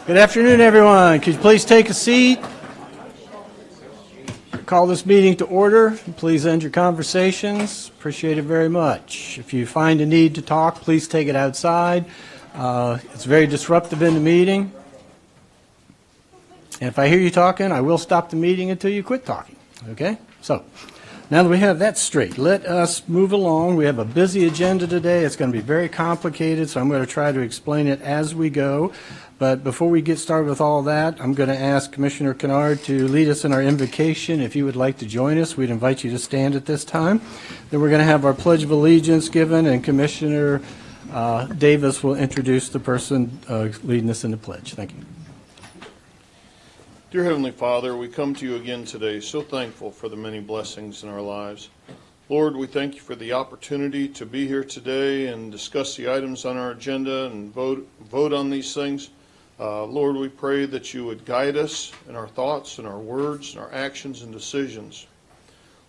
Good afternoon, everyone. Could you please take a seat? Call this meeting to order. Please end your conversations. Appreciate it very much. If you find a need to talk, please take it outside. It's very disruptive in the meeting. And if I hear you talking, I will stop the meeting until you quit talking. Okay? So, now that we have that straight, let us move along. We have a busy agenda today. It's going to be very complicated, so I'm going to try to explain it as we go. But before we get started with all that, I'm going to ask Commissioner Kennard to lead us in our invocation. If you would like to join us, we'd invite you to stand at this time. Then we're going to have our Pledge of Allegiance given, and Commissioner Davis will introduce the person leading us in the pledge. Thank you. Dear Heavenly Father, we come to you again today, so thankful for the many blessings in our lives. Lord, we thank you for the opportunity to be here today and discuss the items on our agenda and vote on these things. Lord, we pray that you would guide us in our thoughts and our words and our actions and decisions.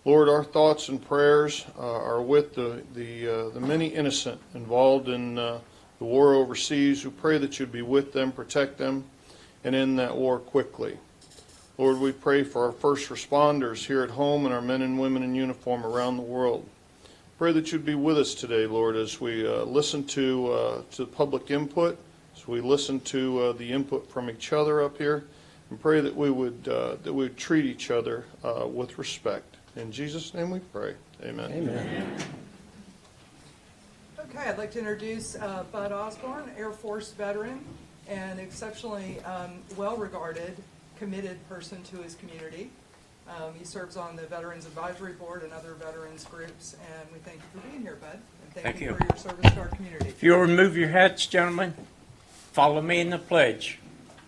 Lord, our thoughts and prayers are with the many innocent involved in the war overseas. We pray that you'd be with them, protect them, and end that war quickly. Lord, we pray for our first responders here at home and our men and women in uniform around the world. Pray that you'd be with us today, Lord, as we listen to public input, as we listen to the input from each other up here, and pray that we would treat each other with respect. In Jesus' name we pray. Amen. Amen. Okay, I'd like to introduce Bud Osborne, Air Force veteran, and exceptionally well-regarded, committed person to his community. He serves on the Veterans Advisory Board and other veterans groups, and we thank you for being here, Bud, and thank you for your service to our community. If you'll remove your hats, gentlemen, follow me in the pledge.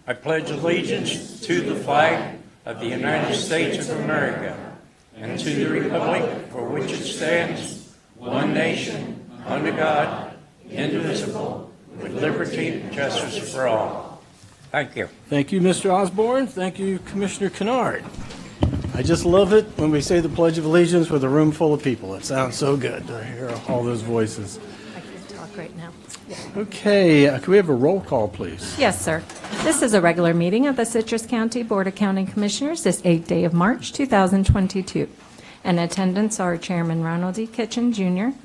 I pledge allegiance to the flag of the United States of America and to the republic for which it stands, one nation, under God, indivisible, with liberty and justice for all. Thank you. Thank you, Mr. Osborne. Thank you, Commissioner Kennard. I just love it when we say the Pledge of Allegiance with a room full of people. It sounds so good to hear all those voices. I can talk right now. Okay, can we have a roll call, please? Yes, sir. This is a regular meeting of the Citrus County Board of County Commissioners this 8th day of March, 2022. In attendance are Chairman Ronald E. Kitchen, Jr.,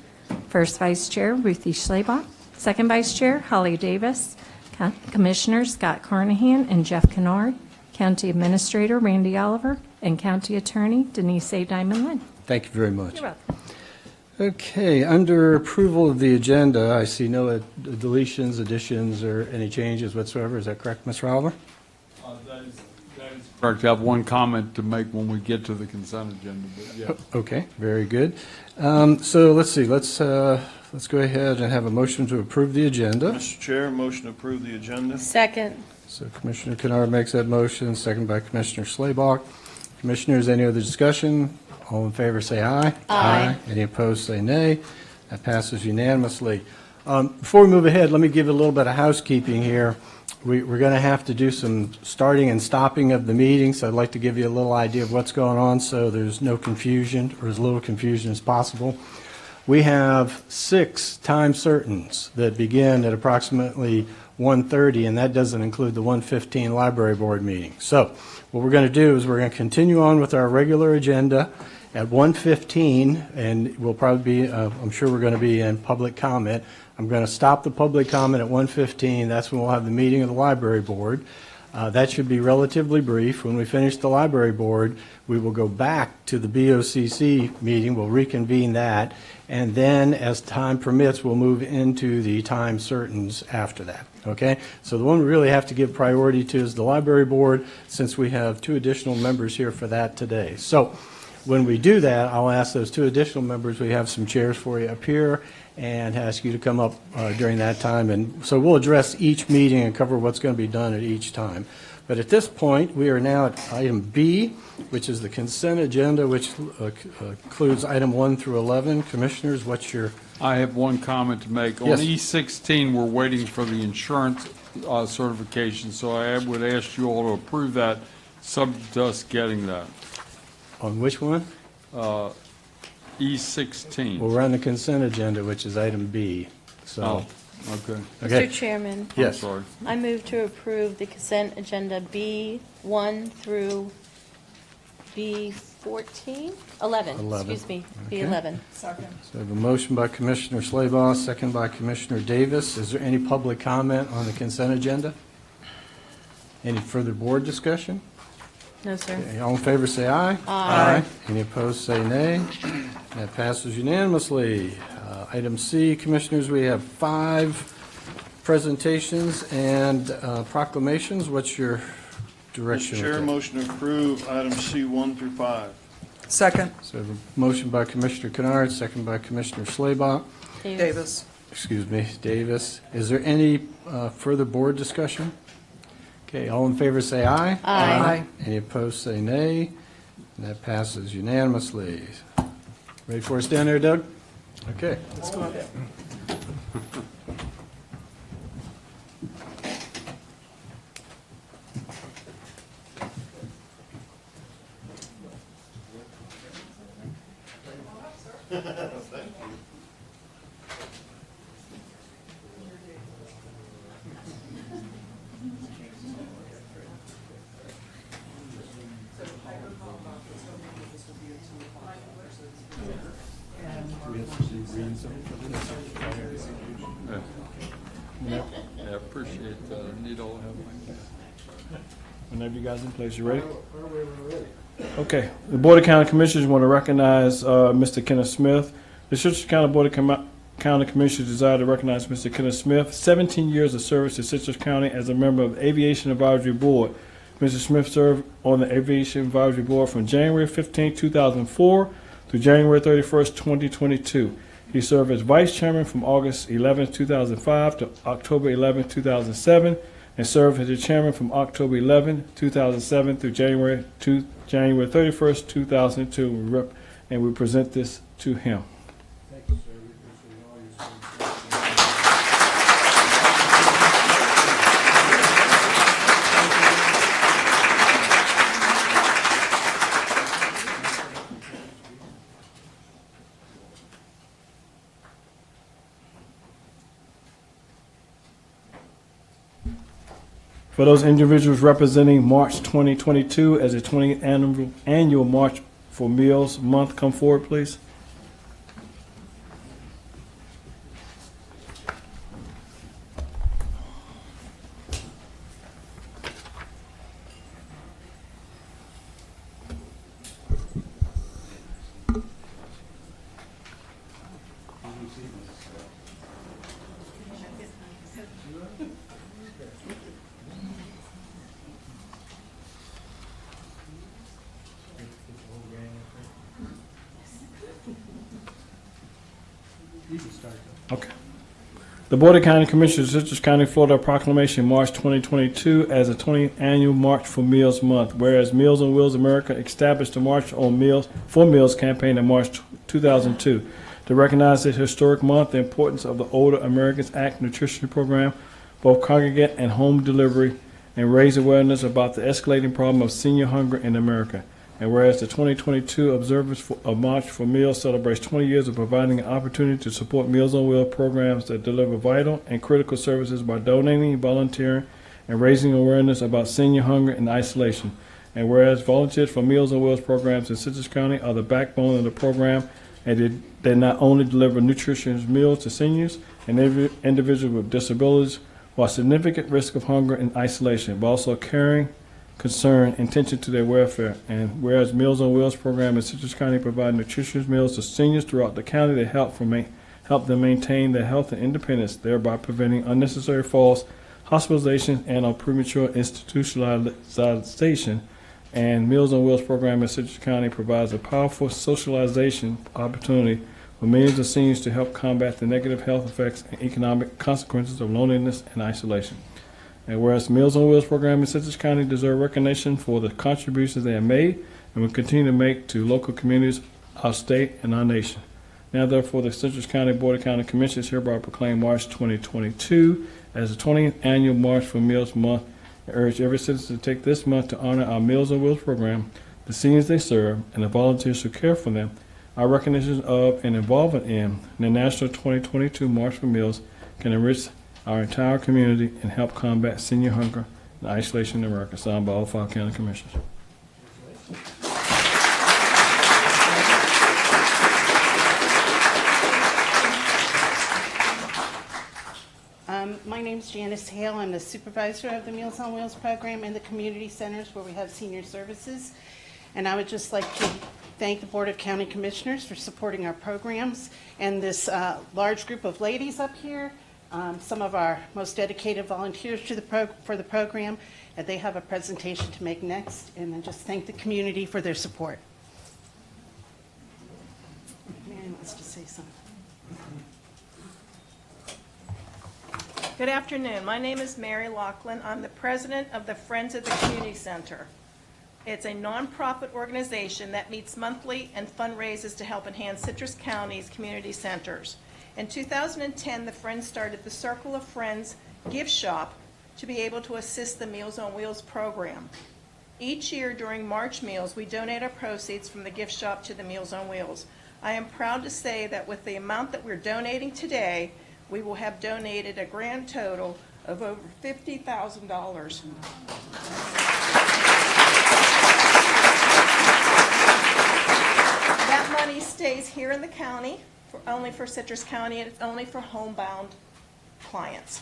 First Vice Chair Ruthie Schlabach, Second Vice Chair Holly Davis, Commissioners Scott Carnahan and Jeff Kennard, County Administrator Randy Oliver, and County Attorney Denise A. Diamond Lynn. Thank you very much. You're welcome. Okay, under approval of the agenda, I see no deletions, additions, or any changes whatsoever. Is that correct, Mr. Oliver? That is correct. I have one comment to make when we get to the consent agenda, but yeah. Okay, very good. So let's see. Let's go ahead and have a motion to approve the agenda. Mr. Chair, motion to approve the agenda. Second. So Commissioner Kennard makes that motion, second by Commissioner Schlabach. Commissioners, any other discussion? All in favor say aye. Aye. Any opposed say nay. That passes unanimously. Before we move ahead, let me give a little bit of housekeeping here. We're going to have to do some starting and stopping of the meeting, so I'd like to give you a little idea of what's going on so there's no confusion or as little confusion as possible. We have 6 time certains that begin at approximately 1:30, and that doesn't include the 1:15 library board meeting. So what we're going to do is we're going to continue on with our regular agenda at 1:15, and we'll probably be, I'm sure we're going to be in public comment. I'm going to stop the public comment at 1:15. That's when we'll have the meeting of the library board. That should be relatively brief. When we finish the library board, we will go back to the BOCC meeting. We'll reconvene that. And then, as time permits, we'll move into the time certains after that. Okay? So the one we really have to give priority to is the library board, since we have 2 additional members here for that today. So when we do that, I'll ask those 2 additional members. We have some chairs for you up here, and ask you to come up during that time. And so we'll address each meeting and cover what's going to be done at each time. But at this point, we are now at item B, which is the consent agenda, which includes item 1 through 11. Commissioners, what's your... I have one comment to make. Yes. On E16, we're waiting for the insurance certification, so I would ask you all to approve that, subject to us getting that. On which one? E16. Well, we're on the consent agenda, which is item B. So Okay. Okay. Mr. Chairman, Yes. Sorry. I move to approve the consent agenda B1 through B14, 11, 11. excuse me, Okay. B11. Second. So I have a motion by Commissioner Slabaugh, second by Commissioner Davis. Is there any public comment on the consent agenda? Any further board discussion? No, sir. Okay, all in favor, say aye. Aye. Any opposed, say nay. That passes unanimously. Item C, Commissioners, we have 5 presentations and proclamations. What's your direction? Mr. with Chair, that? motion to approve items C1 through 5. Second. So I have a motion by Commissioner Kennard, second by Commissioner Slabaugh. Davis. Excuse me, Davis. Is there any further board discussion? Okay, all in favor say aye. Aye. Any opposed say nay. And that passes unanimously. Ready for us down there, Doug? Okay. Let's go ahead. Yeah, I appreciate that. I need all help I can get. Whenever you guys in place, you ready? Okay. The Board of County Commissioners want to recognize Mr. Kenneth Smith. The Citrus County Board of County Commissioners desire to recognize Mr. Kenneth Smith, 17 years of service to Citrus County as a member of the Aviation Advisory Board. Mr. Smith served on the Aviation Advisory Board from January 15, 2004 through January 31, 2022. He served as Vice Chairman from August 11, 2005 to October 11, 2007, and served as the Chairman from October 11, 2007 through January 31, 2002. And we present this to him. For those individuals representing March 2022 as a 20th annual March for Meals Month, come forward, please. Okay. The Board of County Commissioners of Citrus County, Florida proclamation March 2022 as a 20th annual March for Meals Month. Whereas Meals on Wheels America established the March on Meals for Meals campaign in March 2002 to recognize this historic month, the importance of the Older Americans Act nutrition program, both congregate and home delivery, and raise awareness about the escalating problem of senior hunger in America. And whereas the 2022 observance of March for Meals celebrates 20 years of providing an opportunity to support Meals on Wheels programs that deliver vital and critical services by donating, volunteering, and raising awareness about senior hunger and isolation. And whereas Volunteers for Meals on Wheels programs in Citrus County are the backbone of the program, and they not only deliver nutritious meals to seniors and individuals with disabilities while significant risk of hunger and isolation, but also caring, concern, and attention to their welfare. And whereas Meals on Wheels program in Citrus County provide nutritious meals to seniors throughout the county that help them maintain their health and independence, thereby preventing unnecessary falls, hospitalizations, and or premature institutionalization. And Meals on Wheels program in Citrus County provides a powerful socialization opportunity for millions of seniors to help combat the negative health effects and economic consequences of loneliness and isolation. And whereas the Meals on Wheels program in Citrus County deserve recognition for the contributions they have made and will continue to make to local communities, our state, and our nation. Now, therefore, the Citrus County Board of County Commissioners hereby proclaim March 2022 as the 20th annual March for Meals Month and urge every citizen to take this month to honor our Meals on Wheels program, the seniors they serve, and the volunteers who care for them. Our recognition of and involvement in the National 2022 March for Meals can enrich our entire community and help combat senior hunger and isolation in America. Signed by all 5 county commissioners. My name's Janice Hale. I'm the supervisor of the Meals on Wheels program in the community centers where we have senior services. And I would just like to thank the Board of County Commissioners for supporting our programs and this large group of ladies up here, some of our most dedicated volunteers to for the program. And they have a presentation to make next. And I just thank the community for their support. Mary wants to say something. Good afternoon. My name is Mary Laughlin. I'm the president of the Friends of the Community Center. It's a nonprofit organization that meets monthly and fundraises to help enhance Citrus County's community centers. In 2010, the Friends started the Circle of Friends gift shop to be able to assist the Meals on Wheels program. Each year during March meals, we donate our proceeds from the gift shop to the Meals on Wheels. I am proud to say that with the amount that we're donating today, we will have donated a grand total of over $50,000. That money stays here in the county, only for Citrus County, and it's only for homebound clients.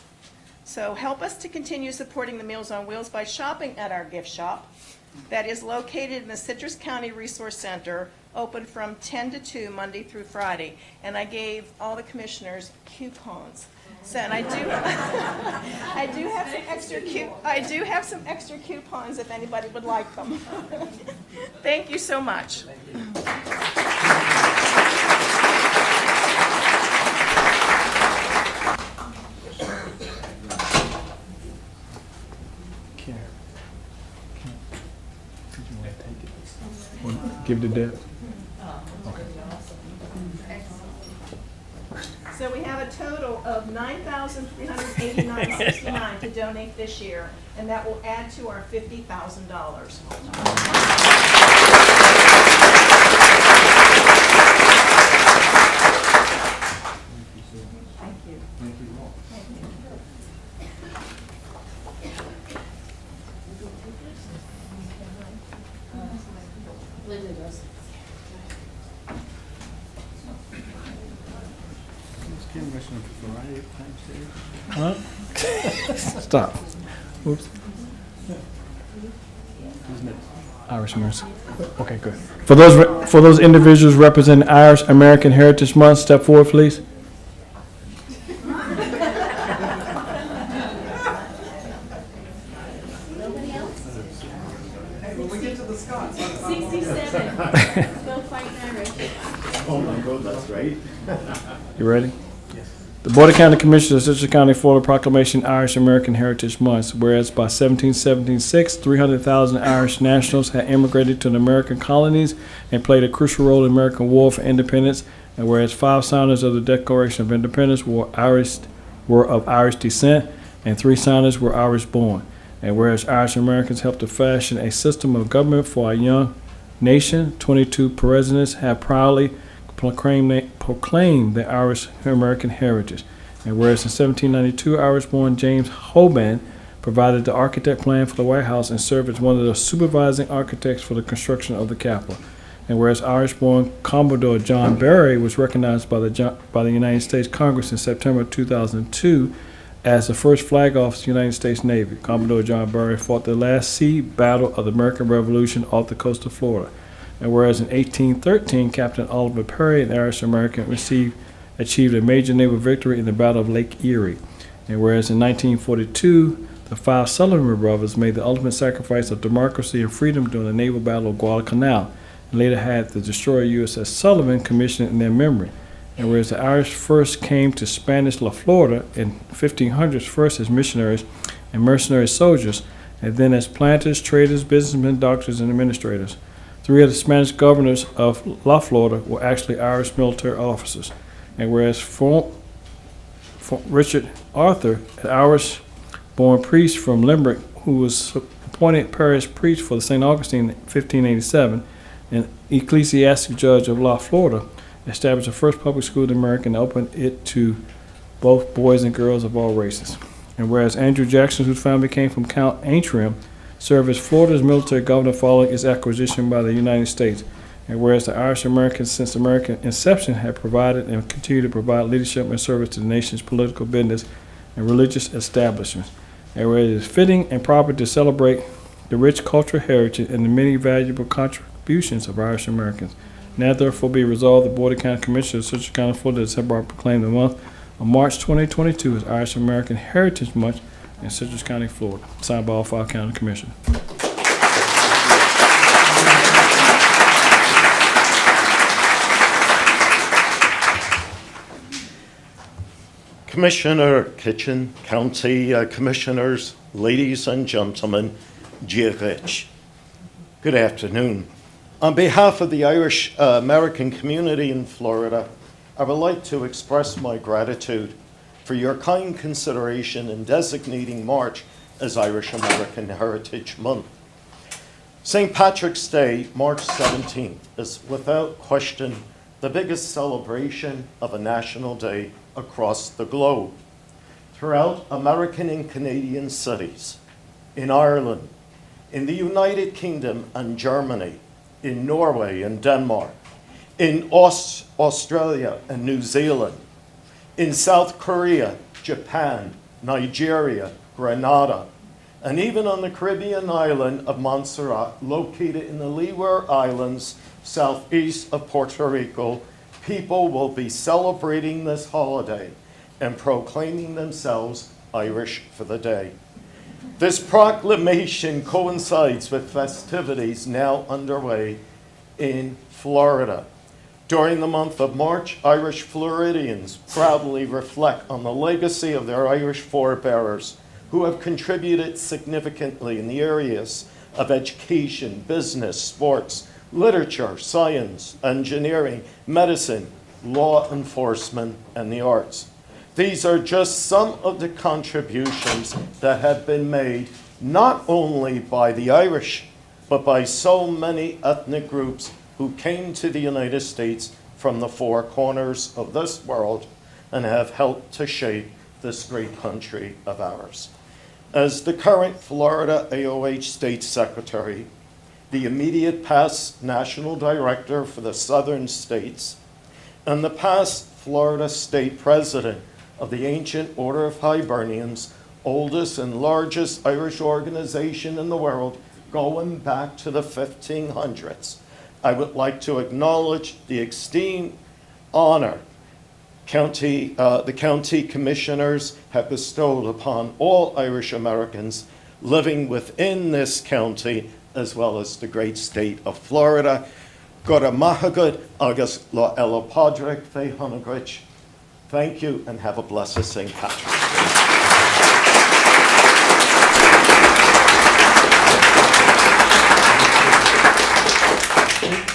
So help us to continue supporting the Meals on Wheels by shopping at our gift shop that is located in the Citrus County Resource Center, open from 10 to 2 Monday through Friday. And I gave all the commissioners coupons. So, and I do have some extra coupons if anybody would like them. Thank you so much. Give it to Deb. So we have a total of $9,389.69 to donate this year, and that will add to our $50,000. Stop. Oops. Irish Americans. Okay, good. For those individuals representing Irish American Heritage Month, step forward, please. When we get to the Scots. 67. Go fight Irish. Oh my God, that's right. You ready? The Board of County Commissioners of Citrus County, Florida proclamation Irish American Heritage Month, whereas by 1776, 300,000 Irish nationals had immigrated to the American colonies and played a crucial role in the American War for Independence, and whereas 5 signers of the Declaration of Independence were of Irish descent, and 3 signers were Irish born, and whereas Irish Americans helped to fashion a system of government for our young nation, 22 presidents have proudly proclaimed the Irish American heritage. And whereas in 1792, Irish-born James Hoban provided the architect plan for the White House and served as one of the supervising architects for the construction of the Capitol. And whereas Irish-born Commodore John Barry was recognized by the United States Congress in September 2002 as the first flag officer of the United States Navy. Commodore John Barry fought the last sea battle of the American Revolution off the coast of Florida. And whereas in 1813, Captain Oliver Perry, an Irish American, achieved a major naval victory in the Battle of Lake Erie. And whereas in 1942, the 5 Sullivan brothers made the ultimate sacrifice of democracy and freedom during the naval battle of Guadalcanal, and later had the destroyer USS Sullivan commissioned in their memory. And whereas the Irish first came to Spanish La Florida in 1500s, first as missionaries and mercenary soldiers, and then as planters, traders, businessmen, doctors, and administrators. 3 of the Spanish governors of La Florida were actually Irish military officers. And whereas Richard Arthur, an Irish-born priest from Limerick, who was appointed parish priest for the St. Augustine in 1587, an ecclesiastic judge of La Florida, established the first public school in America and opened it to both boys and girls of all races. And whereas Andrew Jackson, whose family came from Count Antrim, served as Florida's military governor following its acquisition by the United States. And whereas the Irish Americans since American inception have provided and continue to provide leadership and service to the nation's political, business, and religious establishments. And whereas it is fitting and proper to celebrate the rich cultural heritage and the many valuable contributions of Irish Americans. Now therefore be resolved, the Board of County Commissioners of Citrus County, Florida, does hereby proclaim the month of March 2022 as Irish American Heritage Month in Citrus County, Florida. Signed by all 5 county commissioners. Commissioner Kitchen, County Commissioners, ladies and gentlemen, G.H. Good afternoon. On behalf of the Irish American community in Florida, I would like to express my gratitude for your kind consideration in designating March as Irish American Heritage Month. St. Patrick's Day, March 17th, is without question the biggest celebration of a national day across the globe. Throughout American and Canadian cities, in Ireland, in the United Kingdom and Germany, in Norway and Denmark, in Australia and New Zealand, in South Korea, Japan, Nigeria, Grenada, and even on the Caribbean island of Montserrat, located in the Leeward Islands, southeast of Puerto Rico, people will be celebrating this holiday and proclaiming themselves Irish for the day. This proclamation coincides with festivities now underway in Florida. During the month of March, Irish Floridians proudly reflect on the legacy of their Irish forebears who have contributed significantly in the areas of education, business, sports, literature, science, engineering, medicine, law enforcement, and the arts. These are just some of the contributions that have been made not only by the Irish, but by so many ethnic groups who came to the United States from the 4 corners of this world and have helped to shape this great country of ours. As the current Florida AOH State Secretary, the immediate past National Director for the Southern States, and the past Florida State President of the Ancient Order of Hibernians, oldest and largest Irish organization in the world, going back to the 1500s. I would like to acknowledge the esteemed honor the county commissioners have bestowed upon all Irish Americans living within this county, as well as the great state of Florida. Gora mahagad agus lo ela padric fe honagrich. Thank you and have a blessed St. Patrick's Day.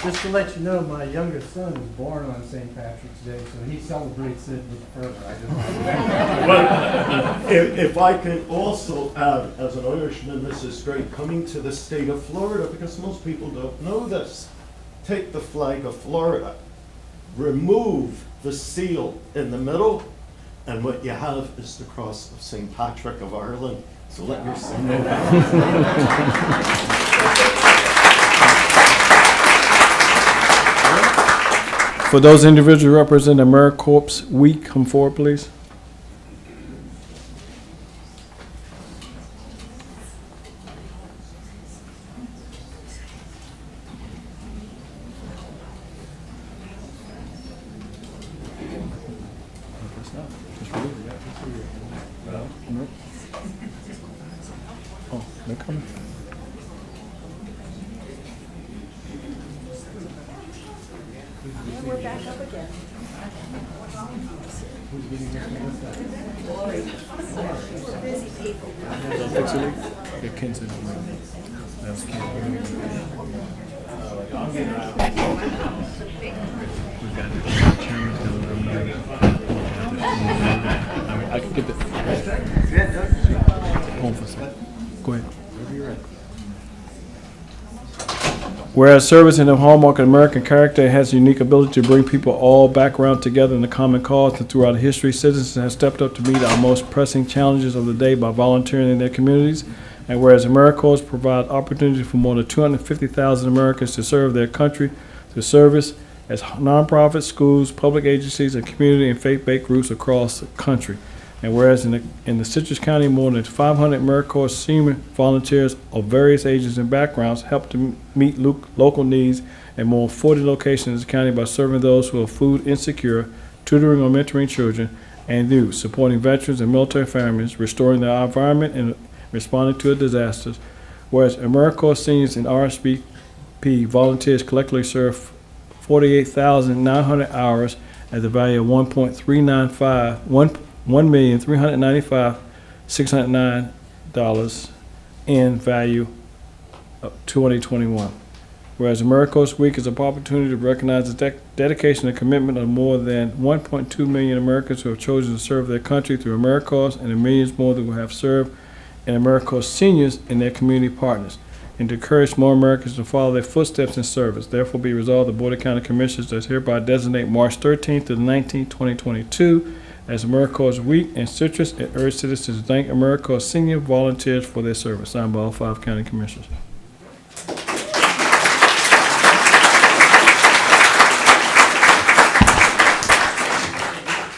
Just to let you know, my youngest son was born on St. Patrick's Day, so he celebrates it with fervor. Well, if I can also add, as an Irishman, this is great, coming to the state of Florida, because most people don't know this. Take the flag of Florida, remove the seal in the middle, and what you have is the cross of St. Patrick of Ireland. So let your son know that. For those individuals representing AmeriCorps Week, come forward, please. Oh, they're coming. We're back up again. We're busy people. Actually, yeah, Ken's in the room. That's Ken. We've got the chairman's got a room. I can get the. Hold for a second. Go ahead. Whereas service in the hallmark of American character has a unique ability to bring people all background together in a common cause, and throughout history, citizens have stepped up to meet our most pressing challenges of the day by volunteering in their communities. And whereas AmeriCorps provide opportunity for more than 250,000 Americans to serve their country through service as nonprofits, schools, public agencies, and community and faith-based groups across the country. And whereas in the Citrus County, more than 500 AmeriCorps senior volunteers of various ages and backgrounds help to meet local needs in more than 40 locations in the county by serving those who are food insecure, tutoring or mentoring children and youth, supporting veterans and military families, restoring the environment, and responding to disasters. Whereas AmeriCorps seniors and RSVP volunteers collectively serve 48,900 hours at the value of $1,395,609 in value of 2021. Whereas AmeriCorps Week is an opportunity to recognize the dedication and commitment of more than 1.2 million Americans who have chosen to serve their country through AmeriCorps, and the millions more who have served in AmeriCorps seniors and their community partners, and to encourage more Americans to follow their footsteps in service. Therefore be resolved, the Board of County Commissioners does hereby designate March 13th to the 19th, 2022 as AmeriCorps Week in Citrus, and urge citizens to thank AmeriCorps senior volunteers for their service. Signed by all 5 county commissioners.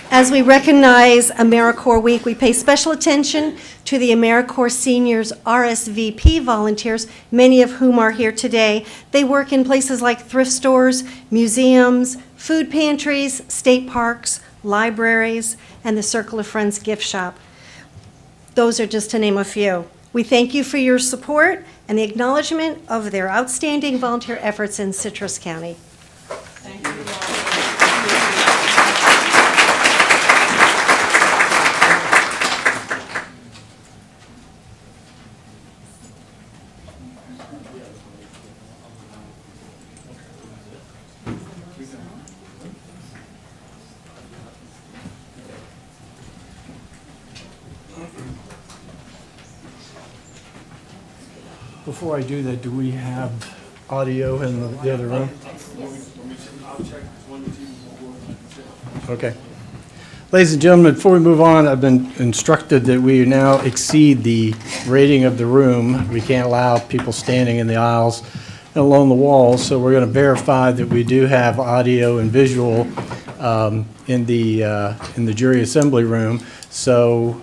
As we recognize AmeriCorps Week, we pay special attention to the AmeriCorps Seniors RSVP volunteers, many of whom are here today. They work in places like thrift stores, museums, food pantries, state parks, libraries, and the Circle of Friends gift shop. Those are just to name a few. We thank you for your support and the acknowledgement of their outstanding volunteer efforts in Citrus County. Thank you. Before I do that, do we have audio in the other room? Okay. Ladies and gentlemen, before we move on, I've been instructed that we now exceed the rating of the room. We can't allow people standing in the aisles and along the walls, so we're going to verify that we do have audio and visual in the jury assembly room. So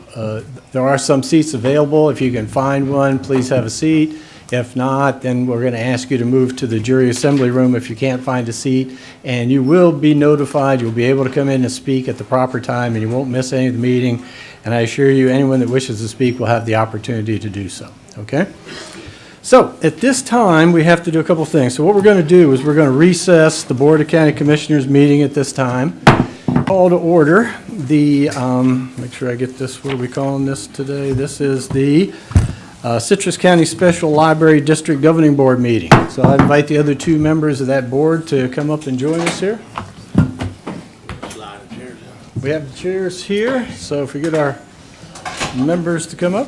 there are some seats available. If you can find one, please have a seat. If not, then we're going to ask you to move to the jury assembly room if you can't find a seat, and you will be notified. You'll be able to come in and speak at the proper time, and you won't miss any of the meeting. And I assure you, anyone that wishes to speak will have the opportunity to do so. Okay? So at this time, we have to do a couple things. So what we're going to do is we're going to recess the Board of County Commissioners meeting at this time. Call to order the, make sure I get this, what are we calling this today? This is the Citrus County Special Library District Governing Board meeting. So I invite the other 2 members of that board to come up and join us here. We have the chairs here, so if we get our members to come up.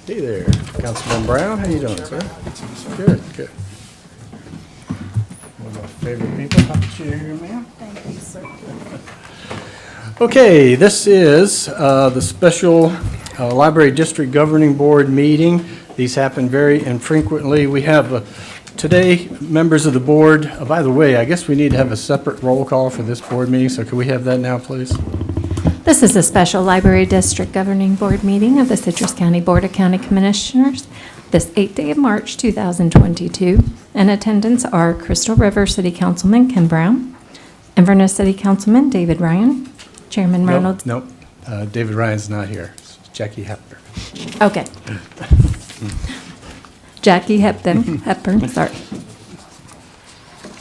Hey there, Councilman Brown. How you doing, sir? Good, good. One of my favorite people. Have a chair here, ma'am. Thank you, sir. Okay, this is the special Library District Governing Board meeting. These happen very infrequently. We have today members of the board. By the way, I guess we need to have a separate roll call for this board meeting, so can we have that now, please? This is a special Library District Governing Board meeting of the Citrus County Board of County Commissioners this 8th day of March 2022. In attendance are Crystal River City Councilman Kim Brown, Inverness City Councilman David Ryan, Chairman Reynolds. Nope, David Ryan's not here. It's Jackie Hepburn. Okay. Jackie Hepburn, sorry.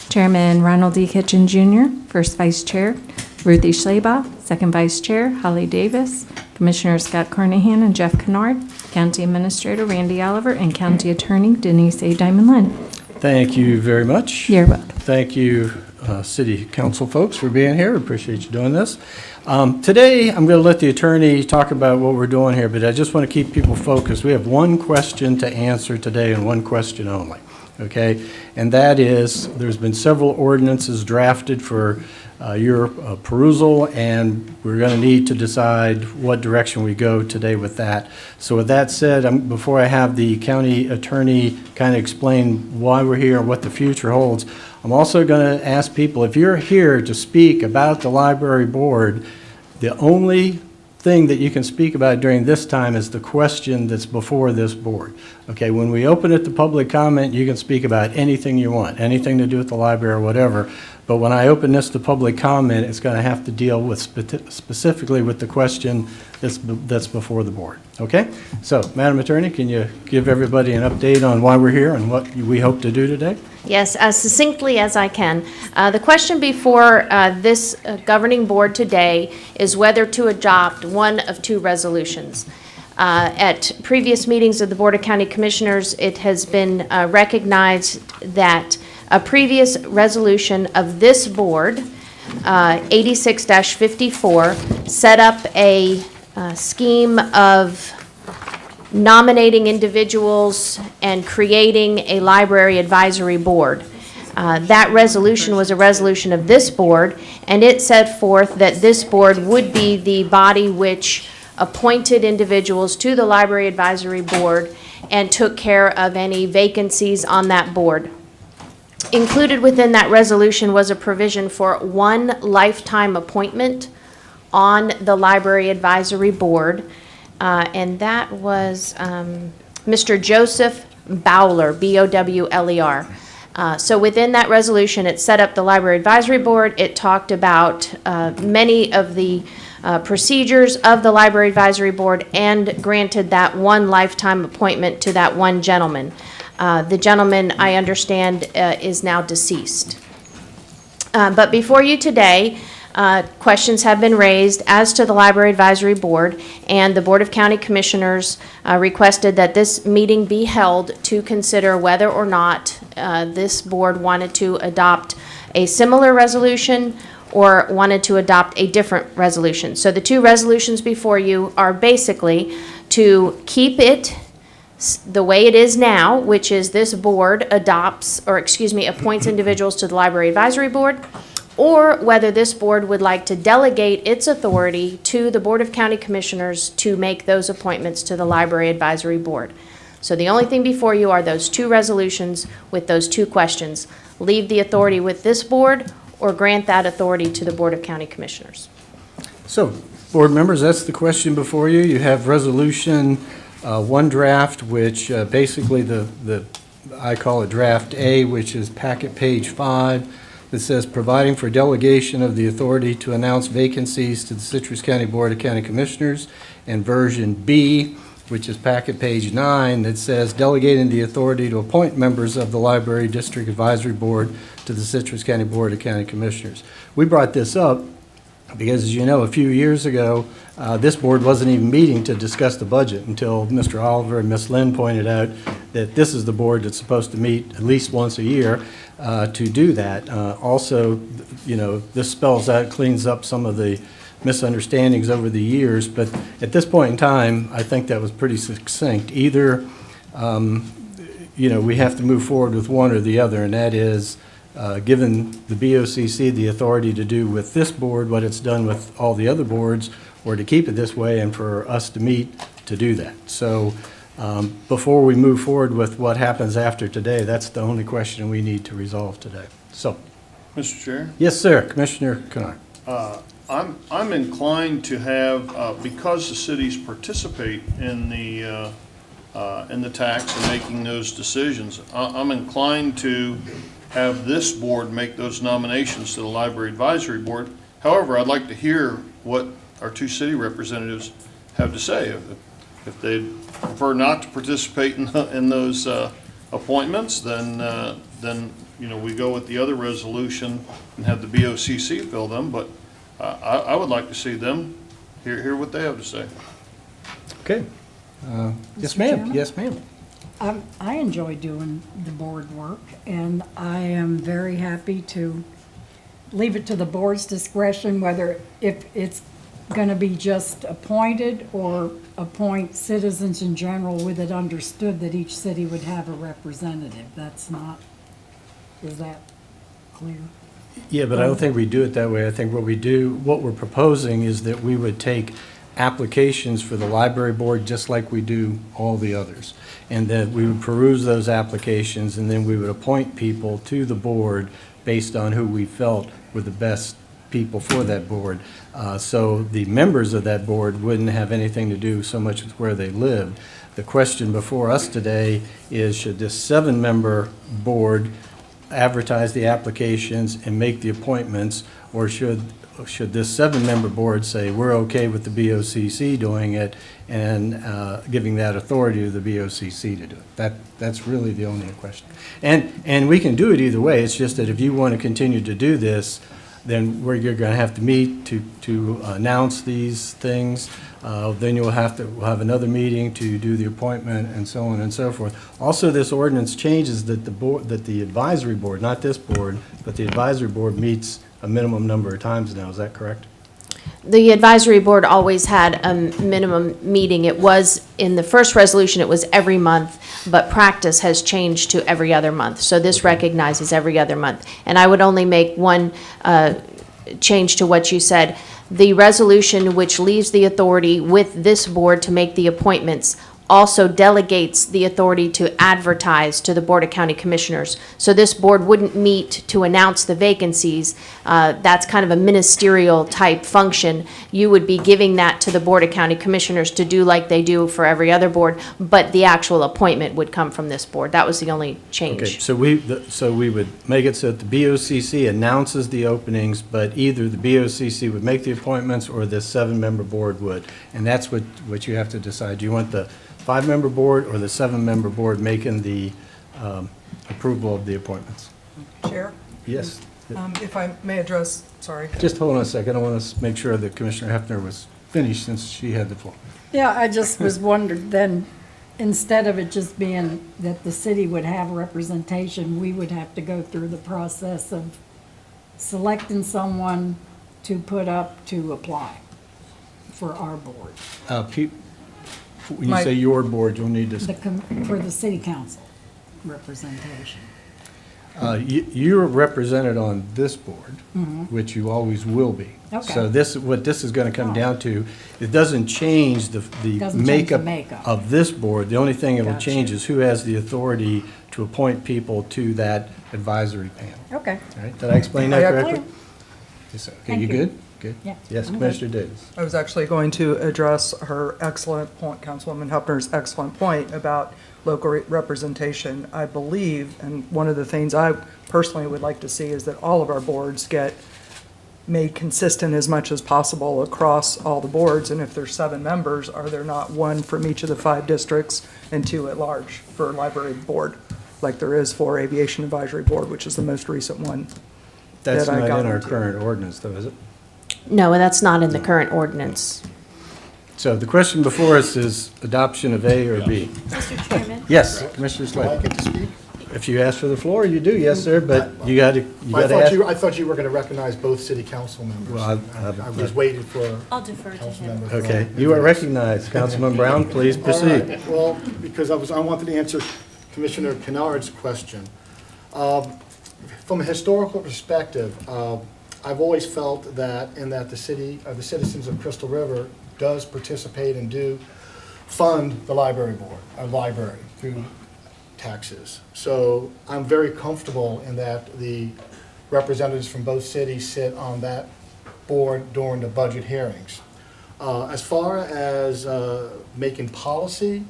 Chairman Ronald D. Kitchen Jr., First Vice Chair Ruthie Schleba, Second Vice Chair Holly Davis, Commissioner Scott Carnahan and Jeff Kennard, County Administrator Randy Oliver, and County Attorney Denise A. Diamond Lynn. Thank you very much. You're welcome. Thank you, city council folks for being here. Appreciate you doing this. Today, I'm going to let the attorney talk about what we're doing here, but I just want to keep people focused. We have one question to answer today and one question only, okay? And that is, there's been several ordinances drafted for your perusal, and we're going to need to decide what direction we go today with that. So with that said, before I have the county attorney kind of explain why we're here and what the future holds, I'm also going to ask people, if you're here to speak about the library board, the only thing that you can speak about during this time is the question that's before this board. Okay, when we open it to public comment, you can speak about anything you want, anything to do with the library or whatever. But when I open this to public comment, it's going to have to deal with specifically with the question that's before the board. Okay? So, Madam Attorney, can you give everybody an update on why we're here and what we hope to do today? Yes, as succinctly as I can. The question before this governing board today is whether to adopt one of two resolutions. At previous meetings of the Board of County Commissioners, it has been recognized that a previous resolution of this board, 86-54, set up a scheme of nominating individuals and creating a library advisory board. That resolution was a resolution of this board, and it set forth that this board would be the body which appointed individuals to the library advisory board and took care of any vacancies on that board. Included within that resolution was a provision for one lifetime appointment on the library advisory board, and that was Mr. Joseph Bowler, B-O-W-L-E-R. So within that resolution, it set up the library advisory board. It talked about many of the procedures of the library advisory board and granted that one lifetime appointment to that one gentleman. The gentleman, I understand, is now deceased. But before you today, questions have been raised as to the Library Advisory Board, and the Board of County Commissioners requested that this meeting be held to consider whether or not this board wanted to adopt a similar resolution or wanted to adopt a different resolution. So the two resolutions before you are basically to keep it the way it is now, which is this board appoints individuals to the Library Advisory Board, or whether this board would like to delegate its authority to the Board of County Commissioners to make those appointments to the Library Advisory Board. So the only thing before you are those two resolutions with those two questions. Leave the authority with this board or grant that authority to the Board of County Commissioners. So, board members, that's the question before you. You have resolution one draft, which basically I call it draft A, which is packet page 5. That says providing for delegation of the authority to announce vacancies to the Citrus County Board of County Commissioners, and version B, which is packet page 9, that says delegating the authority to appoint members of the Library District Advisory Board to the Citrus County Board of County Commissioners. We brought this up because, as you know, a few years ago, this board wasn't even meeting to discuss the budget until Mr. Oliver and Ms. Lynn pointed out that this is the board that's supposed to meet at least once a year to do that. Also, you know, this spells out, cleans up some of the misunderstandings over the years, but at this point in time, I think that was pretty succinct. Either, you know, we have to move forward with one or the other, and that is given the BOCC the authority to do with this board what it's done with all the other boards, or to keep it this way and for us to meet to do that. So before we move forward with what happens after today, that's the only question we need to resolve today. So, Mr. Chair? Yes, sir. Commissioner Kennard. I'm inclined to have, because the cities participate in the tax and making those decisions, I'm inclined to have this board make those nominations to the Library Advisory Board. However, I'd like to hear what our two city representatives have to say. If they prefer not to participate in those appointments, then you know, we go with the other resolution and have the BOCC fill them. But I would like to see them hear what they have to say. Okay. Yes, Mr. ma'am. Chairman? Yes, ma'am. I enjoy doing the board work, and I am very happy to leave it to the board's discretion whether if it's going to be just appointed or appoint citizens in general with it understood that each city would have a representative. That's not, is that clear? Yeah, but I don't think we do it that way. I think what we're proposing is that we would take applications for the library board just like we do all the others. And that we would peruse those applications and then we would appoint people to the board based on who we felt were the best people for that board. So the members of that board wouldn't have anything to do so much with where they lived. The question before us today is, should this 7-member board advertise the applications and make the appointments, or should this 7-member board say, we're okay with the BOCC doing it and giving that authority to the BOCC to do it? That's really the only question. And we can do it either way. It's just that if you want to continue to do this, then you're going to have to meet to announce these things. Then we'll have another meeting to do the appointment and so on and so forth. Also, this ordinance changes that the advisory board, not this board, but the advisory board meets a minimum number of times now. Is that correct? The advisory board always had a minimum meeting. It was, in the first resolution, it was every month, but practice has changed to every other month. So this recognizes every other month. And I would only make one change to what you said. The resolution which leaves the authority with this board to make the appointments also delegates the authority to advertise to the Board of County Commissioners. So this board wouldn't meet to announce the vacancies. That's kind of a ministerial type function. You would be giving that to the Board of County Commissioners to do like they do for every other board, but the actual appointment would come from this board. That was the only change. Okay, so we would make it so that the BOCC announces the openings, but either the BOCC would make the appointments or the 7-member board would. And that's what you have to decide. Do you want the 5-member board or the 7-member board making the approval of the appointments? Chair? Yes. If I may address, sorry. Just hold on a second. I want to make sure that Commissioner Hefner was finished since she had the floor. Yeah, I just was wondering, then, instead of it just being that the city would have representation, we would have to go through the process of selecting someone to put up to apply for our board. When you say your board, you'll need to... For the city council representation. You're represented on this board, which you always will be. Okay. So what this is going to come down to, it doesn't change the makeup of this board. The only thing it will change is who has the authority to appoint people to that advisory panel. Okay. All right, did I explain that correctly? Clear. Yes, sir. Okay, Thank you you. good? Good? Yeah, Yes, I'm Commissioner Davis. I was actually going to address her excellent point, Councilwoman Huffner's excellent point about local representation. I believe, and one of the things I personally would like to see is that all of our boards get made consistent as much as possible across all the boards. And if there's 7 members, are there not 1 from each of the 5 districts and 2 at large for library board, like there is for aviation advisory board, which is the most recent one? That's that I not got in our into. current ordinance, though, is it? No, that's not in the current ordinance. So the question before us is adoption of A or B. Mr. Chairman? Yes, Commissioner Do I Slade. get to speak? If you ask for the floor, you do, yes, sir, but you got to I ask. thought you were going to recognize both city council members. Well, I was waiting for. I'll defer to him. Councilmember. Okay, you are recognized. Councilman Brown, please All proceed. right. Well, because I wanted to answer Commissioner Kennard's question. From a historical perspective, I've always felt that the citizens of Crystal River does participate and do fund the library board, our library, through taxes. So I'm very comfortable in that the representatives from both cities sit on that board during the budget hearings. As far as making policy,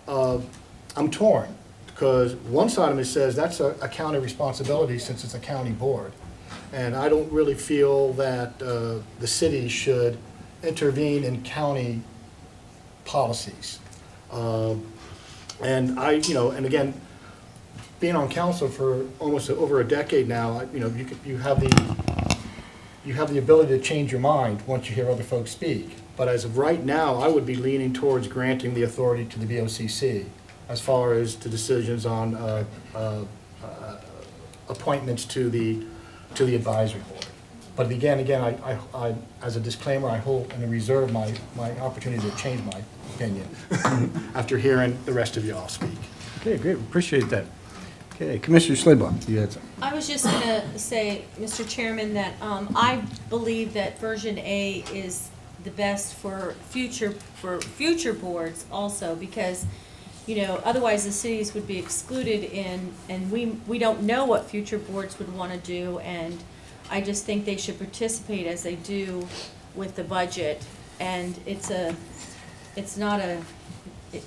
I'm torn, because one side of me says that's a county responsibility since it's a county board. And I don't really feel that the city should intervene in county policies. And and again, being on council for almost over a decade now, you have the ability to change your mind once you hear other folks speak. But as of right now, I would be leaning towards granting the authority to the BOCC as far as the decisions on appointments to the advisory board. But again, as a disclaimer, I hold and reserve my opportunity to change my opinion after hearing the rest of y'all speak. Okay, great, appreciate that. Okay, Commissioner Schleybaum, you had something. I was just going to say, Mr. Chairman, that I believe that version A is the best for future boards also, because, you know, otherwise the cities would be excluded and we don't know what future boards would want to do, and I just think they should participate as they do with the budget. And it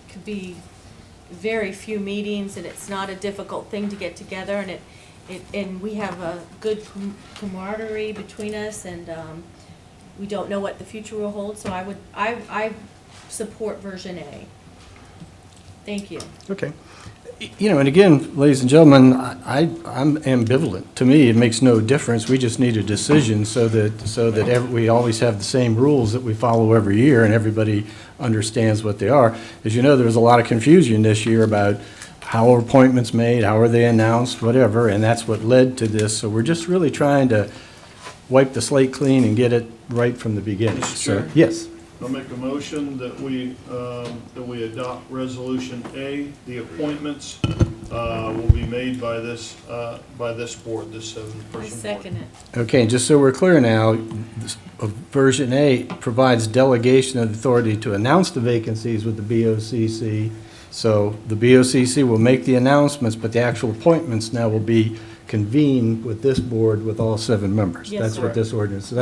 could be very few meetings, and it's not a difficult thing to get together, and and we have a good camaraderie between us, and we don't know what the future will hold, so I support version A. Thank you. Okay. You know, and again, ladies and gentlemen, I'm ambivalent. To me, it makes no difference. We just need a decision so that we always have the same rules that we follow every year and everybody understands what they are. As you know, there was a lot of confusion this year about how are appointments made, how are they announced, whatever, and that's what led to this. So we're just really trying to wipe the slate clean and get it right from the beginning. Mr. Chair? So, yes. I'll make a motion that we adopt Resolution A. The appointments will be made by this board, this 7-person board. I second it. Okay, just so we're clear now, version A provides delegation of authority to announce the vacancies with the BOCC. So the BOCC will make the announcements, but the actual appointments now will be convened with this board with all 7 members. Yes, That's sir. what this ordinance, so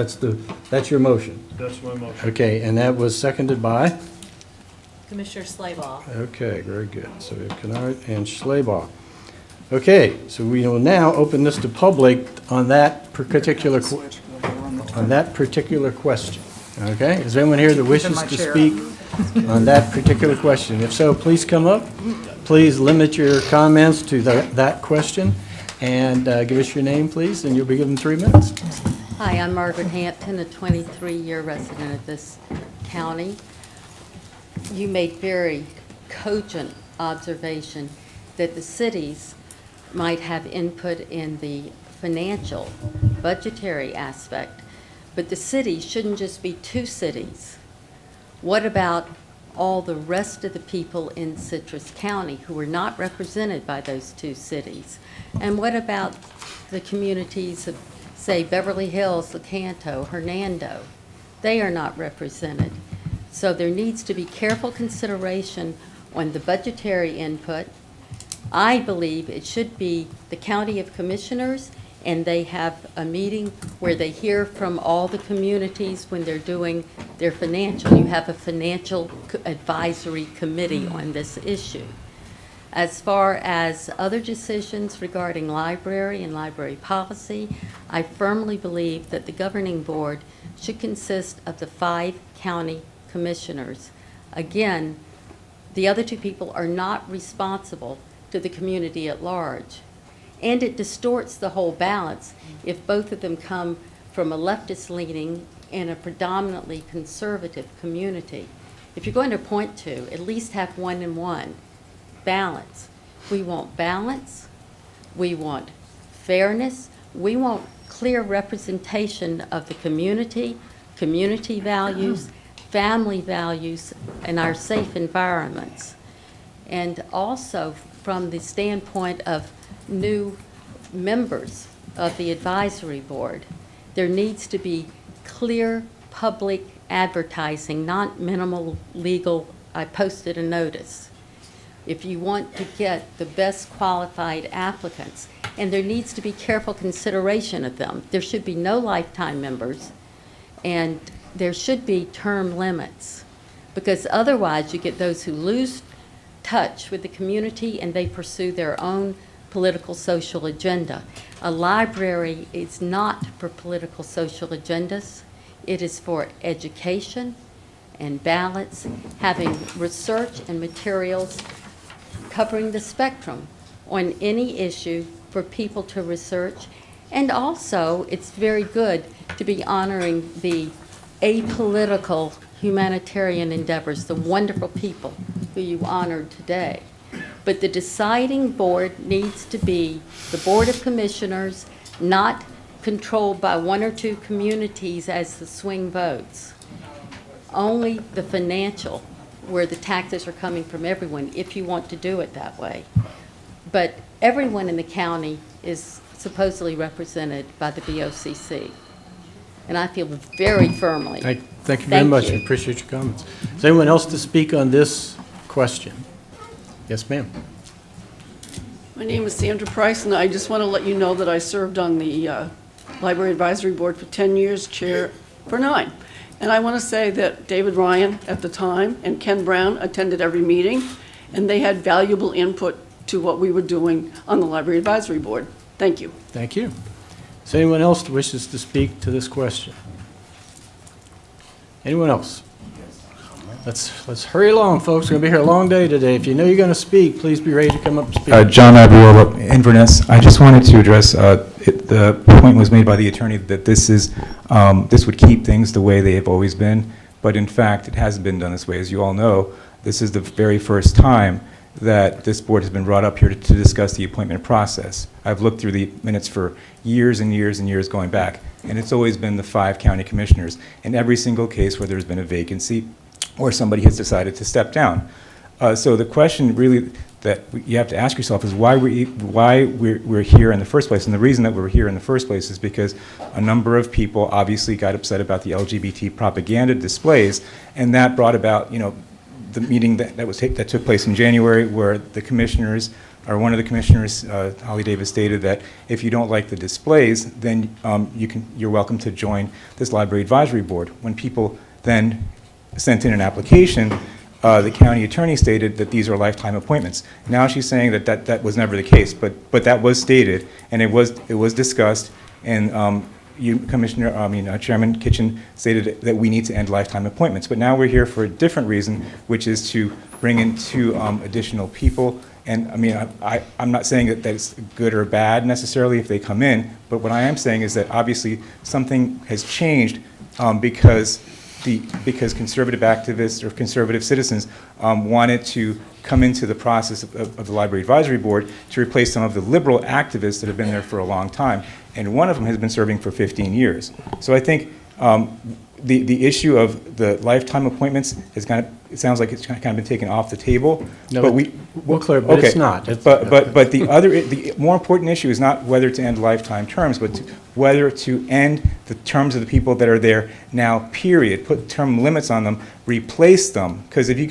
that's your motion. That's my motion. Okay, and that was seconded by? Commissioner Slayball. Okay, very good. So we have Kennard and Schleybaugh. Okay, so we will now open this to public on that particular question. Okay, is there anyone here that wishes to speak on that particular question? If so, please come up. Please limit your comments to that question, and give us your name, please, and you'll be given 3 minutes. Hi, I'm Margaret Hampton, a 23-year resident of this county. You made very cogent observation that the cities might have input in the financial, budgetary aspect, but the cities shouldn't just be 2 cities. What about all the rest of the people in Citrus County who are not represented by those 2 cities? And what about the communities of, say, Beverly Hills, Lecanto, Hernando? They are not represented. So there needs to be careful consideration on the budgetary input. I believe it should be the County of Commissioners, and they have a meeting where they hear from all the communities when they're doing their financial. You have a financial advisory committee on this issue. As far as other decisions regarding library and library policy, I firmly believe that the governing board should consist of the 5 county commissioners. Again, the other 2 people are not responsible to the community at large. And it distorts the whole balance if both of them come from a leftist leaning and a predominantly conservative community. If you're going to point to, at least have 1 and 1. Balance. We want balance. We want fairness. We want clear representation of the community values, family values, and our safe environments. And also from the standpoint of new members of the advisory board, there needs to be clear public advertising, not minimal legal, I posted a notice. If you want to get the best qualified applicants, and there needs to be careful consideration of them. There should be no lifetime members, and there should be term limits, because otherwise you get those who lose touch with the community and they pursue their own political social agenda. A library is not for political social agendas. It is for education and balance, having research and materials covering the spectrum on any issue for people to research. And also, it's very good to be honoring the apolitical humanitarian endeavors, the wonderful people who you honored today. But the deciding board needs to be the Board of Commissioners, not controlled by one or two communities as the swing votes. Only the financial, where the taxes are coming from everyone, if you want to do it that way. But everyone in the county is supposedly represented by the BOCC. And I feel very firmly. Thank you very much. I appreciate your comments. Is anyone else to speak on this question? Yes, ma'am. My name is Sandra Price, and I just want to let you know that I served on the Library Advisory Board for 10 years, chair for 9. And I want to say that David Ryan at the time and Ken Brown attended every meeting, and they had valuable input to what we were doing on the Library Advisory Board. Thank you. Thank you. Is anyone else that wishes to speak to this question? Anyone else? Let's hurry along, folks. We're going to be here a long day today. If you know you're going to speak, please be ready to come up and speak. John Abuela, Inverness. I just wanted to address, the point was made by the attorney that this would keep things the way they have always been, but in fact, it hasn't been done this way. As you all know, this is the very first time that this board has been brought up here to discuss the appointment process. I've looked through the minutes for years and years and years going back, and it's always been the 5 county commissioners in every single case where there's been a vacancy or somebody has decided to step down. So the question really that you have to ask yourself is why we're here in the first place. And the reason that we're here in the first place is because a number of people obviously got upset about the LGBT propaganda displays, and that brought about, the meeting that took place in January, where the commissioners, or one of the commissioners, Holly Davis, stated that if you don't like the displays, then you're welcome to join this library advisory board. When people then sent in an application, the county attorney stated that these are lifetime appointments. Now she's saying that was never the case, but that was stated, and it was discussed, and Chairman Kitchen stated that we need to end lifetime appointments. But now we're here for a different reason, which is to bring in 2 additional people. And I'm not saying that that's good or bad necessarily if they come in, but what I am saying is that obviously something has changed because conservative activists or conservative citizens wanted to come into the process of the Library Advisory Board to replace some of the liberal activists that have been there for a long time. And one of them has been serving for 15 years. So I think the issue of the lifetime appointments is it sounds like it's kind of been taken off the table. No, but we'll clear, but okay. It's not. But the more important issue is not whether to end lifetime terms, but whether to end the terms of the people that are there now, period. Put term limits on them, replace them. Because if you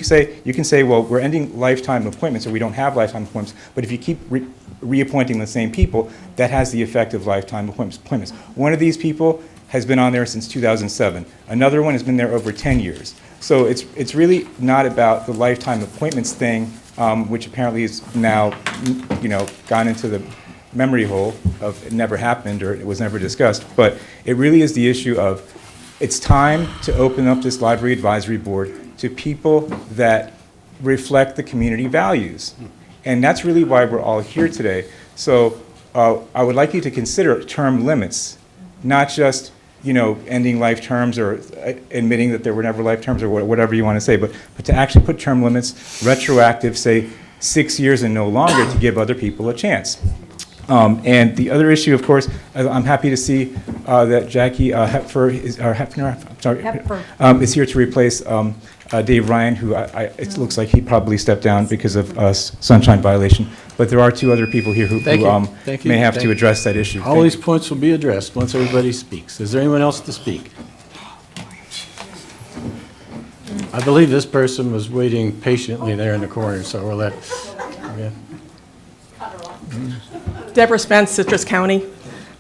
can say, well, we're ending lifetime appointments, or we don't have lifetime appointments, but if you keep reappointing the same people, that has the effect of lifetime appointments. One of these people has been on there since 2007. Another one has been there over 10 years. So it's really not about the lifetime appointments thing, which apparently is now, gone into the memory hole of it never happened or it was never discussed. But it really is the issue of it's time to open up this library advisory board to people that reflect the community values. And that's really why we're all here today. So I would like you to consider term limits, not just ending life terms or admitting that there were never life terms or whatever you want to say, but to actually put term limits, retroactive, say 6 years and no longer, to give other people a chance. And the other issue, of course, I'm happy to see that Jackie Hepfer is here to replace Dave Ryan, who it looks like he probably stepped down because of sunshine violation. But there are 2 other people here who may have to address that issue. All these points will be addressed once everybody speaks. Is there anyone else to speak? I believe this person was waiting patiently there in the corner, so we'll let. Yeah. Deborah Spence, Citrus County.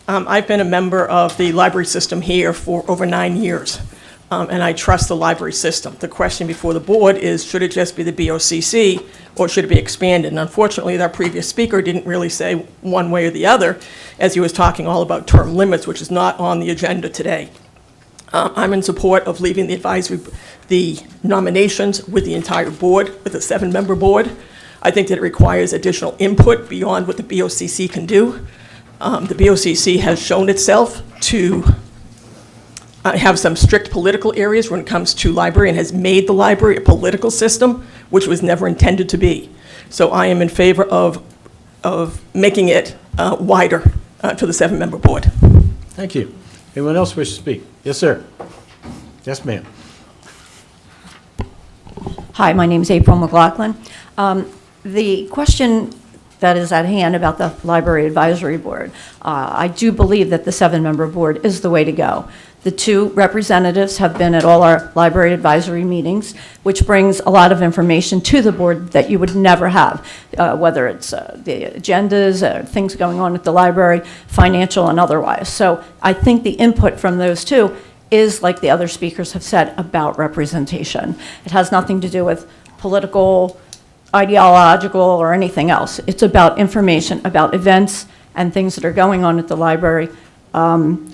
I've been a member of the library system here for over 9 years, and I trust the library system. The question before the board is, should it just be the BOCC, or should it be expanded? And unfortunately, our previous speaker didn't really say one way or the other, as he was talking all about term limits, which is not on the agenda today. I'm in support of leaving the nominations with the entire board, with a 7-member board. I think that it requires additional input beyond what the BOCC can do. The BOCC has shown itself to have some strict political areas when it comes to library, and has made the library a political system, which was never intended to be. So I am in favor of making it wider to the 7-member board. Thank you. Anyone else wish to speak? Yes, sir. Yes, ma'am. Hi, my name is April McLaughlin. The question that is at hand about the Library Advisory Board, I do believe that the 7-member board is the way to go. The 2 representatives have been at all our library advisory meetings, which brings a lot of information to the board that you would never have, whether it's the agendas, things going on at the library, financial and otherwise. So I think the input from those 2 is, like the other speakers have said, about representation. It has nothing to do with political, ideological, or anything else. It's about information, about events and things that are going on at the library.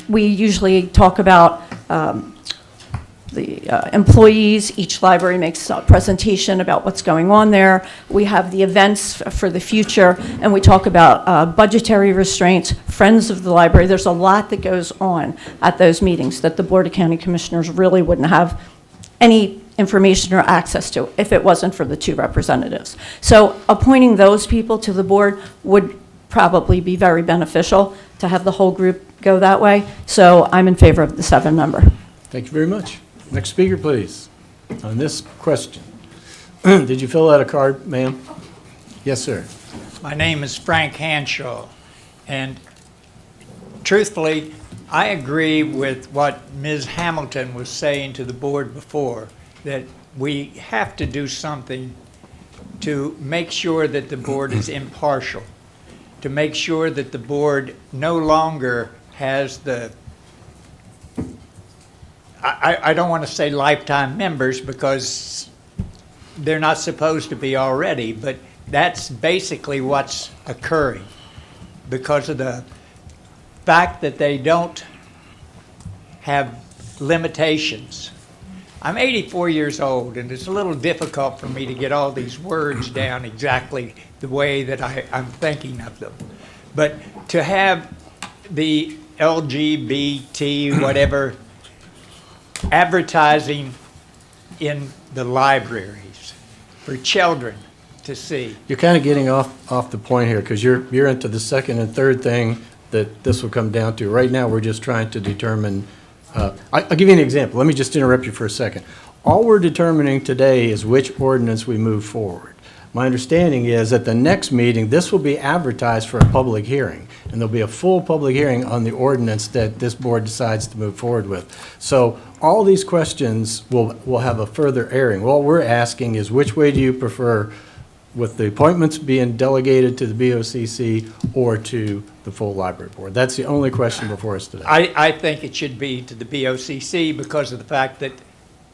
We usually talk about the employees. Each library makes a presentation about what's going on there. We have the events for the future, and we talk about budgetary restraints, friends of the library. There's a lot that goes on at those meetings that the Board of County Commissioners really wouldn't have any information or access to if it wasn't for the 2 representatives. So appointing those people to the board would probably be very beneficial to have the whole group go that way. So I'm in favor of the 7-member. Thank you very much. Next speaker, please, on this question. Did you fill out a card, ma'am? Yes, sir. My name is Frank Hanshaw, and truthfully, I agree with what Ms. Hamilton was saying to the board before, that we have to do something to make sure that the board is impartial, to make sure that the board no longer has the, I don't want to say lifetime members because they're not supposed to be already, but that's basically what's occurring because of the fact that they don't have limitations. I'm 84 years old, and it's a little difficult for me to get all these words down exactly the way that I'm thinking of them. But to have the LGBT, whatever, advertising in the libraries for children to see. You're kind of getting off the point here because you're into the second and third thing that this will come down to. Right now, we're just trying to determine, I'll give you an example. Let me just interrupt you for a second. All we're determining today is which ordinance we move forward. My understanding is at the next meeting, this will be advertised for a public hearing, and there'll be a full public hearing on the ordinance that this board decides to move forward with. So all these questions will have a further airing. What we're asking is which way do you prefer, with the appointments being delegated to the BOCC or to the full library board? That's the only question before us today. I think it should be to the BOCC because of the fact that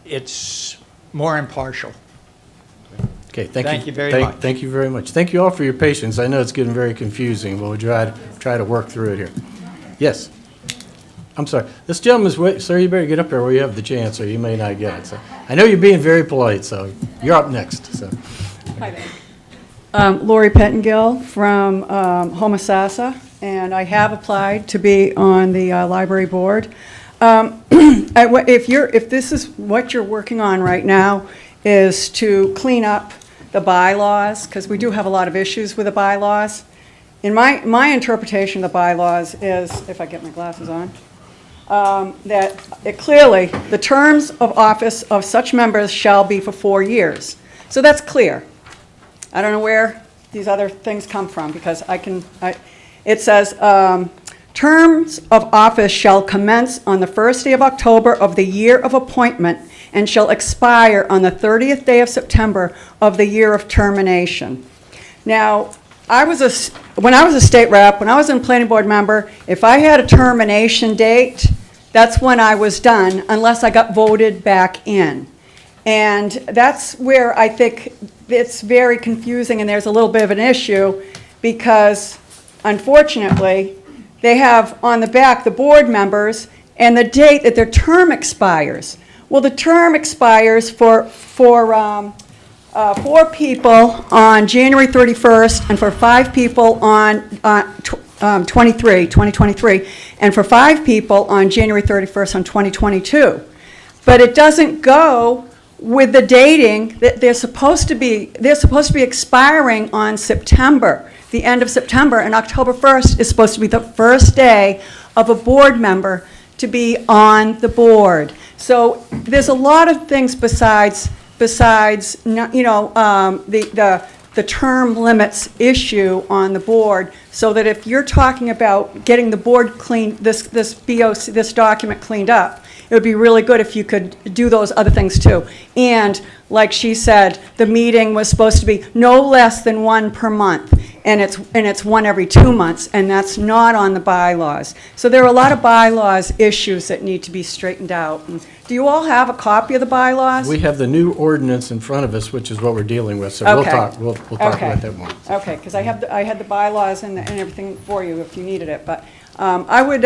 it's more impartial. Okay, thank you. Thank you very much. Thank you very much. Thank you all for your patience. I know it's getting very confusing, but we'll try to work through it here. Yes. I'm sorry. This gentleman's wait. Sir, you better get up there where you have the chance, or you may not get it. So I know you're being very polite, so you're up next. So. Hi there. Lori Pettengill from Homosassa, and I have applied to be on the library board. If this is what you're working on right now, is to clean up the bylaws, because we do have a lot of issues with the bylaws. In my interpretation of the bylaws is, if I get my glasses on, that it clearly, the terms of office of such members shall be for 4 years. So that's clear. I don't know where these other things come from, because it says, terms of office shall commence on the first day of October of the year of appointment and shall expire on the 30th day of September of the year of termination. Now, when I was a state rep, when I was a planning board member, if I had a termination date, that's when I was done, unless I got voted back in. And that's where I think it's very confusing, and there's a little bit of an issue, because unfortunately, they have on the back the board members and the date that their term expires. Well, the term expires for 4 people on January 31st, and for 5 people on 2023, and for 5 people on January 31st on 2022. But it doesn't go with the dating that they're supposed to be expiring on September, the end of September, and October 1st is supposed to be the first day of a board member to be on the board. So there's a lot of things besides, the term limits issue on the board, so that if you're talking about getting the board clean, this document cleaned up, it would be really good if you could do those other things too. And like she said, the meeting was supposed to be no less than one per month, and it's one every 2 months, and that's not on the bylaws. So there are a lot of bylaws issues that need to be straightened out. And do you all have a copy of the bylaws? We have the new ordinance in front of us, which is what we're dealing with, so we'll talk about that more. Okay, because I had the bylaws and everything for you if you needed it, but I would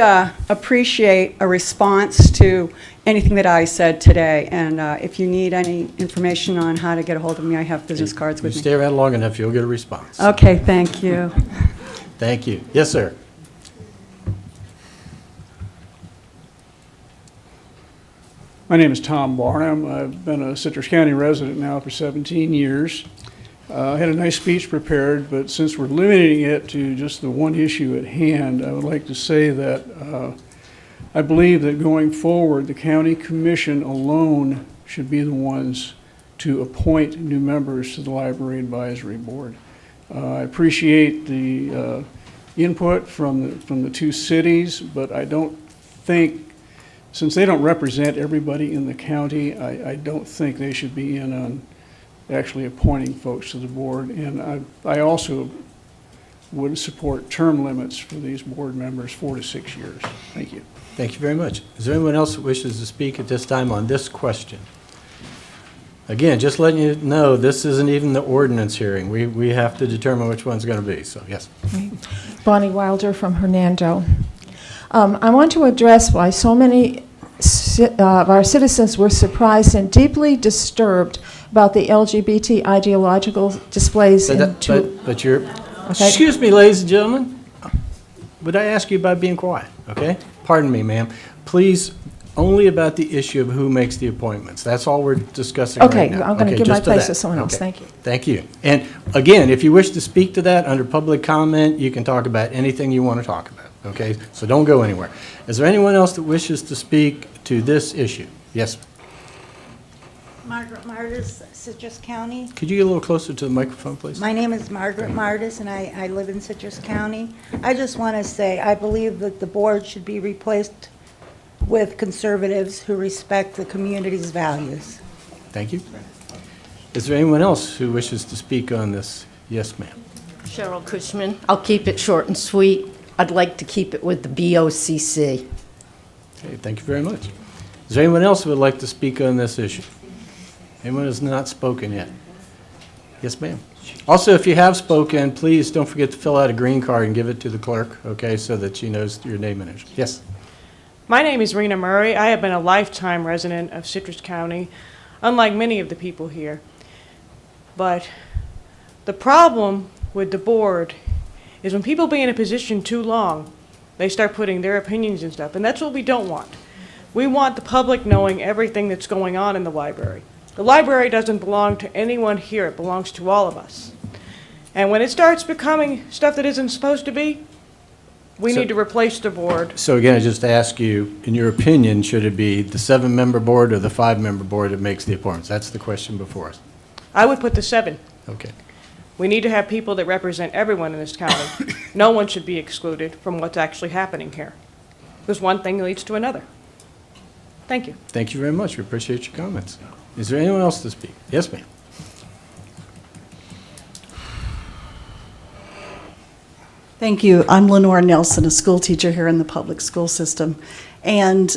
appreciate a response to anything that I said today, and if you need any information on how to get a hold of me, I have business cards with You me. stay around long enough, you'll get a response. Okay, thank you. Thank you. Yes, sir. My name is Tom Barnum. I've been a Citrus County resident now for 17 years. I had a nice speech prepared, but since we're limiting it to just the one issue at hand, I would like to say that I believe that going forward, the county commission alone should be the ones to appoint new members to the Library Advisory Board. I appreciate the input from the two cities, but I don't think, since they don't represent everybody in the county, I don't think they should be in on actually appointing folks to the board. And I also would support term limits for these board members, 4 to 6 years. Thank you. Thank you very much. Is there anyone else that wishes to speak at this time on this question? Again, just letting you know, this isn't even the ordinance hearing. We have to determine which one's going to be, so yes. Bonnie Wilder from Hernando. I want to address why so many of our citizens were surprised and deeply disturbed about the LGBT ideological displays But you're, excuse me, ladies and gentlemen, would I ask you about being quiet, okay? Pardon me, ma'am. Please, only about the issue of who makes the appointments. That's all we're discussing right Okay, now. I'm going to give my just to place that. to someone else. Okay. Thank you. Thank you. And again, if you wish to speak to that under public comment, you can talk about anything you want to talk about, okay? So don't go anywhere. Is there anyone else that wishes to speak to this issue? Yes. Margaret Martis, Citrus County. Could you get a little closer to the microphone, please? My name is Margaret Martis, and I live in Citrus County. I just want to say I believe that the board should be replaced with conservatives who respect the community's values. Thank you. Is there anyone else who wishes to speak on this? Yes, ma'am. Cheryl Cushman. I'll keep it short and sweet. I'd like to keep it with the BOCC. Okay, thank you very much. Is there anyone else who would like to speak on this issue? Anyone who has not spoken yet? Yes, ma'am. Also, if you have spoken, please don't forget to fill out a green card and give it to the clerk, okay, so that she knows your name and initials. Yes. My name is Rena Murray. I have been a lifetime resident of Citrus County, unlike many of the people here. But the problem with the board is when people be in a position too long, they start putting their opinions and stuff, and that's what we don't want. We want the public knowing everything that's going on in the library. The library doesn't belong to anyone here, it belongs to all of us. And when it starts becoming stuff that isn't supposed to be, we need to replace the board. So again, I just ask you, in your opinion, should it be the 7-member board or the 5-member board that makes the appointments? That's the question before us. I would put the 7. Okay. We need to have people that represent everyone in this county. No one should be excluded from what's actually happening here. Because one thing leads to another. Thank you. Thank you very much. We appreciate your comments. Is there anyone else to speak? Yes, ma'am. Thank you. I'm Lenore Nelson, a school teacher here in the public school system. And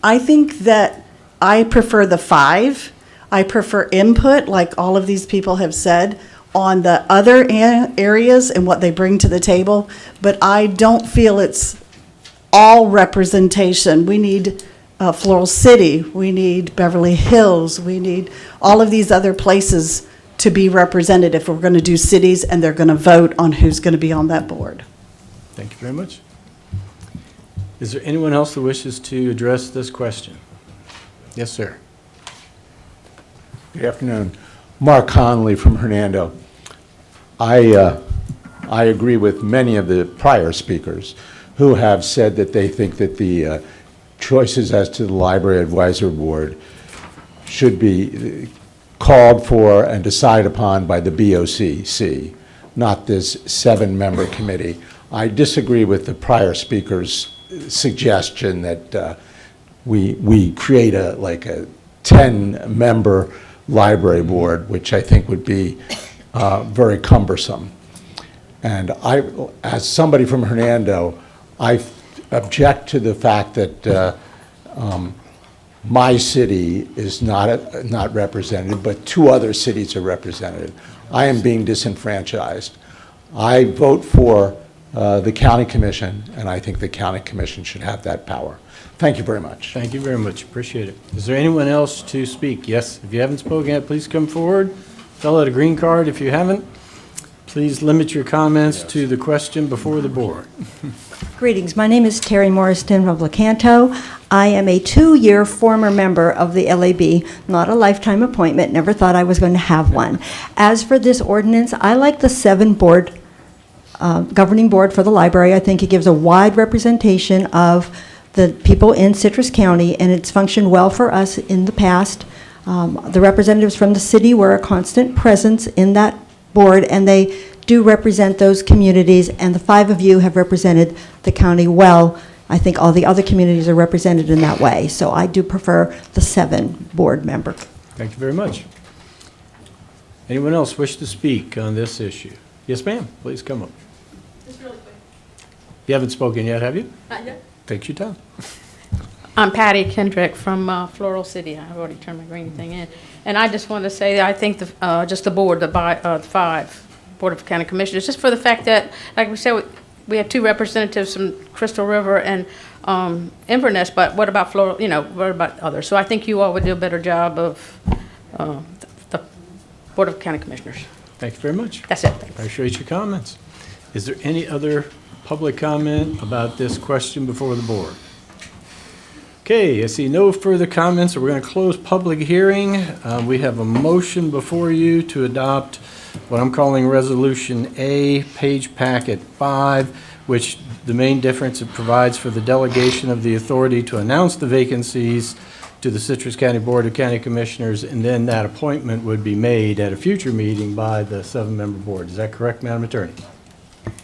I think that I prefer the 5. I prefer input, like all of these people have said, on the other areas and what they bring to the table. But I don't feel it's all representation. We need Floral City, we need Beverly Hills, we need all of these other places to be represented if we're going to do cities and they're going to vote on who's going to be on that board. Thank you very much. Is there anyone else who wishes to address this question? Yes, sir. Good afternoon. Mark Conley from Hernando. I agree with many of the prior speakers who have said that they think that the choices as to the Library Advisory Board should be called for and decided upon by the BOCC, not this 7-member committee. I disagree with the prior speaker's suggestion that we create a 10-member library board, which I think would be very cumbersome. And as somebody from Hernando, I object to the fact that my city is not represented, but 2 other cities are represented. I am being disenfranchised. I vote for the county commission, and I think the county commission should have that power. Thank you very much. Thank you very much. Appreciate it. Is there anyone else to speak? Yes, if you haven't spoken yet, please come forward. Fill out a green card if you haven't. Please limit your comments to the question before the board. Greetings. My name is Terry Morriston from Lecanto. I am a 2-year former member of the LAB, not a lifetime appointment. Never thought I was going to have one. As for this ordinance, I like the 7-board governing board for the library. I think it gives a wide representation of the people in Citrus County, and it's functioned well for us in the past. The representatives from the city were a constant presence in that board, and they do represent those communities, and the 5 of you have represented the county well. I think all the other communities are represented in that way, so I do prefer the 7-board member. Thank you very much. Anyone else wish to speak on this issue? Yes, ma'am. Please come up. Just really quick. You haven't spoken yet, have you? Not yet. Take your time. I'm Patty Kendrick from Floral City. I've already turned my green thing in. And I just want to say that I think just the board, the 5 Board of County Commissioners, just for the fact that, like we said, we have 2 representatives from Crystal River and Inverness, but what about Floral, what about others? So I think you all would do a better job of the Board of County Commissioners. Thank you very much. That's it. I appreciate your comments. Is there any other public comment about this question before the board? Okay, I see no further comments, so we're going to close public hearing. We have a motion before you to adopt what I'm calling Resolution A, page packet 5, which the main difference it provides for the delegation of the authority to announce the vacancies to the Citrus County Board of County Commissioners, and then that appointment would be made at a future meeting by the 7-member board. Is that correct, Madam Attorney?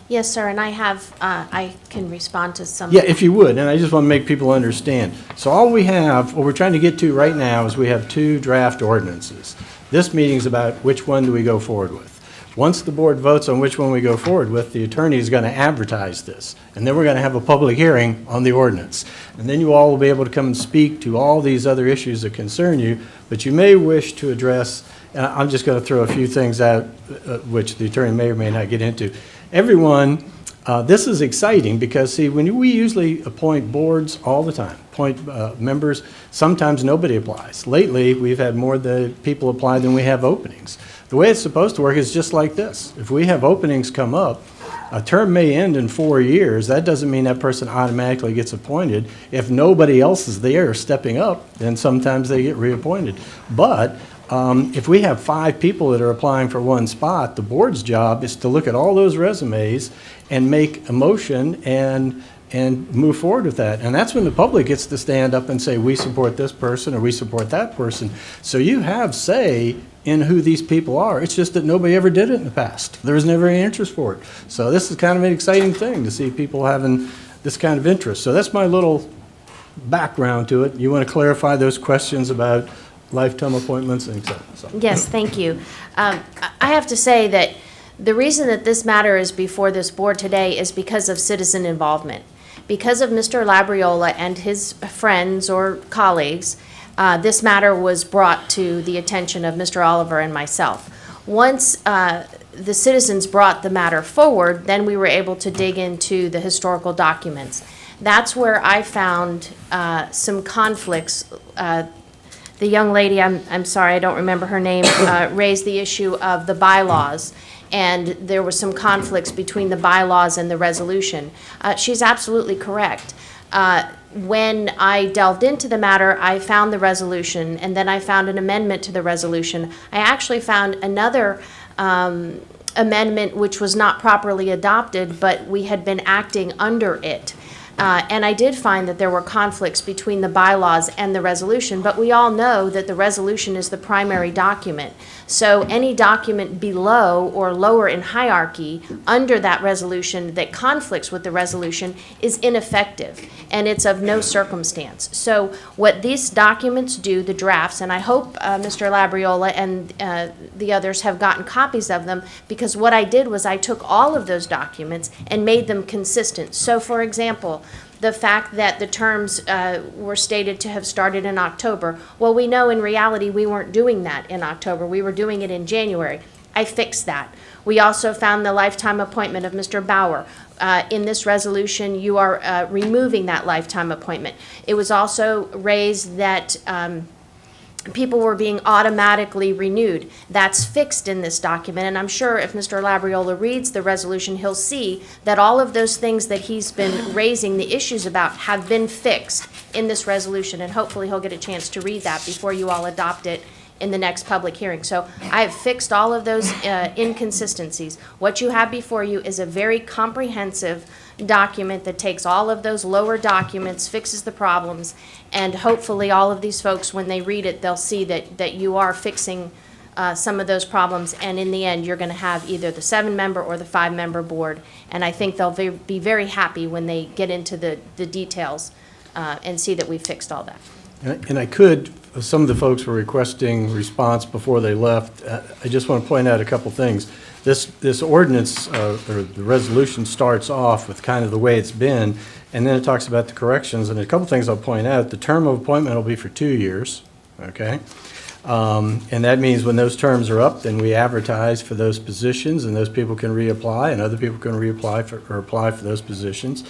Yes, sir, and I can respond to some. Yeah, if you would, and I just want to make people understand. So all we have, what we're trying to get to right now is we have 2 draft ordinances. This meeting's about which one do we go forward with. Once the board votes on which one we go forward with, the attorney is going to advertise this, and then we're going to have a public hearing on the ordinance. And then you all will be able to come and speak to all these other issues that concern you, but you may wish to address, I'm just going to throw a few things out, which the attorney may or may not get into. Everyone, this is exciting because, see, when we usually appoint boards all the time, appoint members, sometimes nobody applies. Lately, we've had more people apply than we have openings. The way it's supposed to work is just like this. If we have openings come up, a term may end in 4 years. That doesn't mean that person automatically gets appointed. If nobody else is there stepping up, then sometimes they get reappointed. But if we have 5 people that are applying for one spot, the board's job is to look at all those resumes and make a motion and move forward with that. And that's when the public gets to stand up and say, we support this person or we support that person. So you have say in who these people are. It's just that nobody ever did it in the past. There was never any interest for it. So this is kind of an exciting thing to see people having this kind of interest. So that's my little background to it. You want to clarify those questions about lifetime appointments and et cetera. So. Yes, thank you. I have to say that the reason that this matter is before this board today is because of citizen involvement. Because of Mr. Labriola and his friends or colleagues, this matter was brought to the attention of Mr. Oliver and myself. Once the citizens brought the matter forward, then we were able to dig into the historical documents. That's where I found some conflicts. The young lady, I'm sorry, I don't remember her name, raised the issue of the bylaws, and there were some conflicts between the bylaws and the resolution. She's absolutely correct. When I delved into the matter, I found the resolution, and then I found an amendment to the resolution. I actually found another amendment which was not properly adopted, but we had been acting under it. And I did find that there were conflicts between the bylaws and the resolution, but we all know that the resolution is the primary document. So any document below or lower in hierarchy under that resolution that conflicts with the resolution is ineffective, and it's of no circumstance. So what these documents do, the drafts, and I hope Mr. Labriola and the others have gotten copies of them, because what I did was I took all of those documents and made them consistent. So for example, the fact that the terms were stated to have started in October. Well, we know in reality we weren't doing that in October. We were doing it in January. I fixed that. We also found the lifetime appointment of Mr. Bauer. In this resolution, you are removing that lifetime appointment. It was also raised that people were being automatically renewed. That's fixed in this document, and I'm sure if Mr. Labriola reads the resolution, he'll see that all of those things that he's been raising the issues about have been fixed in this resolution, and hopefully he'll get a chance to read that before you all adopt it in the next public hearing. So I have fixed all of those inconsistencies. What you have before you is a very comprehensive document that takes all of those lower documents, fixes the problems, and hopefully all of these folks, when they read it, they'll see that you are fixing some of those problems, and in the end, you're going to have either the 7-member or the 5-member board, and I think they'll be very happy when they get into the details and see that we fixed all that. And I could, some of the folks were requesting response before they left. I just want to point out a couple things. This ordinance, or the resolution, starts off with kind of the way it's been, and then it talks about the corrections. And a couple things I'll point out. The term of appointment will be for 2 years, okay? And that means when those terms are up, then we advertise for those positions, and those people can reapply, and other people can reapply or apply for those positions.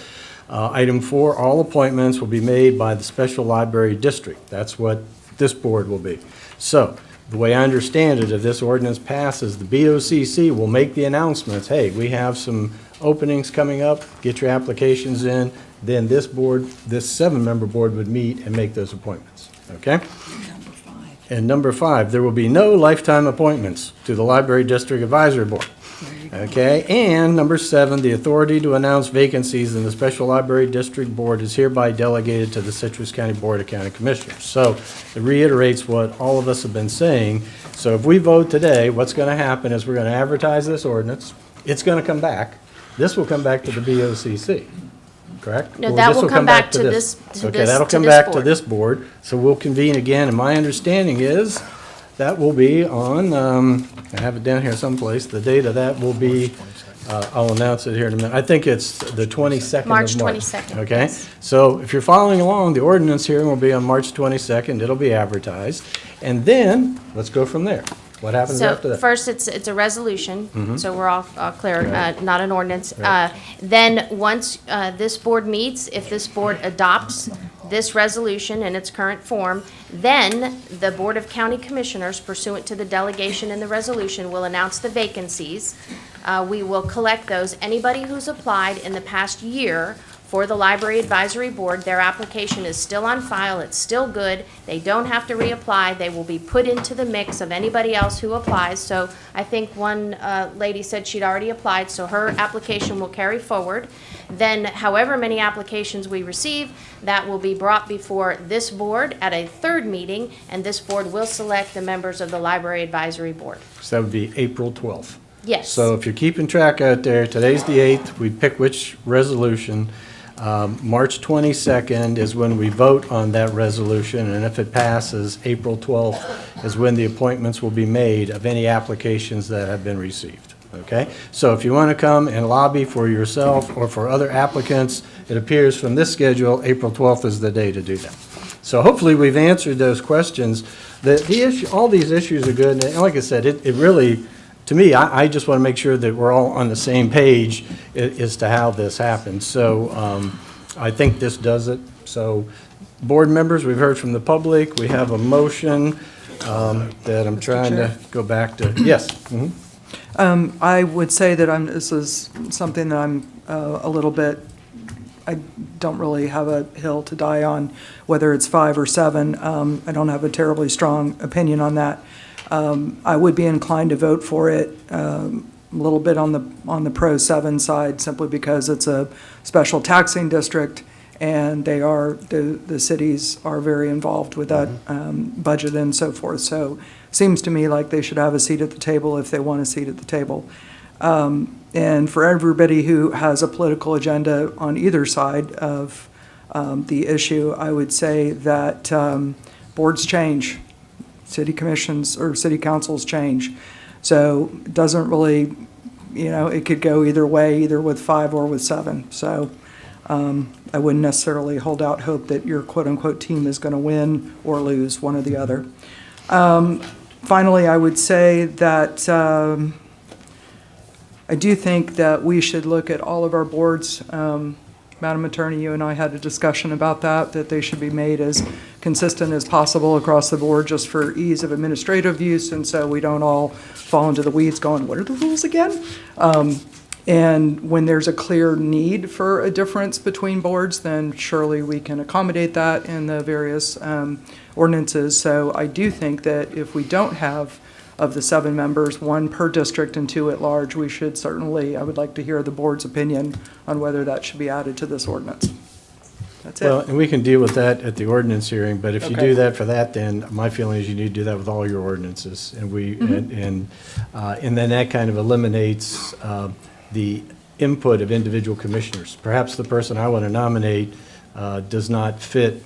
Item 4, all appointments will be made by the Special Library District. That's what this board will be. So, the way I understand it, if this ordinance passes, the BOCC will make the announcements, hey, we have some openings coming up, get your applications in, then this board, this 7-member board would meet and make those appointments, okay? And number 5, there will be no lifetime appointments to the Library District Advisory Board. Okay, and number 7, the authority to announce vacancies in the Special Library District Board is hereby delegated to the Citrus County Board of County Commissioners. So it reiterates what all of us have been saying. So if we vote today, what's going to happen is we're going to advertise this ordinance. It's going to come back. This will come back to the BOCC, correct? No, Or that this will come back to this Okay, that'll come back to this board. So we'll convene again, and my understanding is that will be on, I have it down here someplace, the date of that will be, I'll announce it here in a minute. I think it's the 22nd of March. March 22nd, Okay? yes. So if you're following along, the ordinance hearing will be on March 22nd. It'll be advertised. And then, let's go from there. What happens after So that? first, it's a resolution, so we're all clear, Right. not an ordinance. Right. Then, once this board meets, if this board adopts this resolution in its current form, then the Board of County Commissioners, pursuant to the delegation in the resolution, will announce the vacancies. We will collect those. Anybody who's applied in the past year for the Library Advisory Board, their application is still on file, it's still good, they don't have to reapply, they will be put into the mix of anybody else who applies. So I think one lady said she'd already applied, so her application will carry forward. Then however many applications we receive, that will be brought before this board at a 3rd meeting, and this board will select the members of the Library Advisory Board. So that would be April 12th. Yes. So if you're keeping track out there, today's the 8th, we pick which resolution. March 22nd is when we vote on that resolution, and if it passes, April 12th is when the appointments will be made of any applications that have been received, okay? So if you want to come and lobby for yourself or for other applicants, it appears from this schedule, April 12th is the day to do that. So hopefully we've answered those questions. The issue, all these issues are good, and like I said, it really, to me, I just want to make sure that we're all on the same page as to how this happens. So I think this does it. So board members, we've heard from the public. We have a motion that I'm trying to go back to. Yes. Mm-hmm. I would say that this is something that I'm a little bit, I don't really have a hill to die on, whether it's 5 or 7. I don't have a terribly strong opinion on that. I would be inclined to vote for it a little bit on the pro 7 side, simply because it's a special taxing district, And the cities are very involved with that budget and so forth. So seems to me like they should have a seat at the table if they want a seat at the table. And for everybody who has a political agenda on either side of the issue, I would say that boards change, city commissions or city councils change. So it doesn't really, it could go either way, either with 5 or with 7. So I wouldn't necessarily hold out hope that your quote-unquote team is going to win or lose, one or the other. Finally, I would say that I do think that we should look at all of our boards. Madam Attorney, you and I had a discussion about that they should be made as consistent as possible across the board just for ease of administrative use, and so we don't all fall into the weeds going, what are the rules again? And when there's a clear need for a difference between boards, then surely we can accommodate that in the various ordinances. So I do think that if we don't have, of the 7 members, 1 per district and 2 at large, we should certainly, I would like to hear the board's opinion on whether that should be added to this ordinance. That's it. Well, and we can deal with that at the ordinance hearing, but if you Okay. do that for that, then my feeling is you need to do that with all your ordinances. And and then that kind of eliminates the input of individual commissioners. Perhaps the person I want to nominate does not fit,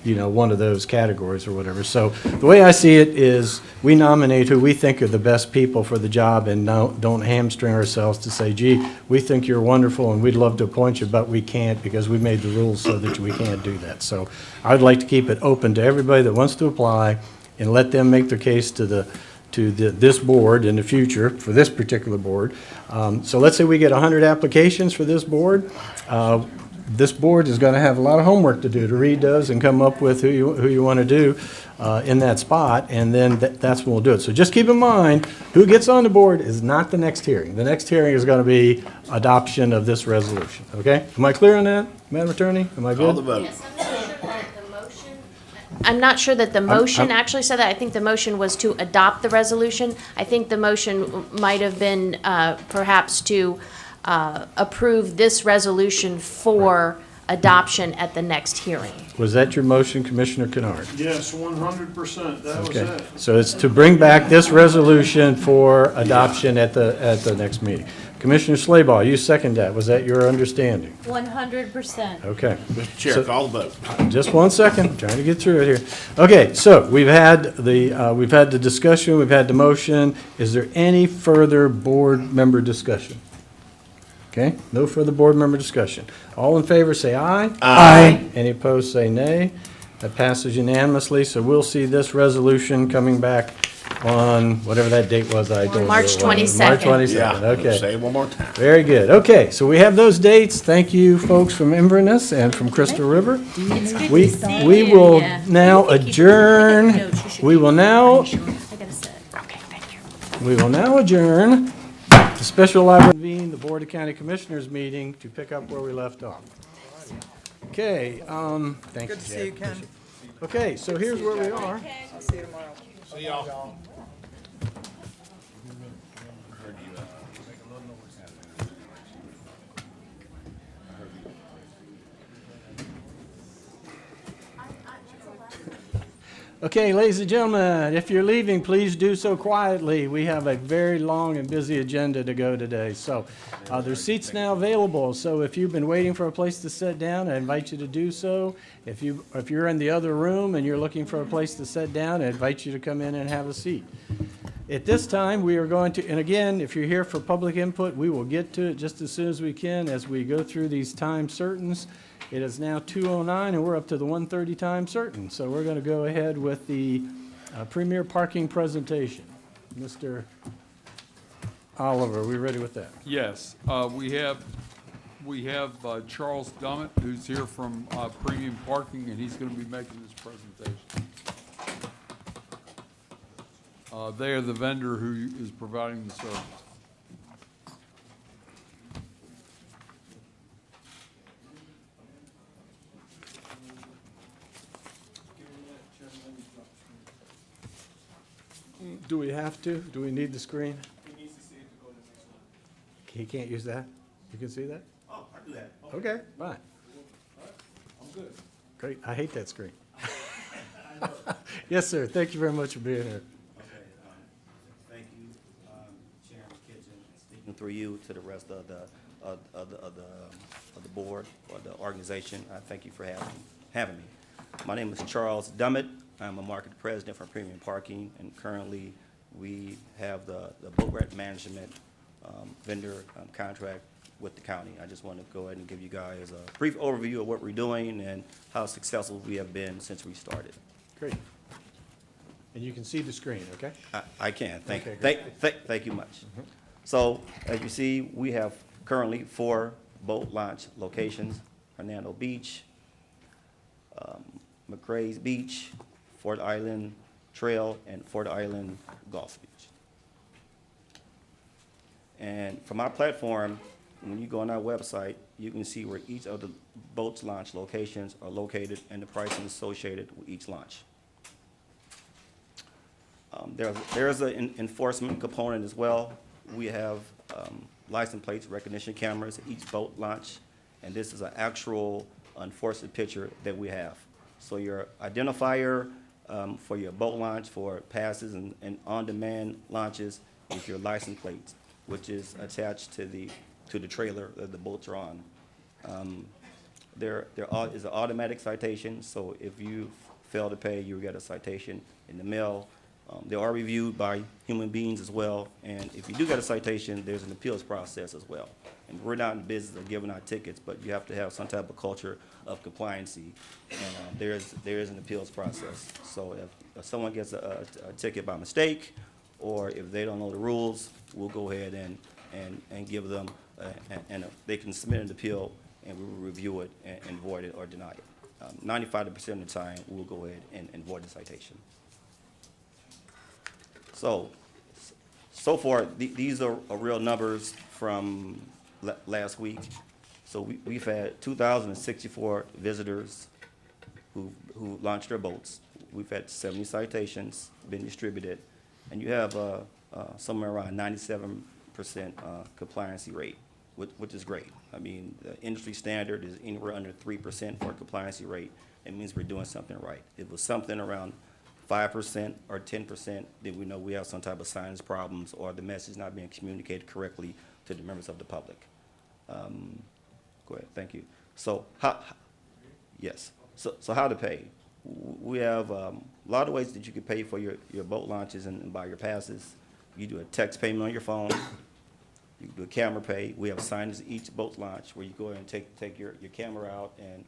one of those categories or whatever. So the way I see it is we nominate who we think are the best people for the job and don't hamstring ourselves to say, gee, we think you're wonderful and we'd love to appoint you, but we can't because we made the rules so that we can't do that. So I'd like to keep it open to everybody that wants to apply and let them make their case to this board in the future, for this particular board. So let's say we get 100 applications for this board. This board is going to have a lot of homework to do to read those and come up with who you want to do in that spot, and then that's when we'll do it. So just keep in mind, who gets on the board is not the next hearing. The next hearing is going to be adoption of this resolution, okay? Am I clear on that, Madam Attorney? Am I good? Call the vote. Yes, I'm not sure that the motion actually said that. I think the motion was to adopt the resolution. I think the motion might have been perhaps to approve this resolution for adoption at the next hearing. Was that your motion, Commissioner Kennard? Yes, 100%, that was Okay, it. so it's to bring back this resolution for adoption at the next meeting. Commissioner Slayball, you second that. Was that your understanding? 100%. Okay. Mr. Chair, So- call the vote. Just one second, trying to get through it here. Okay, so we've had the discussion, we've had the motion. Is there any further board member discussion? Okay, no further board member discussion. All in favor, say aye. Aye. Any opposed, say nay. That passes unanimously, so we'll see this resolution coming back on whatever that date was I told you. March it was. 22nd. March 22nd, Yeah, okay. say it one more time. Very good. Okay, so we have those dates. Thank you, folks from Inverness and from Crystal River. We will now adjourn. We will now adjourn the special library convene the Board of County Commissioners meeting to pick up where we left off. Okay, thank you, Good to see you, Jack. Ken. Okay, so here's where we are. I'll see you tomorrow. See y'all. Okay, ladies and gentlemen, if you're leaving, please do so quietly. We have a very long and busy agenda to go today. So there's seats now available. So if you've been waiting for a place to sit down, I invite you to do so. If you're in the other room and you're looking for a place to sit down, I invite you to come in and have a seat. At this time, we are going to, and again, if you're here for public input, we will get to it just as soon as we can as we go through these time certains. It is now 2:09 and we're up to the 1:30 time certain. So we're going to go ahead with the premier parking presentation. Mr. Oliver, are we ready with that? Yes, we have Charles Dummett, who's here from Premium Parking, and he's going to be making this presentation. They are the vendor who is providing the service. Do we have to? Do we need the screen? He can't use that? You can see that? Oh, I do that. Okay, fine. good. Great. I hate that screen. Yes, sir. Thank you very much for being here. Okay, thank you, Chairman Kitchen, speaking through you to the rest of the board or the organization. I thank you for having me. My name is Charles Dummett. I'm a market president for Premium Parking, and currently we have the boat rent management vendor contract with the county. I just want to go ahead and give you guys a brief overview of what we're doing and how successful we have been since we started. Great. And you can see the screen, okay? I can. Thank you much. Mm-hmm. So, as you see, we have currently 4 boat launch locations: Hernando Beach, McRae's Beach, Fort Island Trail, and Fort Island Golf Beach. And from our platform, when you go on our website, you can see where each of the boats launch locations are located and the pricing associated with each launch. There's an enforcement component as well. We have license plates recognition cameras at each boat launch, and this is an actual enforcement picture that we have. So your identifier for your boat launch for passes and on-demand launches is your license plate, which is attached to the trailer that the boats are on. There is an automatic citation, so if you fail to pay, you get a citation in the mail. They are reviewed by human beings as well, and if you do get a citation, there's an appeals process as well. And we're not in the business of giving out tickets, but you have to have some type of culture of compliancy, and there is an appeals process. So if someone gets a ticket by mistake, or if they don't know the rules, we'll go ahead and give them, and they can submit an appeal, and we will review it and void it or deny it. 95% of the time, we'll go ahead and void the citation. So far, these are real numbers from last week. So we've had 2,064 visitors who launched their boats. We've had 70 citations been distributed, and you have somewhere around 97% compliancy rate, which is great. I mean, the industry standard is anywhere under 3% for a compliancy rate. It means we're doing something right. If it was something around 5% or 10%, then we know we have some type of science problems or the message not being communicated correctly to the members of the public. Go ahead, thank you. So yes, so how to pay? We have a lot of ways that you can pay for your boat launches and buy your passes. You do a text payment on your phone. You can do a camera pay. We have signs at each boat launch where you go ahead and take your camera out and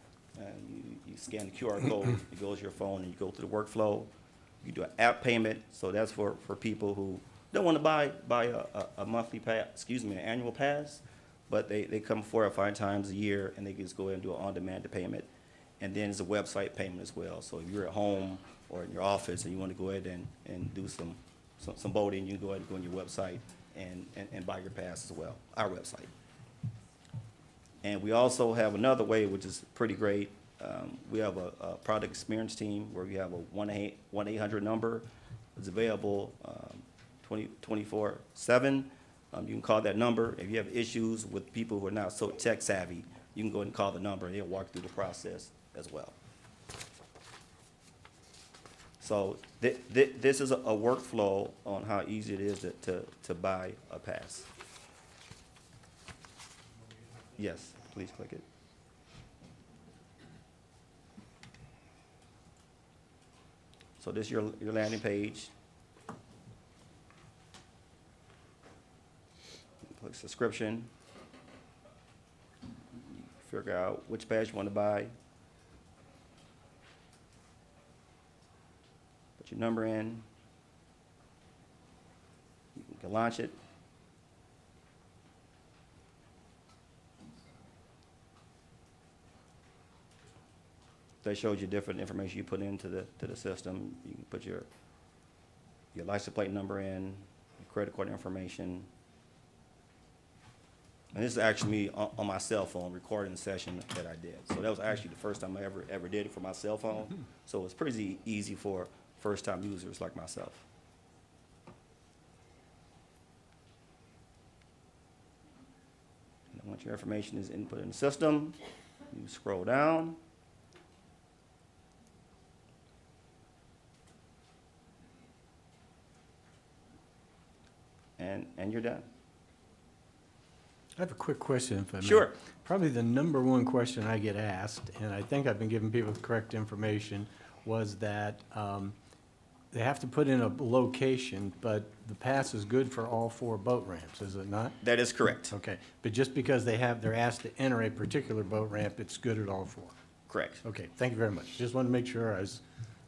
you scan the QR code. It goes to your phone and you go through the workflow. You do an app payment, so that's for people who don't want to buy a monthly pass, an annual pass, but they come 4 or 5 times a year and they can just go ahead and do an on-demand payment. And then there's a website payment as well. So if you're at home or in your office and you want to go ahead and do some boating, you can go ahead and go on your website and buy your pass as well, our website. And we also have another way, which is pretty great. We have a product experience team where we have a 1-800 number. It's available 24/7. You can call that number. If you have issues with people who are not so tech savvy, you can go ahead and call the number and they'll walk through the process as well. So this is a workflow on how easy it is to buy a pass. Yes, please click it. So this is your landing page. Click subscription. Figure out which pass you want to buy. Put your number in. You can launch it. That shows you different information you put into the system. You can put your license plate number in, your credit card information. And this is actually me on my cell phone recording the session that I did. So that was actually the first time I ever did it for my cell phone. So it's pretty easy for first-time users like myself. And once your information is input in the system, you scroll down. and you're done. I have a quick question, if I may. Sure. Probably the number one question I get asked, and I think I've been giving people the correct information, was that they have to put in a location, but the pass is good for all 4 boat ramps, is it not? That is correct. Okay, but just because they're asked to enter a particular boat ramp, it's good at all 4? Correct. Okay, thank you very much. Just wanted to make sure I was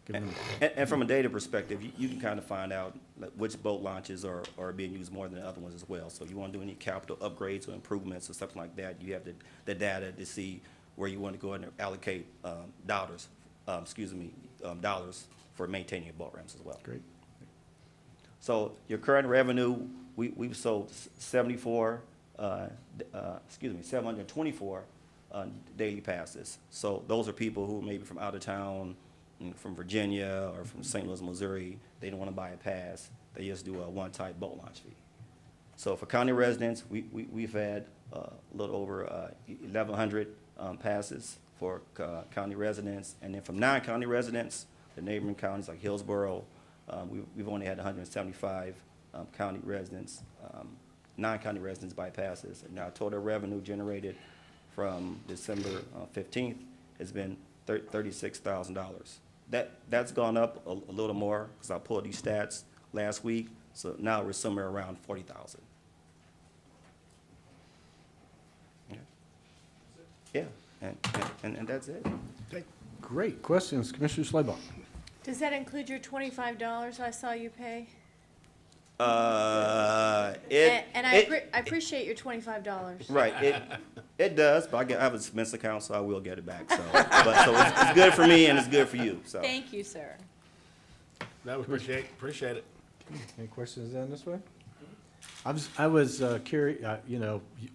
giving them. And from a data perspective, you can kind of find out like, which boat launches are being used more than the other ones as well. So if you want to do any capital upgrades or improvements or something like that, you have the data to see where you want to go and allocate dollars for maintaining your boat ramps as well. Great. So your current revenue, we've sold 724 daily passes. So those are people who may be from out of town, from Virginia or from St. Louis, Missouri. They don't want to buy a pass. They just do a one-time boat launch fee. So for county residents, we've had a little over 1,100 passes for county residents. And then from non-county residents, the neighboring counties like Hillsborough, we've only had 175 county residents, non-county residents buy passes. And our total revenue generated from December 15th has been $36,000. That's gone up a little more because I pulled these stats last week. So now we're somewhere around 40,000. Yeah, and that's it. Okay, great. Questions, Commissioner Slabaugh? Does that include your $25 I saw you pay? I appreciate your $25. Right, it does, but I have a expense account, so I will get it back. So, so it's good for me and it's good for you. So. Thank you, sir. That was appreciate it. Any questions down this way? I was curious,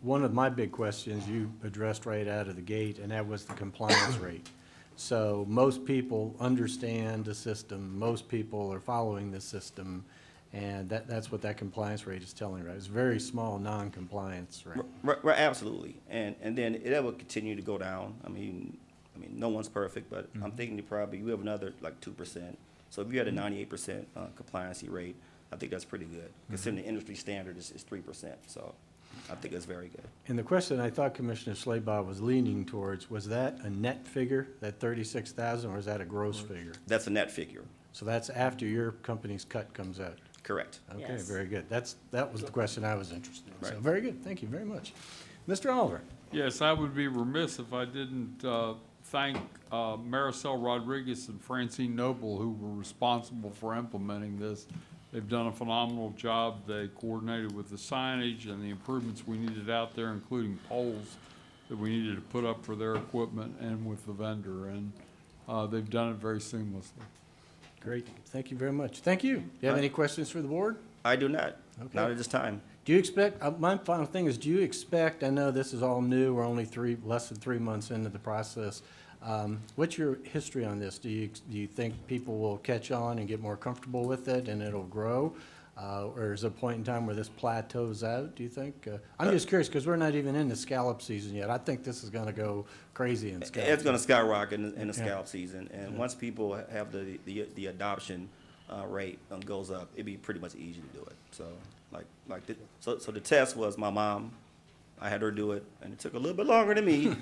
one of my big questions you addressed right out of the gate, and that was the compliance rate. So most people understand the system, most people are following the system, and that's what that compliance rate is telling, right? It's a very small non-compliance rate. Right, absolutely, and then it will continue to go down. I mean, no one's perfect, but I'm thinking we have another like 2%. So if you had a 98% compliancy rate, I think that's pretty good. Considering the industry standard is 3%, so I think that's very good. And the question I thought Commissioner Slabaugh was leaning towards, was that a net figure, that 36,000, or is that a gross figure? That's a net figure. So that's after your company's cut comes out? Correct. Okay, Yes. very good. That was the question I was interested in. So Right. very good. Thank you very much. Mr. Oliver? Yes, I would be remiss if I didn't thank Maricel Rodriguez and Francine Noble, who were responsible for implementing this. They've done a phenomenal job. They coordinated with the signage and the improvements we needed out there, including poles that we needed to put up for their equipment and with the vendor, and they've done it very seamlessly. Great. Thank you very much. Thank you. Do you have any questions for the board? I do not. Okay. Not at this time. Do you expect, my final thing is, do you expect, I know this is all new, we're only less than 3 months into the process. What's your history on this? Do you think people will catch on and get more comfortable with it and it'll grow? Or is there a point in time where this plateaus out, do you think? I'm just curious because we're not even in the scallop season yet. I think this is going to go crazy in scallop. It's going to skyrocket in the scallop season. And once people have the adoption rate goes up, it'd be pretty much easy to do it. So so the test was my mom. I had her do it, and it took a little bit longer than me,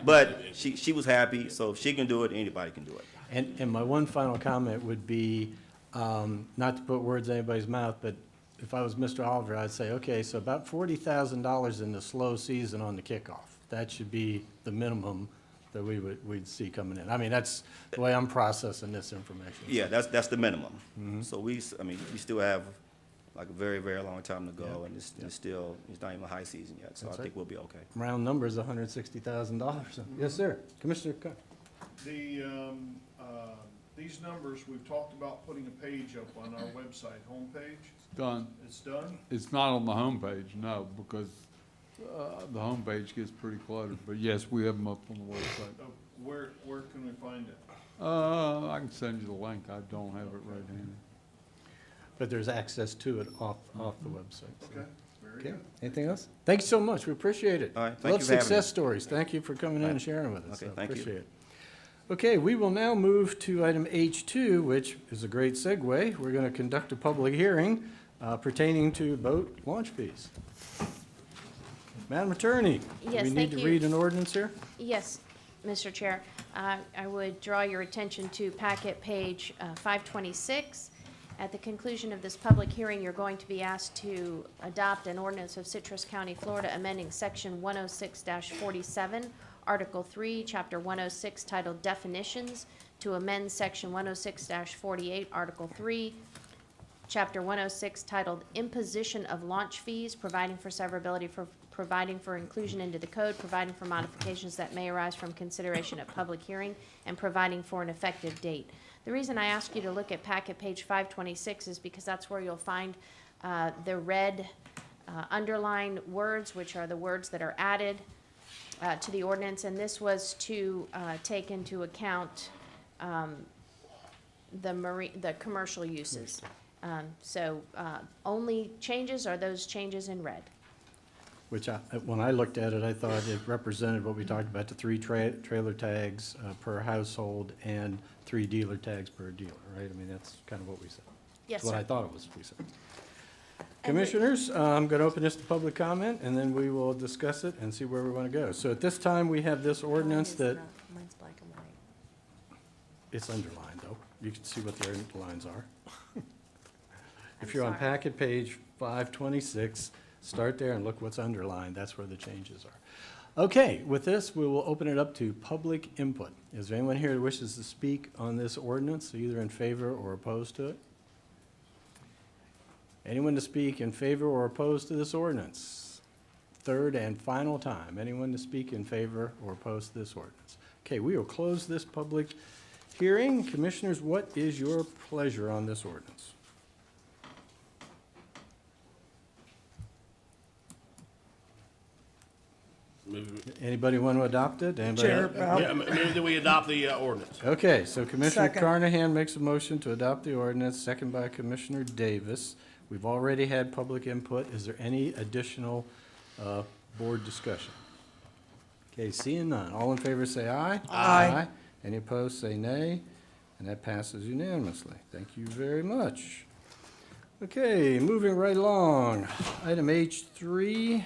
but she was happy. So if she can do it, anybody can do it. And my one final comment would be, not to put words in anybody's mouth, but if I was Mr. Oliver, I'd say, okay, so about $40,000 in the slow season on the kickoff. That should be the minimum that we'd see coming in. I mean, that's the way I'm processing this information. Yeah, that's the minimum. So we still have like a very, very long time to go, and it's not even high season yet. So That's I think right. we'll be okay. Round numbers, $160,000. Yes, sir. Commissioner Cook. These numbers, we've talked about putting a page up on our website, homepage. Done. It's done? It's not on the homepage, no, because the homepage gets pretty cluttered. But yes, we have them up on the website. Where can we find it? I can send you the link. I don't have it right handy. But there's access to it off the website. So. Okay, very Okay. good. Anything else? Thank you so much. We appreciate it. All right, thank Love you for having success me. stories. Thank you for coming in and sharing with us. Okay, I thank you. appreciate it. Okay, we will now move to item H2, which is a great segue. We're going to conduct a public hearing pertaining to boat launch fees. Madam Attorney, do Yes, we need thank to you. read an ordinance here? Yes, Mr. Chair. I would draw your attention to packet page 526. At the conclusion of this public hearing, you're going to be asked to adopt an ordinance of Citrus County, Florida, amending Section 106-47, Article 3, Chapter 106, titled Definitions, to amend Section 106-48, Article 3, Chapter 106, titled Imposition of Launch Fees, providing for severability, for providing for inclusion into the code, providing for modifications that may arise from consideration at public hearing, and providing for an effective date. The reason I ask you to look at packet page 526 is because that's where you'll find the red underlined words, which are the words that are added to the ordinance, and this was to take into account the commercial uses. Only changes are those changes in red. Which, when I looked at it, I thought it represented what we talked about, the 3 trailer tags per household and 3 dealer tags per dealer, right? I mean, that's kind of what we said. Yes, That's what sir. I thought it was, we said. Commissioners, I'm going to open this to public comment, and then we will discuss it and see where we want to go. So at this time, we have this ordinance that, Mine's black and white. it's underlined, though. You can see what the underlines are. If I'm you're on sorry. packet page 526, start there and look what's underlined. That's where the changes are. Okay, with this, we will open it up to public input. Is there anyone here who wishes to speak on this ordinance, either in favor or opposed to it? Anyone to speak in favor or opposed to this ordinance? Third and final time. Anyone to speak in favor or opposed to this ordinance? Okay, we will close this public hearing. Commissioners, what is your pleasure on this ordinance? Anybody want to adopt it? Anybody- Chair, Yeah, move that we adopt the ordinance. Okay, so Commissioner Second. Carnahan makes a motion to adopt the ordinance, second by Commissioner Davis. We've already had public input. Is there any additional board discussion? Okay, seeing none. All in favor say aye. Aye. Any opposed, say nay. And that passes unanimously. Thank you very much. Okay, moving right along. Item H3,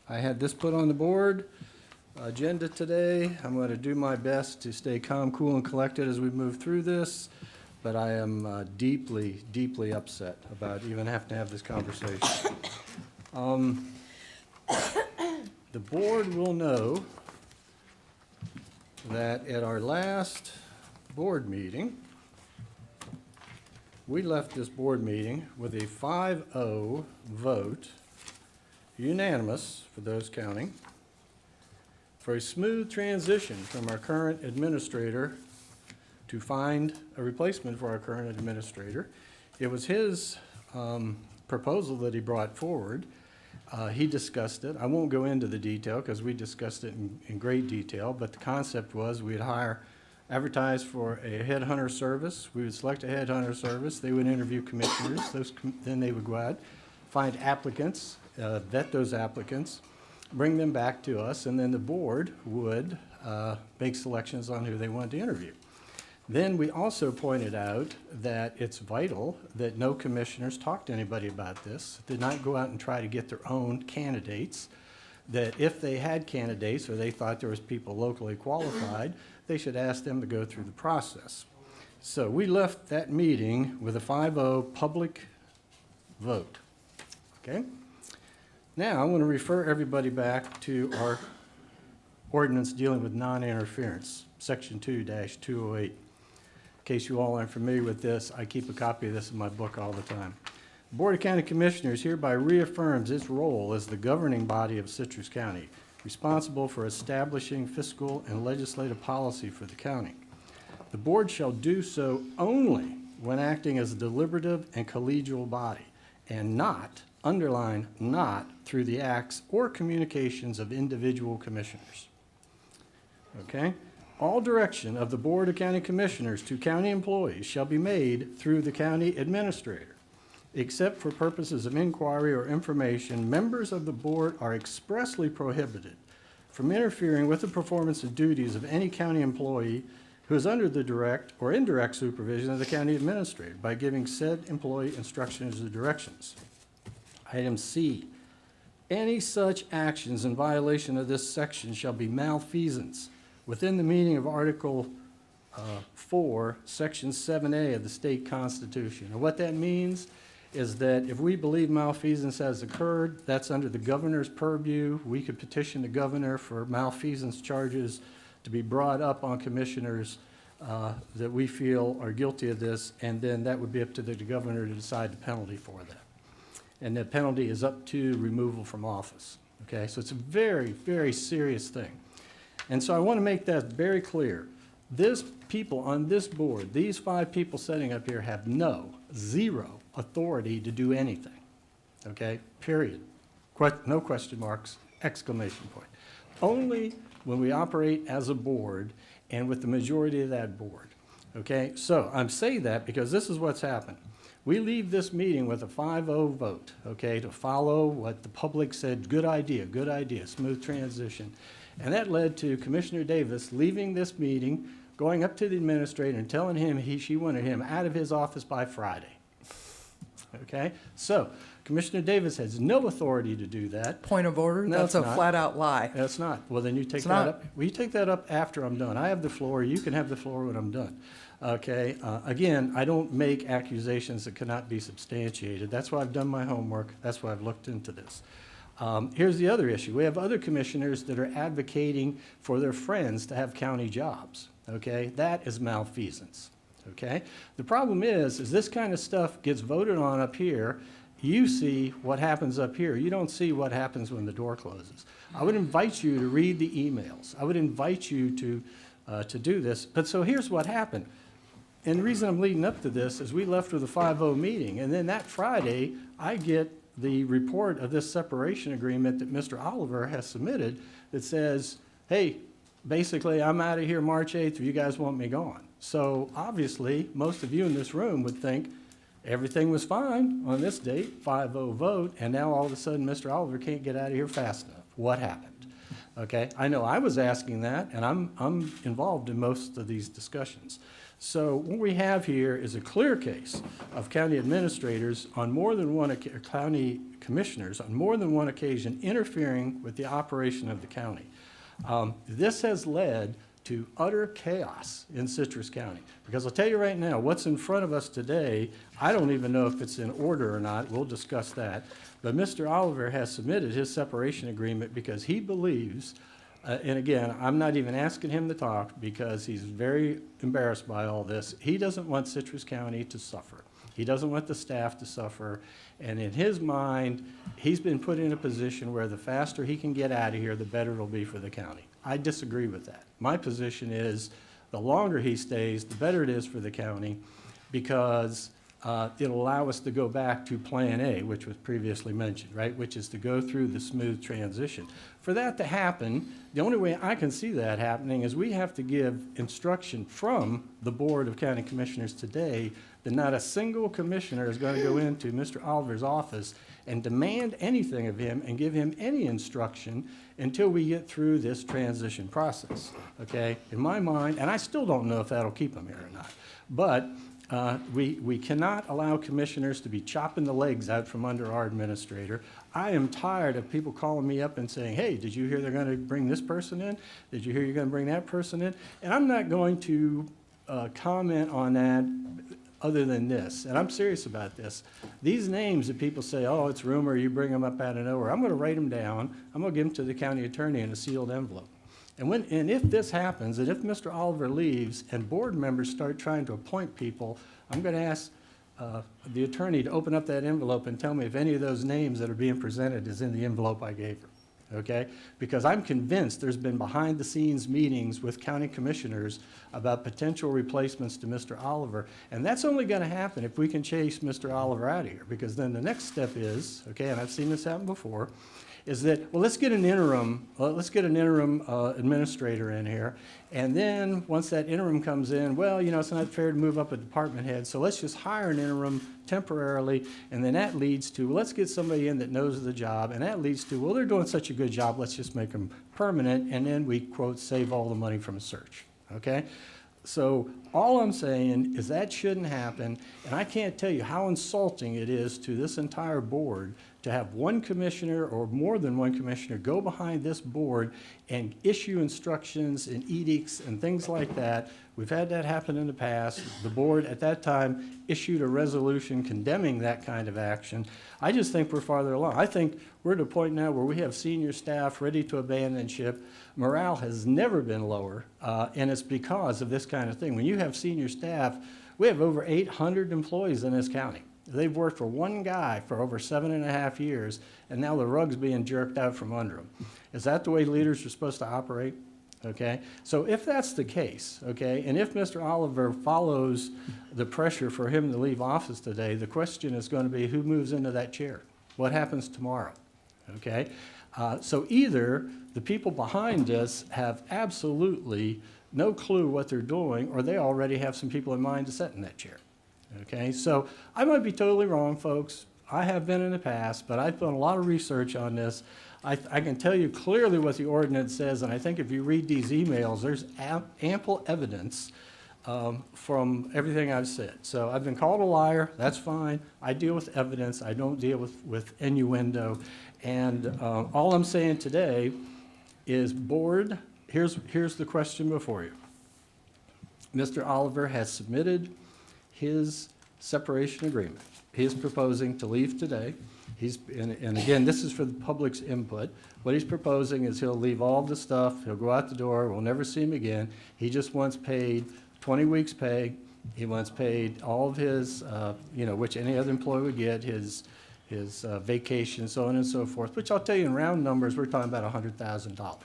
I had this put on the board agenda today. I'm going to do my best to stay calm, cool, and collected as we move through this, but I am deeply, deeply upset about even having to have this conversation. The board will know that at our last board meeting, we left this board meeting with a 5-0 vote, unanimous for those counting, for a smooth transition from our current administrator to find a replacement for our current administrator. It was his proposal that he brought forward. He discussed it. I won't go into the detail because we discussed it in great detail, but the concept was we'd advertise for a headhunter service. We would select a headhunter service. They would interview commissioners. Then they would go out, find applicants, vet those applicants, bring them back to us, and then the board would make selections on who they wanted to interview. Then we also pointed out that it's vital that no commissioners talk to anybody about this, did not go out and try to get their own candidates, that if they had candidates or they thought there was people locally qualified, they should ask them to go through the process. So we left that meeting with a 5-0 public vote. Okay? Now, I'm going to refer everybody back to our ordinance dealing with non-interference, Section 2-208. In case you all aren't familiar with this, I keep a copy of this in my book all the time. The Board of County Commissioners hereby reaffirms its role as the governing body of Citrus County, responsible for establishing fiscal and legislative policy for the county. The board shall do so only when acting as a deliberative and collegial body, and not, underline, not through the acts or communications of individual commissioners. Okay? All direction of the Board of County Commissioners to county employees shall be made through the county administrator. Except for purposes of inquiry or information, members of the board are expressly prohibited from interfering with the performance of duties of any county employee who is under the direct or indirect supervision of the county administrator by giving said employee instructions or directions. Item C, any such actions in violation of this section shall be malfeasance within the meaning of Article 4, Section 7A of the state constitution. And what that means is that if we believe malfeasance has occurred, that's under the governor's purview. We could petition the governor for malfeasance charges to be brought up on commissioners that we feel are guilty of this, and then that would be up to the governor to decide the penalty for that. And the penalty is up to removal from office. Okay, so it's a very, very serious thing. And so I want to make that very clear. This people on this board, these 5 people sitting up here have zero authority to do anything. Okay, period. No question marks, exclamation point. Only when we operate as a board and with the majority of that board. Okay, so I'm saying that because this is what's happened. We leave this meeting with a 5-0 vote, okay, to follow what the public said, good idea, smooth transition. And that led to Commissioner Davis leaving this meeting, going up to the administrator and telling him she wanted him out of his office by Friday. Okay, so Commissioner Davis has no authority to do that. Point of order? No, That's a it's not. flat-out lie. That's not. Well, then you take It's that not. up. Well, you take that up after I'm done. I have the floor. You can have the floor when I'm done. Okay, again, I don't make accusations that cannot be substantiated. That's why I've done my homework. That's why I've looked into this. Here's the other issue. We have other commissioners that are advocating for their friends to have county jobs. Okay, that is malfeasance. Okay, the problem is this kind of stuff gets voted on up here. You see what happens up here. You don't see what happens when the door closes. I would invite you to read the emails. I would invite you to do this. But so here's what happened. And the reason I'm leading up to this is we left with a 5-0 meeting. And then that Friday, I get the report of this separation agreement that Mr. Oliver has submitted that says, hey, basically, I'm out of here March 8th if you guys want me gone. So obviously, most of you in this room would think everything was fine on this date, 5-0 vote, and now all of a sudden Mr. Oliver can't get out of here fast enough. What happened? Okay, I know I was asking that, and I'm involved in most of these discussions. So what we have here is a clear case of county administrators on more than one, county commissioners on more than one occasion interfering with the operation of the county. This has led to utter chaos in Citrus County. Because I'll tell you right now, what's in front of us today, I don't even know if it's in order or not. We'll discuss that. But Mr. Oliver has submitted his separation agreement because he believes, and again, I'm not even asking him to talk because he's very embarrassed by all this. He doesn't want Citrus County to suffer. He doesn't want the staff to suffer. And in his mind, he's been put in a position where the faster he can get out of here, the better it'll be for the county. I disagree with that. My position is the longer he stays, the better it is for the county because it'll allow us to go back to Plan A, which was previously mentioned, right, which is to go through the smooth transition. For that to happen, the only way I can see that happening is we have to give instruction from the Board of County Commissioners today that not a single commissioner is going to go into Mr. Oliver's office and demand anything of him and give him any instruction until we get through this transition process, okay? In my mind, and I still don't know if that'll keep him here or not, but we cannot allow commissioners to be chopping the legs out from under our administrator. I am tired of people calling me up and saying, hey, did you hear they're going to bring this person in? Did you hear you're going to bring that person in? And I'm not going to comment on that other than this, and I'm serious about this. These names that people say, oh, it's rumor, you bring them up out of nowhere, I'm going to write them down. I'm going to give them to the county attorney in a sealed envelope. And if this happens, and if Mr. Oliver leaves and board members start trying to appoint people, I'm going to ask the attorney to open up that envelope and tell me if any of those names that are being presented is in the envelope I gave her, okay? Because I'm convinced there's been behind-the-scenes meetings with county commissioners about potential replacements to Mr. Oliver, and that's only going to happen if we can chase Mr. Oliver out of here, because then the next step is, okay, and I've seen this happen before, is that, well, let's get an interim administrator in here, and then once that interim comes in, well, you know, it's not fair to move up a department head, so let's just hire an interim temporarily, and then that leads to, well, let's get somebody in that knows the job, and that leads to, well, they're doing such a good job, let's just make them permanent, and then we, quote, save all the money from a search, okay? So all I'm saying is that shouldn't happen, and I can't tell you how insulting it is to this entire board to have one commissioner or more than one commissioner go behind this board and issue instructions and edicts and things like that. We've had that happen in the past. The board at that time issued a resolution condemning that kind of action. I just think we're farther along. I think we're at a point now where we have senior staff ready to abandon ship. Morale has never been lower, and it's because of this kind of thing. When you have senior staff, we have over 800 employees in this county. They've worked for one guy for over 7.5 years, and now the rug's being jerked out from under them. Is that the way leaders are supposed to operate? Okay, so if that's the case, okay, and if Mr. Oliver follows the pressure for him to leave office today, the question is going to be who moves into that chair? What happens tomorrow? Okay, so either the people behind us have absolutely no clue what they're doing, or they already have some people in mind to sit in that chair. Okay, so I might be totally wrong, folks. I have been in the past, but I've done a lot of research on this. I can tell you clearly what the ordinance says, and I think if you read these emails, there's ample evidence from everything I've said. So I've been called a liar. That's fine. I deal with evidence. I don't deal with innuendo. And all I'm saying today is, board, here's the question before you. Mr. Oliver has submitted his separation agreement. He is proposing to leave today. And again, this is for the public's input. What he's proposing is he'll leave all the stuff, he'll go out the door, we'll never see him again. He just wants paid 20 weeks pay. He wants paid all of his, which any other employee would get, his vacation, so on and so forth, which I'll tell you in round numbers, we're talking about $100,000.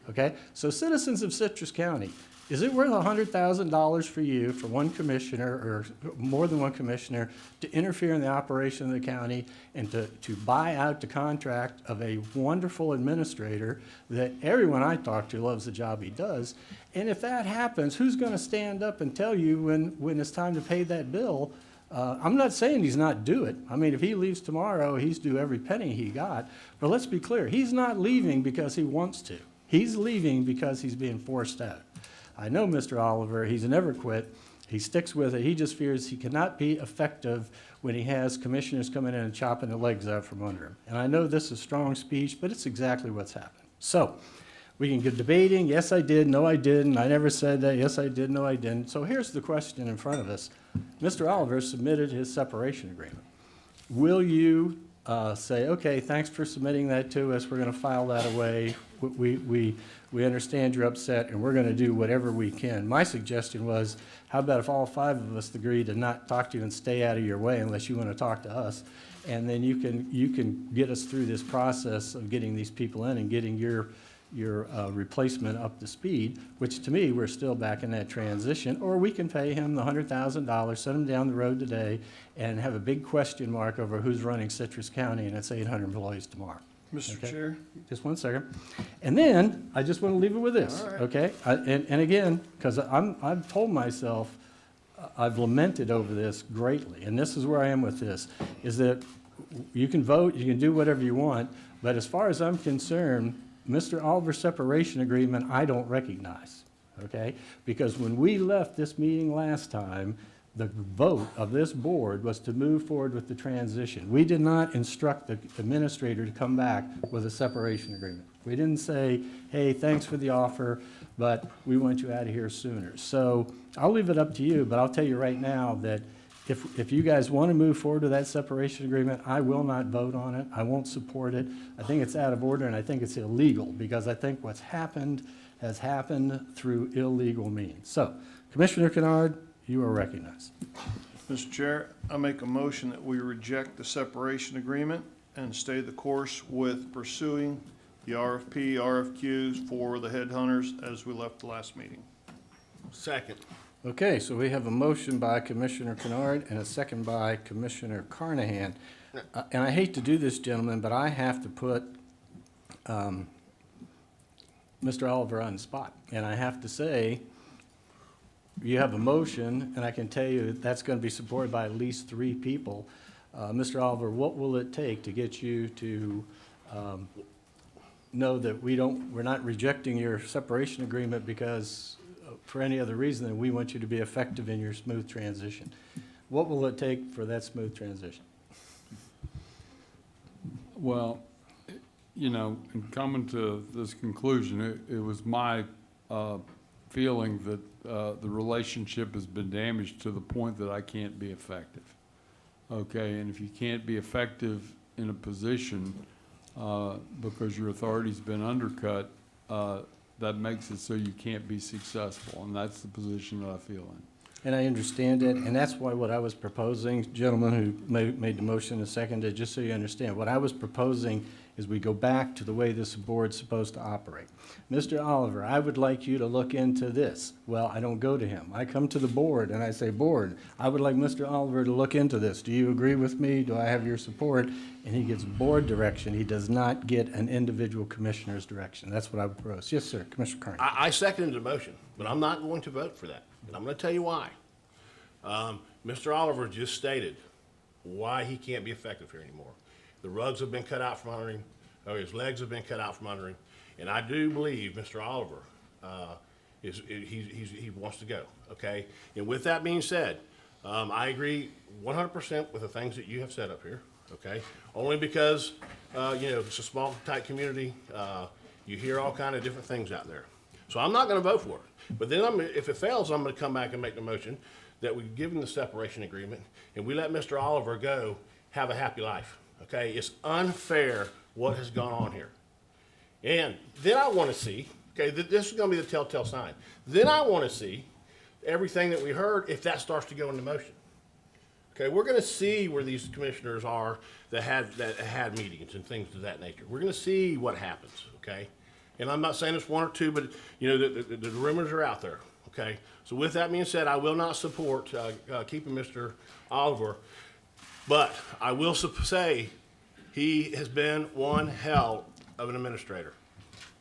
Okay, so citizens of Citrus County, is it worth $100,000 for you, for one commissioner or more than one commissioner, to interfere in the operation of the county and to buy out the contract of a wonderful administrator that everyone I talk to loves the job he does? And if that happens, who's going to stand up and tell you when it's time to pay that bill? I'm not saying he's not due it. I mean, if he leaves tomorrow, he's due every penny he got. But let's be clear, he's not leaving because he wants to. He's leaving because he's being forced out. I know Mr. Oliver, he's never quit. He sticks with it. He just fears he cannot be effective when he has commissioners coming in and chopping the legs out from under him. And I know this is strong speech, but it's exactly what's happened. So we can get debating. Yes, I did. No, I didn't. I never said that. Yes, I did. No, I didn't. So here's the question in front of us. Mr. Oliver submitted his separation agreement. Will you say, okay, thanks for submitting that to us. We're going to file that away. We understand you're upset, and we're going to do whatever we can. My suggestion was, how about if all 5 of us agree to not talk to you and stay out of your way unless you want to talk to us, and then you can get us through this process of getting these people in and getting your replacement up to speed, which to me, we're still back in that transition, or we can pay him the $100,000, send him down the road today, and have a big question mark over who's running Citrus County, and it's 800 employees tomorrow. Mr. Okay? Chair? Just one second. And then, I just want to leave it with this, All right. okay? And again, because I've told myself, I've lamented over this greatly, and this is where I am with this, is that you can vote, you can do whatever you want, but as far as I'm concerned, Mr. Oliver's separation agreement, I don't recognize, okay? Because when we left this meeting last time, the vote of this board was to move forward with the transition. We did not instruct the administrator to come back with a separation agreement. We didn't say, hey, thanks for the offer, but we want you out of here sooner. So I'll leave it up to you, but I'll tell you right now that if you guys want to move forward with that separation agreement, I will not vote on it. I won't support it. I think it's out of order, and I think it's illegal, because I think what's happened has happened through illegal means. So, Commissioner Kennard, you are recognized. Mr. Chair, I make a motion that we reject the separation agreement and stay the course with pursuing the RFP, RFQs for the headhunters as we left the last meeting. Second. Okay, so we have a motion by Commissioner Kennard and a second by Commissioner Carnahan. And I hate to do this, gentlemen, but I have to put Mr. Oliver on the spot. And I have to say, you have a motion, and I can tell you that's going to be supported by at least 3 people. Mr. Oliver, what will it take to get you to know that we're not rejecting your separation agreement because for any other reason than we want you to be effective in your smooth transition. What will it take for that smooth transition? Well, you know, in coming to this conclusion, it was my feeling that the relationship has been damaged to the point that I can't be effective. Okay, and if you can't be effective in a position because your authority's been undercut, that makes it so you can't be successful, and that's the position that I feel in. And I understand it, and that's why what I was proposing, gentlemen who made the motion and seconded, just so you understand, what I was proposing is we go back to the way this board's supposed to operate. Mr. Oliver, I would like you to look into this. Well, I don't go to him. I come to the board and I say, board, I would like Mr. Oliver to look into this. Do you agree with me? Do I have your support? And he gets board direction. He does not get an individual commissioner's direction. That's what I would propose. Yes, sir, Commissioner Carney. I seconded the motion, but I'm not going to vote for that. And I'm going to tell you why. Mr. Oliver just stated why he can't be effective here anymore. The rugs have been cut out from under him, or his legs have been cut out from under him, and I do believe Mr. Oliver he wants to go. Okay, and with that being said, I agree 100% with the things that you have said up here. Okay, only because you know, it's a small tight community. You hear all kind of different things out there. So I'm not going to vote for it. But then if it fails, I'm going to come back and make the motion that we give him the separation agreement and we let Mr. Oliver go have a happy life. Okay, it's unfair what has gone on here. And then I want to see, okay, this is going to be the telltale sign. Then I want to see everything that we heard if that starts to go into motion. Okay, we're going to see where these commissioners are that had meetings and things of that nature. We're going to see what happens, okay? And I'm not saying it's one or two, but you know the rumors are out there. Okay. So with that being said, I will not support keeping Mr. Oliver, but I will say he has been one hell of an administrator.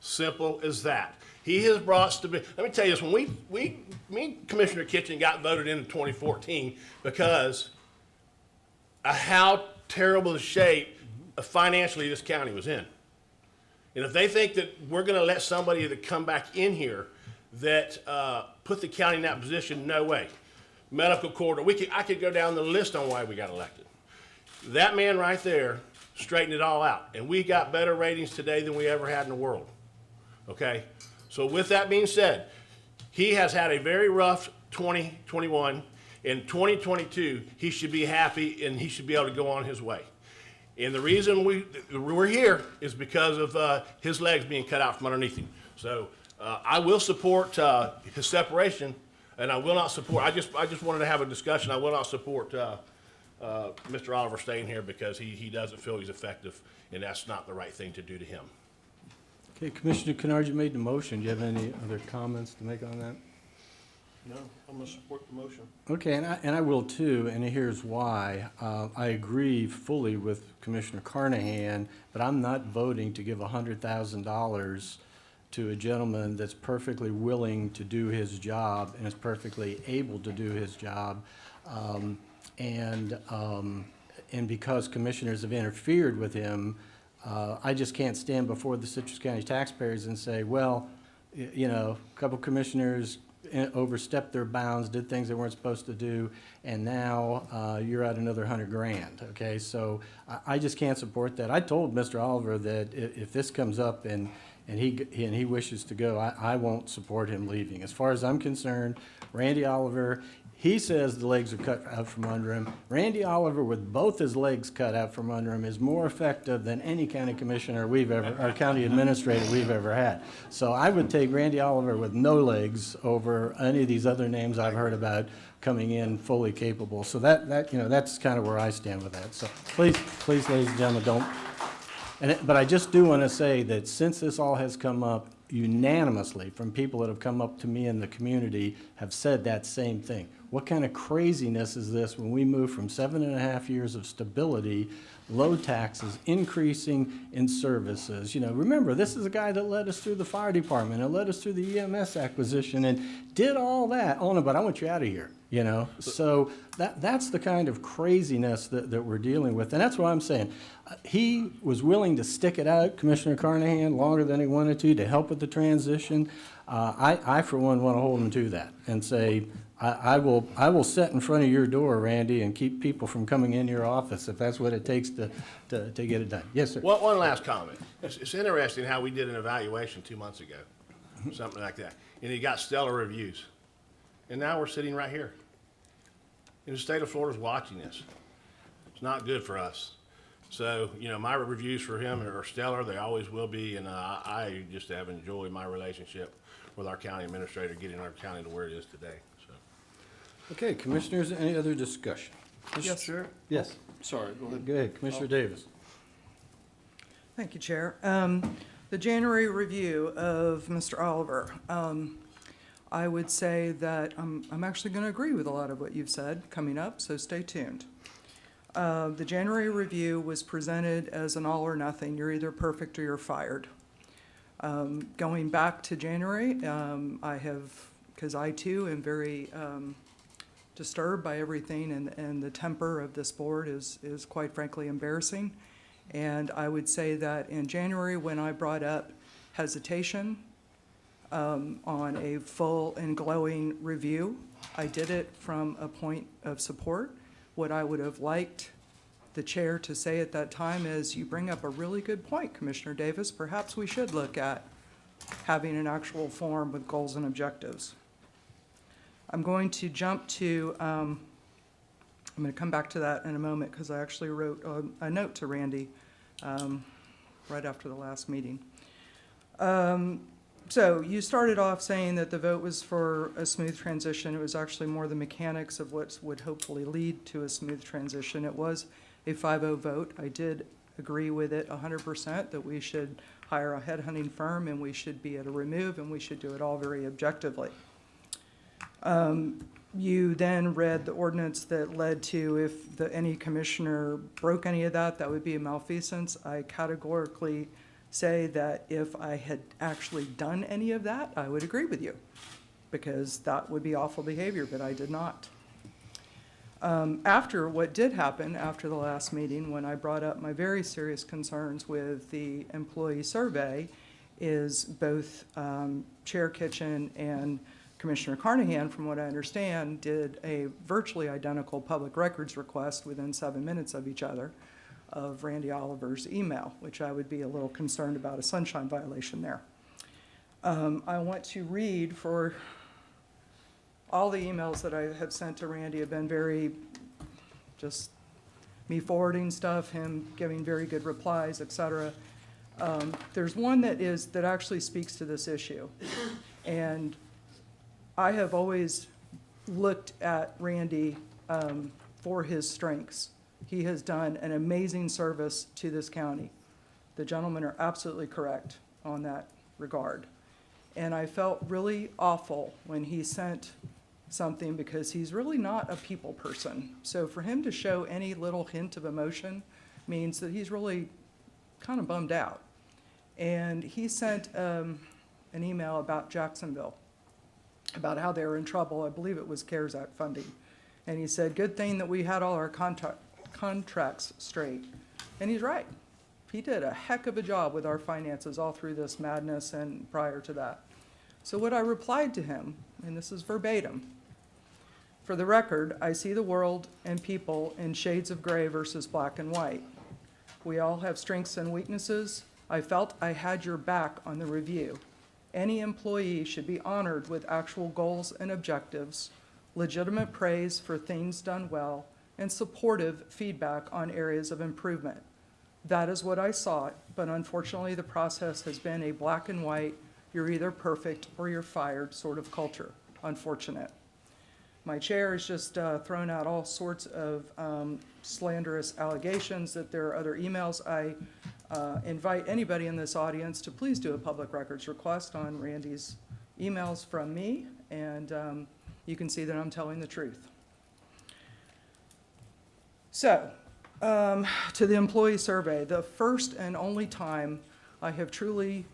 Simple as that. He has brought stability. Let me tell you this: when me and Commissioner Kitchen got voted in 2014 because of how terrible the shape financially this county was in. And if they think that we're going to let somebody that come back in here that put the county in that position, no way. Medical corridor, I could go down the list on why we got elected. That man right there straightened it all out. And we got better ratings today than we ever had in the world. Okay? So with that being said, he has had a very rough 2021. In 2022, he should be happy and he should be able to go on his way. And the reason we're here is because of his legs being cut out from underneath him. So I will support his separation, and I will not support. I just wanted to have a discussion. I will not support Mr. Oliver staying here because he doesn't feel he's effective, and that's not the right thing to do to him. Okay, Commissioner Kennard, you made the motion. Do you have any other comments to make on that? No, I'm going to support the motion. Okay, and I will too, and here's why. I agree fully with Commissioner Carnahan, but I'm not voting to give $100,000 to a gentleman that's perfectly willing to do his job and is perfectly able to do his job. And because commissioners have interfered with him, I just can't stand before the Citrus County taxpayers and say, well, you know, a couple commissioners overstepped their bounds, did things they weren't supposed to do, and now you're at another $100,000. Okay, so I just can't support that. I told Mr. Oliver that if this comes up and he wishes to go, I won't support him leaving. As far as I'm concerned, Randy Oliver, he says the legs are cut out from under him. Randy Oliver, with both his legs cut out from under him, is more effective than any county commissioner or county administrator we've ever had. So I would take Randy Oliver with no legs over any of these other names I've heard about coming in fully capable. So that's kind of where I stand with that. So please, ladies and gentlemen, don't. But I just do want to say that since this all has come up unanimously from people that have come up to me in the community have said that same thing. What kind of craziness is this when we move from 7.5 years of stability, low taxes, increasing in services? You know, remember, this is a guy that led us through the fire department and led us through the EMS acquisition and did all that. Oh, no, but I want you out of here. you know? So that's the kind of craziness that we're dealing with, and that's what I'm saying. He was willing to stick it out, Commissioner Carnahan, longer than he wanted to help with the transition. I, for one, want to hold him to that and say, I will sit in front of your door, Randy, and keep people from coming in your office if that's what it takes to get it done. Yes, sir. One last comment. It's interesting how we did an evaluation 2 months ago, something like that, and it got stellar reviews. And now we're sitting right here. And the state of Florida's watching this. It's not good for us. So, you know, my reviews for him are stellar. They always will be, and I just have enjoyed my relationship with our county administrator, getting our county to where it is today. So. Okay, commissioners, any other discussion? Yes, sir. Yes. Sorry, go ahead. Go ahead, Commissioner Davis. Thank you, Chair. The January review of Mr. Oliver, I would say that I'm actually going to agree with a lot of what you've said coming up, so stay tuned. The January review was presented as an all or nothing. You're either perfect or you're fired. Going back to January, I have, because I too am very disturbed by everything, and the temper of this board is quite frankly embarrassing. And I would say that in January, when I brought up hesitation on a full and glowing review, I did it from a point of support. What I would have liked the chair to say at that time is, you bring up a really good point, Commissioner Davis. Perhaps we should look at having an actual form with goals and objectives. I'm going to jump to, I'm going to come back to that in a moment because I actually wrote a note to Randy right after the last meeting. So you started off saying that the vote was for a smooth transition. It was actually more the mechanics of what would hopefully lead to a smooth transition. It was a 5-0 vote. I did agree with it 100% that we should hire a headhunting firm and we should be at a remove and we should do it all very objectively. You then read the ordinance that led to, if any commissioner broke any of that, that would be a malfeasance. I categorically say that if I had actually done any of that, I would agree with you, because that would be awful behavior, but I did not. After what did happen after the last meeting, when I brought up my very serious concerns with the employee survey, is both Chair Kitchen and Commissioner Carnahan, from what I understand, did a virtually identical public records request within 7 minutes of each other of Randy Oliver's email, which I would be a little concerned about a sunshine violation there. I want to read, for all the emails that I have sent to Randy have been very, just me forwarding stuff, him giving very good replies, etc. There's one that actually speaks to this issue. And I have always looked at Randy for his strengths. He has done an amazing service to this county. The gentlemen are absolutely correct on that regard. And I felt really awful when he sent something, because he's really not a people person. So for him to show any little hint of emotion means that he's really kind of bummed out. And he sent an email about Jacksonville, about how they were in trouble. I believe it was CARES Act funding. And he said, good thing that we had all our contracts straight. And he's right. He did a heck of a job with our finances all through this madness and prior to that. So what I replied to him, and this is verbatim, for the record, I see the world and people in shades of gray versus black and white. We all have strengths and weaknesses. I felt I had your back on the review. Any employee should be honored with actual goals and objectives, legitimate praise for things done well, and supportive feedback on areas of improvement. That is what I sought, but unfortunately the process has been a black and white, you're either perfect or you're fired sort of culture. Unfortunate. My chair has just thrown out all sorts of slanderous allegations that there are other emails. I invite anybody in this audience to please do a public records request on Randy's emails from me, and you can see that I'm telling the truth. So, to the employee survey, the first and only time I have truly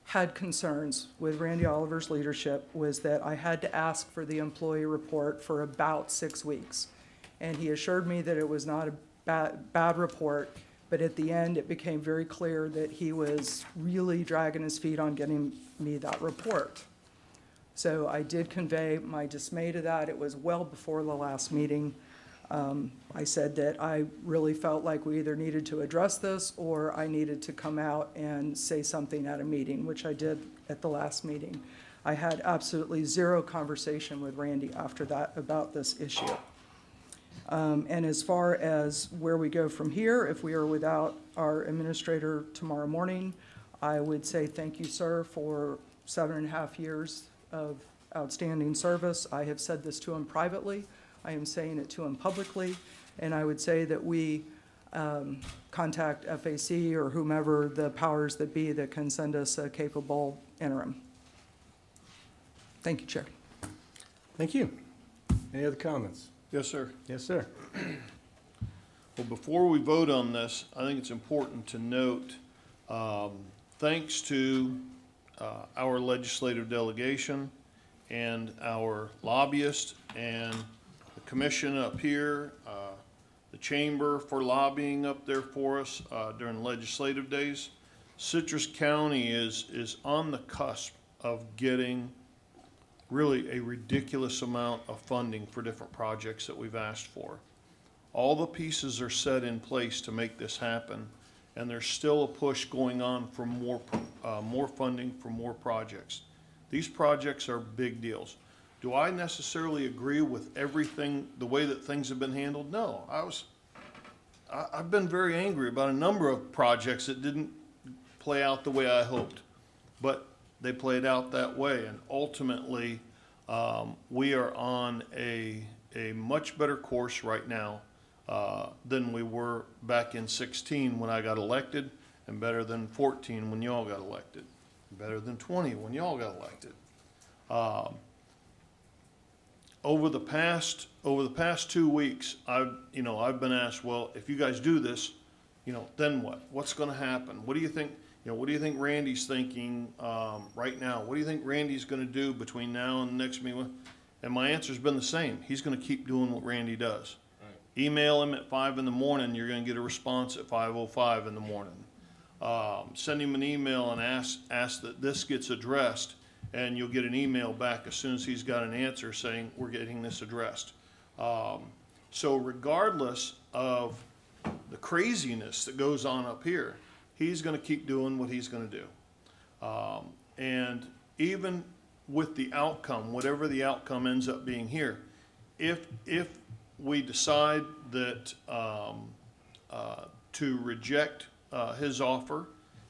had concerns with Randy Oliver's leadership was that I had to ask for the employee report for about 6 weeks. And he assured me that it was not a bad report, but at the end, it became very clear that he was really dragging his feet on getting me that report. So I did convey my dismay to that. It was well before the last meeting. I said that I really felt like we either needed to address this or I needed to come out and say something at a meeting, which I did at the last meeting. I had absolutely zero conversation with Randy after that about this issue. And as far as where we go from here, if we are without our administrator tomorrow morning, I would say thank you, sir, for 7.5 years of outstanding service. I have said this to him privately. I am saying it to him publicly, and I would say that we contact FAC or whomever the powers that be that can send us a capable interim. Thank you, Chair. Thank you. Any other comments? Yes, sir. Yes, sir. Well, before we vote on this, I think it's important to note, thanks to our legislative delegation and our lobbyists and the commission up here, the chamber for lobbying up there for us during legislative days. Citrus County is on the cusp of getting really a ridiculous amount of funding for different projects that we've asked for. All the pieces are set in place to make this happen, and there's still a push going on for more funding for more projects. These projects are big deals. Do I necessarily agree with everything, the way that things have been handled? No. I've been very angry about a number of projects that didn't play out the way I hoped, but they played out that way, and ultimately we are on a much better course right now than we were back in 16 when I got elected, and better than 14 when y'all got elected, better than 20 when y'all got elected. Over the past 2 weeks, I've been asked, well, if you guys do this, then what? What's going to happen? What do you think? What do you think Randy's thinking right now? What do you think Randy's going to do between now and the next meeting? And my answer's been the same. He's going to keep doing what Randy does. Right. Email him at 5 in the morning. You're going to get a response at 5:05 in the morning. Send him an email and ask that this gets addressed, and you'll get an email back as soon as he's got an answer saying we're getting this addressed. So regardless of the craziness that goes on up here, he's going to keep doing what he's going to do. And even with the outcome, whatever the outcome ends up being here, if we decide that to reject his offer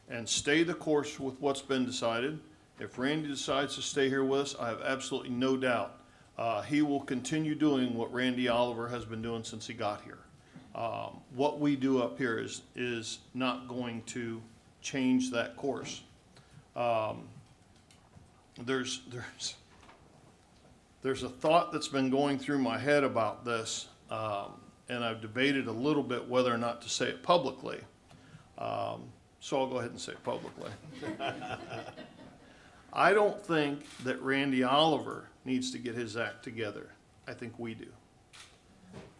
and stay the course with what's been decided, if Randy decides to stay here with us, I have absolutely no doubt he will continue doing what Randy Oliver has been doing since he got here. What we do up here is not going to change that course. There's a thought that's been going through my head about this, and I've debated a little bit whether or not to say it publicly. So I'll go ahead and say it publicly. I don't think that Randy Oliver needs to get his act together. I think we do.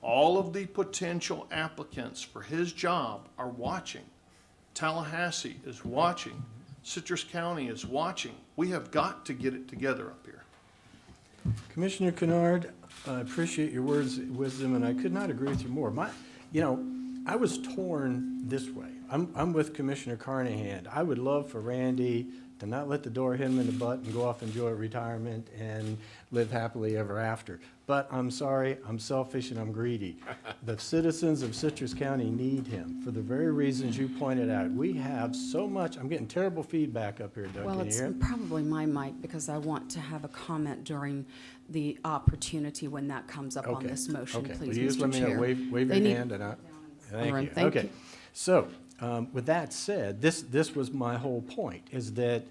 All of the potential applicants for his job are watching. Tallahassee is watching. Citrus County is watching. We have got to get it together up here. Commissioner Kennard, I appreciate your words of wisdom, and I could not agree with you more. I was torn this way. I'm with Commissioner Carnahan. I would love for Randy to not let the door hit him in the butt and go off and enjoy retirement and live happily ever after. But I'm sorry, I'm selfish and I'm greedy. The citizens of Citrus County need him for the very reasons you pointed out. We have so much, I'm getting terrible feedback up here, Doug. Well, it's probably my mic because I want to have a comment during the opportunity when that comes up on this motion, please, Will you just let me know, wave your hand and thank you. Thank you. So, with that said, this was my whole point, is that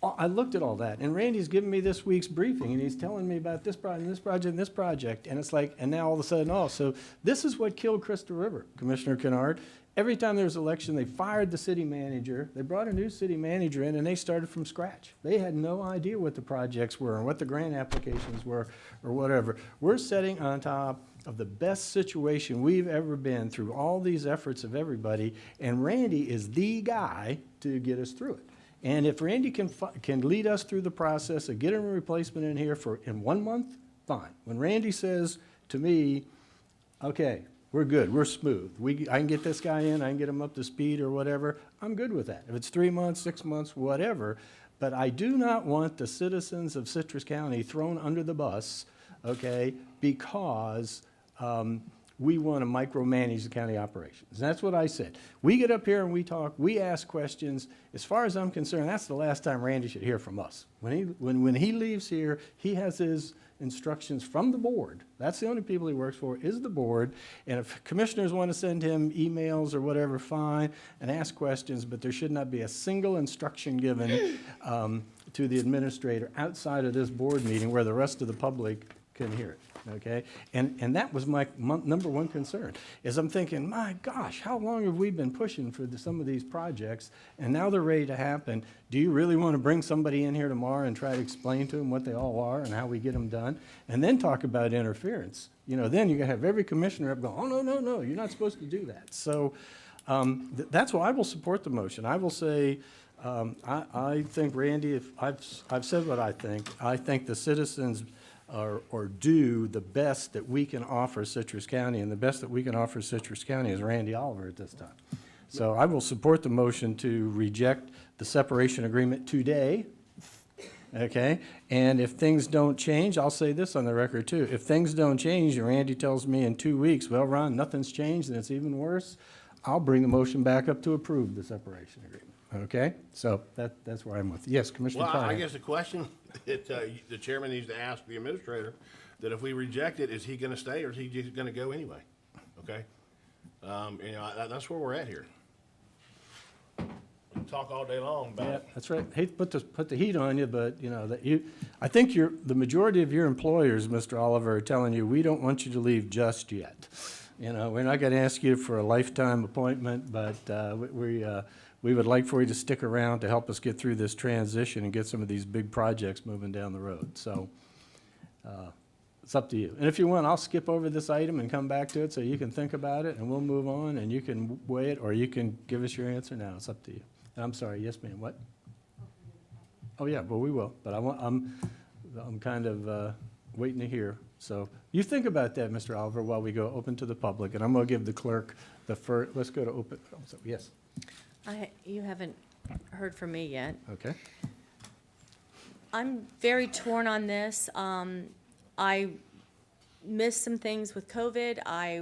I looked at all that, and Randy's giving me this week's briefing, and he's telling me about this project, and this project, and this project, and it's like, and now all of a sudden, so this is what killed Crystal River, Commissioner Kennard, Every time there was an election, they fired the city manager, they brought a new city manager in, and they started from scratch. They had no idea what the projects were and what the grant applications were or whatever. We're sitting on top of the best situation we've ever been through all these efforts of everybody, and Randy is the guy to get us through it. And if Randy can lead us through the process of getting a replacement in here in 1 month, fine. When Randy says to me, okay, we're good, we're smooth, I can get this guy in, I can get him up to speed or whatever, I'm good with that. If it's 3 months, 6 months, whatever, but I do not want the citizens of Citrus County thrown under the bus, okay, because we want to micromanage the county operations. That's what I said. We get up here and we talk, we ask questions. As far as I'm concerned, that's the last time Randy should hear from us. When he leaves here, he has his instructions from the board. That's the only people he works for, is the board. And if commissioners want to send him emails or whatever, fine, and ask questions, but there should not be a single instruction given to the administrator outside of this board meeting where the rest of the public can hear it, okay? And that was my number one concern, is I'm thinking, my gosh, how long have we been pushing for some of these projects, and now they're ready to happen. Do you really want to bring somebody in here tomorrow and try to explain to them what they all are and how we get them done, and then talk about interference? You know, then you're going to have every commissioner up going, oh, no, you're not supposed to do that. So that's why I will support the motion. I will say, I think, Randy, if I've said what I think the citizens or do the best that we can offer Citrus County, and the best that we can offer Citrus County is Randy Oliver at this time. So I will support the motion to reject the separation agreement today, okay? And if things don't change, I'll say this on the record too, if things don't change and Randy tells me in 2 weeks, well, Ron, nothing's changed and it's even worse, I'll bring the motion back up to approve the separation agreement. Okay, so that's where I'm with. Yes, Commissioner Well, Carter. I guess the question that the chairman needs to ask the administrator, that if we reject it, is he going to stay or is he just going to go anyway? Okay, that's where we're at here. We can talk all day long about it. That's right. Hate to put the heat on you, but I think the majority of your employers, Mr. Oliver, are telling you we don't want you to leave just yet. You know, we're not going to ask you for a lifetime appointment, but we would like for you to stick around to help us get through this transition and get some of these big projects moving down the road. So it's up to you. And if you want, I'll skip over this item and come back to it so you can think about it, and we'll move on, and you can weigh it, or you can give us your answer now. It's up to you. And I'm sorry. Yes, ma'am. What? Oh, yeah, well, we will. But I'm kind of waiting to hear. So you think about that, Mr. Oliver, while we go open to the public, and I'm going to give the clerk the first. Let's go to open. Oh, so, yes. You haven't heard from me yet. Okay. I'm very torn on this. I missed some things with COVID. I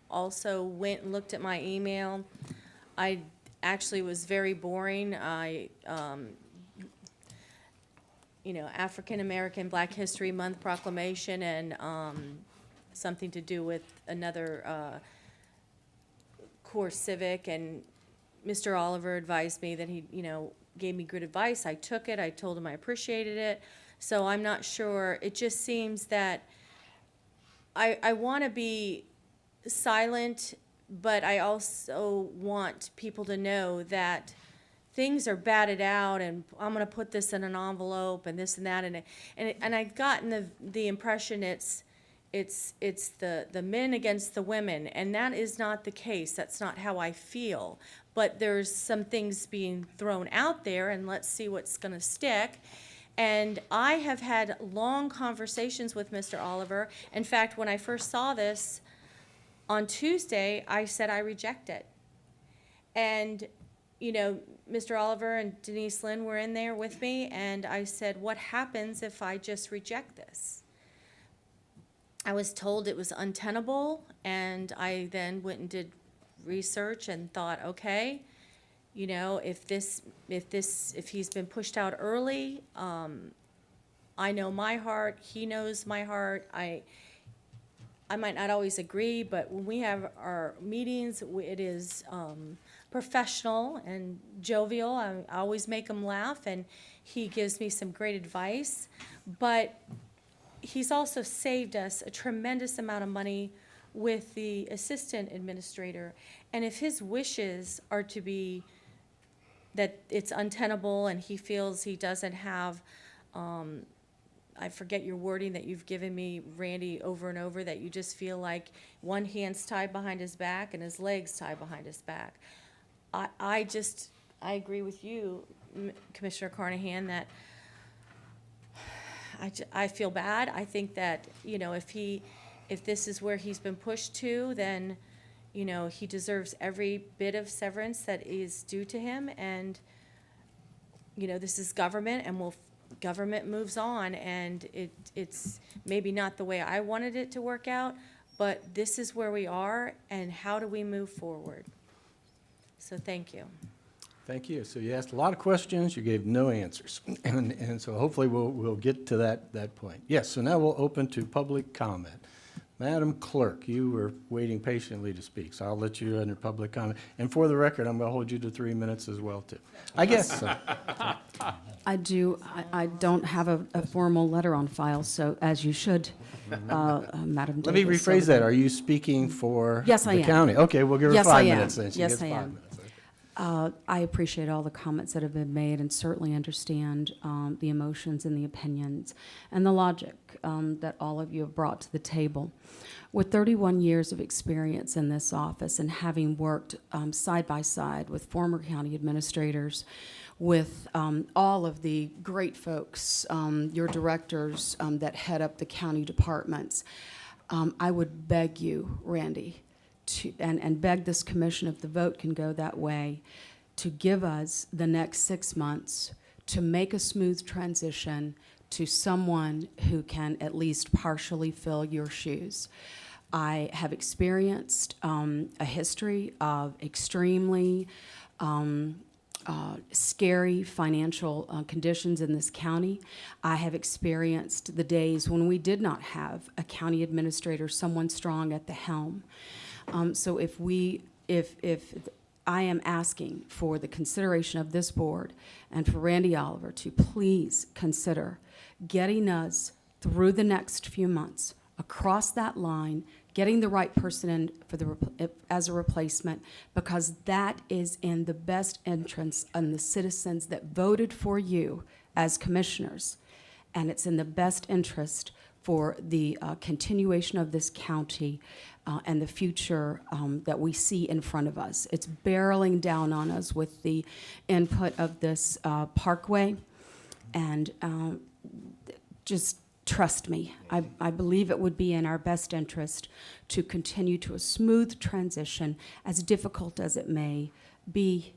also went and looked at my email. I actually was very boring. African American Black History Month proclamation and something to do with another core civic, and Mr. Oliver advised me that he, gave me good advice. I took it. I told him I appreciated it. So I'm not sure. It just seems that I want to be silent, but I also want people to know that things are batted out, and I'm going to put this in an envelope and this and that, and I've gotten the impression it's the men against the women, and that is not the case. That's not how I feel. But there's some things being thrown out there, and let's see what's going to stick. And I have had long conversations with Mr. Oliver. In fact, when I first saw this on Tuesday, I said I reject it. And Mr. Oliver and Denise Lynn were in there with me, and I said, what happens if I just reject this? I was told it was untenable, and I then went and did research and thought, okay, if he's been pushed out early, I know my heart, he knows my heart. I might not always agree, but when we have our meetings, it is professional and jovial. I always make him laugh, and he gives me some great advice. But he's also saved us a tremendous amount of money with the assistant administrator. And if his wishes are to be that it's untenable and he feels he doesn't have, I forget your wording that you've given me, Randy, over and over, that you just feel like one hand's tied behind his back and his legs tied behind his back. I agree with you, Commissioner Carnahan, that I feel bad. I think that, you know, if this is where he's been pushed to, then, you know, he deserves every bit of severance that is due to him. And, you know, this is government, and government moves on, and it's maybe not the way I wanted it to work out, but this is where we are, and how do we move forward? So thank you. Thank you. So you asked a lot of questions, you gave no answers. And so hopefully we'll get to that point. Yes, so now we'll open to public comment. Madam Clerk, you were waiting patiently to speak, so I'll let you under public comment. And for the record, I'm going to hold you to 3 minutes as well, too. I guess so. I do. I don't have a formal letter on file, so as you should, Madam Davis. Let me rephrase that. Are you speaking for Yes, I the am. county? Okay, we'll give her Yes, 5 I am. minutes then. She Yes, gets I 5 am. minutes. I appreciate all the comments that have been made and certainly understand the emotions and the opinions and the logic that all of you have brought to the table. With 31 years of experience in this office and having worked side by side with former county administrators, with all of the great folks, your directors that head up the county departments, I would beg you, Randy, and beg this commission, if the vote can go that way, to give us the next 6 months to make a smooth transition to someone who can at least partially fill your shoes. I have experienced a history of extremely scary financial conditions in this county. I have experienced the days when we did not have a county administrator, someone strong at the helm. So if I am asking for the consideration of this board and for Randy Oliver to please consider getting us through the next few months, across that line, getting the right person in as a replacement, because that is in the best interest of the citizens that voted for you as commissioners, and it's in the best interest for the continuation of this county and the future that we see in front of us. It's barreling down on us with the input of this parkway, and just trust me, I believe it would be in our best interest to continue to a smooth transition, as difficult as it may be.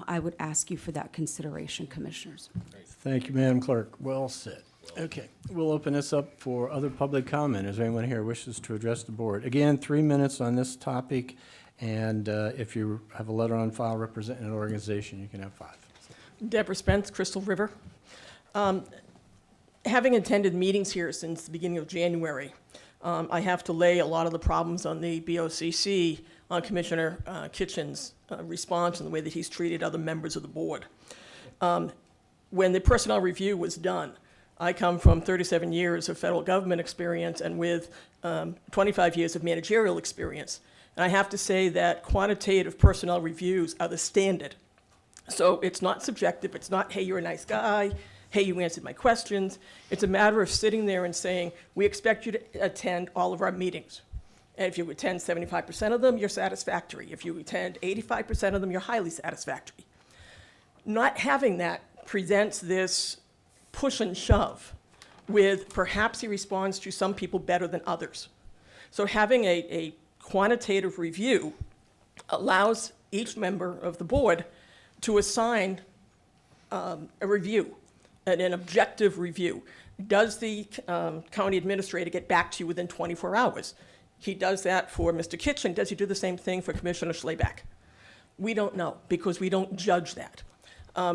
I would ask you for that consideration, Commissioners. Thank you, Madam Clerk. Well said. Okay, we'll open this up for other public comment. Is there anyone here who wishes to address the board? Again, 3 minutes on this topic, and if you have a letter on file representing an organization, you can have 5. Deborah Spence, Crystal River. Having attended meetings here since the beginning of January, I have to lay a lot of the problems on the BOCC on Commissioner Kitchen's response and the way that he's treated other members of the board. When the personnel review was done, I come from 37 years of federal government experience and with 25 years of managerial experience. And I have to say that quantitative personnel reviews are the standard. So it's not subjective. It's not, hey, you're a nice guy. Hey, you answered my questions. It's a matter of sitting there and saying, we expect you to attend all of our meetings. And if you attend 75% of them, you're satisfactory. If you attend 85% of them, you're highly satisfactory. Not having that presents this push and shove with perhaps he responds to some people better than others. So having a quantitative review allows each member of the board to assign a review, an objective review. Does the county administrator get back to you within 24 hours? He does that for Mr. Kitchen. Does he do the same thing for Commissioner Schleback? We don't know, because we don't judge that.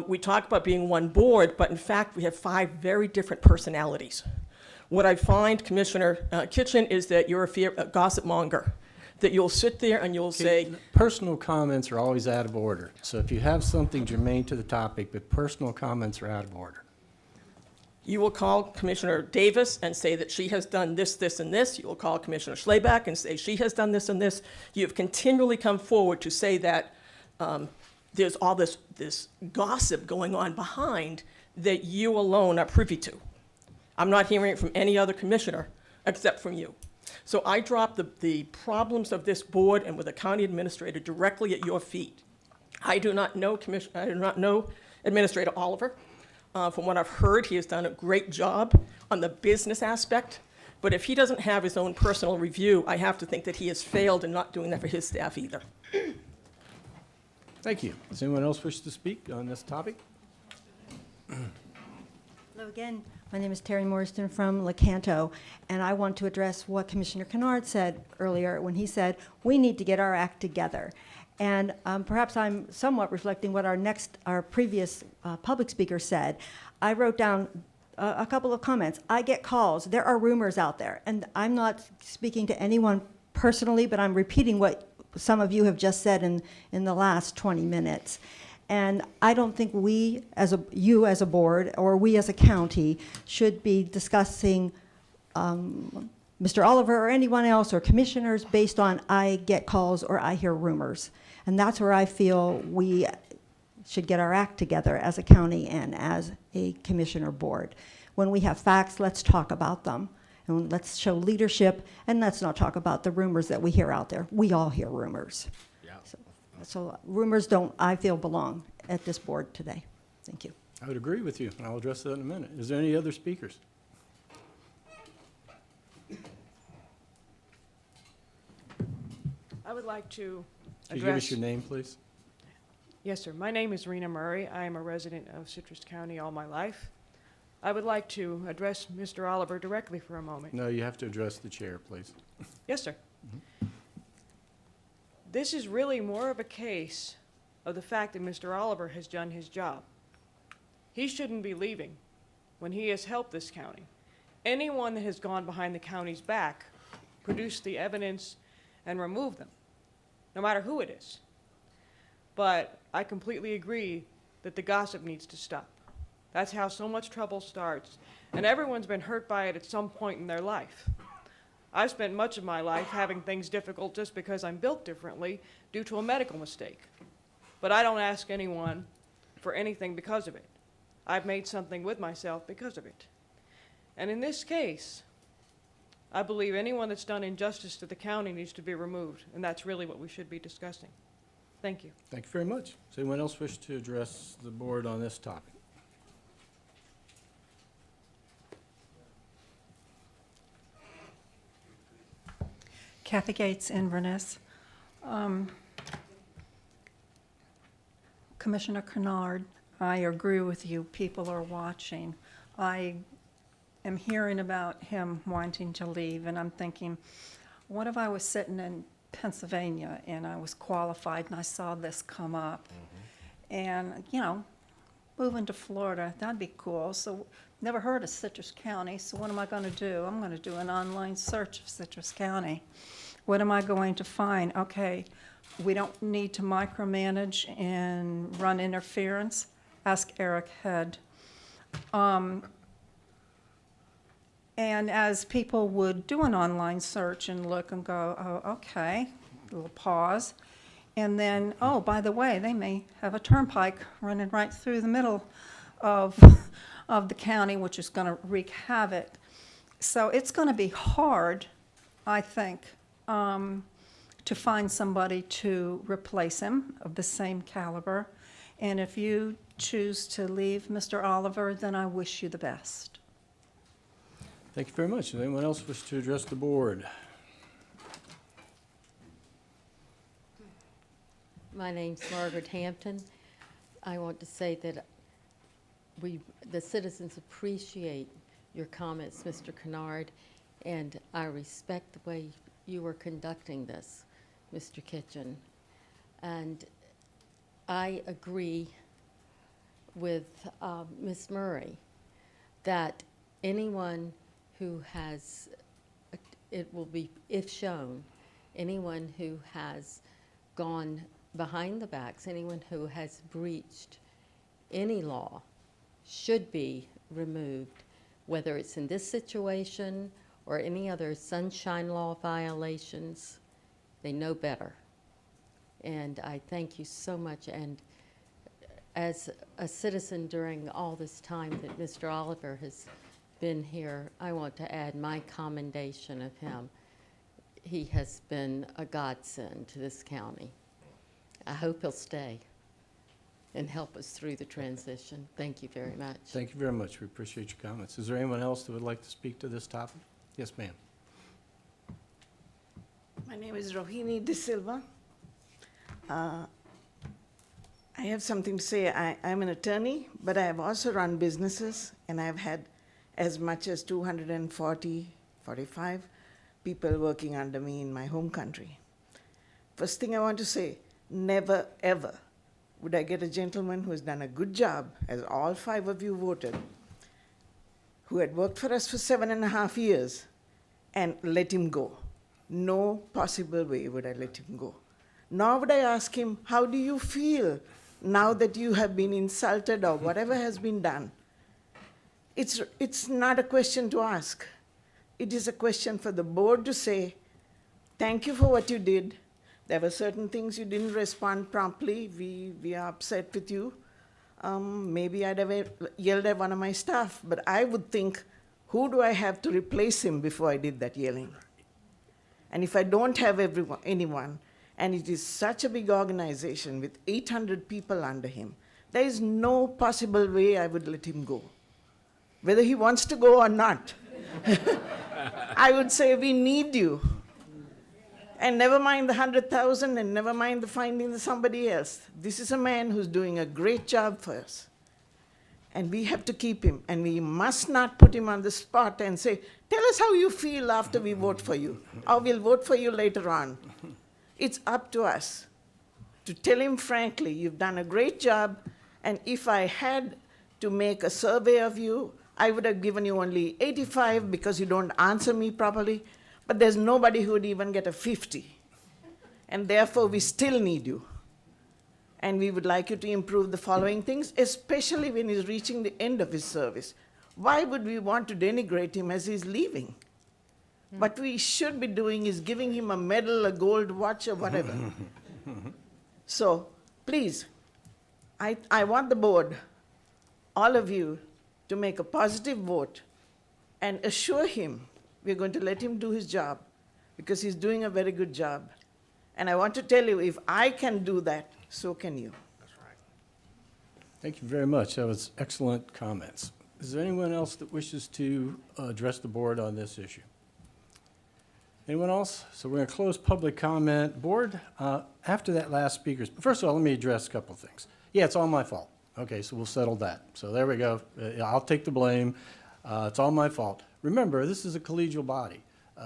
We talk about being one board, but in fact, we have 5 very different personalities. What I find, Commissioner Kitchen, is that you're a gossip monger, that you'll sit there and you'll say... Personal comments are always out of order. So if you have something germane to the topic, but personal comments are out of order. You will call Commissioner Davis and say that she has done this, this, and this. You will call Commissioner Schleback and say she has done this and this. You have continually come forward to say that there's all this gossip going on behind that you alone are privy to. I'm not hearing it from any other commissioner except from you. So I drop the problems of this board and with the county administrator directly at your feet. I do not know Administrator Oliver. From what I've heard, he has done a great job on the business aspect. But if he doesn't have his own personal review, I have to think that he has failed in not doing that for his staff either. Thank you. Does anyone else wish to speak on this topic? Hello again. My name is Terry Morriston from Lecanto, and I want to address what Commissioner Kennard said earlier when he said we need to get our act together. And perhaps I'm somewhat reflecting what our previous public speaker said. I wrote down a couple of comments. I get calls. There are rumors out there, and I'm not speaking to anyone personally, but I'm repeating what some of you have just said in the last 20 minutes. And I don't think you as a board or we as a county should be discussing Mr. Oliver or anyone else or commissioners based on I get calls or I hear rumors. And that's where I feel we should get our act together as a county and as a commissioner board. When we have facts, let's talk about them. And let's show leadership, and let's not talk about the rumors that we hear out there. We all hear rumors. Yeah. So rumors don't, I feel, belong at this board today. Thank you. I would agree with you, and I'll address that in a minute. Is there any other speakers? I would like to Could you give us your name, please? Yes, sir. My name is Rena Murray. I am a resident of Citrus County all my life. I would like to address Mr. Oliver directly for a moment. No, you have to address the chair, please. Yes, sir. This is really more of a case of the fact that Mr. Oliver has done his job. He shouldn't be leaving when he has helped this county. Anyone that has gone behind the county's back, produced the evidence, and removed them, no matter who it is. But I completely agree that the gossip needs to stop. That's how so much trouble starts, and everyone's been hurt by it at some point in their life. I've spent much of my life having things difficult just because I'm built differently due to a medical mistake. But I don't ask anyone for anything because of it. I've made something with myself because of it. And in this case, I believe anyone that's done injustice to the county needs to be removed, and that's really what we should be discussing. Thank you. Thank you very much. Does anyone else wish to address the board on this topic? Kathy Gates, Inverness. Commissioner Kennard, I agree with you. People are watching. I am hearing about him wanting to leave, and I'm thinking, what if I was sitting in Pennsylvania and I was qualified and I saw this come up? And, you know, moving to Florida, that'd be cool. So, never heard of Citrus County, so what am I going to do? I'm going to do an online search of Citrus County. What am I going to find? Okay, we don't need to micromanage and run interference. Ask Eric Head. And as people would do an online search and look and go, oh, okay, a little pause. And then, oh, by the way, they may have a turnpike running right through the middle of the county, which is going to wreak havoc. So it's going to be hard, I think, to find somebody to replace him of the same caliber. And if you choose to leave Mr. Oliver, then I wish you the best. Thank you very much. Does anyone else wish to address the board? My name's Margaret Hampton. I want to say that the citizens appreciate your comments, Mr. Kennard, and I respect the way you were conducting this, Mr. Kitchen. And I agree with Ms. Murray that anyone who has, it will be, if shown, anyone who has gone behind the backs, anyone who has breached any law should be removed whether it's in this situation or any other sunshine law violations. They know better. And I thank you so much. And as a citizen during all this time that Mr. Oliver has been here, I want to add my commendation of him. He has been a godsend to this county. I hope he'll stay and help us through the transition. Thank you very much. Thank you very much. We appreciate your comments. Is there anyone else that would like to speak to this topic? Yes, ma'am. My name is Rohini De Silva. I have something to say. I'm an attorney, but I have also run businesses, and I've had as much as 240, 45 people working under me in my home country. First thing I want to say, never ever would I get a gentleman who has done a good job, as all 5 of you voted, who had worked for us for 7.5 years, and let him go. No possible way would I let him go. Nor would I ask him, how do you feel now that you have been insulted or whatever has been done? It's not a question to ask. It is a question for the board to say, thank you for what you did. There were certain things you didn't respond promptly. We are upset with you. Maybe I'd have yelled at one of my staff, but I would think, who do I have to replace him before I did that yelling? And if I don't have anyone, and it is such a big organization with 800 people under him, there is no possible way I would let him go. Whether he wants to go or not. I would say, we need you. And never mind the 100,000 and never mind the finding somebody else. This is a man who's doing a great job for us. And we have to keep him. And we must not put him on the spot and say, tell us how you feel after we vote for you. Or we'll vote for you later on. It's up to us to tell him frankly, you've done a great job. And if I had to make a survey of you, I would have given you only 85 because you don't answer me properly. But there's nobody who would even get a 50. And therefore, we still need you. And we would like you to improve the following things, especially when he's reaching the end of his service. Why would we want to denigrate him as he's leaving? What we should be doing is giving him a medal, a gold watch, or whatever. So, please, I want the board, all of you, to make a positive vote and assure him we're going to let him do his job because he's doing a very good job. And I want to tell you, if I can do that, so can you. That's right. Thank you very much. That was excellent comments. Is there anyone else that wishes to address the board on this issue? Anyone else? So we're going to close public comment. Board, after that last speaker's, first of all, let me address a couple of things. Yeah, it's all my fault. Okay, so we'll settle that. So there we go. I'll take the blame. It's all my fault. Remember, this is a collegial body.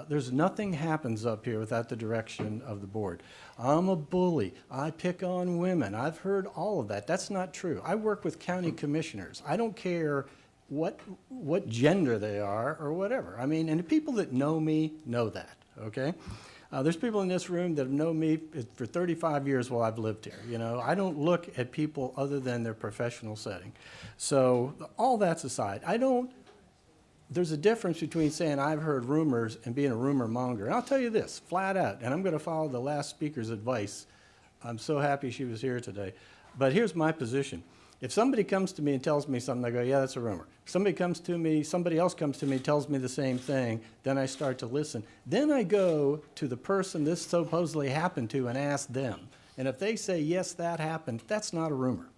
There's nothing happens up here without the direction of the board. I'm a bully. I pick on women. I've heard all of that. That's not true. I work with county commissioners. I don't care what gender they are or whatever. I mean, and the people that know me know that, okay? There's people in this room that have known me for 35 years while I've lived here. You know, I don't look at people other than their professional setting. So all that's aside, there's a difference between saying I've heard rumors and being a rumor monger. And I'll tell you this, flat out, and I'm going to follow the last speaker's advice. I'm so happy she was here today. But here's my position. If somebody comes to me and tells me something, I go, yeah, that's a rumor. If somebody else comes to me and tells me the same thing, then I start to listen. Then I go to the person this supposedly happened to and ask them. And if they say, yes, that happened, that's not a rumor.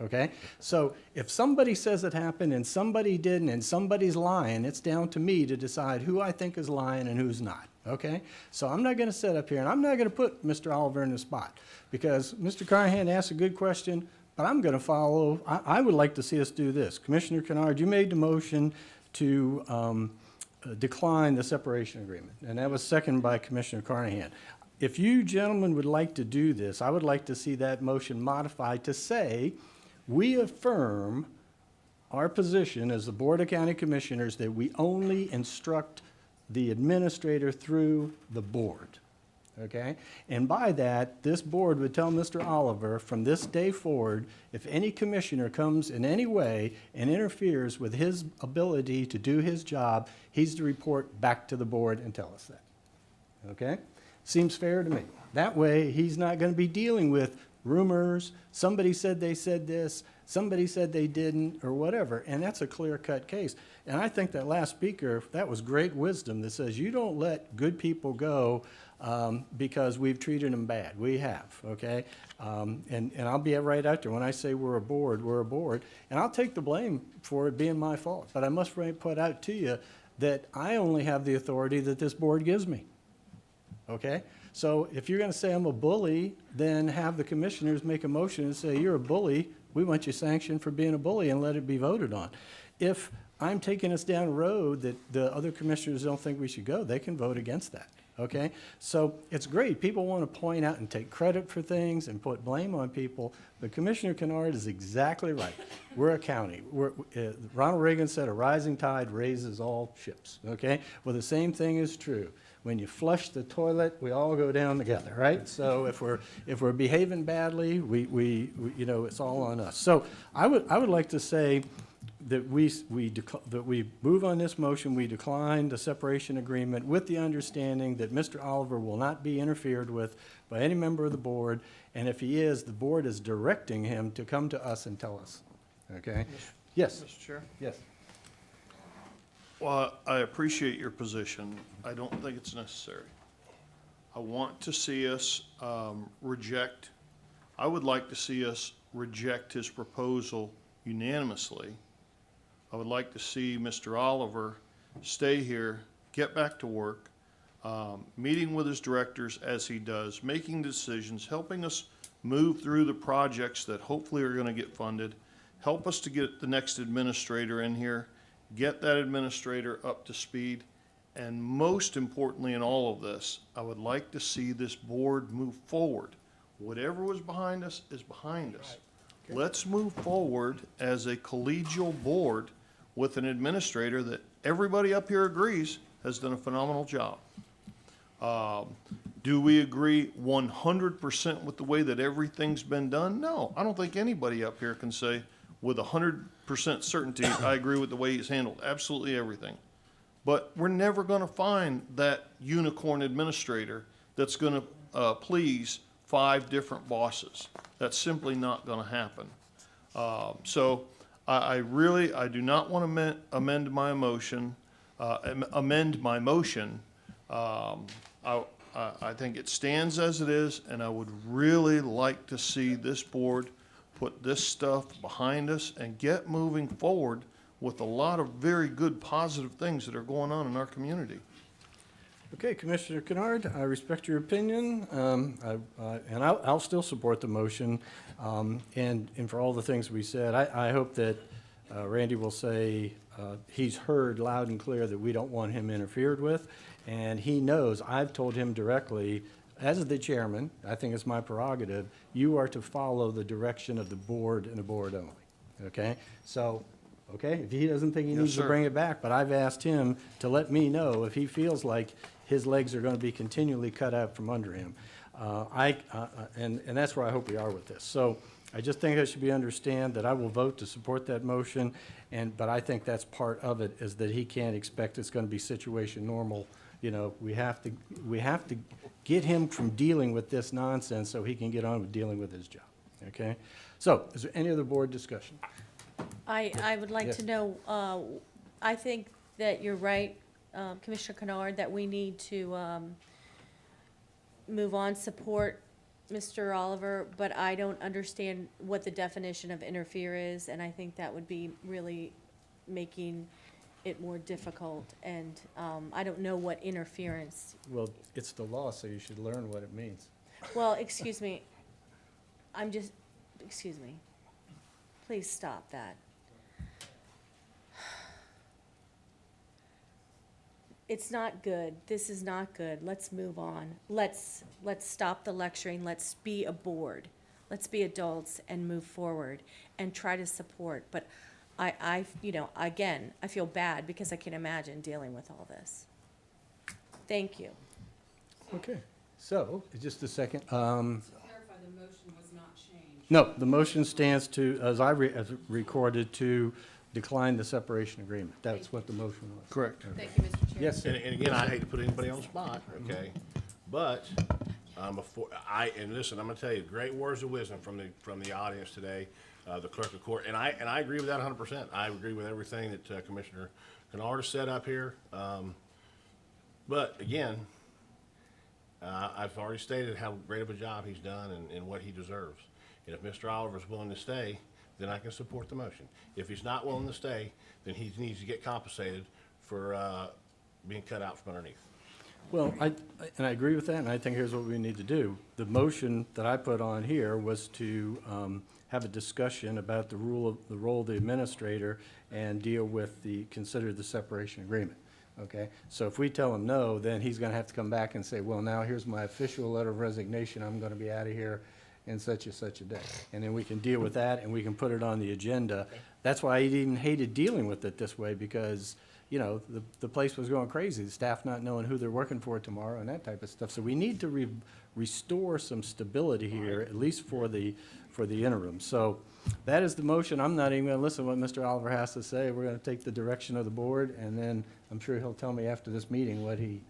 Okay? So if somebody says it happened and somebody didn't and somebody's lying, it's down to me to decide who I think is lying and who's not. Okay? So I'm not going to sit up here and I'm not going to put Mr. Oliver in the spot because Mr. Carnahan asked a good question, but I'm going to follow. I would like to see us do this. Commissioner Kennard, you made the motion to decline the separation agreement, and that was seconded by Commissioner Carnahan. If you gentlemen would like to do this, I would like to see that motion modified to say, we affirm our position as the Board of County Commissioners that we only instruct the administrator through the board. okay? And by that, this board would tell Mr. Oliver, from this day forward, if any commissioner comes in any way and interferes with his ability to do his job, he's to report back to the board and tell us that, okay? Seems fair to me. That way, he's not going to be dealing with rumors, somebody said they said this, somebody said they didn't, or whatever, and that's a clear-cut case. And I think that last speaker, that was great wisdom that says you don't let good people go because we've treated them bad. We have, okay? And I'll be right out there. When I say we're a board, and I'll take the blame for it being my fault. But I must put out to you that I only have the authority that this board gives me, okay? So if you're going to say I'm a bully, then have the commissioners make a motion and say, you're a bully, we want you sanctioned for being a bully, and let it be voted on. If I'm taking us down a road that the other commissioners don't think we should go, they can vote against that, okay? So it's great. People want to point out and take credit for things and put blame on people, but Commissioner Kennard is exactly right. We're a county. Ronald Reagan said a rising tide raises all ships, okay? Well, the same thing is true. When you flush the toilet, we all go down together, right? So if we're behaving badly, we you know, it's all on us. So I would like to say that we move on this motion. We decline the separation agreement with the understanding that Mr. Oliver will not be interfered with by any member of the board, and if he is, the board is directing him to come to us and tell us. Okay? Yes. Mr. Chair? Yes. Well, I appreciate your position. I don't think it's necessary. I want to see us reject, I would like to see us reject his proposal unanimously. I would like to see Mr. Oliver stay here, get back to work, meeting with his directors as he does, making decisions, helping us move through the projects that hopefully are going to get funded, help us to get the next administrator in here, get that administrator up to speed, and most importantly in all of this, I would like to see this board move forward. Whatever was behind us is behind us. Okay. Let's move forward as a collegial board with an administrator that everybody up here agrees has done a phenomenal job. Do we agree 100% with the way that everything's been done? No, I don't think anybody up here can say with 100% certainty, I agree with the way he's handled absolutely everything. But we're never going to find that unicorn administrator that's going to please 5 different bosses. That's simply not going to happen. So I do not want to amend my motion. I think it stands as it is, and I would really like to see this board put this stuff behind us and get moving forward with a lot of very good positive things that are going on in our community. Okay, Commissioner Kennard, I respect your opinion, and I'll still support the motion, and for all the things we said. I hope that Randy will say he's heard loud and clear that we don't want him interfered with, and he knows, I've told him directly, as the chairman, I think it's my prerogative, you are to follow the direction of the board and the board only, okay? So, okay, if he doesn't think he needs to bring it back, but I've asked him to let me know if he feels like his legs are going to be continually cut out from under him. And that's where I hope we are with this. So I just think it should be understand that I will vote to support that motion, but I think that's part of it, is that he can't expect it's going to be situation normal. You know, we have to get him from dealing with this nonsense so he can get on with dealing with his job, okay? So is there any other board discussion? I would like Yes. to know, I think that you're right, Commissioner Kennard, that we need to move on, support Mr. Oliver, but I don't understand what the definition of interfere is, and I think that would be really making it more difficult, and I don't know what interference. Well, it's the law, so you should learn what it means. Well, excuse me, excuse me. Please stop that. It's not good. This is not good. Let's move on. Let's stop the lecturing. Let's be a board. Let's be adults and move forward and try to support. But again, I feel bad because I can imagine dealing with all this. Thank you. Okay. So, just a second. Clarify, the motion was not changed. No, the motion stands to, as recorded, to decline the separation agreement. That's what the motion was. Correct. Thank you, Mr. Chair. Yes, And sir. and again, I hate to put anybody on the spot, okay? But, and listen, I'm gonna tell you, great words of wisdom from the audience today, the clerk of court, and I agree with that 100%. I agree with everything that Commissioner Kennard has said up here. But again, I've already stated how great of a job he's done and what he deserves. And if Mr. Oliver's willing to stay, then I can support the motion. If he's not willing to stay, then he needs to get compensated for being cut out from underneath. Well, I agree with that, and I think here's what we need to do. The motion that I put on here was to have a discussion about the role of the administrator and deal with consider the separation agreement, okay? So if we tell him no, then he's gonna have to come back and say, well, now here's my official letter of resignation, I'm gonna be out of here in such a day. And then we can deal with that, and we can put it on the agenda. That's why I even hated dealing with it this way, because you know, the place was going crazy, the staff not knowing who they're working for tomorrow and that type of stuff. So we need to restore some stability here, at least for the interim. So that is the motion. I'm not even going to listen to what Mr. Oliver has to say. We're going to take the direction of the board, and then I'm sure he'll tell me after this meeting what he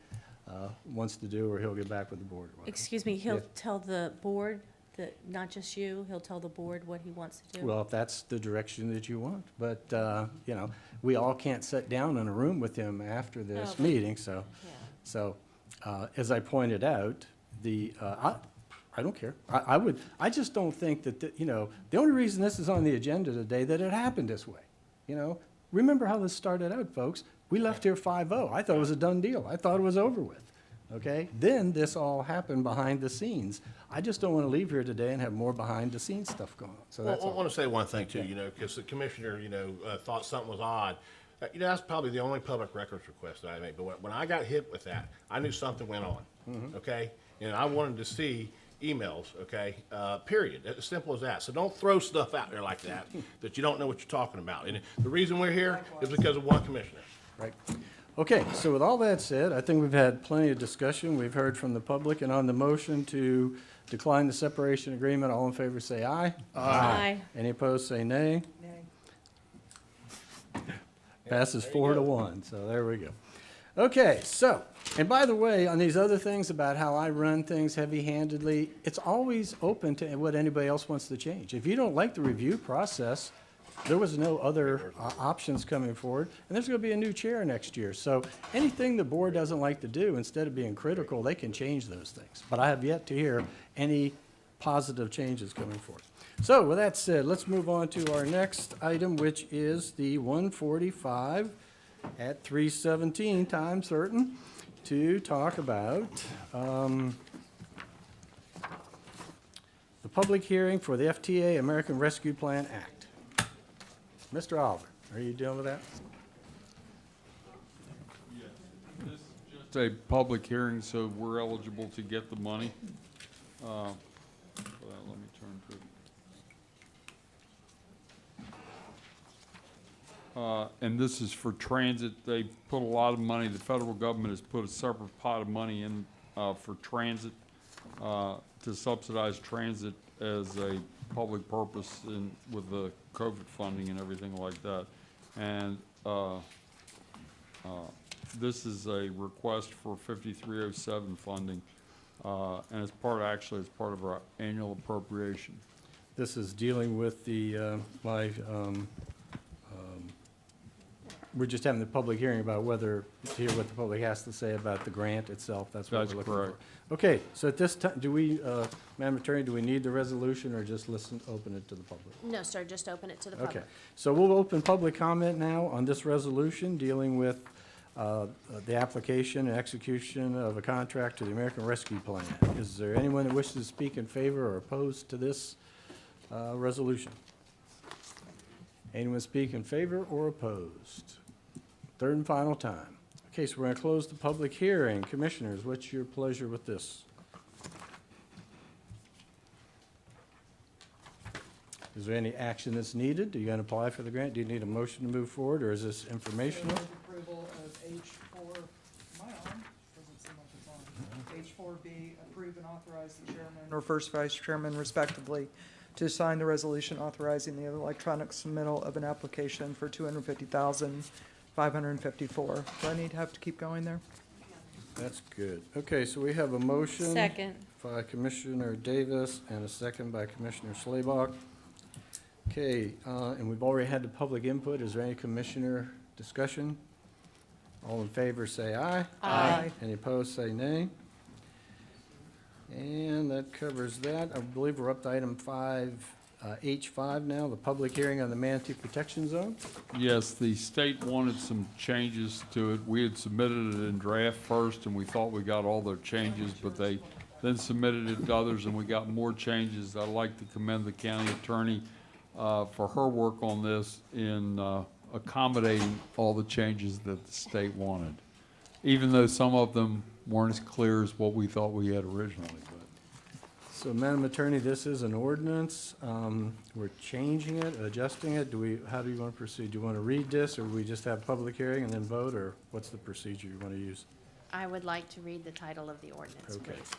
wants to do, or he'll get back with the board. Excuse me, he'll Yeah. tell the board, that not just you, he'll tell the board what he wants to do? Well, if that's the direction that you want. But, you know, we all can't sit down in a room with him after this meeting, so. Yeah. So, as I pointed out, I don't care. I just don't think that, you know, the only reason this is on the agenda today, that it happened this way, you know? Remember how this started out, folks. We left here 5-0. I thought it was a done deal. I thought it was over with. Okay? Then this all happened behind the scenes. I just don't want to leave here today and have more behind-the-scenes stuff going on. So that's I all. want to say one thing too, you know, because the commissioner, you know, thought something was odd. You know, that's probably the only public records request that I made. But when I got hit with that, I knew something went on, okay? And I wanted to see emails, okay, period. As simple as that. So don't throw stuff out there like that, that you don't know what you're talking about. And the reason we're here is because of one commissioner. Right. Okay, so with all that said, I think we've had plenty of discussion. We've heard from the public, and on the motion to decline the separation agreement, all in favor say aye. Aye. Any opposed, say nay. Nay. Passes 4-1, so there we go. Okay, so, and by the way, on these other things about how I run things heavy-handedly, it's always open to what anybody else wants to change. If you don't like the review process, there was no other options coming forward, and there's going to be a new chair next year. So anything the board doesn't like to do, instead of being critical, they can change those things. But I have yet to hear any positive changes coming forward. So with that said, let's move on to our next item, which is the 145 at 3:17, time certain, to talk about the public hearing for the FTA American Rescue Plan Act. Mr. Oliver, are you dealing with that? Yes. This is just a public hearing, so we're eligible to get the money. Well, let me turn to it. And this is for transit. They put a lot of money, the federal government has put a separate pot of money in for transit, to subsidize transit as a public purpose with the COVID funding and everything like that. And this is a request for 5307 funding, and it's part of our annual appropriation. This is dealing with the, we're just having the public hearing about whether, to hear what the public has to say about the grant itself. That's what we're looking for. Correct. Okay, so at this time, do we, Madam Attorney, do we need the resolution or just open it to the public? No, sir, just open it to the public. Okay, so we'll open public comment now on this resolution dealing with the application and execution of a contract to the American Rescue Plan. Is there anyone that wishes to speak in favor or opposed to this resolution? Anyone speak in favor or opposed? Third and final time. Okay, so we're going to close the public hearing. Commissioners, what's your pleasure with this? Is there any action that's needed? Do you going to apply for the grant? Do you need a motion to move forward, or is this informational? Approval of H4, my arm, doesn't seem like it's on. 4B, approve and authorize the chairman or first vice chairman respectively to sign the resolution authorizing the electronic submittal of an application for $250,554. Do I need to have to keep going there? That's good. Okay, so we have a motion. Second. By Commissioner Davis and a second by Commissioner Slaybach. Okay, and we've already had the public input. Is there any commissioner discussion? All in favor, say aye. Aye. Any opposed, say nay. And that covers that. I believe we're up to item 5H5 now, the public hearing on the manatee protection zone. Yes, the state wanted some changes to it. We had submitted it in draft first, and we thought we got all their changes, but they then submitted it to others, and we got more changes. I'd like to commend the county attorney for her work on this in accommodating all the changes that the state wanted, even though some of them weren't as clear as what we thought we had originally. So, Madam Attorney, this is an ordinance. We're changing it, adjusting it. How do you want to proceed? Do you want to read this, or we just have public hearing and then vote, or what's the procedure you want to use? I would like to read the title of the ordinance, Okay. please.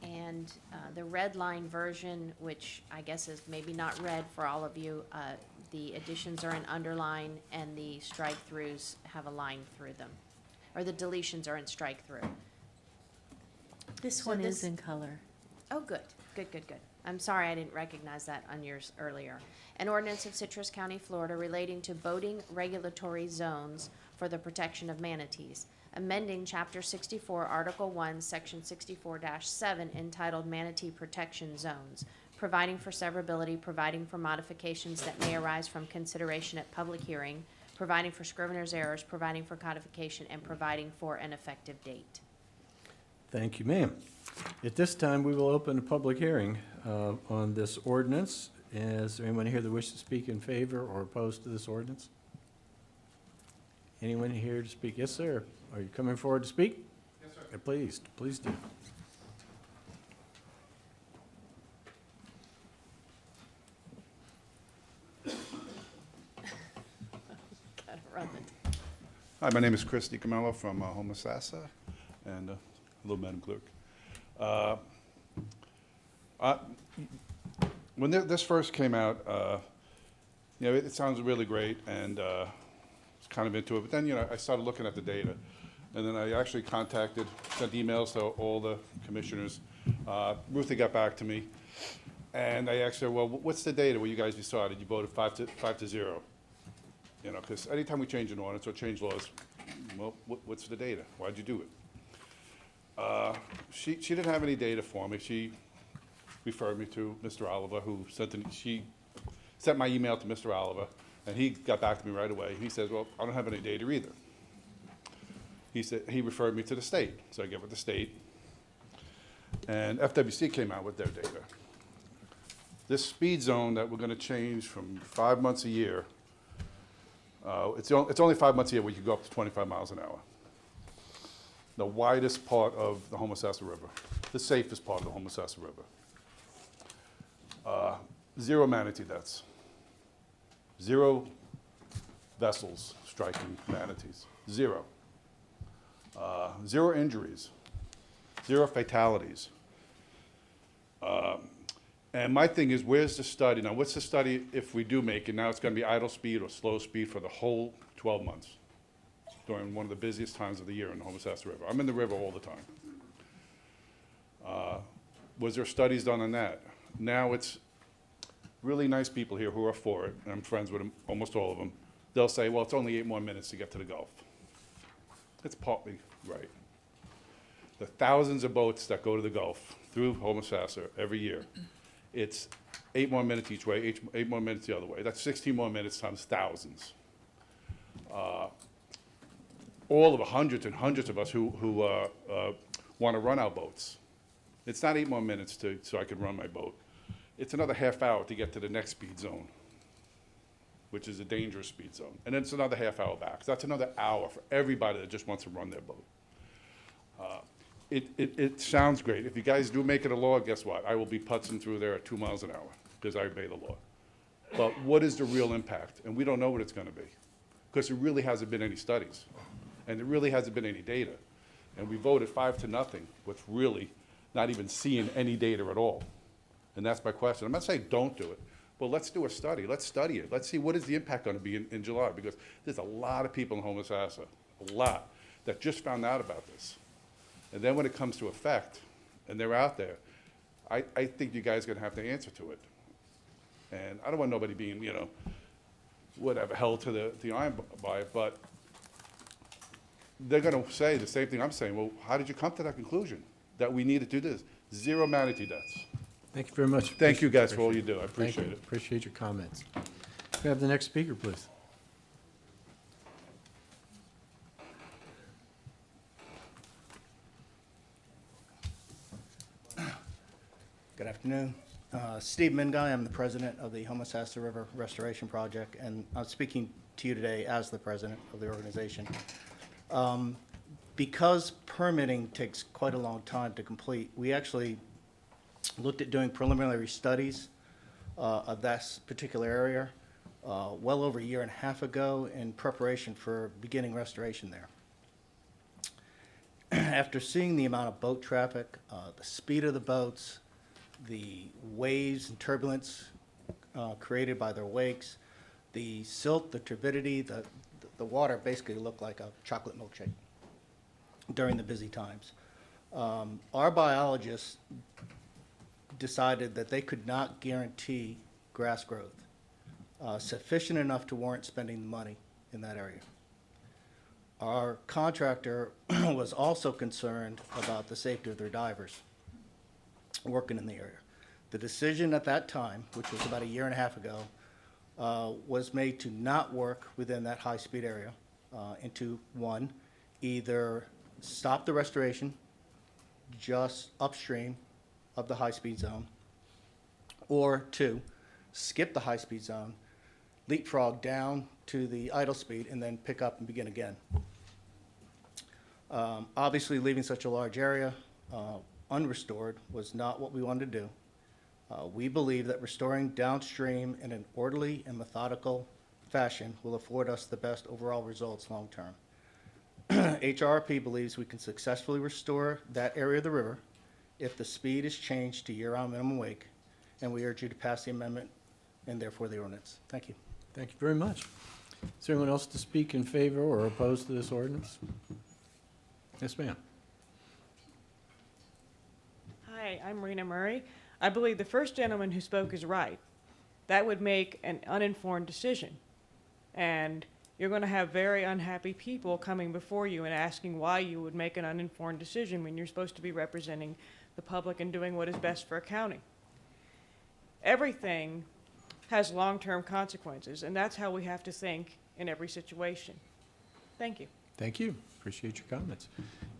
And the red line version, which I guess is maybe not read for all of you, the additions are in underline and the strike-throughs have a line through them, or the deletions are in strike-through. This So one this- is in color. Oh, good. I'm sorry I didn't recognize that on yours earlier. An ordinance of Citrus County, Florida relating to boating regulatory zones for the protection of manatees, amending Chapter 64, Article 1, Section 64-7, entitled Manatee Protection Zones, providing for severability, providing for modifications that may arise from consideration at public hearing, providing for scrivener's errors, providing for codification, and providing for an effective date. Thank you, ma'am. At this time, we will open a public hearing on this ordinance. Is there anyone here that wishes to speak in favor or opposed to this ordinance? Anyone here to speak? Yes, sir. Are you coming forward to speak? Yes, sir. Please do. Gotta run it. Hi, my name is Chris DiCamello from Homosassa, and hello, Madam Clerk. When this first came out, it sounds really great, and I was kind of into it. But then, I started looking at the data, and then I actually sent emails to all the commissioners. Ruthie got back to me, and I asked her, well, what's the data where you guys decided? You voted 5-0. Because anytime we change an ordinance or change laws, well, what's the data? Why'd you do it? She didn't have any data for me. She referred me to Mr. Oliver, who she sent my email to Mr. Oliver, and he got back to me right away. He says, well, I don't have any data either. He referred me to the state, so I get with the state, and FWC came out with their data. This speed zone that we're going to change from 5 months a year, it's only 5 months a year where you can go up to 25 miles an hour. The widest part of the Homosassa River, the safest part of the Homosassa River. 0 manatee deaths. 0 vessels striking manatees. 0. 0 injuries. 0 fatalities. And my thing is, where's the study? Now, what's the study if we do make it? Now it's going to be idle speed or slow speed for the whole 12 months during one of the busiest times of the year in the Homosassa River. I'm in the river all the time. Was there studies done on that? Now it's really nice people here who are for it, and I'm friends with them, almost all of them. They'll say, well, it's only 8 more minutes to get to the Gulf. It's partly right. The thousands of boats that go to the Gulf through Homosassa every year, it's 8 more minutes each way, 8 more minutes the other way. That's 16 more minutes times thousands. All of hundreds and hundreds of us who want to run our boats. It's not 8 more minutes so I can run my boat. It's another half hour to get to the next speed zone, which is a dangerous speed zone. And then it's another half hour back. So that's another hour for everybody that just wants to run their boat. It sounds great. If you guys do make it a law, guess what? I will be putzing through there at 2 miles an hour because I obey the law. But what is the real impact? And we don't know what it's going to be because there really hasn't been any studies. And there really hasn't been any data. And we voted 5-0 with really not even seeing any data at all. And that's my question. I'm not saying don't do it, but let's do a study. Let's study it. Let's see what is the impact going to be in July, because there's a lot of people in Homosassa, a lot, that just found out about this. And then when it comes to effect, and they're out there, I think you guys are going to have to answer to it. And I don't want nobody being, you know, whatever, held to the iron by it, but they're going to say the same thing I'm saying. Well, how did you come to that conclusion that we need to do this? 0 manatee deaths. Thank you very much. Thank you guys for all you do. I Thank appreciate you. it. Appreciate your comments. Can we have the next speaker, please? Good afternoon. Steve Minguy, I'm the president of the Homosassa River Restoration Project, and I'm speaking to you today as the president of the organization. Because permitting takes quite a long time to complete, we actually looked at doing preliminary studies of that particular area well over a year and a half ago in preparation for beginning restoration there. After seeing the amount of boat traffic, the speed of the boats, the waves and turbulence created by their wakes, the silt, the turbidity, the water basically looked like a chocolate milkshake during the busy times. Our biologists decided that they could not guarantee grass growth sufficient enough to warrant spending the money in that area. Our contractor was also concerned about the safety of their divers working in the area. The decision at that time, which was about a year and a half ago, was made to not work within that high-speed area, and to, one, either stop the restoration just upstream of the high-speed zone, or two, skip the high-speed zone, leapfrog down to the idle speed, and then pick up and begin again. Obviously, leaving such a large area unrestored was not what we wanted to do. We believe that restoring downstream in an orderly and methodical fashion will afford us the best overall results long-term. HRP believes we can successfully restore that area of the river if the speed is changed to year-round minimum wake, and we urge you to pass the amendment and therefore the ordinance. Thank you. Thank you very much. Is there anyone else to speak in favor or opposed to this ordinance? Yes, ma'am. Hi, I'm Rena Murray. I believe the first gentleman who spoke is right. That would make an uninformed decision. And you're going to have very unhappy people coming before you and asking why you would make an uninformed decision when you're supposed to be representing the public and doing what is best for a county. Everything has long-term consequences, and that's how we have to think in every situation. Thank you. Thank you. Appreciate your comments.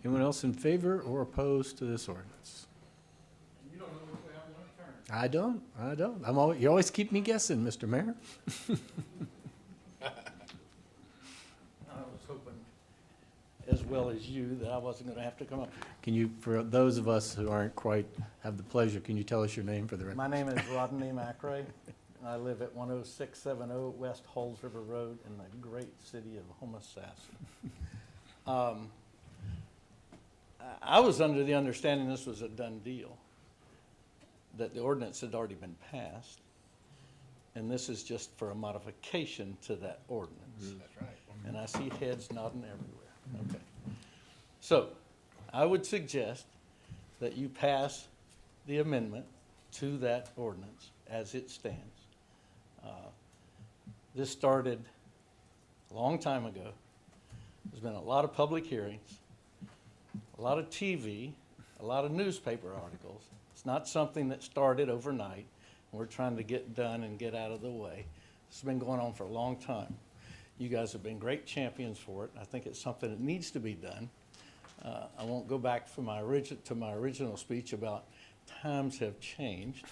Anyone else in favor or opposed to this ordinance? You don't know which way I'm going to turn. I don't. You always keep me guessing, Mr. Mayor. I was hoping, as well as you, that I wasn't going to have to come up. Can you, for those of us who aren't quite have the pleasure, can you tell us your name for the record? My name is Rodney McRae. I live at 10670 West Halls River Road in the great city of Homosassa. I was under the understanding this was a done deal, that the ordinance had already been passed, and this is just for a modification to that ordinance. That's right. And I see heads nodding everywhere. Okay. So I would suggest that you pass the amendment to that ordinance as it stands. This started a long time ago. There's been a lot of public hearings, a lot of TV, a lot of newspaper articles. It's not something that started overnight. We're trying to get done and get out of the way. It's been going on for a long time. You guys have been great champions for it. I think it's something that needs to be done. I won't go back to my original speech about times have changed.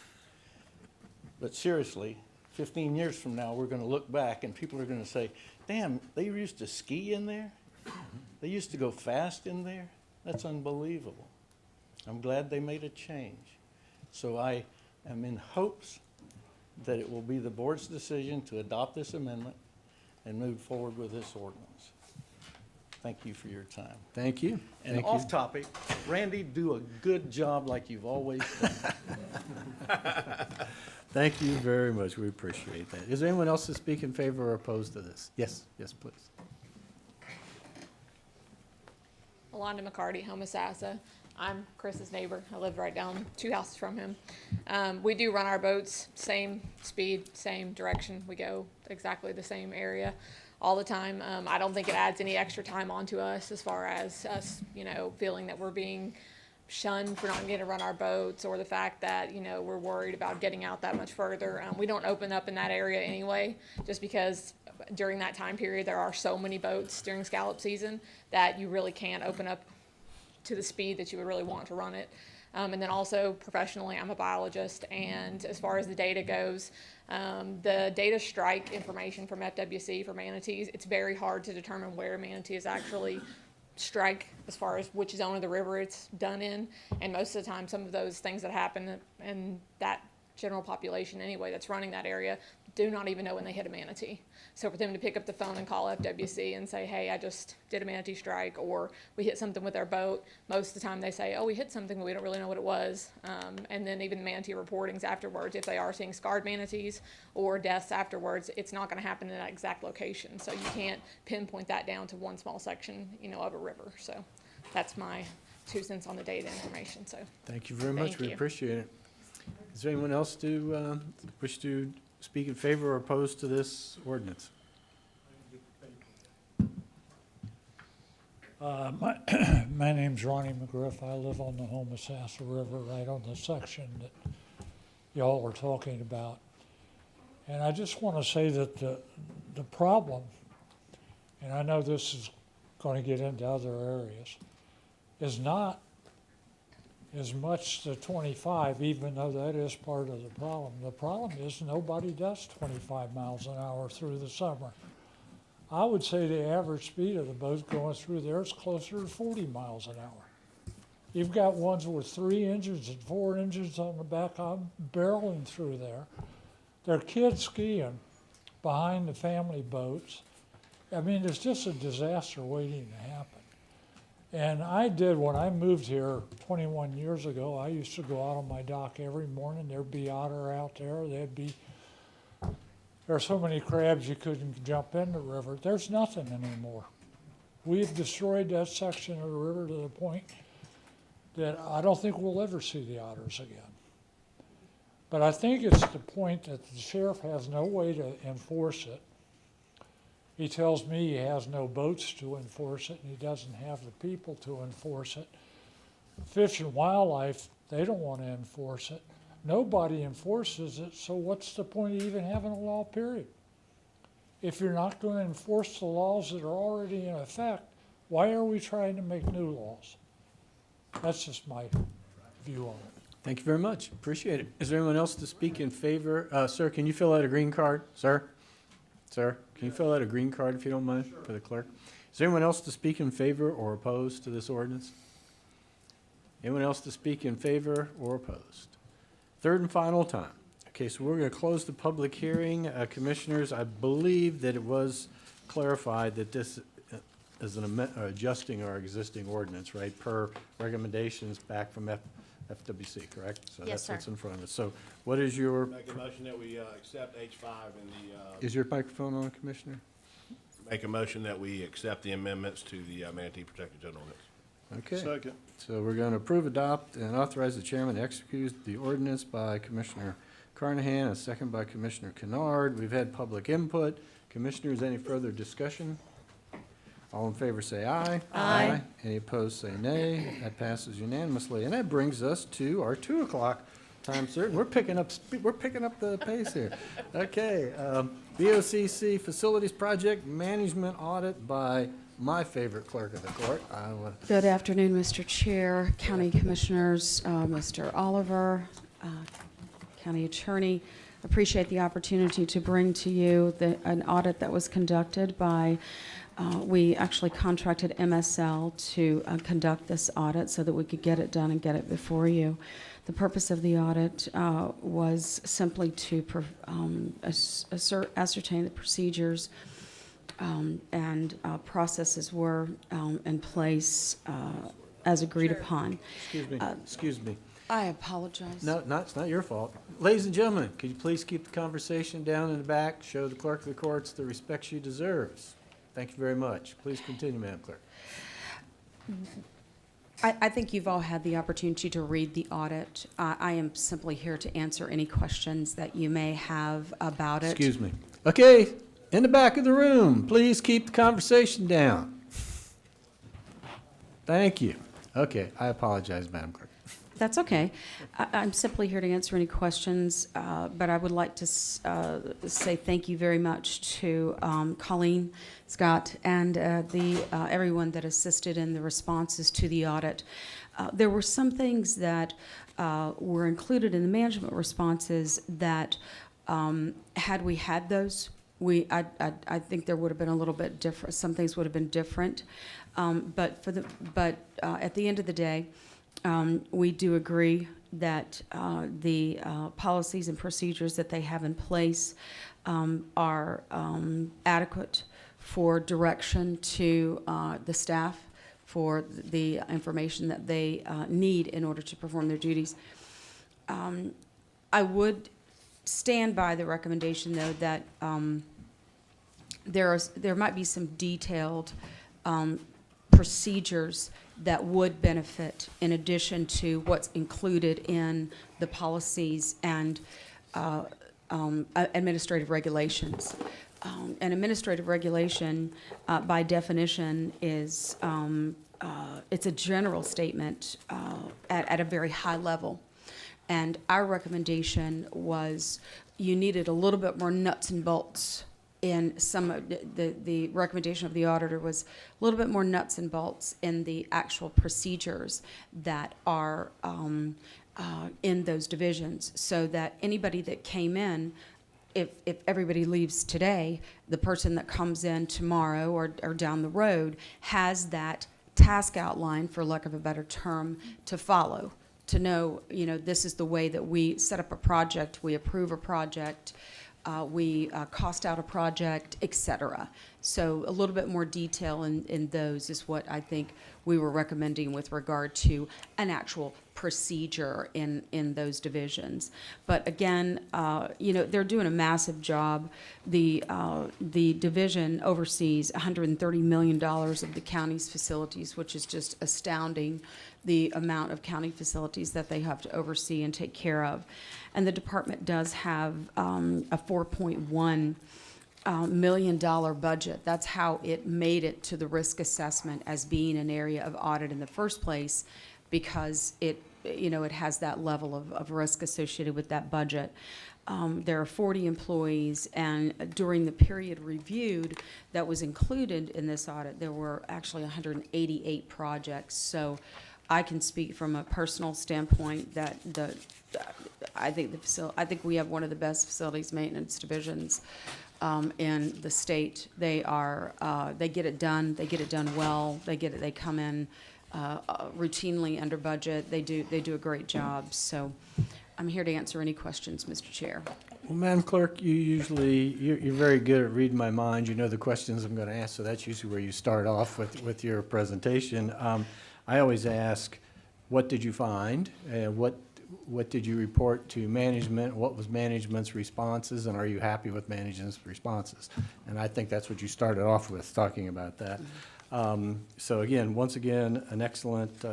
But seriously, 15 years from now, we're going to look back and people are going to say, damn, they used to ski in there? They used to go fast in there? That's unbelievable. I'm glad they made a change. So I am in hopes that it will be the board's decision to adopt this amendment and move forward with this ordinance. thank you for your time. Thank you. And Thank you. off topic, Randy, do a good job like you've always done. Thank you very much. We appreciate that. Is there anyone else to speak in favor or opposed to this? Yes, yes, please. Alonda McCarty, Homosassa. I'm Chris's neighbor. I live right down 2 houses from him. We do run our boats, same speed, same direction. We go exactly the same area all the time. I don't think it adds any extra time onto us as far as us, feeling that we're being shunned for not getting to run our boats, or the fact that, we're worried about getting out that much further. We don't open up in that area anyway, just because during that time period there are so many boats during scallop season that you really can't open up to the speed that you would really want to run it. And then also professionally, I'm a biologist, and as far as the data goes, the data strike information from FWC for manatees, it's very hard to determine where manatees actually strike as far as which zone of the river it's done in. And most of the time, some of those things that happen in that general population anyway that's running that area do not even know when they hit a manatee. So for them to pick up the phone and call FWC and say, hey, I just did a manatee strike, or we hit something with our boat, most of the time they say, oh, we hit something, but we don't really know what it was. And then even manatee reportings afterwards, if they are seeing scarred manatees or deaths afterwards, it's not going to happen in that exact location. So you can't pinpoint that down to one small section, of a river. So that's my 2 cents on the data information. So Thank you very much. Thank We you. appreciate it. Is there anyone else to wish to speak in favor or opposed to this ordinance? My name's Ronnie McGriff. I live on the Homosassa River, right on the section that y'all were talking about. And I just want to say that the problem, and I know this is going to get into other areas, is not as much the 25, even though that is part of the problem. The problem is nobody does 25 miles an hour through the summer. I would say the average speed of the boat going through there is closer to 40 miles an hour. You've got ones with 3 engines and 4 engines on the back of them barreling through there. There are kids skiing behind the family boats. I mean, it's just a disaster waiting to happen. And I did, when I moved here 21 years ago, I used to go out on my dock every morning. There'd be otter out there. There are so many crabs you couldn't jump in the river. There's nothing anymore. We've destroyed that section of the river to the point that I don't think we'll ever see the otters again. But I think it's the point that the sheriff has no way to enforce it. He tells me he has no boats to enforce it, and he doesn't have the people to enforce it. Fish and Wildlife, they don't want to enforce it. Nobody enforces it, so what's the point of even having a law, period? If you're not going to enforce the laws that are already in effect, why are we trying to make new laws? That's just my view on it. Thank you very much. Appreciate it. Is there anyone else to speak in favor? Sir, can you fill out a green card? Sir? Sir, can you fill out a green card if you don't mind for the clerk? Is there anyone else to speak in favor or opposed to this ordinance? Anyone else to speak in favor or opposed? Third and final time. Okay, so we're going to close the public hearing. Commissioners, I believe that it was clarified that this is adjusting our existing ordinance, right, per recommendations back from FWC, correct? So Yes, that's sir. what's in front of us. So what is your, Make a motion that we accept H5 in the, is your microphone on, Commissioner? make a motion that we accept the amendments to the Manatee Protected Zone ordinance. Okay. Second. So we're going to approve, adopt, and authorize the chairman to execute the ordinance by Commissioner Carnahan, a second by Commissioner Kennard. We've had public input. Commissioners, any further discussion? All in favor say aye. Aye. Any opposed say nay. That passes unanimously. And that brings us to our 2 o'clock time certain. We're picking up the pace here. Okay, BOCC Facilities Project Management Audit by my favorite clerk of the court. Good afternoon, Mr. Chair, County Commissioners, Mr. Oliver, County Attorney. Appreciate the opportunity to bring to you an audit that was conducted by, we actually contracted MSL to conduct this audit so that we could get it done and get it before you. The purpose of the audit was simply to ascertain the procedures and processes were in place as agreed upon. Excuse me. I apologize. No, it's not your fault. Ladies and gentlemen, could you please keep the conversation down in the back? Show the clerk of the courts the respect she deserves. Thank you very much. Please continue, Madam Clerk. I think you've all had the opportunity to read the audit. I am simply here to answer any questions that you may have about it. Excuse me. Okay, in the back of the room, please keep the conversation down. Thank you. Okay, I apologize, Madam Clerk. That's okay. I'm simply here to answer any questions, but I would like to say thank you very much to Colleen, Scott, and everyone that assisted in the responses to the audit. There were some things that were included in the management responses that, had we had those, I think there would have been a little bit different. Some things would have been different, but at the end of the day, we do agree that the policies and procedures that they have in place are adequate for direction to the staff for the information that they need in order to perform their duties. I would stand by the recommendation, though, that there might be some detailed procedures that would benefit in addition to what's included in the policies and administrative regulations. An administrative regulation, by definition, is it's a general statement at a very high level. And our recommendation was you needed a little bit more nuts and bolts in some of the recommendation of the auditor was a little bit more nuts and bolts in the actual procedures that are in those divisions, so that anybody that came in, if everybody leaves today, the person that comes in tomorrow or down the road has that task outline, for lack of a better term, to follow, to know, this is the way that we set up a project, we approve a project, we cost out a project, etc. So a little bit more detail in those is what I think we were recommending with regard to an actual procedure in those divisions. But again, they're doing a massive job. The division oversees $130 million of the county's facilities, which is just astounding, the amount of county facilities that they have to oversee and take care of. And the department does have a $4.1 million budget. That's how it made it to the risk assessment as being an area of audit in the first place, because it has that level of risk associated with that budget. There are 40 employees, and during the period reviewed that was included in this audit, there were actually 188 projects. So I can speak from a personal standpoint that I think we have one of the best facilities maintenance divisions in the state. They get it done. They get it done well. They come in routinely under budget. They do a great job. So I'm here to answer any questions, Mr. Chair. Well, Madam Clerk, you're very good at reading my mind. You know the questions I'm going to ask, so that's usually where you start off with your presentation. I always ask, what did you find? What did you report to management? What was management's responses? And are you happy with management's responses? And I think that's what you started off with, talking about that. So again, once again, an excellent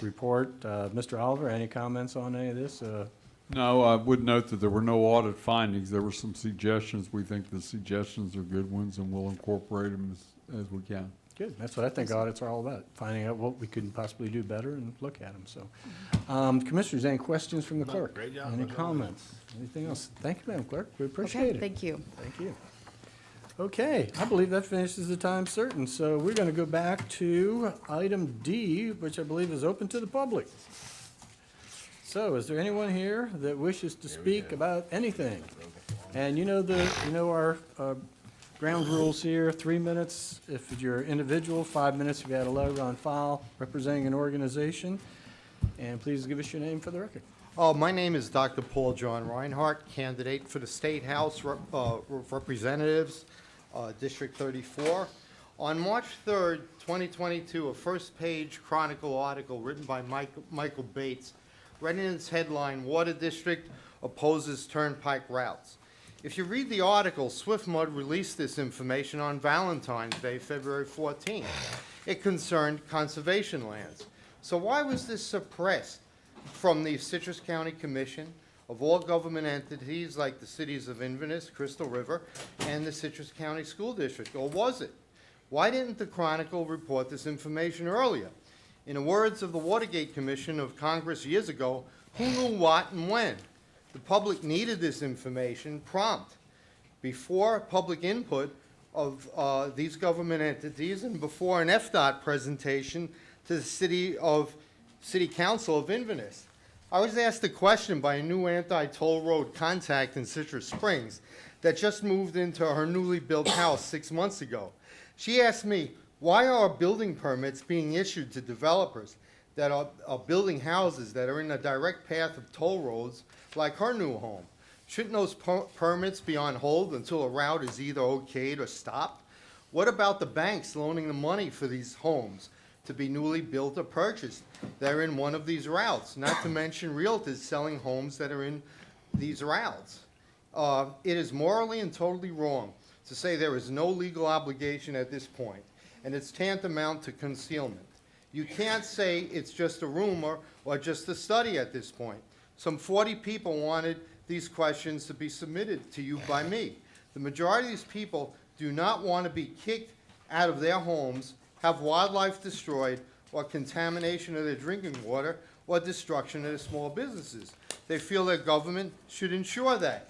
report. Mr. Oliver, any comments on any of this? No, I would note that there were no audit findings. There were some suggestions. We think the suggestions are good ones, and we'll incorporate them as we can. Good. That's what I think audits are all about, finding out what we could possibly do better and look at them. So, Commissioners, any questions from the clerk? Great job. Any comments? Anything else? Thank you, Madam Clerk. We appreciate it. Thank you. Thank you. Okay, I believe that finishes the time certain. So we're going to go back to item D, which I believe is open to the public. So is there anyone here that wishes to speak about anything? And our ground rules here, 3 minutes if you're individual, 5 minutes if you had a letter on file representing an organization. And please give us your name for the record. My name is Dr. Paul John Reinhardt, candidate for the State House of Representatives. District 34. On March 3rd, 2022, a first-page Chronicle article written by Michael Bates read in its headline, "Water District Opposes Turnpike Routes." If you read the article, SwiftMud released this information on Valentine's Day, February 14th. It concerned conservation lands. So why was this suppressed from the Citrus County Commission of all government entities like the cities of Inverness, Crystal River, and the Citrus County School District, or was it? Why didn't the Chronicle report this information earlier? In the words of the Watergate Commission of Congress years ago, who knew what and when? The public needed this information prompt before public input of these government entities and before an FDOT presentation to the City Council of Inverness. I was asked a question by a new anti-toll road contact in Citrus Springs that just moved into her newly built house 6 months ago. She asked me, why are building permits being issued to developers that are building houses that are in a direct path of toll roads like her new home? Shouldn't those permits be on hold until a route is either okayed or stopped? What about the banks loaning the money for these homes to be newly built or purchased that are in one of these routes, not to mention realtors selling homes that are in these routes? It is morally and totally wrong to say there is no legal obligation at this point, and it's tantamount to concealment. You can't say it's just a rumor or just a study at this point. Some 40 people wanted these questions to be submitted to you by me. The majority of these people do not want to be kicked out of their homes, have wildlife destroyed, or contamination of their drinking water, or destruction of their small businesses. They feel their government should ensure that.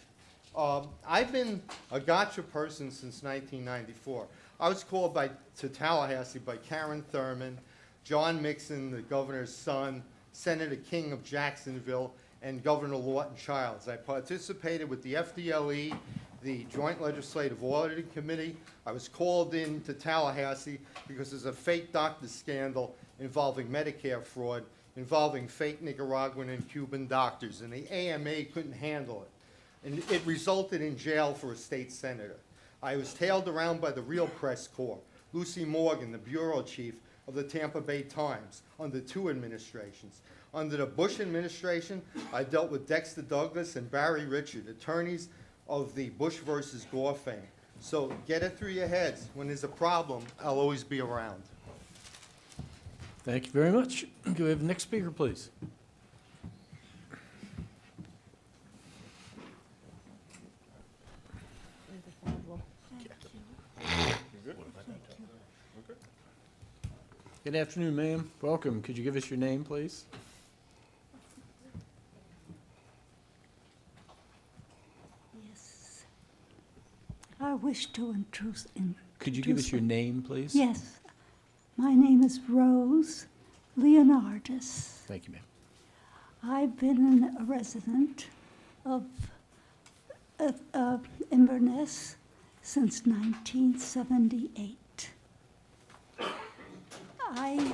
I've been a gotcha person since 1994. I was called to Tallahassee by Karen Thurman, John Mixon, the governor's son, Senator King of Jacksonville, and Governor Lawton Childs. I participated with the FDLE, the Joint Legislative Auditing Committee. I was called in to Tallahassee because there's a fake doctor scandal involving Medicare fraud, involving fake Nicaraguan and Cuban doctors, and the AMA couldn't handle it. And it resulted in jail for a state senator. I was tailed around by the real press corps, Lucy Morgan, the bureau chief of the Tampa Bay Times, under 2 administrations. Under the Bush administration, I dealt with Dexter Douglas and Barry Richard, attorneys of the Bush versus Gore fame. So get it through your heads. When there's a problem, I'll always be around. Thank you very much. Can we have the next speaker, please? Good afternoon, ma'am. Welcome. Could you give us your name, please? Yes. I wish to introduce. Could you give us your name, please? Yes. My name is Rose Leonardis. Thank you, ma'am. I've been a resident of Inverness since 1978. I,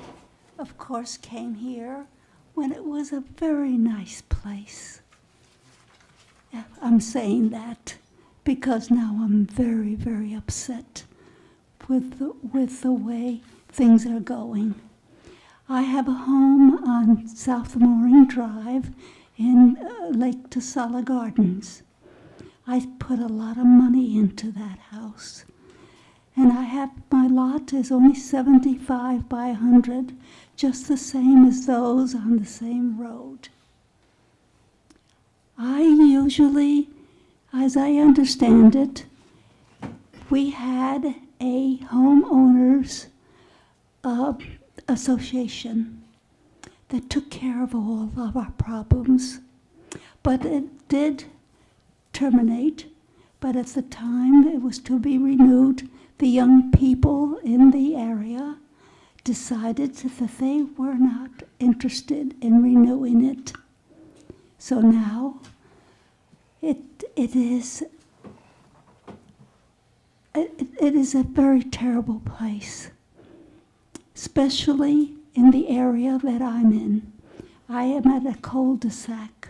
of course, came here when it was a very nice place. I'm saying that because now I'm very, very upset with the way things are going. I have a home on South Mooring Drive in Lake Tasala Gardens. I put a lot of money into that house. And my lot is only 75 by 100, just the same as those on the same road. I usually, as I understand it, we had a homeowners association that took care of all of our problems. But it did terminate, but at the time it was to be renewed. The young people in the area decided that they were not interested in renewing it. So now it is a very terrible place, especially in the area that I'm in. I am at a cul-de-sac.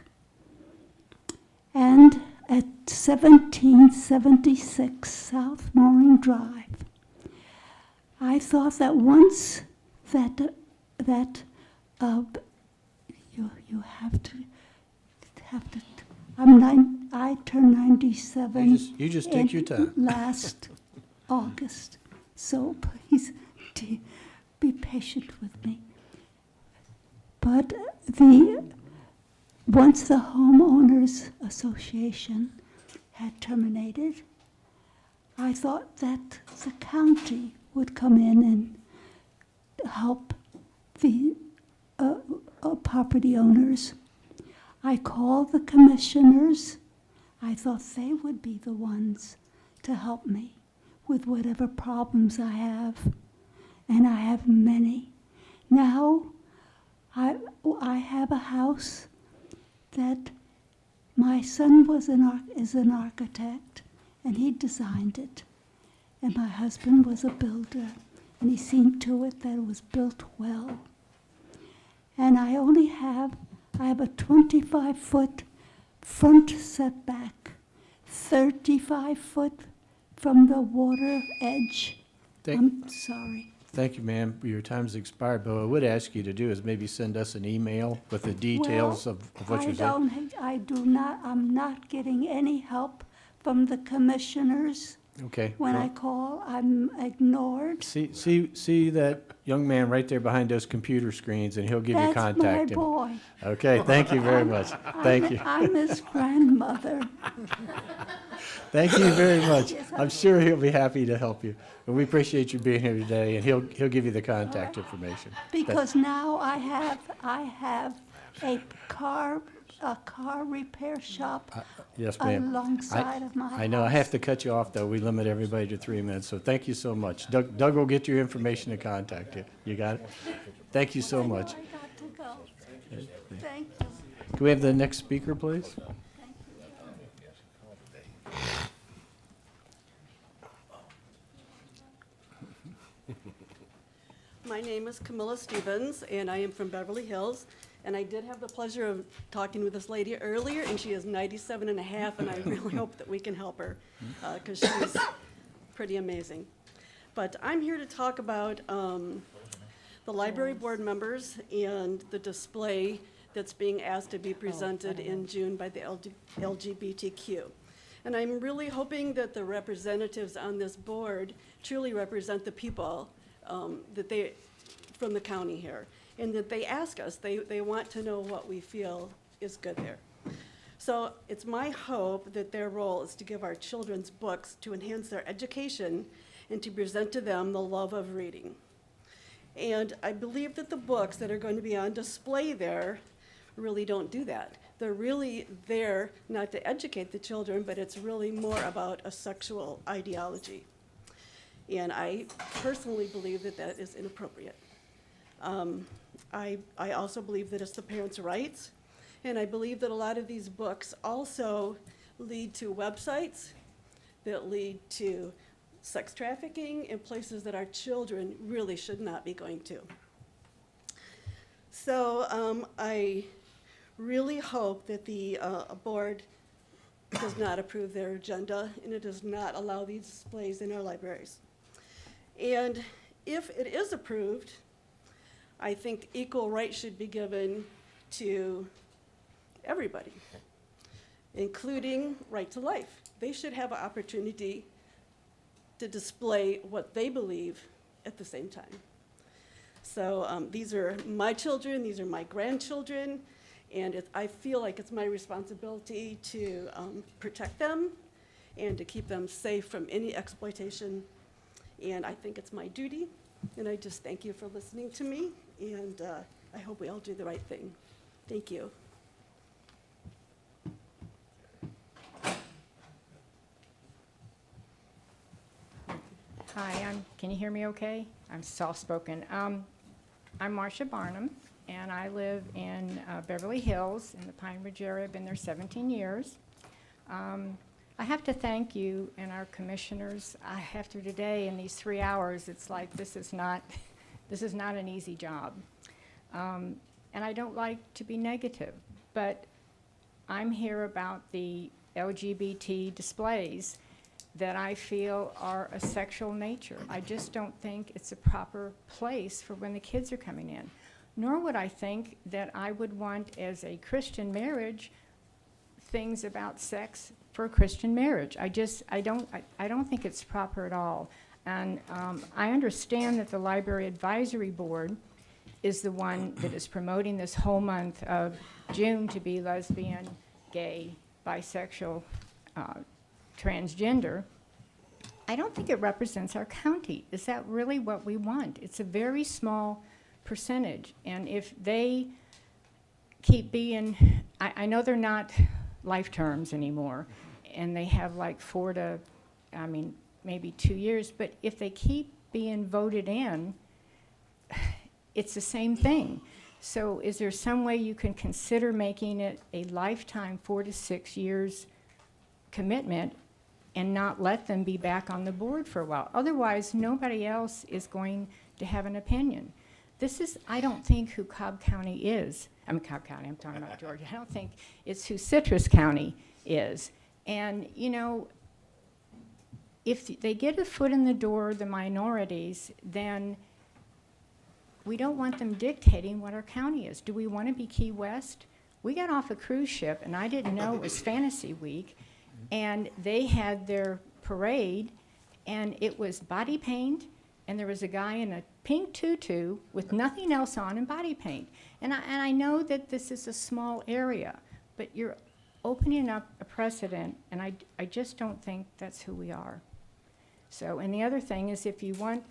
And at 1776 South Mooring long drive. I thought that once that you have to. I turned 97. You just take your time. Last August, so please be patient with me. But once the homeowners association had terminated, I thought that the county would come in and help the property owners. I called the commissioners. I thought they would be the ones to help me with whatever problems I have, and I have many. Now, I have a house that my son is an architect, and he designed it, and my husband was a builder, and he seen to it that it was built well. And I have a 25-foot front setback, 35-foot from the water edge. I'm sorry. Thank you, ma'am. Your time's expired, but what I would ask you to do is maybe send us an email with the details of what you're saying. I'm not getting any help from the commissioners. Okay. When well, I call, I'm ignored. See that young man right there behind those computer screens, and he'll give you contact. That's my boy. Okay, thank you very much. Thank you. I'm his grandmother. Thank you very much. I'm sure he'll be happy to help you. And we appreciate you being here today, and he'll give you the contact information. Because now I have a car repair shop yes, ma'am. alongside of my house. I know. I have to cut you off, though. We limit everybody to 3 minutes. So thank you so much. Doug will get your information to contact you. You got it? Thank you so much. I got to go. Thank you. Can we have the next speaker, please? My name is Camilla Stevens, and I am from Beverly Hills. And I did have the pleasure of talking with this lady earlier, and she is 97 and a half, and I really hope that we can help her, because she's pretty amazing. But I'm here to talk about the library board members and the display that's being asked to be presented in June by the LGBTQ. And I'm really hoping that the representatives on this board truly represent the people from the county here, and that they ask us, they want to know what we feel is good there. So it's my hope that their role is to give our children's books to enhance their education and to present to them the love of reading. And I believe that the books that are going to be on display there really don't do that. They're really there not to educate the children, but it's really more about a sexual ideology. And I personally believe that that is inappropriate. I also believe that it's the parents' rights, and I believe that a lot of these books also lead to websites that lead to sex trafficking in places that our children really should not be going to. So I really hope that the board does not approve their agenda, and it does not allow these displays in our libraries. And if it is approved, I think equal rights should be given to everybody, including right to life. They should have an opportunity to display what they believe at the same time. So these are my children, these are my grandchildren, and I feel like it's my responsibility to protect them and to keep them safe from any exploitation. And I think it's my duty, and I just thank you for listening to me, and I hope we all do the right thing. Thank you. Hi, can you hear me okay? I'm soft-spoken. I'm Marcia Barnum, and I live in Beverly Hills in the Pine Ridge area. I've been there 17 years. I have to thank you and our commissioners. After today, in these 3 hours, it's like this is not an easy job. And I don't like to be negative, but I'm here about the LGBT displays that I feel are a sexual nature. I just don't think it's a proper place for when the kids are coming in. Nor would I think that I would want, as a Christian marriage, things about sex for a Christian marriage. I don't think it's proper at all. And I understand that the Library Advisory Board is the one that is promoting this whole month of June to be lesbian, gay, bisexual, transgender. I don't think it represents our county. Is that really what we want? It's a very small percentage. And if they keep being, I know they're not life terms anymore, and they have like 4 to, maybe 2 years, but if they keep being voted in, it's the same thing. So is there some way you can consider making it a lifetime 4 to 6 years commitment and not let them be back on the board for a while? Otherwise, nobody else is going to have an opinion. This is, I don't think, who Cobb County is. Cobb County, I'm talking about Georgia. I don't think it's who Citrus County is. And, you know, if they get a foot in the door, the minorities, then we don't want them dictating what our county is. Do we want to be Key West? We got off a cruise ship, and I didn't know it was Fantasy Week, and they had their parade, and it was body paint, and there was a guy in a pink tutu with nothing else on and body paint. And I know that this is a small area, but you're opening up a precedent, and I just don't think that's who we are. So, and the other thing is, if you want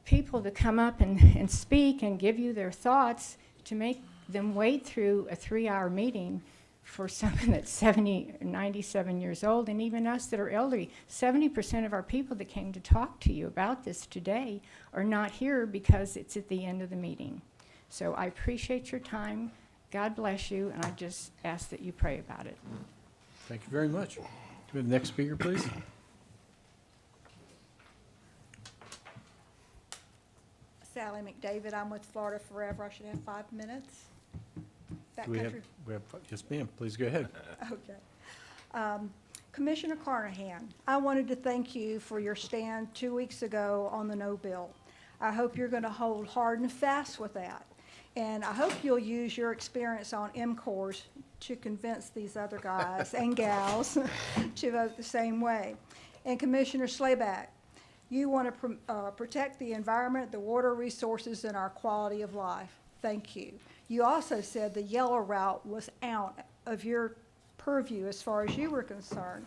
people to come up and speak and give you their thoughts, to make them wait through a 3-hour meeting for someone that's 70 or 97 years old, and even us that are elderly, 70% of our people that came to talk to you about this today are not here because it's at the end of the meeting. So I appreciate your time. God bless you, and I just ask that you pray about it. Thank you very much. Can we have the next speaker, please? Sally McDavid, I'm with Florida Forever. I should have 5 minutes. Do we have, yes, ma'am, please go ahead. Okay. Commissioner Carnahan, I wanted to thank you for your stand 2 weeks ago on the no bill. I hope you're going to hold hard and fast with that. And I hope you'll use your experience on MCORS to convince these other guys and gals to vote the same way. And Commissioner Slayback, you want to protect the environment, the water resources, and our quality of life. Thank you. You also said the yellow route was out of your purview as far as you were concerned.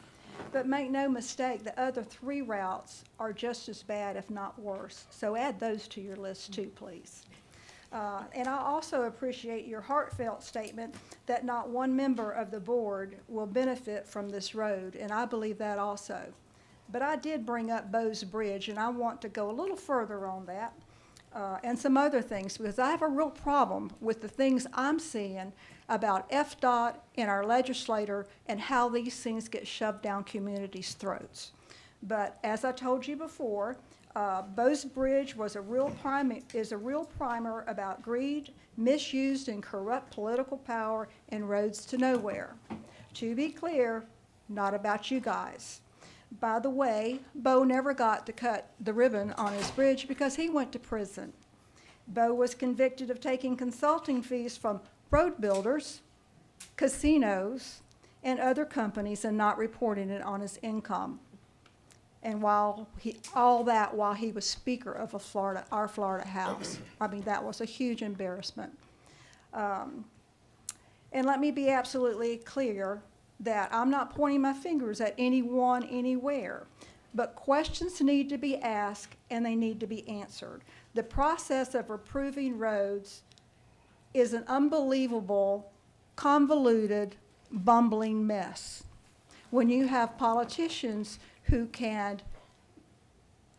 But make no mistake, the other 3 routes are just as bad, if not worse. So add those to your list too, please. And I also appreciate your heartfelt statement that not one member of the board will benefit from this road, and I believe that also. But I did bring up Bowes Bridge, and I want to go a little further on that. And some other things, because I have a real problem with the things I'm seeing about FDOT and our legislator and how these things get shoved down communities' throats. But as I told you before, Bowes Bridge is a real primer about greed, misused and corrupt political power, and roads to nowhere. To be clear, not about you guys. By the way, Bo never got to cut the ribbon on his bridge because he went to prison. Bo was convicted of taking consulting fees from road builders, casinos, and other companies and not reporting it on his income. And all that while he was Speaker of our Florida House. I mean, that was a huge embarrassment. And let me be absolutely clear that I'm not pointing my fingers at anyone anywhere, but questions need to be asked and they need to be answered. The process of approving roads is an unbelievable, convoluted, bumbling mess. When you have politicians who can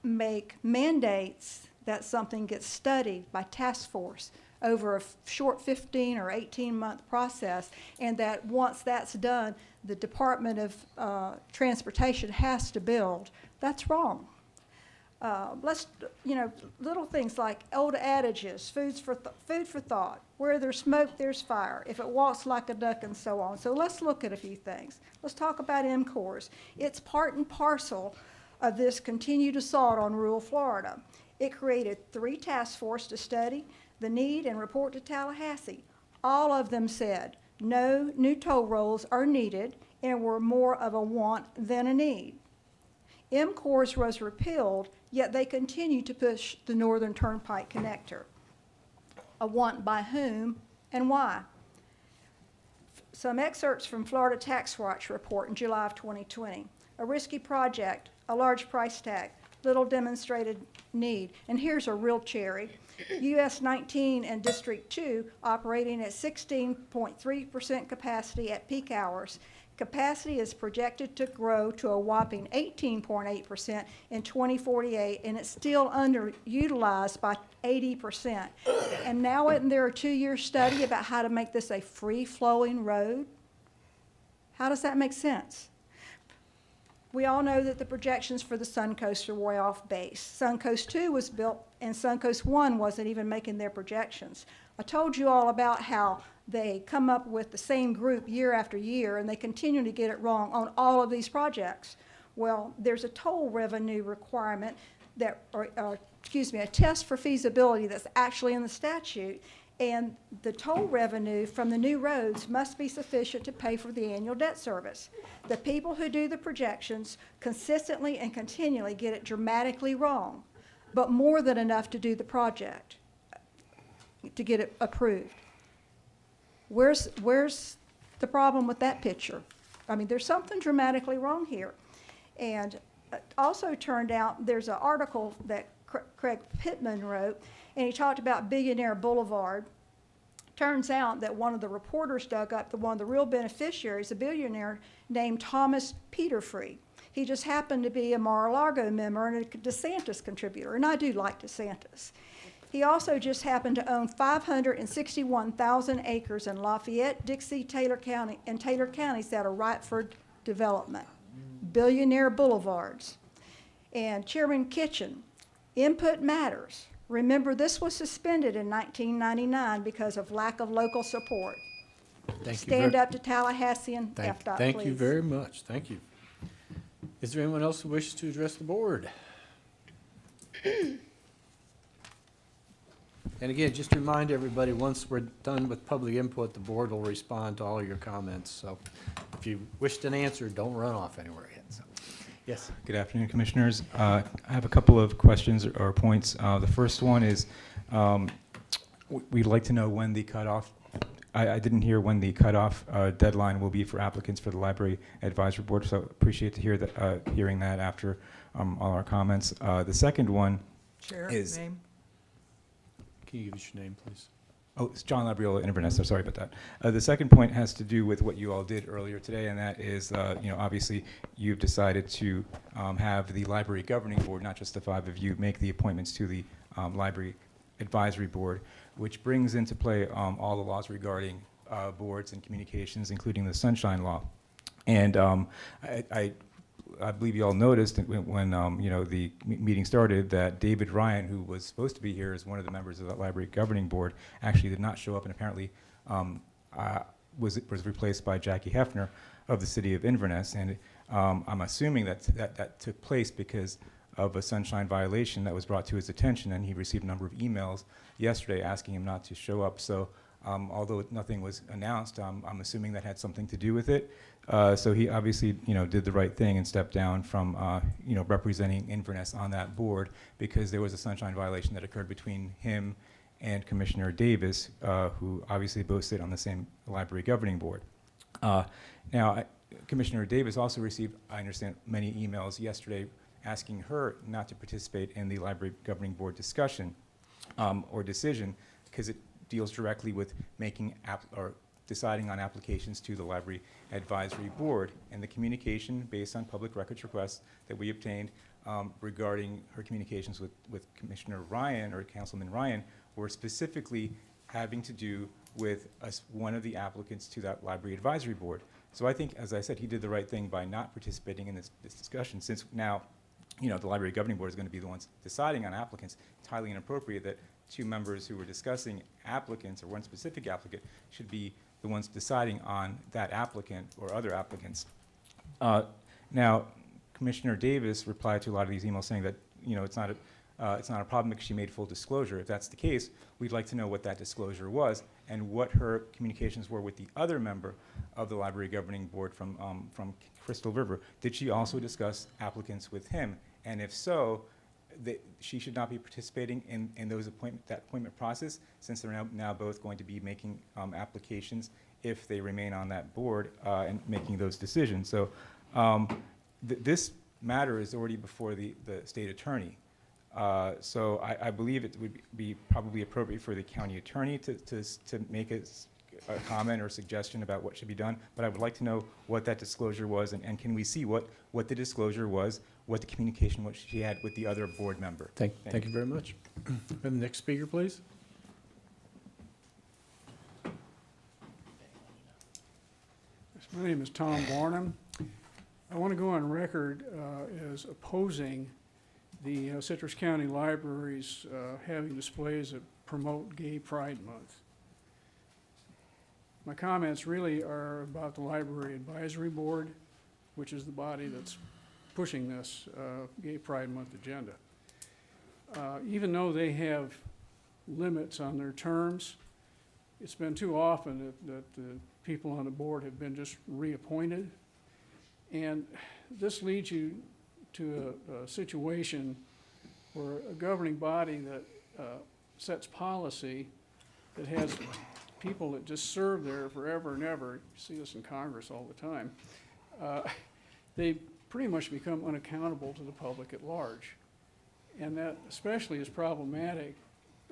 make mandates that something gets studied by task force over a short 15 or 18-month process, and that once that's done, the Department of Transportation has to build, that's wrong. Let's, little things like old adages, food for thought. Where there's smoke, there's fire. If it walks like a duck, and so on. So let's look at a few things. Let's talk about MCORS. It's part and parcel of this continued assault on rural Florida. It created 3 task forces to study the need and report to Tallahassee. All of them said no new toll roads are needed and were more of a want than a need. MCORS was repealed, yet they continue to push the Northern Turnpike connector. A want by whom and why? Some excerpts from Florida Tax Watch report in July of 2020. A risky project, a large price tag, little demonstrated need. And here's a real cherry. US 19 and District 2 operating at 16.3% capacity at peak hours. Capacity is projected to grow to a whopping 18.8% in 2048, and it's still underutilized by 80%. And now isn't there a 2-year study about how to make this a free-flowing road? How does that make sense? We all know that the projections for the Suncoast are way off base. Suncoast 2 was built, and Suncoast 1 wasn't even making their projections. I told you all about how they come up with the same group year after year, and they continue to get it wrong on all of these projects. Well, there's a toll revenue requirement that, a test for feasibility that's actually in the statute, and the toll revenue from the new roads must be sufficient to pay for the annual debt service. The people who do the projections consistently and continually get it dramatically wrong, but more than enough to do the project, to get it approved. Where's the problem with that picture? I mean, there's something dramatically wrong here. And also turned out, there's an article that Craig Pittman wrote, and he talked about Billionaire Boulevard. Turns out that one of the reporters dug up one of the real beneficiaries, a billionaire named Thomas Peterfree. He just happened to be a Mar-a-Lago member and a DeSantis contributor, and I do like DeSantis. He also just happened to own 561,000 acres in Lafayette, Dixie, Taylor County, and Taylor counties that are ripe for development. Billionaire boulevards. And Chairman Kitchen, input matters. Remember, this was suspended in 1999 because of lack of local support. Stand up to Tallahassee and FDOT, Thank please. you very much. Thank you. Is there anyone else who wishes to address the board? And again, just to remind everybody, once we're done with public input, the board will respond to all your comments. So if you wished an answer, don't run off anywhere yet. So, yes. Good afternoon, Commissioners. I have a couple of questions or points. The first one is we'd like to know when the cutoff, I didn't hear when the cutoff deadline will be for applicants for the Library Advisory Board, so appreciate to hear that, hearing that after all our comments. The second one is... Name? Can you give us your name, please? Oh, it's John Labriola, Inverness. I'm sorry about that. The second point has to do with what you all did earlier today, and that is, obviously you've decided to have the Library Governing Board, not just the 5 of you, make the appointments to the Library Advisory Board, which brings into play all the laws regarding boards and communications, including the Sunshine Law. And I believe you all noticed when the meeting started that David Ryan, who was supposed to be here as one of the members of the Library Governing Board, actually did not show up, and apparently was replaced by Jackie Hefner of the city of Inverness. And I'm assuming that took place because of a sunshine violation that was brought to his attention, and he received a number of emails yesterday asking him not to show up. So although nothing was announced, I'm assuming that had something to do with it. So he obviously, did the right thing and stepped down from, representing Inverness on that board because there was a sunshine violation that occurred between him and Commissioner Davis, who obviously both sit on the same Library Governing Board. Now, Commissioner Davis also received, I understand, many emails yesterday asking her not to participate in the Library Governing Board discussion or decision because it deals directly with making deciding on applications to the Library Advisory Board, and the communication based on public records requests that we obtained regarding her communications with Commissioner Ryan or Councilman Ryan were specifically having to do with one of the applicants to that Library Advisory Board. So I think, as I said, he did the right thing by not participating in this discussion, since now the library governing board is going to be the ones deciding on applicants, it's highly inappropriate that two members who were discussing applicants or one specific applicant should be the ones deciding on that applicant or other applicants. Now, Commissioner Davis replied to a lot of these emails saying that, it's not a problem because she made full disclosure. If that's the case, we'd like to know what that disclosure was and what her communications were with the other member of the library governing board from Crystal River. Did she also discuss applicants with him? And if so, she should not be participating in that appointment process, since they're now both going to be making applications if they remain on that board and making those decisions. So this matter is already before the state attorney. So I believe it would be probably appropriate for the county attorney to make a comment or suggestion about what should be done, but I would like to know what that disclosure was, and can we see what the disclosure was, what the communication was she had with the other board member. Thank you very much. The next speaker, please. My name is Tom Barnum. I want to go on record as opposing the Citrus County Libraries having displays that promote Gay Pride Month. My comments really are about the Library Advisory Board, which is the body that's pushing this Gay Pride Month agenda. Even though they have limits on their terms, it's been too often that the people on the board have been just reappointed. And this leads you to a situation where a governing body that sets policy that has people that just serve there forever and ever, you see this in Congress all the time, they pretty much become unaccountable to the public at large. And that especially is problematic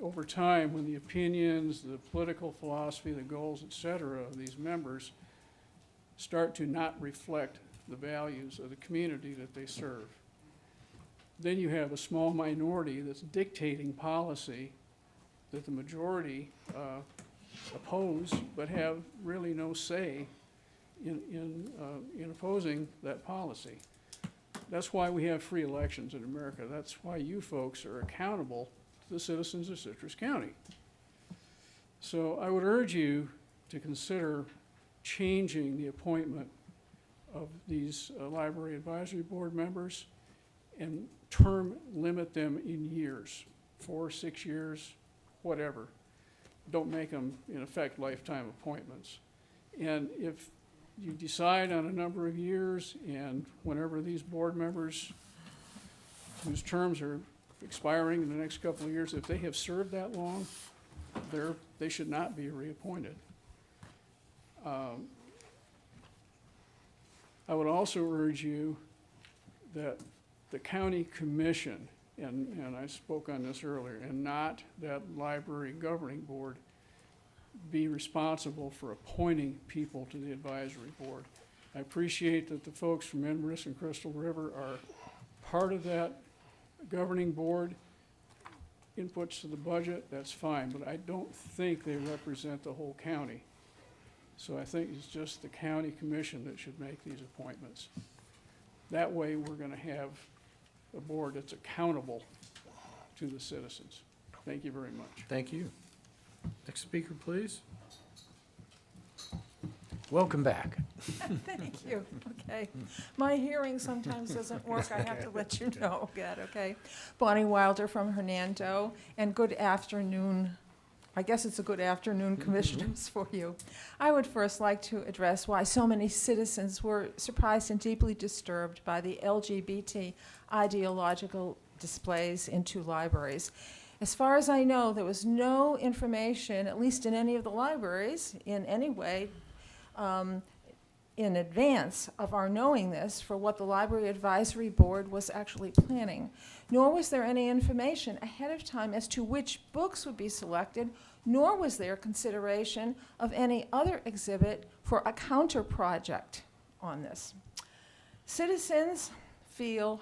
over time when the opinions, the political philosophy, the goals, et cetera, of these members start to not reflect the values of the community that they serve. Then you have a small minority that's dictating policy that the majority oppose, but have really no say in opposing that policy. That's why we have free elections in America. That's why you folks are accountable to the citizens of Citrus County. So I would urge you to consider changing the appointment of these library advisory board members and term limit them in years, 4, 6 years, whatever. Don't make them, in effect, lifetime appointments. And if you decide on a number of years, and whenever these board members whose terms are expiring in the next couple of years, if they have served that long, they should not be reappointed. I would also urge you that the county commission, and I spoke on this earlier, and not that library governing board, be responsible for appointing people to the advisory board. I appreciate that the folks from Inverness and Crystal River are part of that governing board. Inputs to the budget, that's fine, but I don't think they represent the whole county. So I think it's just the county commission that should make these appointments. That way we're going to have a board that's accountable to the citizens. Thank you very much. Thank you. Next speaker, please. Welcome back. Thank you. Okay. My hearing sometimes doesn't work. I have to let you know that, okay? Bonnie Wilder from Hernando, and good afternoon. I guess it's a good afternoon, commissioners, for you. I would first like to address why so many citizens were surprised and deeply disturbed by the LGBT ideological displays in 2 libraries. As far as I know, there was no information, at least in any of the libraries, in any way, in advance of our knowing this, for what the Library Advisory Board was actually planning. Nor was there any information ahead of time as to which books would be selected, nor was there consideration of any other exhibit for a counter project on this. Citizens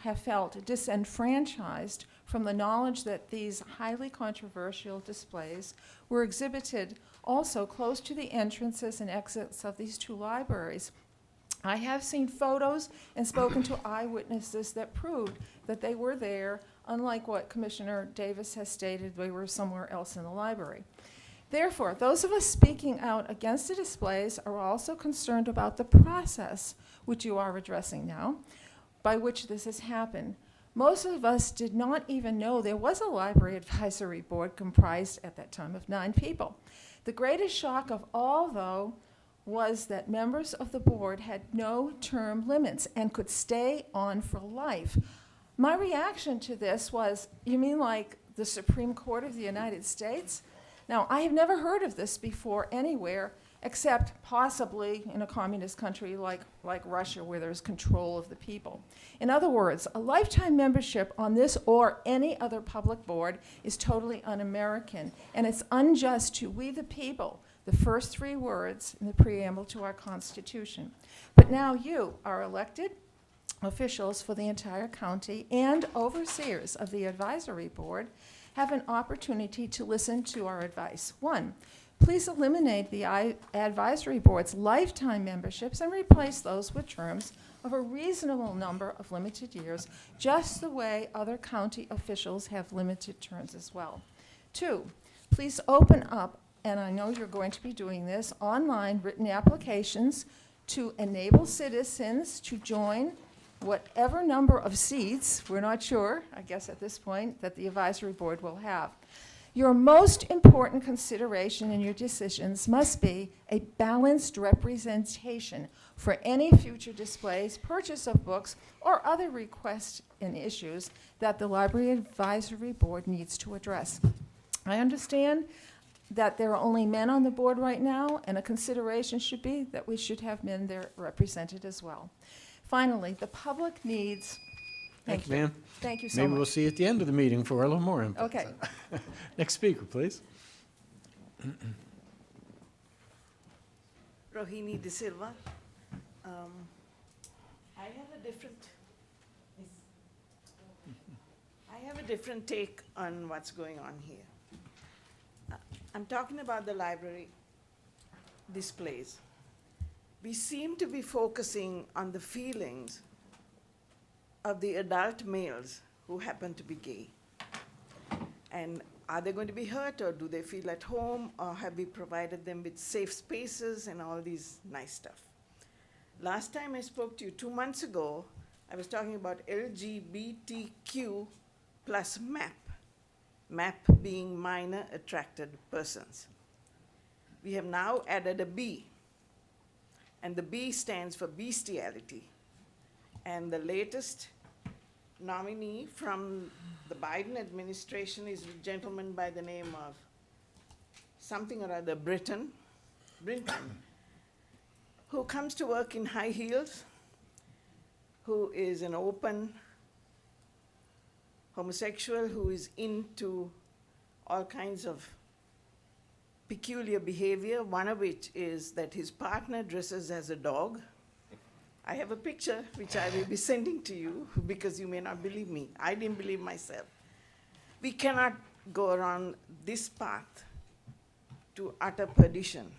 have felt disenfranchised from the knowledge that these highly controversial displays were exhibited also close to the entrances and exits of these 2 libraries. I have seen photos and spoken to eyewitnesses that proved that they were there, unlike what Commissioner Davis has stated, they were somewhere else in the library. Therefore, those of us speaking out against the displays are also concerned about the process, which you are addressing now, by which this has happened. Most of us did not even know there was a library advisory board comprised at that time of 9 people. The greatest shock of all, though, was that members of the board had no term limits and could stay on for life. My reaction to this was, you mean like the Supreme Court of the United States? Now, I have never heard of this before anywhere, except possibly in a communist country like Russia, where there's control of the people. In other words, a lifetime membership on this or any other public board is totally un-American, and it's unjust to we the people, the first 3 words in the preamble to our Constitution. But now you are elected officials for the entire county and overseers of the advisory board have an opportunity to listen to our advice. 1, please eliminate the advisory board's lifetime memberships and replace those with terms of a reasonable number of limited years, just the way other county officials have limited terms as well. 2, please open up, and I know you're going to be doing this, online written applications to enable citizens to join whatever number of seats, we're not sure, I guess at this point, that the advisory board will have. Your most important consideration in your decisions must be a balanced representation for any future displays, purchase of books, or other requests and issues that the Library Advisory Board needs to address. I understand that there are only men on the board right now, and a consideration should be that we should have men there represented as well. Finally, the public needs. Thank you, ma'am. Thank you so Maybe much. we'll see you at the end of the meeting for a little more input. Okay. Next speaker, please. Rohini De Silva. I have a different take on what's going on here. I'm talking about the library displays. We seem to be focusing on the feelings of the adult males who happen to be gay. And are they going to be hurt, or do they feel at home, or have we provided them with safe spaces and all these nice stuff? Last time I spoke to you 2 months ago, I was talking about LGBTQ plus MAP. MAP being minor attracted persons. We have now added a B, and the B stands for bestiality. And the latest nominee from the Biden administration is a gentleman by the name of something or other Brinton, who comes to work in high heels, who is an open homosexual, who is into all kinds of peculiar behavior, one of which is that his partner dresses as a dog. I have a picture which I will be sending to you because you may not believe me. I didn't believe myself. We cannot go around this path to utter perdition.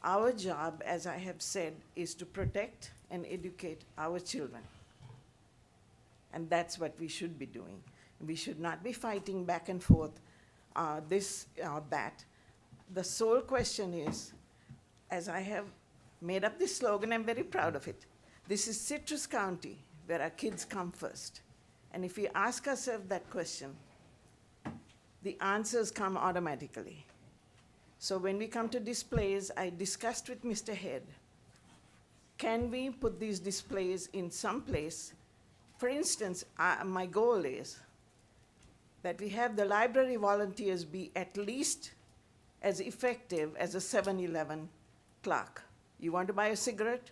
Our job, as I have said, is to protect and educate our children. And that's what we should be doing. We should not be fighting back and forth, this or that. The sole question is, as I have made up this slogan, I'm very proud of it. This is Citrus County, where our kids come first. And if we ask ourselves that question, the answers come automatically. So when we come to displays, I discussed with Mr. Head, can we put these displays in some place? For instance, my goal is that we have the library volunteers be at least as effective as a 7-Eleven clerk. You want to buy a cigarette?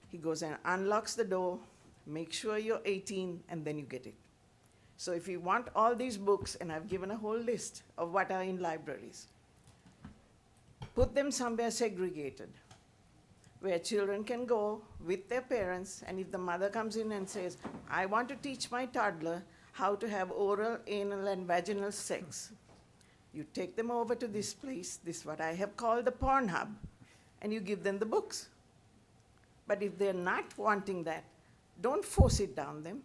He goes and unlocks the door, make sure you're 18, and then you get it. So if you want all these books, and I've given a whole list of what are in libraries, put them somewhere segregated, where children can go with their parents, and if the mother comes in and says, I want to teach my toddler how to have oral, anal, and vaginal sex, you take them over to this place, this is what I have called the porn hub, and you give them the books. But if they're not wanting that, don't force it down them.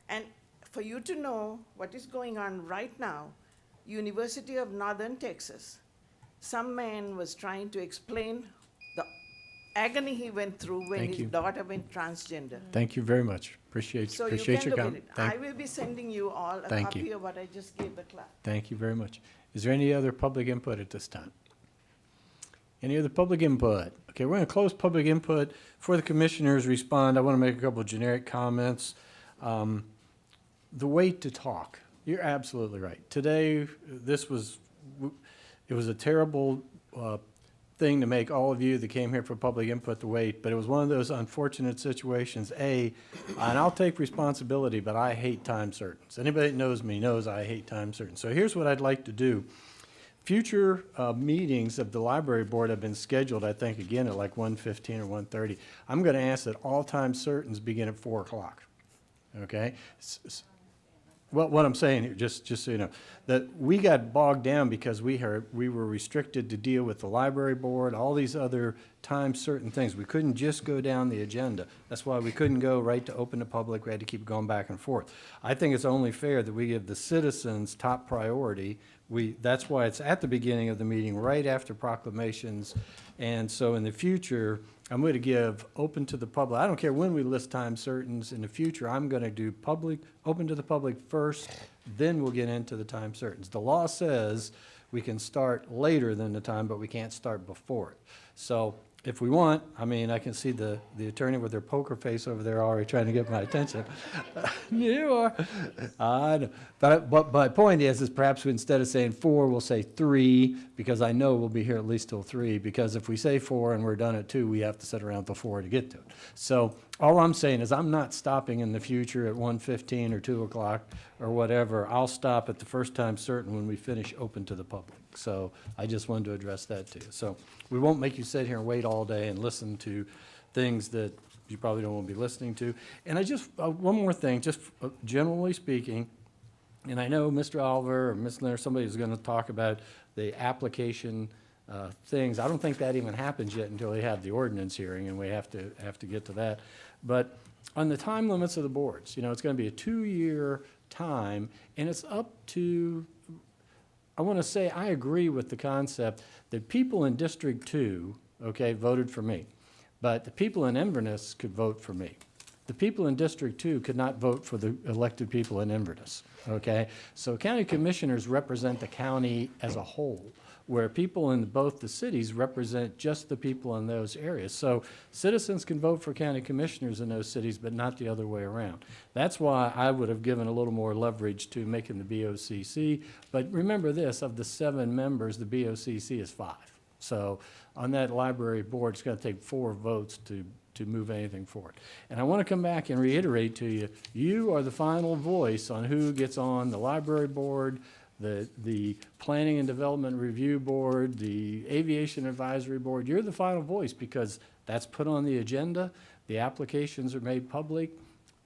And for you to know what is going on right now, University of Northern Texas, some man was trying to explain the agony he went through when Thank his you. daughter went transgender. Thank you very much. Appreciate So you appreciate can your look at comment. it. I will be sending you all a Thank copy you. of what I just gave the class. Thank you very much. Is there any other public input at this time? Any other public input? Okay, we're going to close public input. Before the commissioners respond, I want to make a couple of generic comments. The wait to talk. You're absolutely right. Today, it was a terrible thing to make all of you that came here for public input to wait, but it was one of those unfortunate situations. And I'll take responsibility, but I hate time certains. Anybody that knows me knows I hate time certains. So here's what I'd like to do. Future meetings of the library board have been scheduled, I think, again at like 1:15 or 1:30. I'm going to ask that all time certains begin at 4 o'clock. Okay? Well, what I'm saying here, just so you know, that we got bogged down because we were restricted to deal with the library board, all these other time certain things. We couldn't just go down the agenda. That's why we couldn't go right to open to public. We had to keep going back and forth. I think it's only fair that we give the citizens top priority. That's why it's at the beginning of the meeting, right after proclamations. And so in the future, I'm going to give open to the public. I don't care when we list time certains in the future. I'm going to do open to the public first, then we'll get into the time certains. The law says we can start later than the time, but we can't start before it. So if we want, I mean, I can see the attorney with their poker face over there already trying to get my attention. You are. I know. But my point is perhaps instead of saying 4, we'll say 3, because I know we'll be here at least till 3, because if we say 4 and we're done at 2, we have to sit around till 4 to get to it. So all I'm saying is I'm not stopping in the future at 1:15 or 2 o'clock or whatever. I'll stop at the first time certain when we finish open to the public. So I just wanted to address that too. So we won't make you sit here and wait all day and listen to things that you probably don't want to be listening to. And I just, one more thing, just generally speaking, and I know Mr. Oliver or Ms. Leonard, somebody is going to talk about the application things. I don't think that even happens yet until we have the ordinance hearing, and we have to get to that. But on the time limits of the boards, it's going to be a 2-year time, and it's up to, I want to say I agree with the concept that people in District 2, okay, voted for me, but the people in Inverness could vote for me. The people in District 2 could not vote for the elected people in Inverness, okay? So county commissioners represent the county as a whole, where people in both the cities represent just the people in those areas. So citizens can vote for county commissioners in those cities, but not the other way around. That's why I would have given a little more leverage to making the BOCC. But remember this, of the 7 members, the BOCC is 5. So on that library board, it's going to take 4 votes to move anything forward. And I want to come back and reiterate to you, you are the final voice on who gets on the library board, the Planning and Development Review Board, the Aviation Advisory Board. You're the final voice because that's put on the agenda. The applications are made public.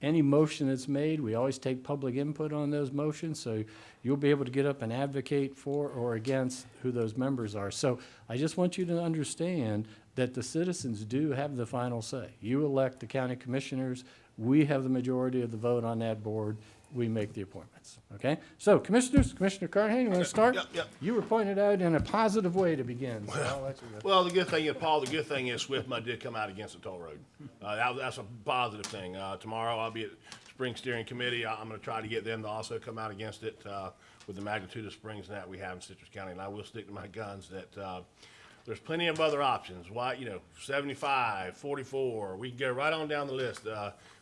Any motion that's made, we always take public input on those motions, so you'll be able to get up and advocate for or against who those members are. So I just want you to understand that the citizens do have the final say. You elect the county commissioners. We have the majority of the vote on that board. We make the appointments, okay? So, commissioners, Commissioner Carnahan, you want to start? Yep. You were pointed out in a positive way to begin, so I'll let you go. Well, the good thing is, Paul, the good thing is Swift Mud did come out against the toll road. That's a positive thing. Tomorrow I'll be at Spring Steering Committee. I'm going to try to get them to also come out against it with the magnitude of springs that we have in Citrus County. And I will stick to my guns that there's plenty of other options. 75, 44, we can go right on down the list.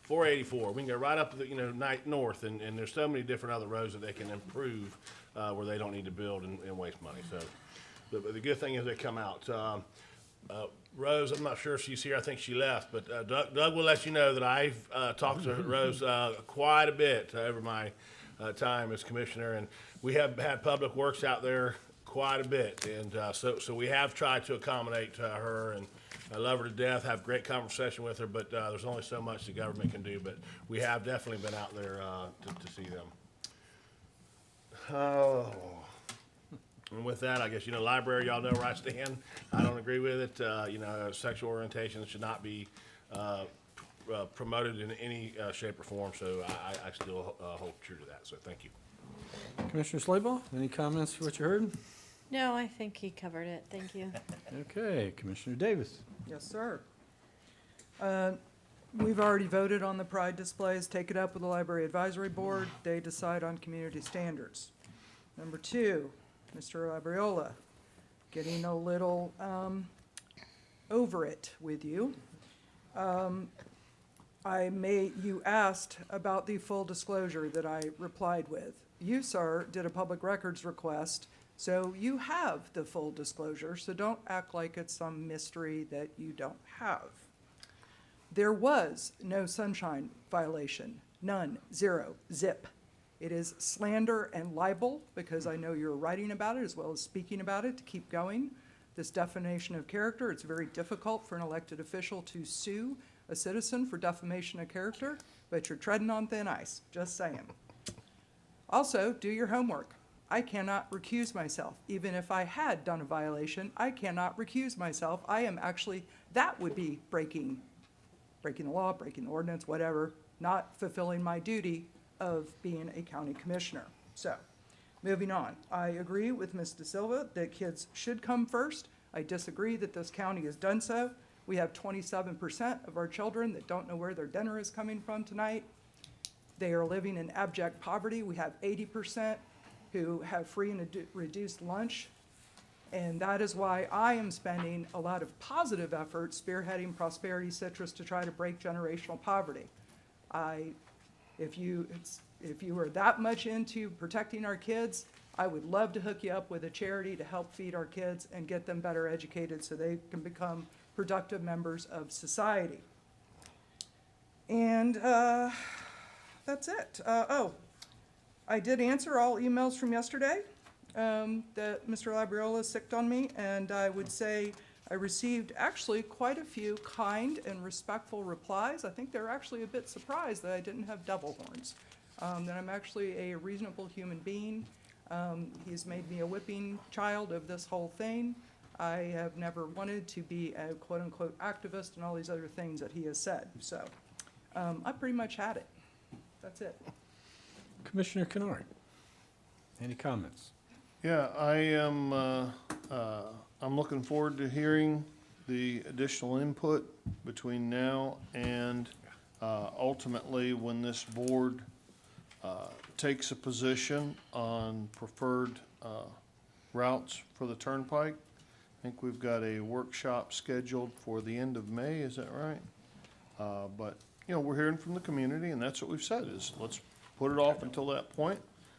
484, we can go right up to the north, and there's so many different other roads that they can improve where they don't need to build and waste money. So the good thing is they come out. Rose, I'm not sure if she's here. I think she left, but Doug will let you know that I've talked to Rose quite a bit over my time as commissioner, and we have had public works out there quite a bit, and so we have tried to accommodate her, and I love her to death, have great conversation with her, but there's only so much the government can do, but we have definitely been out there to see them. Oh, And with that, I guess, library, y'all know where I stand. I don't agree with it. Sexual orientation should not be promoted in any shape or form, so I still hold true to that, so thank you. Commissioner Slabaugh, any comments for what you heard? No, I think he covered it. Thank you. Okay, Commissioner Davis. Yes, sir. We've already voted on the pride displays. Take it up with the Library Advisory Board. They decide on community standards. Number 2, Mr. Labriola, getting a little over it with you. You asked about the full disclosure that I replied with. You, sir, did a public records request, so you have the full disclosure, so don't act like it's some mystery that you don't have. There was no sunshine violation, none, 0, zip. It is slander and libel, because I know you're writing about it as well as speaking about it to keep going. This defamation of character, it's very difficult for an elected official to sue a citizen for defamation of character, but you're treading on thin ice, just saying. Also, do your homework. I cannot recuse myself. Even if I had done a violation, I cannot recuse myself. I am actually, that would be breaking the law, breaking the ordinance, whatever, not fulfilling my duty of being a county commissioner. So, moving on. I agree with Ms. De Silva that kids should come first. I disagree that this county has done so. We have 27% of our children that don't know where their dinner is coming from tonight. They are living in abject poverty. We have 80% who have free and reduced lunch. And that is why I am spending a lot of positive effort spearheading Prosperity Citrus to try to break generational poverty. If you are that much into protecting our kids, I would love to hook you up with a charity to help feed our kids and get them better educated so they can become productive members of society. And that's it. I did answer all emails from yesterday that Mr. Labriola sicked on me, and I would say I received actually quite a few kind and respectful replies. I think they're actually a bit surprised that I didn't have double horns, that I'm actually a reasonable human being. He's made me a whipping child of this whole thing. I have never wanted to be a quote-unquote activist and all these other things that he has said. So I pretty much had it. That's it. Commissioner Kennard, any comments? Yeah, I am, I'm looking forward to hearing the additional input between now and ultimately when this board takes a position on preferred routes for the turnpike. I think we've got a workshop scheduled for the end of May, is that right? But, we're hearing from the community, and that's what we've said, is let's put it off until that point,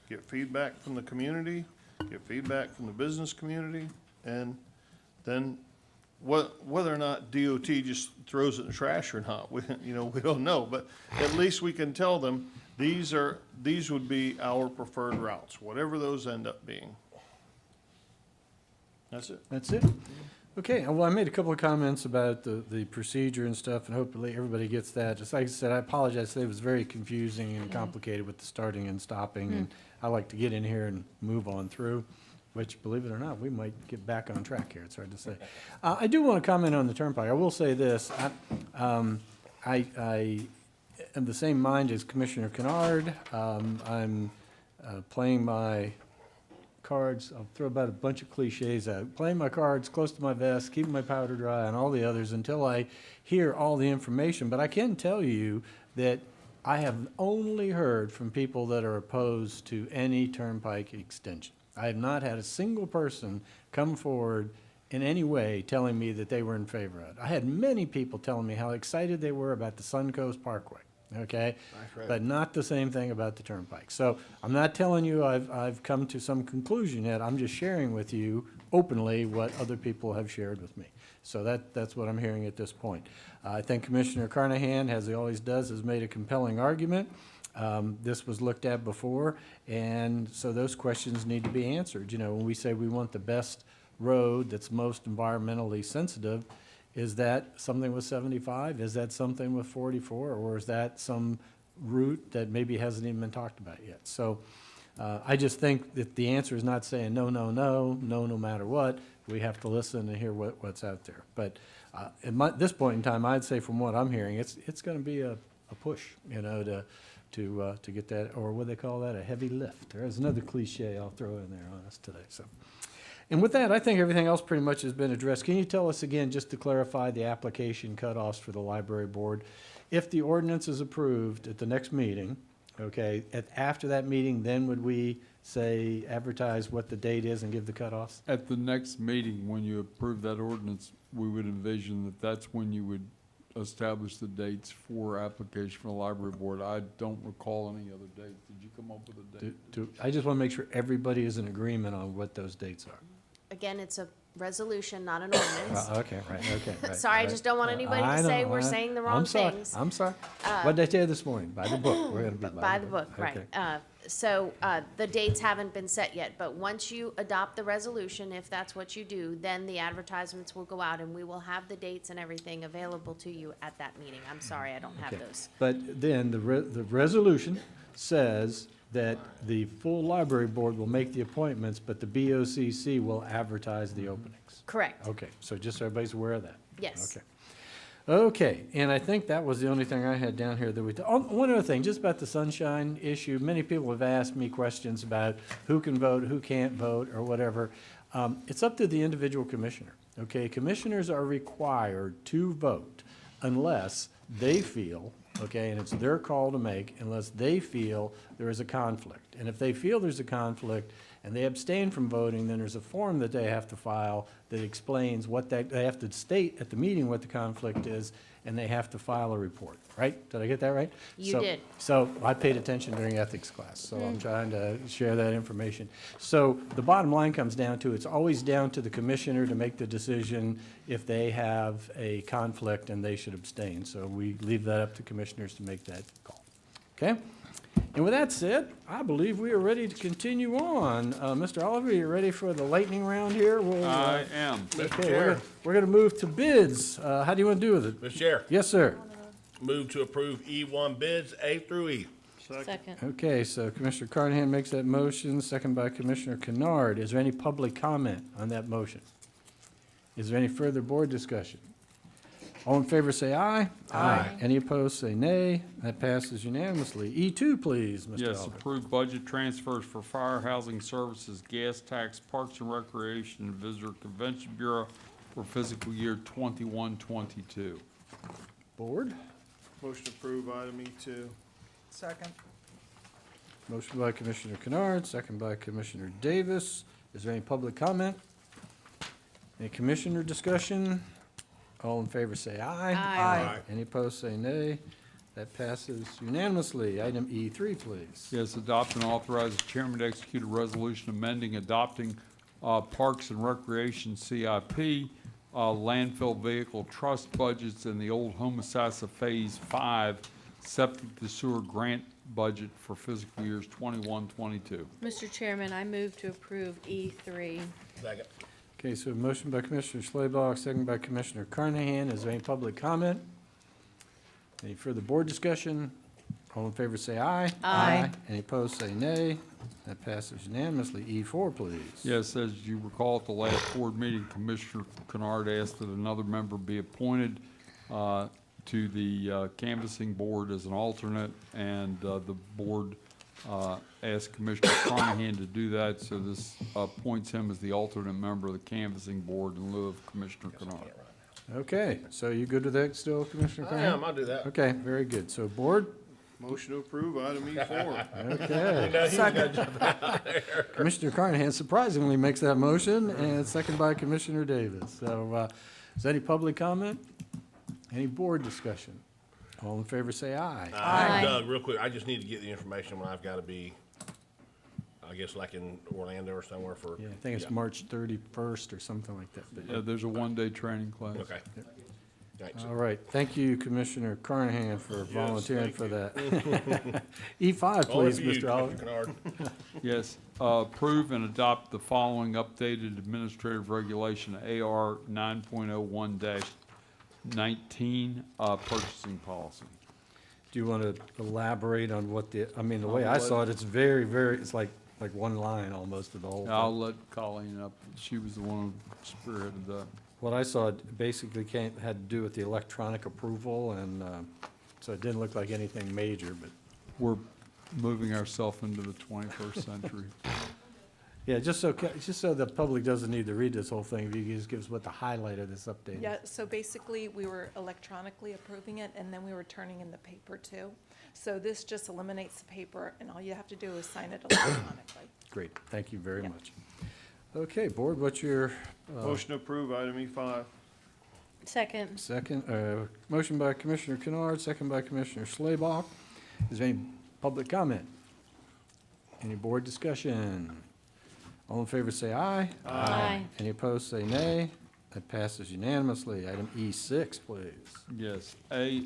get feedback from the community, get feedback from the business community, and then whether or not DOT just throws it in the trash or not, we don't know, but at least we can tell them these would be our preferred routes, whatever those end up being. That's it. That's it? Okay, well, I made a couple of comments about the procedure and stuff, and hopefully everybody gets that. Just like I said, I apologize, it was very confusing and complicated with the starting and stopping, and I like to get in here and move on through, which, believe it or not, we might get back on track here, it's hard to say. I do want to comment on the turnpike. I will say this, I am the same mind as Commissioner Kennard. I'm playing my cards, I'll throw about a bunch of cliches out, playing my cards close to my vest, keeping my powder dry, and all the others until I hear all the information. But I can tell you that I have only heard from people that are opposed to any turnpike extension. I have not had a single person come forward in any way telling me that they were in favor of it. I had many people telling me how excited they were about the Suncoast Parkway. Okay, Right. but not the same thing about the turnpike. So I'm not telling you I've come to some conclusion yet. I'm just sharing with you openly what other people have shared with me. So that's what I'm hearing at this point. I think Commissioner Carnahan, as he always does, has made a compelling argument. This was looked at before, and so those questions need to be answered. When we say we want the best road that's most environmentally sensitive, is that something with 75? Is that something with 44? Or is that some route that maybe hasn't even been talked about yet? So I just think that the answer is not saying no, no, no, no, no matter what. We have to listen and hear what's out there. But at this point in time, I'd say from what I'm hearing, it's going to be a push, you know, to get that, or what do they call that, a heavy lift. There's another cliche I'll throw in there on us today. So, and with that, I think everything else pretty much has been addressed. Can you tell us again, just to clarify, the application cutoffs for the library board? If the ordinance is approved at the next meeting, okay, after that meeting, then would we say advertise what the date is and give the cutoffs? At the next meeting, when you approve that ordinance, we would envision that that's when you would establish the dates for application for the library board. I don't recall any other dates. Did you come up with a date? I just want to make sure everybody is in agreement on what those dates are. Again, it's a resolution, not an ordinance. Okay, right. Sorry, I right. just don't want anybody I to say know, we're saying the wrong things. I'm sorry. What did I tell you this morning? By the book. We're going to be By the book, right. Okay. So the dates haven't been set yet, but once you adopt the resolution, if that's what you do, then the advertisements will go out and we will have the dates and everything available to you at that meeting. I'm sorry, I don't have Okay. those. But then the resolution says that the full library board will make the appointments, but the BOCC will advertise the openings. Correct. Okay, so just so everybody's aware of that. Yes. Okay. Okay, and I think that was the only thing I had down here that one other thing, just about the sunshine issue. Many people have asked me questions about who can vote, who can't vote, or whatever. It's up to the individual commissioner, okay? Commissioners are required to vote unless they feel, okay, and it's their call to make, unless they feel there is a conflict. And if they feel there's a conflict and they abstain from voting, then there's a form that they have to file that explains they have to state at the meeting what the conflict is, and they have to file a report, right? Did I get that right? You did. So I paid attention during ethics class, so I'm trying to share that information. So the bottom line comes down to, it's always down to the commissioner to make the decision if they have a conflict and they should abstain. So we leave that up to commissioners to make that call. Okay? And with that said, I believe we are ready to continue on. Mr. Oliver, you ready for the lightning round here? I am. Mr. Okay, Chair. we're going to move to bids. How do you want to do with it? Mr. Chair, Yes, sir. move to approve E1 bids A through E. Second. Okay, so Commissioner Carnahan makes that motion, second by Commissioner Kennard. Is there any public comment on that motion? Is there any further board discussion? All in favor say aye. Aye. Any opposed say nay. That passes unanimously. E2, please, Mr. Yes, Oliver. approve budget transfers for fire, housing services, gas tax, parks and recreation, and visitor convention bureau for fiscal year 21-22. Board? Motion to approve item E2. Second. Motion by Commissioner Kennard, second by Commissioner Davis. Is there any public comment? Any commissioner discussion? All in favor say aye. Aye. Any opposed say nay. That passes unanimously. Item E3, please. Yes, adopt and authorize the chairman to execute a resolution amending, adopting Parks and Recreation CIP, landfill vehicle trust budgets, and the old Homosassa Phase 5 septic to sewer grant budget for fiscal years 21-22. Mr. Chairman, I move to approve E3. Second. Okay, so a motion by Commissioner Schlebach, second by Commissioner Carnahan. Is there any public comment? Any further board discussion? All in favor say aye. Aye. Any opposed say nay. That passes unanimously. E4, please. Yes, as you recall at the last board meeting, Commissioner Kennard asked that another member be appointed to the canvassing board as an alternate, and the board asked Commissioner Carnahan to do that, so this appoints him as the alternate member of the canvassing board in lieu of Commissioner Kennard. Okay, so you good with that still, Commissioner I Carnahan? am, I'll do that. Okay, very good. So board? Motion to approve item E4. Okay. Second. Commissioner Carnahan surprisingly makes that motion, and second by Commissioner Davis. So is there any public comment? Any board discussion? All in favor say aye. Aye. Doug, real quick, I just need to get the information when I've got to be, I guess like in Orlando or somewhere for. Yeah, I think it's March 31st or something like that. But There's a one-day training class. Okay. Thanks. all right, thank you, Commissioner Carnahan, for volunteering thank for you. that. E5, Only please, for you, Mr. Oliver. Commissioner Kennard. Yes, approve and adopt the following updated administrative regulation, AR 9.01-19, purchasing policy. Do you want to elaborate on what the, I mean, the way I'll I let- saw it, it's very, very, it's like one line almost of the whole I'll thing. let Colleen up. She was the one who spearheaded that. What I saw it basically had to do with the electronic approval, and so it didn't look like anything major, but, We're moving ourselves into the 21st century. yeah, just so the public doesn't need to read this whole thing, if you could just give us what the highlight of this update is. Yeah, so basically, we were electronically approving it, and then we were turning in the paper too. So this just eliminates the paper, and all you have to do is sign it electronically. Great, thank you very Yep. much. Okay, board, what's your Motion to approve item E5. Second. second, motion by Commissioner Kennard, second by Commissioner Slaybach. Is there any public comment? Any board discussion? All in favor say aye. Aye. Any opposed say nay. That passes unanimously. Item E6, please. Yes. A,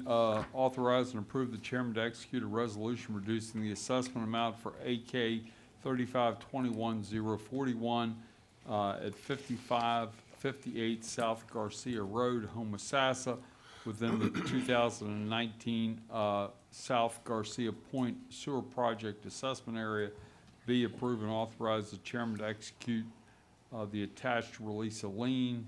authorize and approve the chairman to execute a resolution reducing the assessment amount for AK 3521041 at 5558 South Garcia Road, Homosassa, within the 2019 South Garcia Point Sewer Project Assessment Area. B, approve and authorize the chairman to execute the attached release of lien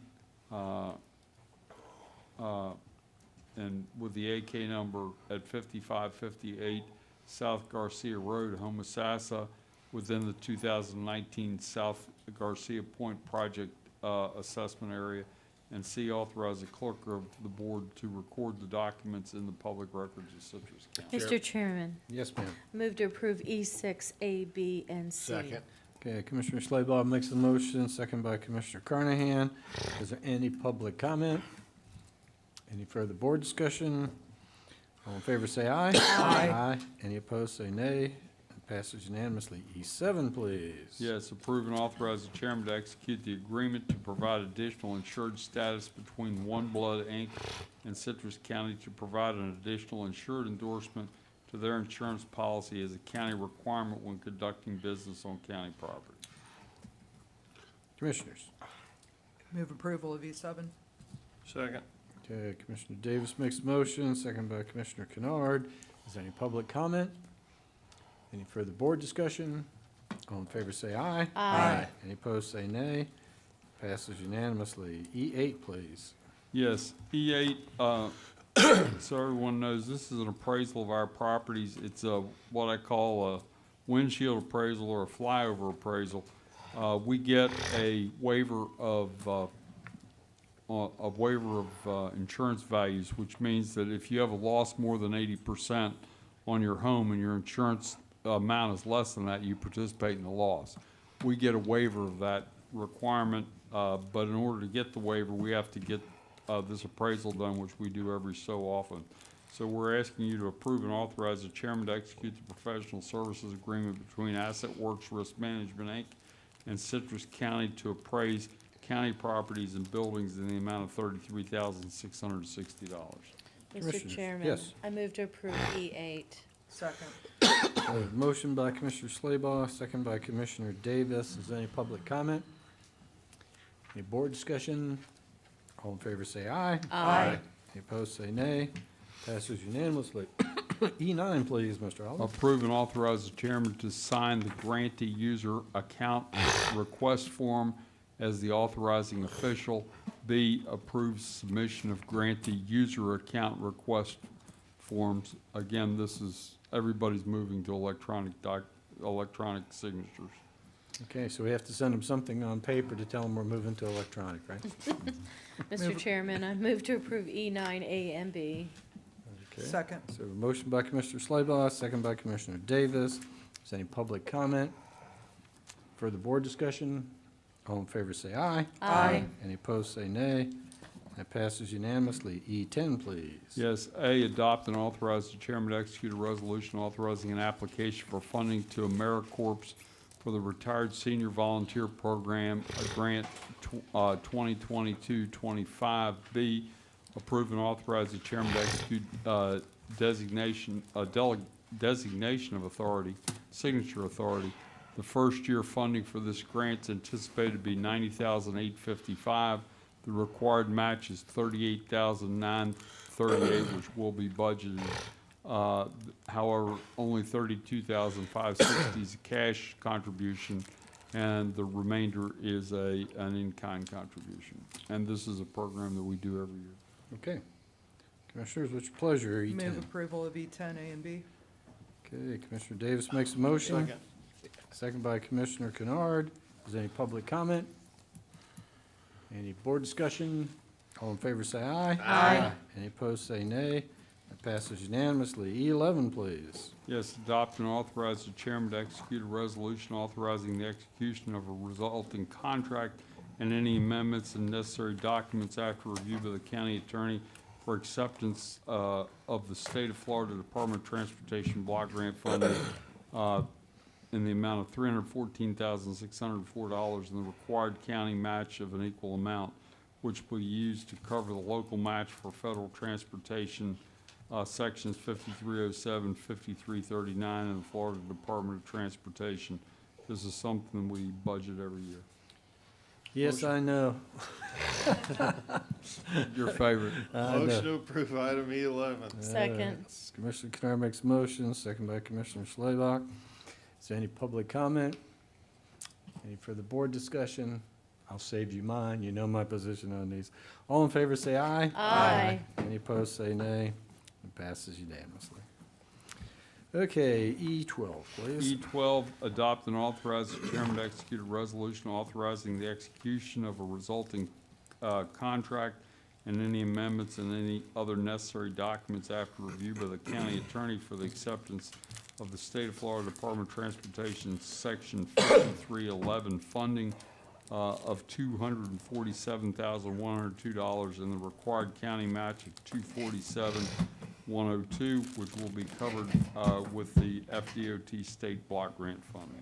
and with the AK number at 5558 South Garcia Road, Homosassa, within the 2019 South Garcia Point Project Assessment Area. And C, authorize the clerk of the board to record the documents in the public records of Citrus County. Mr. Chairman, Yes, ma'am. move to approve E6, A, B, and C. Second. Okay, Commissioner Slaybach makes the motion, second by Commissioner Carnahan. Is there any public comment? Any further board discussion? All in favor say aye. Aye. Any opposed say nay. It passes unanimously. E7, please. Yes, approve and authorize the chairman to execute the agreement to provide additional insured status between One Blood, Inc. and Citrus County to provide an additional insured endorsement to their insurance policy as a county requirement when conducting business on county property. Commissioners. Move approval of E7. Second. Okay, Commissioner Davis makes the motion, second by Commissioner Kennard. Is there any public comment? Any further board discussion? All in favor say aye. Aye. Any opposed say nay. Passes unanimously. E8, please. Yes, E8, so everyone knows, this is an appraisal of our properties. It's what I call a windshield appraisal or a flyover appraisal. We get a waiver of insurance values, which means that if you have a loss more than 80% on your home and your insurance amount is less than that, you participate in the loss. We get a waiver of that requirement, but in order to get the waiver, we have to get this appraisal done, which we do every so often. So we're asking you to approve and authorize the chairman to execute the professional services agreement between Asset Works Risk Management, Inc. and Citrus County to appraise county properties and buildings in the amount of $33,660. Mr. Commissioners, Chairman. yes. I move to approve E8. Second. Motion by Commissioner Slaybach, second by Commissioner Davis. Is there any public comment? Any board discussion? All in favor say aye. Aye. Any opposed say nay. Passes unanimously. E9, please, Mr. Oliver. Approve and authorize the chairman to sign the grantee user account request form as the authorizing official. B, approves submission of grantee user account request forms. Again, this is, everybody's moving to electronic signatures. Okay, so we have to send them something on paper to tell them we're moving to electronic, right? Mr. Chairman, I move to approve E9, A, and B. Okay. Second. So a motion by Commissioner Slaybach, second by Commissioner Davis. Is there any public comment? Further board discussion? All in favor say aye. Aye. Any opposed say nay. That passes unanimously. E10, please. Yes, A, adopt and authorize the chairman to execute a resolution authorizing an application for funding to AmeriCorps for the Retired Senior Volunteer Program, a grant 2022-25. B, approve and authorize the chairman to execute designation of authority, signature authority. The first year funding for this grant is anticipated to be $90,855. The required match is $38,938, which will be budgeted However, only $32,560 is a cash contribution, and the remainder is an in-kind contribution. And this is a program that we do every year. Okay. Commissioners, what's your pleasure? Move E10. approval of E10 A and B. Okay, Commissioner Davis makes a motion. Second. Second by Commissioner Kennard. Is there any public comment? Any board discussion? All in favor say aye. Aye. Any opposed say nay. That passes unanimously. E11, please. Yes, adopt and authorize the chairman to execute a resolution authorizing the execution of a resulting contract and any amendments and necessary documents after review by the county attorney for acceptance of the State of Florida Department of Transportation block grant funding in the amount of $314,604 and the required county match of an equal amount, which will be used to cover the local match for federal transportation sections 5307, 5339 in the Florida Department of Transportation. This is something we budget every year. Yes, I know. Your favorite. Motion to approve item E11. Second. Commissioner Kennard makes a motion, second by Commissioner Schlebach. Is there any public comment? Any further board discussion? I'll save you mine. You know my position on these. All in favor say aye. Aye. Any opposed say nay. It passes unanimously. Okay, E12, please. E12, adopt and authorize the chairman to execute a resolution authorizing the execution of a resulting contract and any amendments and any other necessary documents after review by the county attorney for the acceptance of the State of Florida Department of Transportation Section 5311 funding of $247,102 and the required county match of $247,102, which will be covered with the FDOT state block grant funding.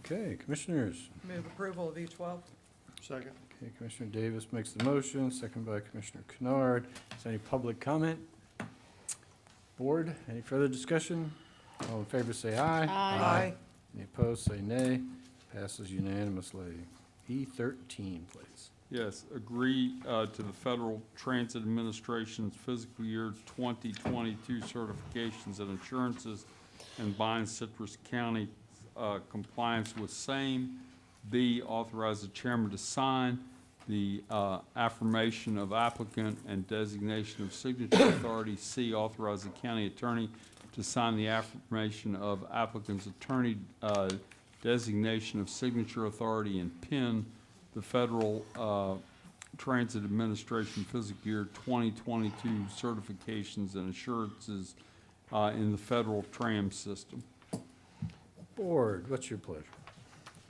Okay, commissioners. Move approval of E12. Second. Okay, Commissioner Davis makes the motion, second by Commissioner Kennard. Is there any public comment? Board, any further discussion? All in favor say aye. Aye. Any opposed say nay. Passes unanimously. E13, please. Yes, agree to the Federal Transit Administration's fiscal year 2022 certifications and assurances and bind Citrus County compliance with same. B, authorize the chairman to sign the affirmation of applicant and designation of signature authority. C, authorize the county attorney to sign the affirmation of applicant's attorney designation of signature authority and pin the Federal Transit Administration fiscal year 2022 certifications and assurances in the federal tram system. Board, what's your pleasure?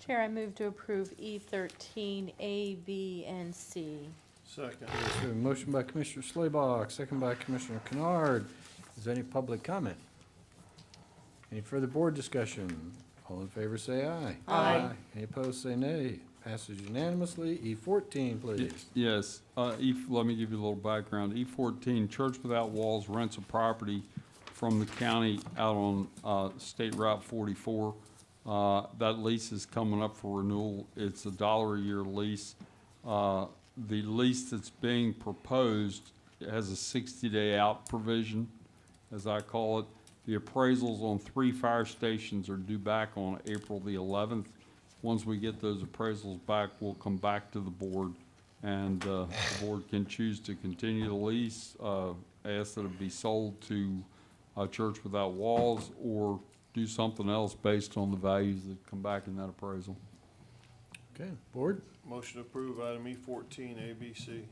Chair, I move to approve E13, A, B, and C. Second. There's a motion by Commissioner Schlebach, second by Commissioner Kennard. Is there any public comment? Any further board discussion? All in favor say aye. Aye. Any opposed say nay. Passes unanimously. E14, please. Yes, let me give you a little background. E14, Church Without Walls rents a property from the county out on State Route 44. That lease is coming up for renewal. It's $1 a year lease. The lease that's being proposed has a 60-day out provision, as I call it. The appraisals on 3 fire stations are due back on April the 11th. Once we get those appraisals back, we'll come back to the board, and the board can choose to continue the lease, ask that it be sold to Church Without Walls, or do something else based on the values that come back in that appraisal. Okay, board? Motion to approve item E14, ABC.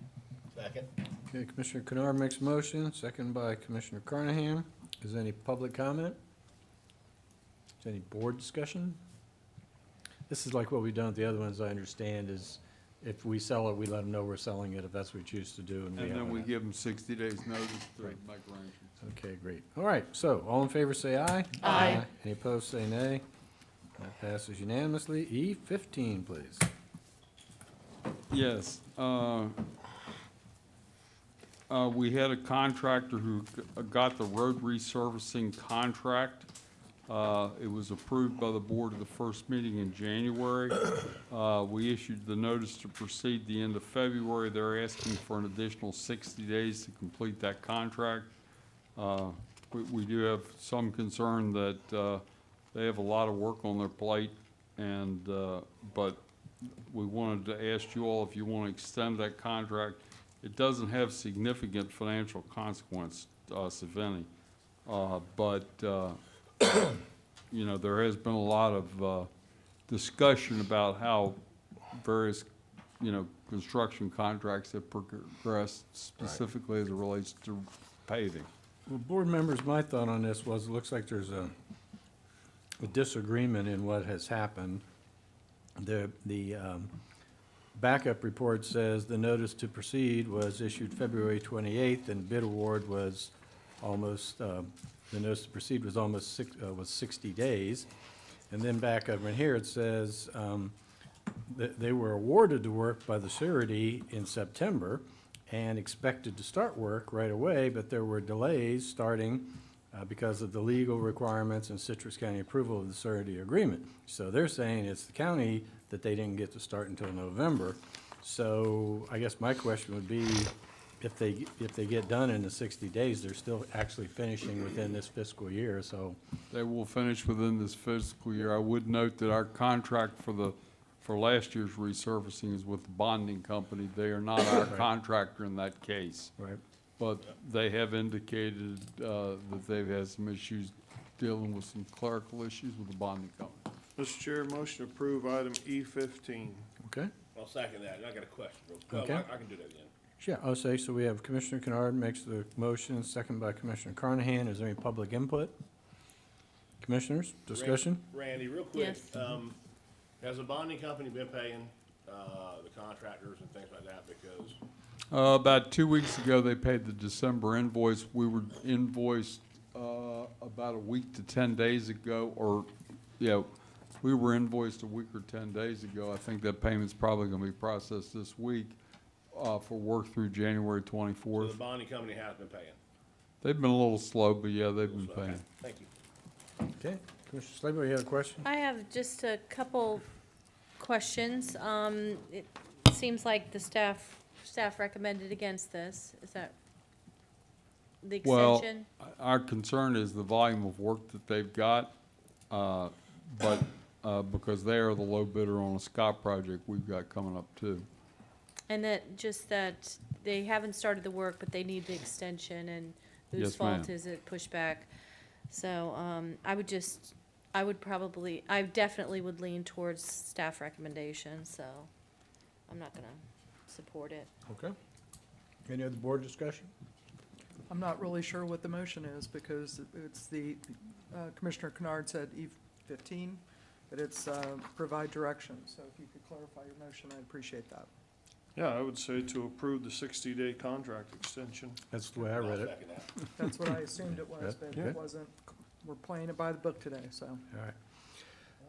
Second. Okay, Commissioner Kennard makes a motion, second by Commissioner Carnahan. Is there any public comment? Is there any board discussion? This is like what we've done with the other ones, I understand, is if we sell it, we let them know we're selling it if that's what we choose to do. And then we haven't. give them 60 days notice to Right. make arrangements. Okay, great. All right, so all in favor say aye. Aye. Any opposed say nay. That passes unanimously. E15, please. Yes, we had a contractor who got the road resurfacing contract. It was approved by the board at the first meeting in January. We issued the notice to proceed the end of February. They're asking for an additional 60 days to complete that contract. Of we do have some concern that they have a lot of work on their plate, and, but we wanted to ask you all if you want to extend that contract. It doesn't have significant financial consequence to us, if any. But you know, there has been a lot of discussion about how various, you know, construction contracts have progressed, specifically as it relates to paving. Well, board members, my thought on this was, it looks like there's a disagreement in what has happened. The backup report says the notice to proceed was issued February 28th, and bid award was almost, the notice to proceed was almost 60 days. And then back over in here, it says that they were awarded the work by the surety in September and expected to start work right away, but there were delays starting because of the legal requirements and Citrus County approval of the surety agreement. So they're saying it's the county that they didn't get to start until November. So I guess my question would be, if they get done in the 60 days, they're still actually finishing within this fiscal year, so. They will finish within this fiscal year. I would note that our contract for last year's resurfacing is with the bonding company. They are not our contractor in that case. Right. But they have indicated that they've had some issues dealing with some clerical issues with the bonding company. Mr. Chair, motion to approve item E15. Okay. I'll second that, and I got a question. Okay. I can do that again. Yeah, I'll say, so we have Commissioner Kennard makes the motion, second by Commissioner Carnahan. Is there any public input? Commissioners, discussion? Randy, real quick. Yes. Has the bonding company been paying the contractors and things like that? Because About 2 weeks ago, they paid the December invoice. We were invoiced about a week to 10 days ago, or, yeah, we were invoiced a week or 10 days ago. I think that payment's probably going to be processed this week for work through January 24th. so the bonding company has been paying. They've been a little slow, but yeah, they've been Okay, paying. thank you. Okay. Commissioner Slaybaugh, you had a question? I have just a couple questions. It seems like the staff recommended against this. Is that the extension? Well, our concern is the volume of work that they've got, but because they are the low bidder on a Scott project we've got coming up too. And that, just that they haven't started the work, but they need the extension, and whose Yes, fault ma'am. is it pushed back? So, I definitely would lean towards staff recommendation, so I'm not gonna support it. Okay. Any other board discussion? I'm not really sure what the motion is, because it's the, Commissioner Kennard said E15, but it's provide direction. So if you could clarify your motion, I'd appreciate that. Yeah, I would say to approve the 60-day contract extension. That's the way I read I'll it. second that. That's what I assumed it was, but Yeah. it wasn't. We're playing it by the book today, so. All right.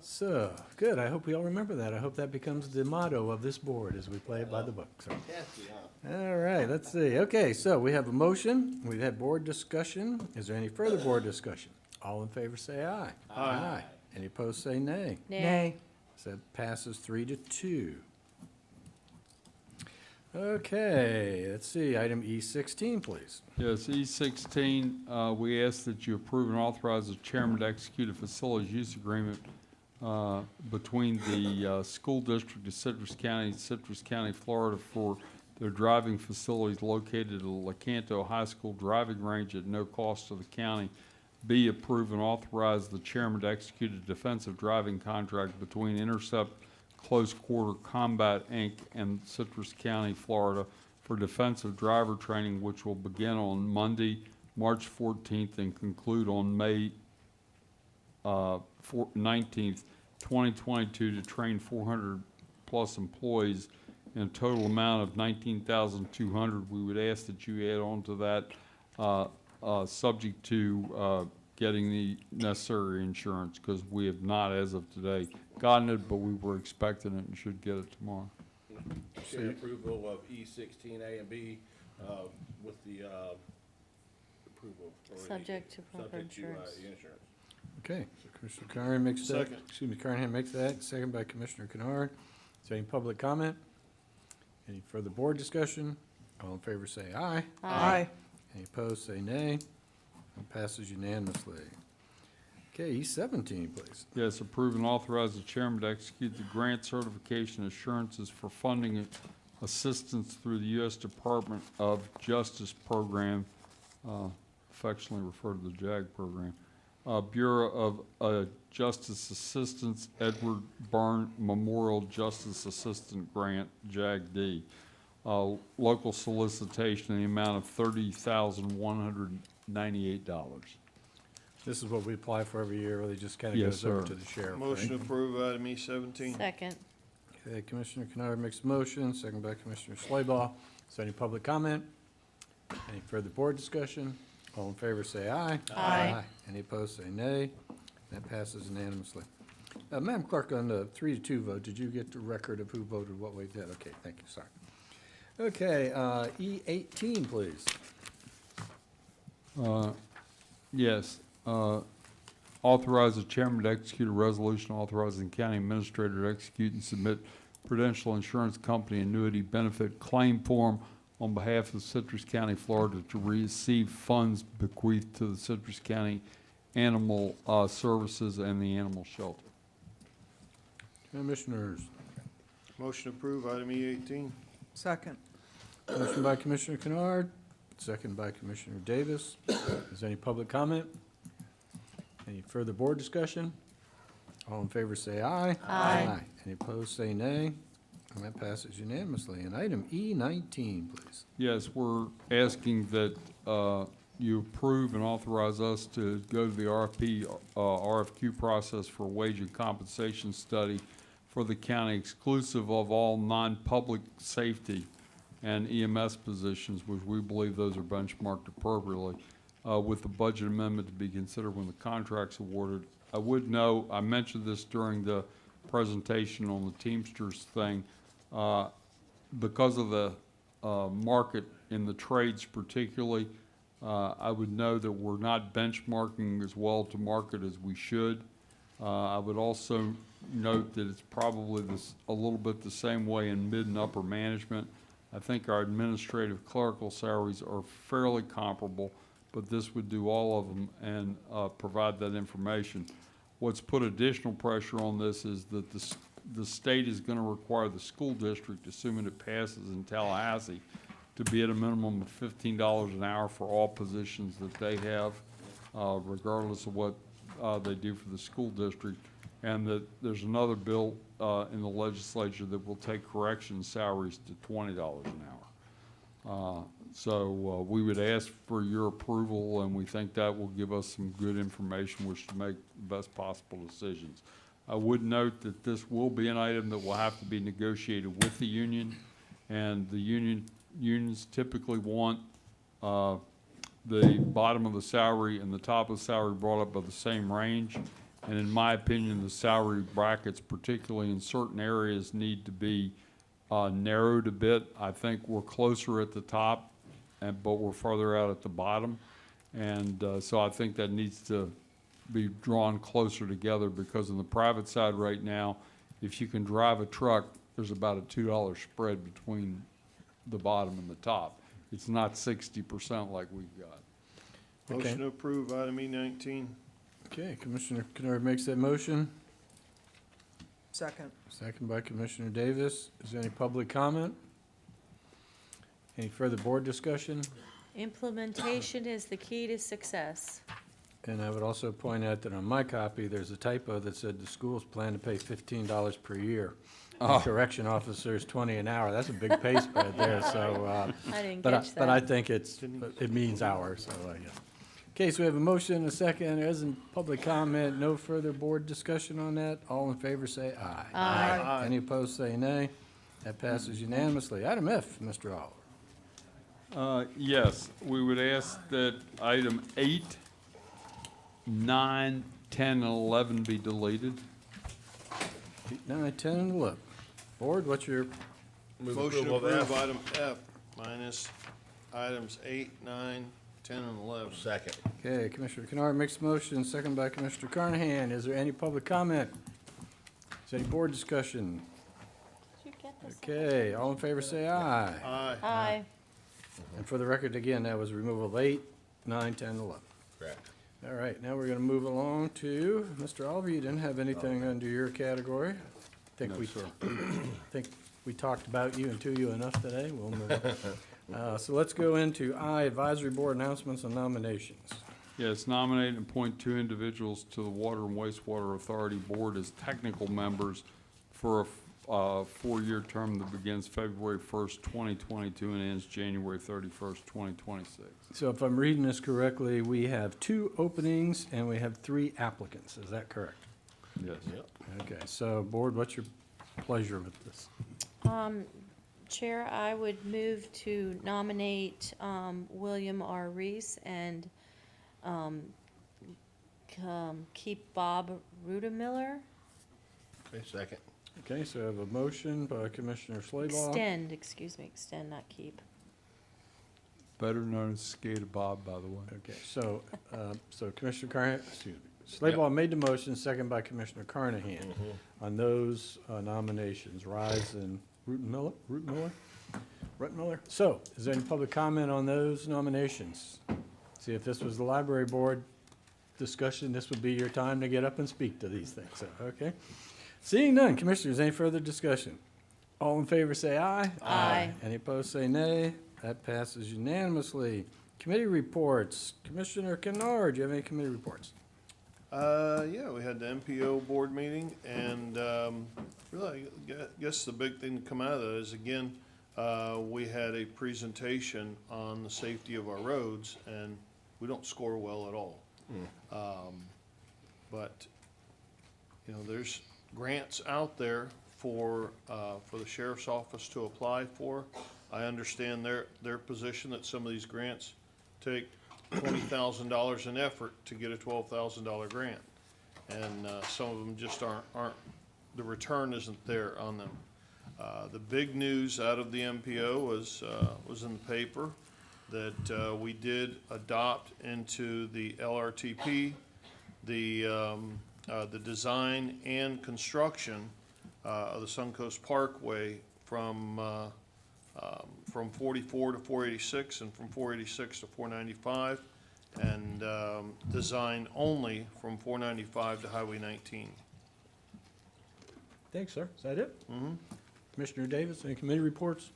So, good. I hope we all remember that. I hope that becomes the motto of this board as we play it by the book. So. Fantastic, huh? All right, let's see. Okay, so we have a motion. We've had board discussion. Is there any further board discussion? All in favor say aye. Aye. Any opposed say nay. Nay. So that passes 3-2. Okay, let's see, item E16, please. Yes, E16, we ask that you approve and authorize the chairman to execute a facilities use agreement between the school district of Citrus County, Florida, for their driving facilities located at Lecanto High School driving range at no cost to the county. B, approve and authorize the chairman to execute a defensive driving contract between Intercept Close Quarter Combat, Inc. and Citrus County, Florida for defensive driver training, which will begin on Monday, March 14th and conclude on May 19th, 2022 to train 400-plus employees in a total amount of $19,200. We would ask that you add on to that, subject to getting the necessary insurance, because we have not, as of today, gotten it, but we were expecting it and should get it tomorrow. Share approval of E16A and B with the approval. or Subject to proper subject to, insurance. the insurance. Okay, so Commissioner Carnahan makes that. Second. Excuse me, Carnahan makes that, second by Commissioner Kennard. Is there any public comment? Any further board discussion? All in favor say aye. Aye. Any opposed say nay. That passes unanimously. Okay, E17, please. Yes, approve and authorize the chairman to execute the grant certification assurances for funding assistance through the U.S. Department of Justice program, affectionately referred to the JAG program. Bureau of Justice Assistance, Edward Byrne Memorial Justice Assistant Grant, JAG-D. Local solicitation in the amount of $30,198. This is what we apply for every year, really just kind of Yes, goes over sir. to the sheriff. Motion to right? approve item E17. Second. Okay, Commissioner Kennard makes a motion, second by Commissioner Slaybaugh. Is there any public comment? Any further board discussion? All in favor say aye. Aye. Any opposed say nay. That passes unanimously. Madam Clerk, on the 3-2 vote, did you get the record of who voted what way did? Okay, thank you, sorry. Okay, E18, please. Yes. Authorize the chairman to execute a resolution authorizing county administrator to execute and submit Prudential Insurance Company annuity benefit claim form on behalf of Citrus County, Florida, to receive funds bequeathed to the Citrus County Animal Services and the Animal Shelter. Commissioners. Motion to approve item E18. Second. Motion by Commissioner Kennard, second by Commissioner Davis. Is there any public comment? Any further board discussion? All in favor say aye. Aye. Any opposed say nay. And that passes unanimously. And item E19, please. Yes, we're asking that you approve and authorize us to go to the RFQ process for wage and compensation study for the county exclusive of all non-public safety and EMS positions, which we believe those are benchmarked appropriately, with the budget amendment to be considered when the contract's awarded. I would know, I mentioned this during the presentation on the Teamsters thing, because of the market in the trades particularly, I would know that we're not benchmarking as well to market as we should. I would also note that it's probably a little bit the same way in mid and upper management. I think our administrative clerical salaries are fairly comparable, but this would do all of them and provide that information. What's put additional pressure on this is that the state is going to require the school district, assuming it passes in Tallahassee, to be at a minimum of $15 an hour for all positions that they have, regardless of what they do for the school district. And that there's another bill in the legislature that will take correction salaries to $20 an hour. So we would ask for your approval, and we think that will give us some good information which to make the best possible decisions. I would note that this will be an item that will have to be negotiated with the union, and the unions typically want the bottom of the salary and the top of the salary brought up by the same range. And in my opinion, the salary brackets, particularly in certain areas, need to be narrowed a bit. I think we're closer at the top, but we're further out at the bottom. And so I think that needs to be drawn closer together, because in the private side right now, if you can drive a truck, there's about a $2 spread between the bottom and the top. It's not 60% like we've got. Motion to approve item E19. Okay, Commissioner Kennard makes that motion. Second. Second by Commissioner Davis. Is there any public comment? Any further board discussion? Implementation is the key to success. And I would also point out that on my copy, there's a typo that said the schools plan to pay $15 per year. Oh. Correction officers, 20 an hour. That's a big pay spread there, so. I didn't but catch But I that. think it means hours, so, yeah. Okay, so we have a motion and a second. There isn't public comment. No further board discussion on that. All in favor say aye. Aye. Any opposed say nay. That passes unanimously. Item F, Mr. Oliver. Yes, we would ask that item 8, 9, 10, and 11 be deleted. 8, 9, 10, and 11. Board, what's your, Motion to approve item F minus items 8, 9, 10, and 11. Second. okay, Commissioner Kennard makes a motion, second by Commissioner Carnahan. Is there any public comment? Is there any board discussion? Did you get this? Okay, all in favor say aye. Aye. Aye. And for the record, again, that was removal of 8, 9, 10, 11. Correct. All right, now we're going to move along to, Mr. Oliver, you didn't have anything under your category? No, sir. Think we talked about you and to you enough today. We'll move on. So let's go into I, Advisory Board announcements and nominations. Yes, nominate and appoint 2 individuals to the Water and Wastewater Authority Board as technical members for a 4-year term that begins February 1st, 2022 and ends January 31st, 2026. So if I'm reading this correctly, we have 2 openings and we have 3 applicants. Is that correct? Yes. Yep. Okay, so Board, what's your pleasure with this? Chair, I would move to nominate William R. Reese and keep Bob Rudemiller. Okay, second. Okay, so I have a motion by Commissioner Slabaugh. Extend, not keep. Better known as Skate Bob, by the way. Okay, so Commissioner Carnahan, Slabaugh made the motion, second by Commissioner Carnahan. On those nominations, Rise and Ruttenmiller. So, is there any public comment on those nominations? See, if this was the library board discussion, this would be your time to get up and speak to these things, so, okay? Seeing none, Commissioners, any further discussion? All in favor say aye. Aye. Any opposed say nay. That passes unanimously. Committee reports. Commissioner Kennard, do you have any committee reports? Yeah, we had the MPO board meeting, and really, I guess the big thing to come out of that is, again, we had a presentation on the safety of our roads, and we don't score well at all. But, you know, there's grants out there for the sheriff's office to apply for. I understand their position that some of these grants take $20,000 in effort to get a $12,000 grant, and some of them just aren't. The return isn't there on them. The big news out of the MPO was in the paper that we did adopt into the LRTP the design and construction of the Suncoast Parkway from 44 to 486 and from 486 to 495, and design only from 495 to Highway 19. Thanks, sir. Is that it? Commissioner Davis, any committee reports?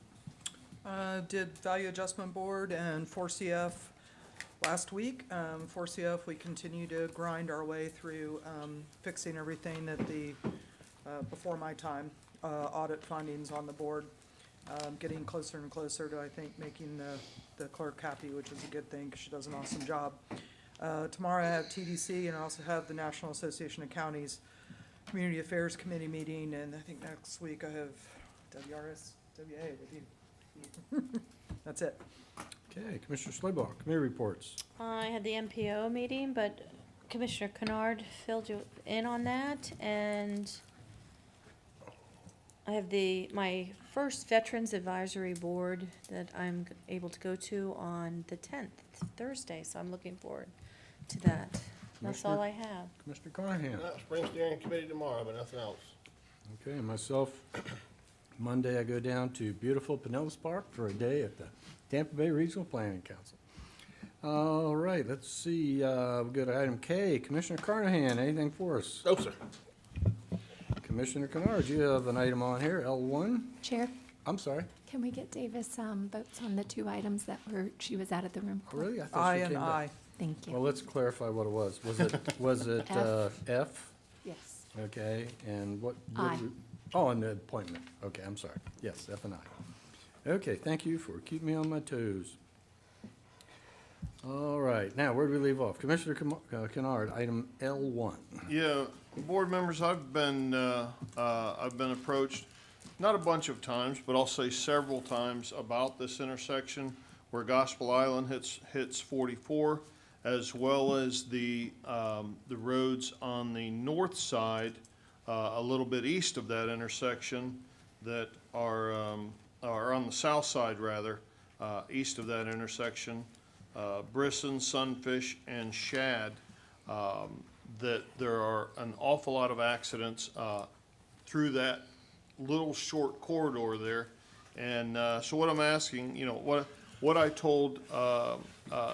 Did Value Adjustment Board and 4CF last week. 4CF, we continue to grind our way through fixing everything that the, before my time, audit findings on the board. Getting closer and closer to, I think, making the clerk happy, which is a good thing because she does an awesome job. Tomorrow I have TDC, and I also have the National Association of Counties Community Affairs Committee meeting, and I think next week I have WRSWA with you. That's it. Okay, Commissioner Slabaugh, committee reports. I had the MPO meeting, but Commissioner Kennard filled you in on that, and I have my first Veterans Advisory Board that I'm able to go to on the 10th, Thursday, so I'm looking forward to that. That's all I have. Commissioner Carnahan. Spring steering committee tomorrow, but nothing else. Okay, and myself, Monday I go down to beautiful Pinellas Park for a day at the Tampa Bay Regional Planning Council. All right, let's see, we'll go to item K. Commissioner Carnahan, anything for us? No, sir. Commissioner Kennard, you have an item on here, L1. Chair, I'm sorry. can we get Davis votes on the 2 items that she was out of the room Oh, for? really? I thought I she and came back. I. Thank you. Well, let's clarify what it was. Was it F. F? Yes. Okay, and what? I. Oh, and the appointment. Okay, I'm sorry. Yes, F and I. Okay, thank you for keeping me on my toes. All right, now, where do we leave off? Commissioner Kennard, item L1. Yeah, board members, I've been approached, not a bunch of times, but I'll say several times about this intersection where Gospel Island hits 44, as well as the roads on the north side, a little bit east of that intersection that are on the south side rather, east of that intersection, Brisson, Sunfish, and Shad, that there are an awful lot of accidents through that little short corridor there. And so what I'm asking, what I told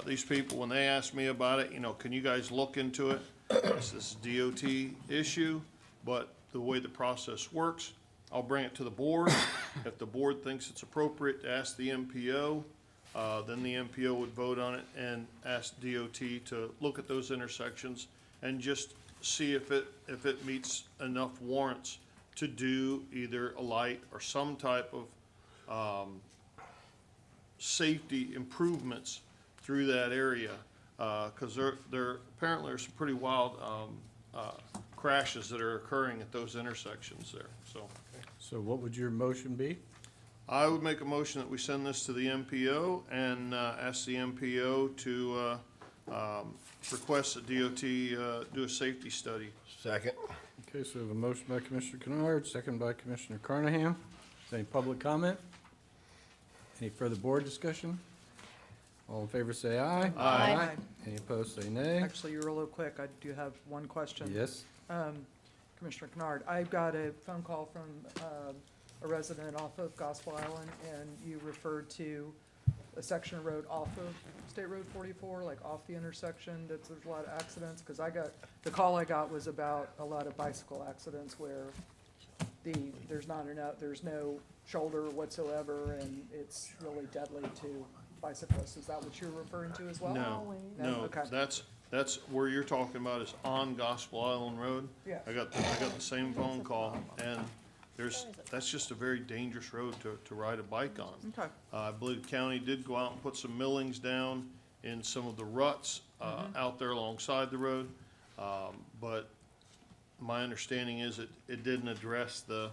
these people when they asked me about it, you know, can you guys look into it? This is a DOT issue, but the way the process works, I'll bring it to the board. If the board thinks it's appropriate to ask the MPO, then the MPO would vote on it and ask DOT to look at those intersections and just see if it meets enough warrants to do either a light or some type of safety improvements through that area, because there apparently are some pretty wild crashes that are occurring at those intersections there. So what would your motion be? I would make a motion that we send this to the MPO and ask the MPO to request that DOT do a safety study. Second. Okay, so we have a motion by Commissioner Kennard, second by Commissioner Carnahan. Is there any public comment? Any further board discussion? All in favor say aye. Aye. Any opposed say nay. Actually, you're a little quick. I do have one question. Yes. Commissioner Kennard, I got a phone call from a resident off of Gospel Island, and you referred to a section of road off of State Road 44, like off the intersection, that there's a lot of accidents, because the call I got was about a lot of bicycle accidents where there's no shoulder whatsoever, and it's really deadly to bicyclists. Is that what you're referring to as well? No, Okay. that's where you're talking about is on Gospel Island Road. Yeah. I got the same phone call, and that's just a very dangerous road to ride a bike on. Okay. I believe the county did go out and put some millings down in some of the ruts out there alongside the road. But my understanding is it didn't address the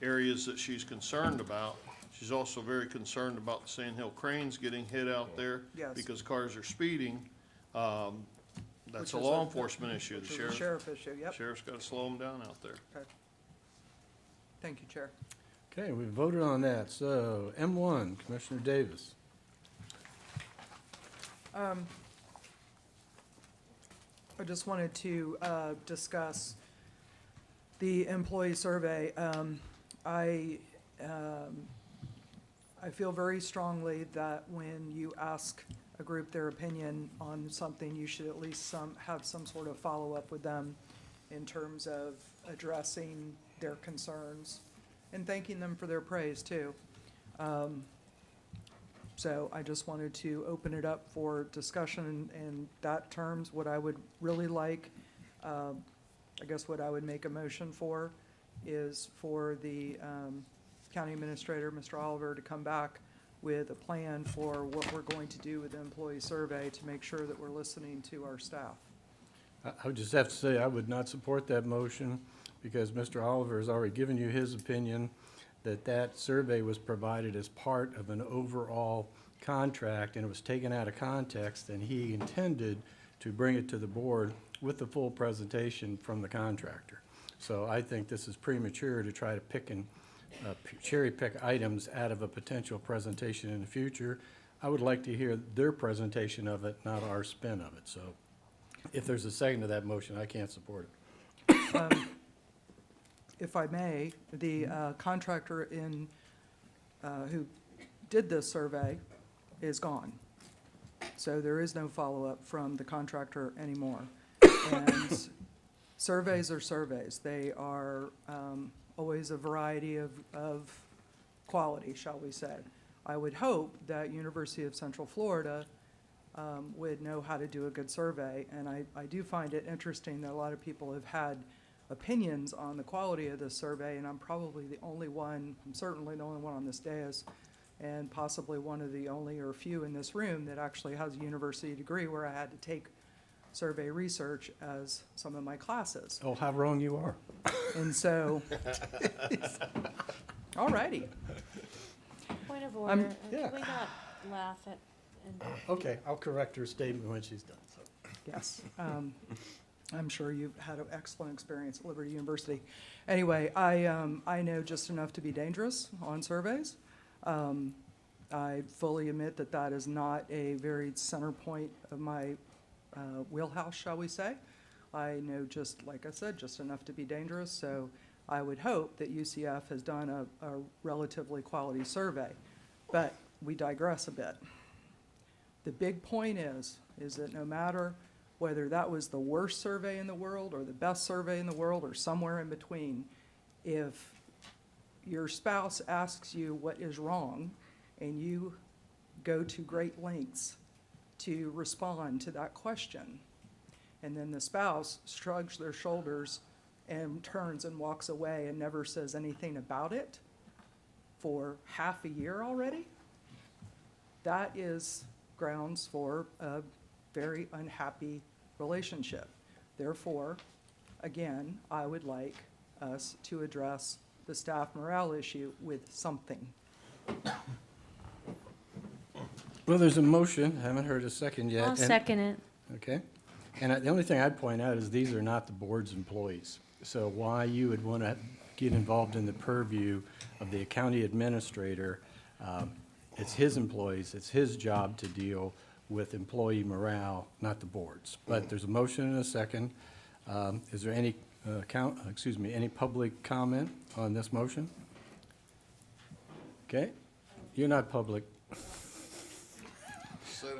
areas that she's concerned about. She's also very concerned about the Sand Hill cranes getting hit out there. Yes. Because cars are speeding. That's Which a is law enforcement issue. Which The is a sheriff issue, yep. Sheriff's got to slow them down out there. Okay. Thank you, Chair. Okay, we voted on that. So M1, Commissioner Davis. I just wanted to discuss the employee survey. I feel very strongly that when you ask a group their opinion on something, you should at least have some sort of follow-up with them in terms of addressing their concerns and thanking them for their praise, too. So I just wanted to open it up for discussion in that terms. What I would really like, I guess what I would make a motion for is for the county administrator, Mr. Oliver, to come back with a plan for what we're going to do with the employee survey to make sure that we're listening to our staff. I would just have to say I would not support that motion because Mr. Oliver has already given you his opinion that survey was provided as part of an overall contract and it was taken out of context, and he intended to bring it to the board with the full presentation from the contractor. So I think this is premature to try to pick and cherry pick items out of a potential presentation in the future. I would like to hear their presentation of it, not our spin of it. So if there's a second to that motion, I can't support it. If I may, the contractor who did this survey is gone. So there is no follow-up from the contractor anymore. And surveys are surveys. They are always a variety of quality, shall we say. I would hope that University of Central Florida would know how to do a good survey. And I do find it interesting that a lot of people have had opinions on the quality of this survey, and I'm probably the only one, I'm certainly the only one on this dais, and possibly one of the only or few in this room that actually has a university degree where I had to take survey research as some of my classes. Oh, how wrong you are. And so, all righty. Point of order, yeah. can we not laugh at, and Okay, I'll correct her statement when she's done. So. Yes. I'm sure you've had an excellent experience at Liberty University. Anyway, I know just enough to be dangerous on surveys. I fully admit that that is not a very center point of my wheelhouse, shall we say. I know just, like I said, just enough to be dangerous. So I would hope that UCF has done a relatively quality survey. But we digress a bit. The big point is that no matter whether that was the worst survey in the world or the best survey in the world or somewhere in between, if your spouse asks you what is wrong and you go to great lengths to respond to that question, and then the spouse shrugs their shoulders and turns and walks away and never says anything about it for half a year already, that is grounds for a very unhappy relationship. Therefore, again, I would like us to address the staff morale issue with something. Well, there's a motion. I haven't heard a second yet. I'll second it. Okay. And the only thing I'd point out is these are not the board's employees. So why you would want to get involved in the purview of the county administrator, it's his employees, it's his job to deal with employee morale, not the board's. But there's a motion and a second. Is there any any public comment on this motion? Okay. You're not public.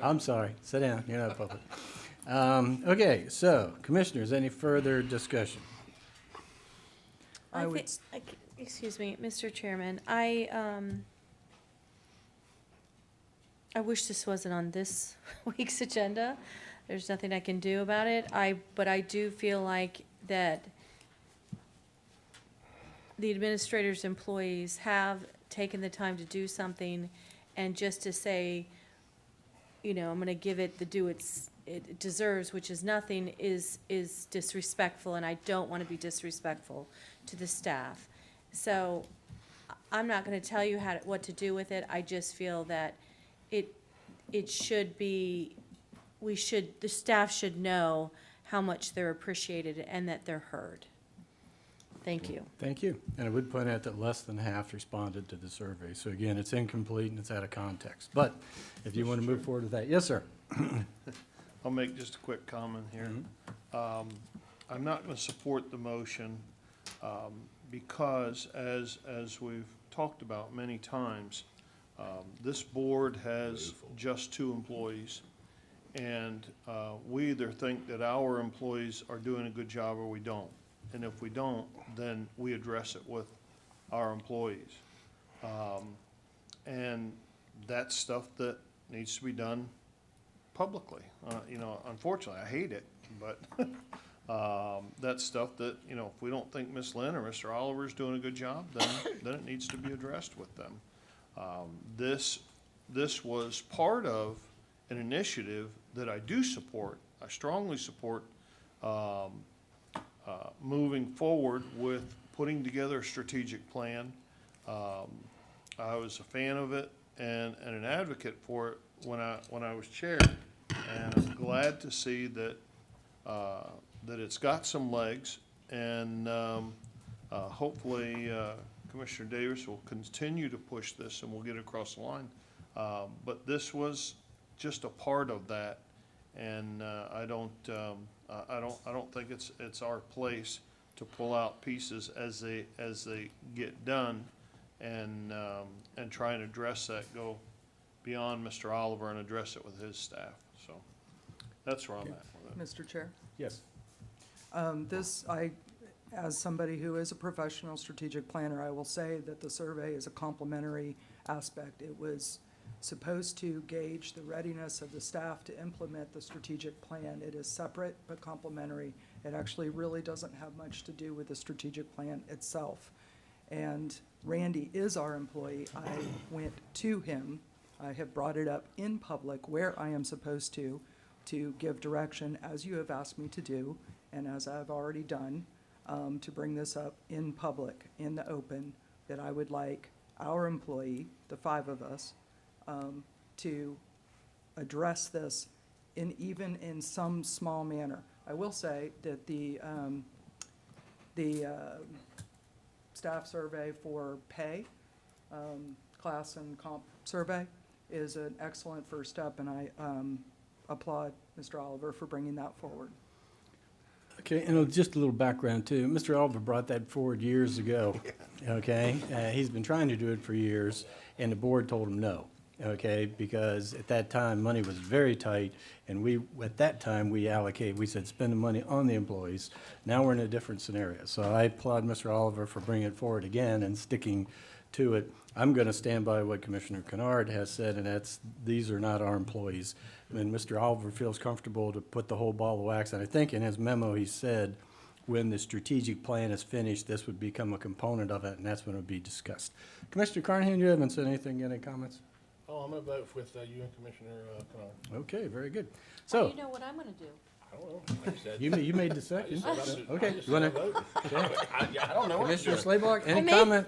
I'm sorry. Sit down. You're not public. Okay, so, commissioners, any further discussion? Excuse me, Mr. Chairman, I wish this wasn't on this week's agenda. There's nothing I can do about it. But I do feel like that the administrator's employees have taken the time to do something, and just to say, I'm going to give it the due it deserves, which is nothing, is disrespectful, and I don't want to be disrespectful to the staff. So I'm not going to tell you what to do with it. I just feel that it should be, the staff should know how much they're appreciated and that they're heard. Thank you. Thank you. And I would point out that less than half responded to the survey. So again, it's incomplete and it's out of context. But if you want to move forward with that. Yes, sir. I'll make just a quick comment here. I'm not going to support the motion because, as we've talked about many times, this board has just 2 employees, and we either think that our employees are doing a good job or we don't. And if we don't, then we address it with our employees. And that's stuff that needs to be done publicly. Unfortunately, I hate it, but that's stuff that, if we don't think Ms. Lynn or Mr. Oliver is doing a good job, then it needs to be addressed with them. This was part of an initiative that I do support. I strongly support moving forward with putting together a strategic plan. I was a fan of it and an advocate for it when I was chair, and I'm glad to see that it's got some legs, and hopefully Commissioner Davis will continue to push this and we'll get it across the line. But this was just a part of that, and I don't think it's our place to pull out pieces as they get done and try and address that, go beyond Mr. Oliver and address it with his staff. So that's where I'm at with it. Mr. Chair? Yes. As somebody who is a professional strategic planner, I will say that the survey is a complementary aspect. It was supposed to gauge the readiness of the staff to implement the strategic plan. It is separate but complementary. It actually really doesn't have much to do with the strategic plan itself. And Randy is our employee. I went to him. I have brought it up in public where I am supposed to give direction, as you have asked me to do, and as I've already done, to bring this up in public, in the open, that I would like our employee, the 5 of us, to address this even in some small manner. I will say that the staff survey for pay, class and comp survey, is an excellent first step, and I applaud Mr. Oliver for bringing that forward. Okay, and just a little background too. Mr. Oliver brought that forward years ago, okay? He's been trying to do it for years, and the board told him no. okay? Because at that time, money was very tight, and at that time, we said spend the money on the employees. Now we're in a different scenario. So I applaud Mr. Oliver for bringing it forward again and sticking to it. I'm going to stand by what Commissioner Kennard has said, and these are not our employees. And Mr. Oliver feels comfortable to put the whole ball of wax, and I think in his memo, he said when the strategic plan is finished, this would become a component of it, and that's when it would be discussed. Commissioner Carnahan, you haven't said anything, any comments? Oh, I'm gonna vote with you and Commissioner Kennard. Okay, very good. How So, do you know what I'm gonna do? I don't know. Like I said. you made the second. Okay, you want to? I don't know what to Commissioner do. Slaybach, any I made- comment?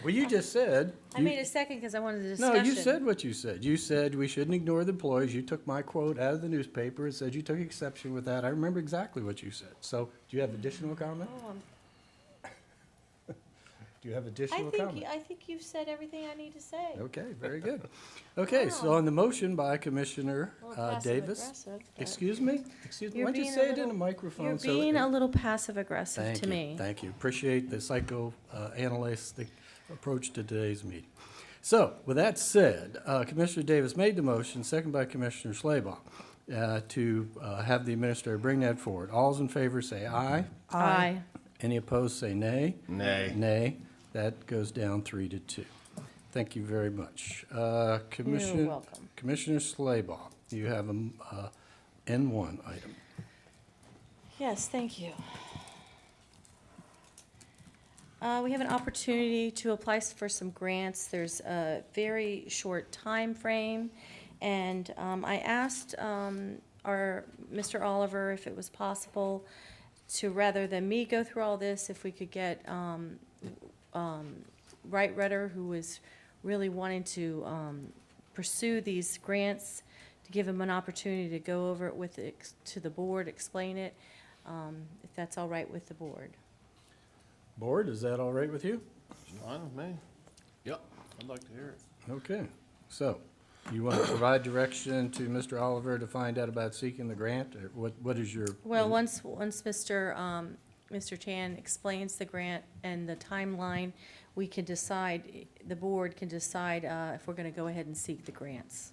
Well, you just said. I made a second because I wanted a No, discussion. you said what you said. You said we shouldn't ignore the employees. You took my quote out of the newspaper and said you took exception with that. I remember exactly what you said. So, do you have additional comment? Oh, Do you have additional comment? I think you've said everything I need to say. Okay, very good. Okay, so Wow. on the motion by Commissioner A little Davis. passive-aggressive, but- Excuse me? Excuse me? You're Why don't you being say a it in little- the microphone? You're so being it- a little passive aggressive Thank to you, me. Thank you. Appreciate the psychoanalytic approach to today's meeting. So, with that said, Commissioner Davis made the motion, second by Commissioner Slaybach, to have the administrator bring that forward. All's in favor say aye. Aye. Any opposed say nay. Nay. Nay. That goes down 3-2. Thank you very much. Commissioner, welcome. Commissioner Slaybach, you have an N1 item. Yes, thank you. We have an opportunity to apply for some grants. There's a very short time frame, and I asked our Mr. Oliver if it was possible to, rather than me go through all this, if we could get Wright Rudder, who was really wanting to pursue these grants, to give him an opportunity to go over it with to the board, explain it, if that's all right with the board. Board, is that all right with you? Fine with me. Yep. I'd like to hear it. Okay, so you want to provide direction to Mr. Oliver to find out about seeking the grant? Or what is your? Well, once Mr. Chan explains the grant and the timeline, we can decide, the board can decide if we're going to go ahead and seek the grants.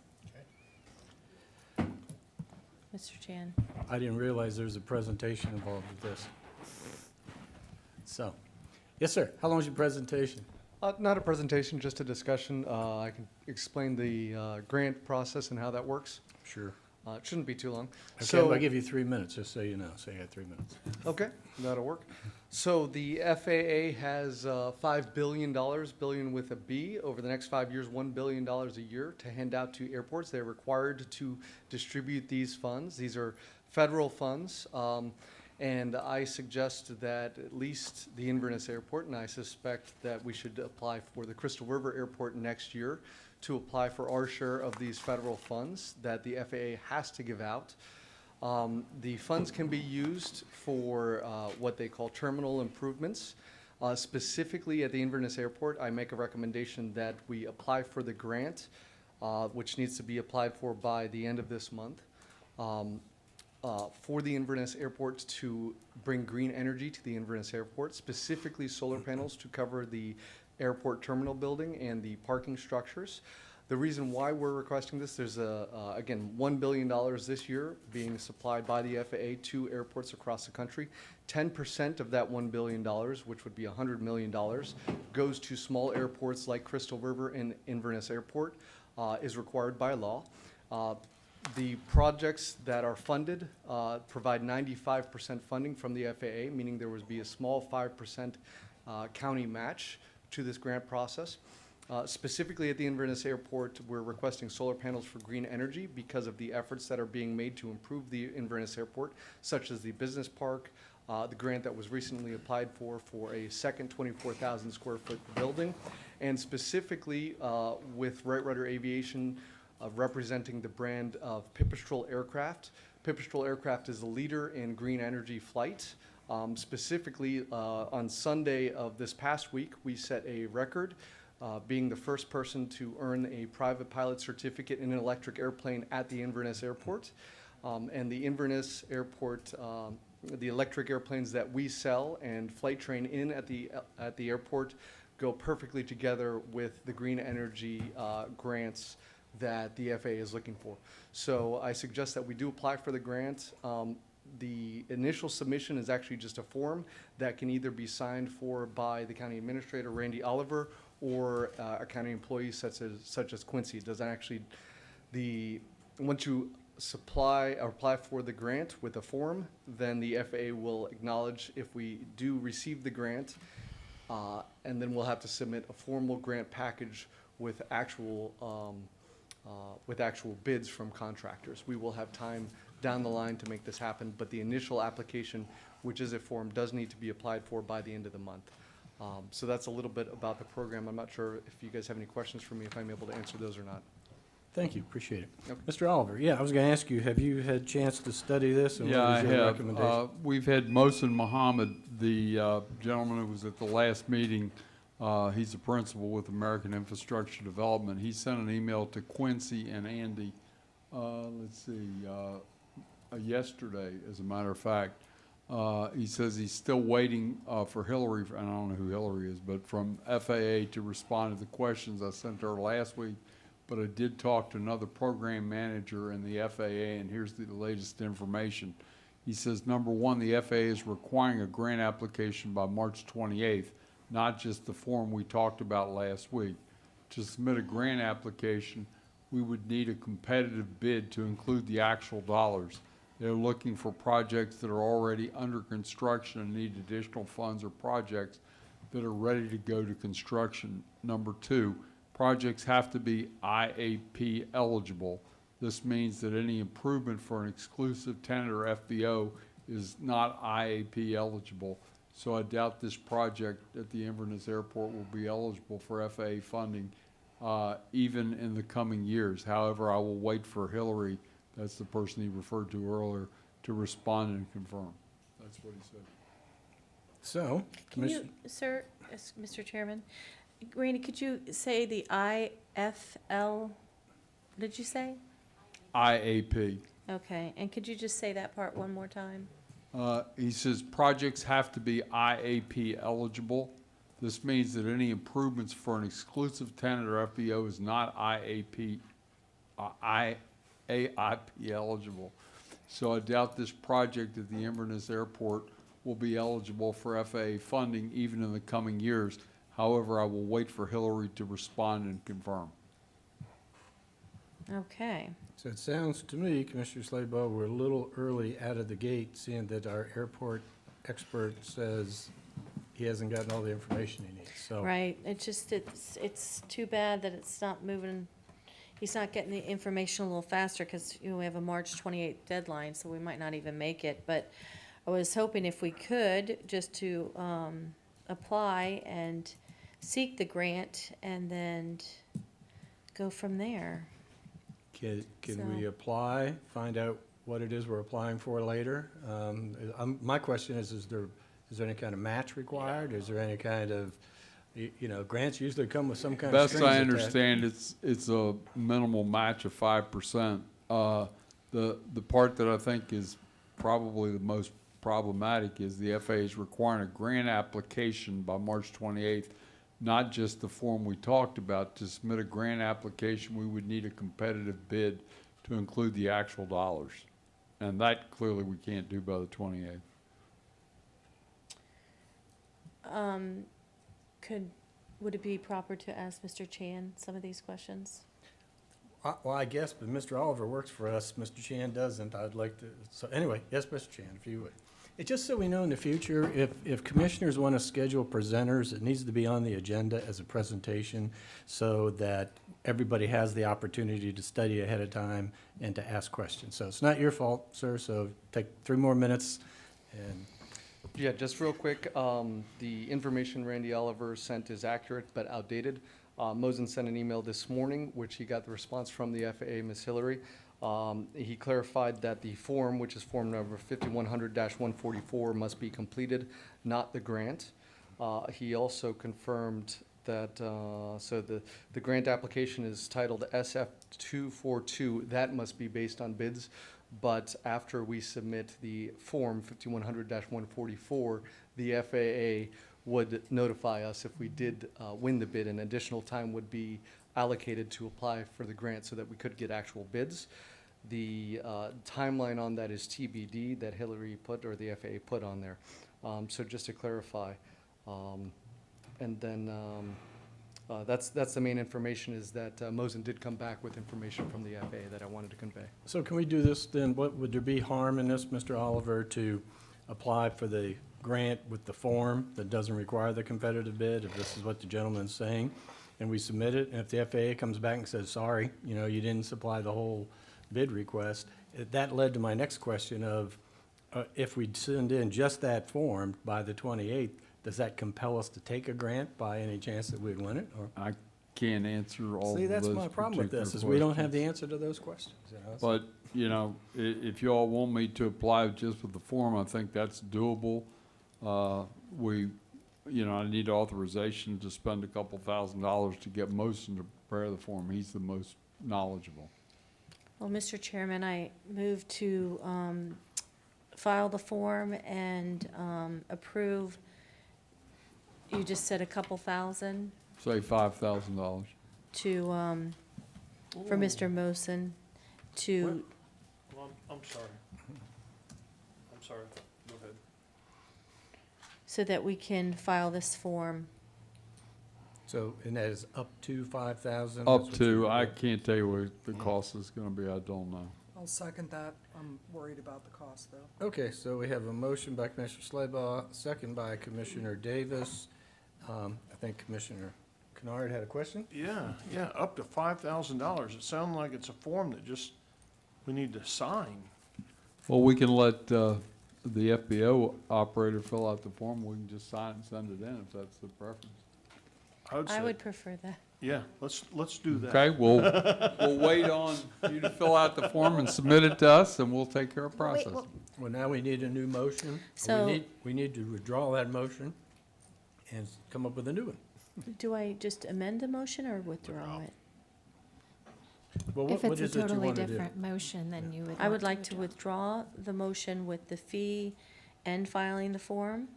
Mr. Chan? I didn't realize there was a presentation involved with this. So, yes, sir. How long is your presentation? Not a presentation, just a discussion. I can explain the grant process and how that works. Sure. It shouldn't be too long. Okay, So- I'll give you 3 minutes, just so you know. So you got 3 minutes. Okay, that'll work. So the FAA has $5 billion with a B, over the next 5 years, $1 billion a year to hand out to airports. They're required to distribute these funds. These are federal funds. And I suggest that at least the Inverness Airport, and I suspect that we should apply for the Crystal River Airport next year, to apply for our share of these federal funds that the FAA has to give out. The funds can be used for what they call terminal improvements. Specifically at the Inverness Airport, I make a recommendation that we apply for the grant, which needs to be applied for by the end of this month, for the Inverness Airport to bring green energy to the Inverness Airport, specifically solar panels to cover the airport terminal building and the parking structures. The reason why we're requesting this, there's again, $1 billion this year being supplied by the FAA to airports across the country. 10% of that $1 billion, which would be $100 million, goes to small airports like Crystal River and Inverness Airport, is required by law. The projects that are funded provide 95% funding from the FAA, meaning there would be a small 5% county match to this grant process. Specifically at the Inverness Airport, we're requesting solar panels for green energy because of the efforts that are being made to improve the Inverness Airport, such as the business park, the grant that was recently applied for a second 24,000 square foot building, and specifically with Wright Rudder Aviation representing the brand of Pipistrel Aircraft. Pipistrel Aircraft is a leader in green energy flight. Specifically, on Sunday of this past week, we set a record, being the first person to earn a private pilot certificate in an electric airplane at the Inverness Airport. And the Inverness Airport, the electric airplanes that we sell and flight train in at the airport go perfectly together with the green energy grants that the FAA is looking for. So I suggest that we do apply for the grant. The initial submission is actually just a form that can either be signed for by the county administrator, Randy Oliver, or a county employee such as Quincy. It doesn't actually, once you apply for the grant with a form, then the FAA will acknowledge if we do receive the grant, and then we'll have to submit a formal grant package with actual bids from contractors. We will have time down the line to make this happen, but the initial application, which is a form, does need to be applied for by the end of the month. So that's a little bit about the program. I'm not sure if you guys have any questions for me, if I'm able to answer those or not. Thank you, appreciate it. Okay. Mr. Oliver, yeah, I was going to ask you, have you had a chance to study this? And Yeah, I what is your have. recommendation? We've had Mohsen Mohammed, the gentleman who was at the last meeting. He's the principal with American Infrastructure Development. He sent an email to Quincy and Andy, yesterday, as a matter of fact. He says he's still waiting for Hillary, and I don't know who Hillary is, but from FAA to respond to the questions I sent her last week. But I did talk to another program manager in the FAA, and here's the latest information. He says, number one, the FAA is requiring a grant application by March 28th, not just the form we talked about last week. To submit a grant application, we would need a competitive bid to include the actual dollars. They're looking for projects that are already under construction and need additional funds or projects that are ready to go to construction. Number two, projects have to be IAP eligible. This means that any improvement for an exclusive tenant or FBO is not IAP eligible. So I doubt this project at the Inverness Airport will be eligible for FAA funding even in the coming years. However, I will wait for Hillary, that's the person he referred to earlier, to respond and confirm. That's what he said. So, Can you, sir, Mr. Chairman, Randy, could you say the IFL, what did you say? IAP. Okay, and could you just say that part one more time? He says projects have to be IAP eligible. This means that any improvements for an exclusive tenant or FBO is not AIP eligible. So I doubt this project at the Inverness Airport will be eligible for FAA funding even in the coming years. However, I will wait for Hillary to respond and confirm. Okay. So it sounds to me, Commissioner Slabaugh, we're a little early out of the gate, seeing that our airport expert says he hasn't gotten all the information he needs, so. Right, it's too bad that it's not moving, he's not getting the information a little faster, because, you know, we have a March 28th deadline, so we might not even make it, but I was hoping if we could, just to apply and seek the grant, and then go from there. Can we So- apply, find out what it is we're applying for later? My question is there any kind of match required? Is there any kind of, you know, grants usually come with some kind of Best strings I attached. understand, it's a minimal match of 5%. The part that I think is probably the most problematic is the FAA is requiring a grant application by March 28th, not just the form we talked about. To submit a grant application, we would need a competitive bid to include the actual dollars. And that clearly we can't do by the 28th. Would it be proper to ask Mr. Chan some of these questions? Well, I guess, but Mr. Oliver works for us, Mr. Chan doesn't. I'd like to, so anyway, yes, Mr. Chan, if you would. It's just so we know in the future, if commissioners want to schedule presenters, it needs to be on the agenda as a presentation so that everybody has the opportunity to study ahead of time and to ask questions. So it's not your fault, sir, so take 3 more minutes and. Yeah, just real quick, the information Randy Oliver sent is accurate but outdated. Mosen sent an email this morning, which he got the response from the FAA, Ms. Hillary. He clarified that the form, which is form number 5100-144, must be completed, not the grant. He also confirmed that, so the grant application is titled SF242. That must be based on bids. But after we submit the form 5100-144, the FAA would notify us if we did win the bid, and additional time would be allocated to apply for the grant so that we could get actual bids. The timeline on that is TBD that Hillary put, or the FAA put on there. So just to clarify. And then that's the main information, is that Mosen did come back with information from the FAA that I wanted to convey. So can we do this then? What, would there be harm in this, Mr. Oliver, to apply for the grant with the form that doesn't require the competitive bid, if this is what the gentleman's saying, and we submit it, and if the FAA comes back and says, sorry, you know, you didn't supply the whole bid request, that led to my next question of, if we send in just that form by the 28th, does that compel us to take a grant by any chance that we'd win it? Or I can't answer all of those. See, that's my problem with this, is we don't have the answer to those questions. You know? But, you know, if you all want me to apply just with the form, I think that's doable. You know, I need authorization to spend a couple $1,000s to get Mosen to prepare the form. He's the most knowledgeable. Well, Mr. Chairman, I move to file the form and approve, you just said a couple thousand Say $5,000. to, for Mr. Mosen to, Well, I'm sorry. I'm sorry. Go ahead. so that we can file this form. So, and that is up to 5,000? Up to, I can't tell you what the cost is gonna be, I don't know. I'll second that. I'm worried about the cost, though. Okay, so we have a motion by Commissioner Slaybaugh, second by Commissioner Davis. I think Commissioner Kennard had a question? Yeah, up to $5,000. It sounds like it's a form that just, we need to sign. Well, we can let the FBO operator fill out the form. We can just sign it and send it in if that's the preference. I would prefer that. Yeah, let's do that. Okay, we'll wait on you to fill out the form and submit it to us, and we'll take care of processing. Well, now we need a new motion. So- We need to withdraw that motion and come up with a new one. Do I just amend the motion or withdraw it? Well, If what it's a is it you totally want to do? different motion, then you would. I would like to withdraw the motion with the fee and filing the form.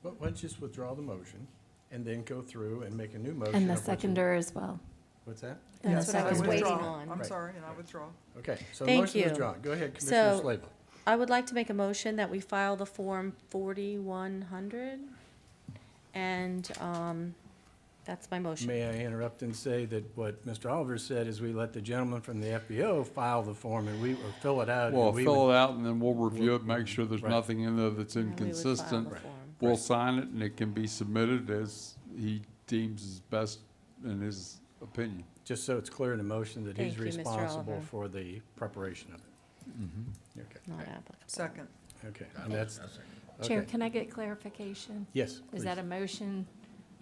Why don't you just withdraw the motion and then go through and make a new motion? And the of what you- seconder as well. What's that? That's what I was waiting withdraw. on. I'm Right. sorry, and I withdraw. Okay, so Thank motion you. withdrawn. Go ahead, Commissioner So- Slaybaugh. I would like to make a motion that we file the form 4100, and that's my motion. May I interrupt and say that what Mr. Oliver said is we let the gentleman from the FBO file the form and or fill it out. Well, and we fill would- it out, and then we'll review it, make sure there's Right. nothing in there that's And we would file inconsistent. the form. We'll Right. sign it, and it can be submitted as he deems is best in his opinion. Just so it's clear in the motion that he's Thank you, Mr. responsible Oliver. for the preparation of it. Okay, Not applicable. Second. okay, and that's, Chair, okay. can I get clarification? Yes, Is that please. a motion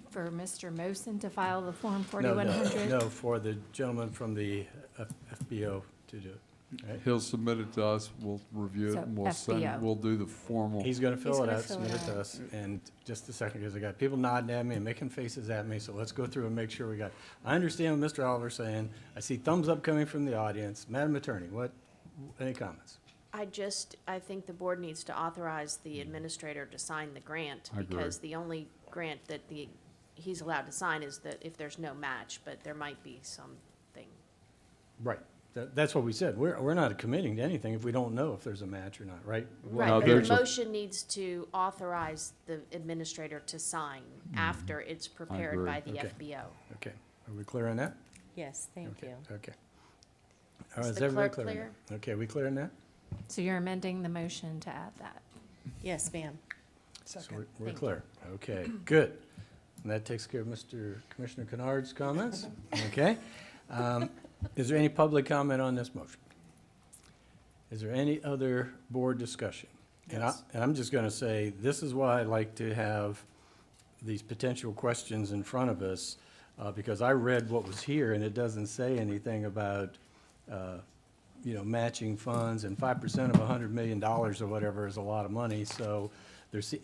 for Mr. Mosen to file the Form No, 4100? no, for the gentleman from the FBO to do it. right? He'll submit it to us, we'll review it, So and we'll FBO. we'll do the formal. He's gonna fill it gonna out, fill submit it it to out. us, and just a second, because I got people nodding at me and making faces at me, so let's go through and make sure we got. I understand what Mr. Oliver's saying. I see thumbs up coming from the audience. Madam Attorney, any comments? I think the board needs to authorize the administrator to sign the grant. I agree. Because the only grant that he's allowed to sign is that if there's no match, but there might be something. Right. That's what we said. We're not committing to anything if we don't know if there's a match or not, right? Right, No, but the there's a- motion needs to authorize the administrator to sign after it's prepared agree. by the Okay. FBO. Okay, are we clear on that? Yes, thank Okay, you. okay. All right, Is is the everybody clerk clear on that? Okay, we clear on that? So you're amending the motion to add that? Yes, ma'am. So Second. we're Thank clear. Okay, good. And that takes care of Commissioner Kennard's comments. Okay. Is there any public comment on this motion? Is there any other board discussion? And I'm just going to say, this is why I like to have these potential questions in front of us, because I read what was here, and it doesn't say anything about, matching funds, and 5% of $100 million or whatever is a lot of money, so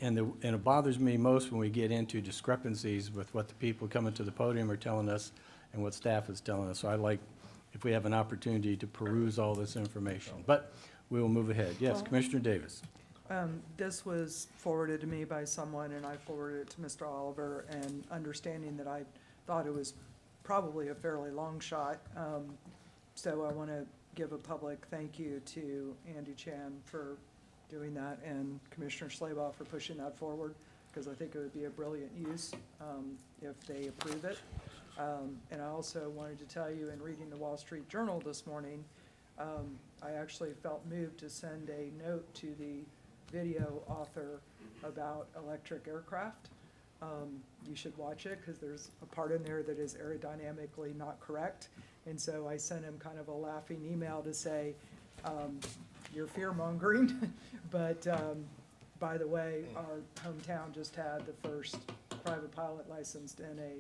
and it bothers me most when we get into discrepancies with what the people coming to the podium are telling us and what staff is telling us. So I like if we have an opportunity to peruse all this information. But we will move ahead. Yes, Well- Commissioner Davis. This was forwarded to me by someone, and I forwarded it to Mr. Oliver, and understanding that I thought it was probably a fairly long shot. So I want to give a public thank you to Andy Chan for doing that, and Commissioner Slabaugh for pushing that forward, because I think it would be a brilliant use if they approve it. And I also wanted to tell you, in reading the Wall Street Journal this morning, I actually felt moved to send a note to the video author about electric aircraft. You should watch it, because there's a part in there that is aerodynamically not correct. And so I sent him kind of a laughing email to say, you're fear-mongering, but by the way, our hometown just had the first private pilot licensed in a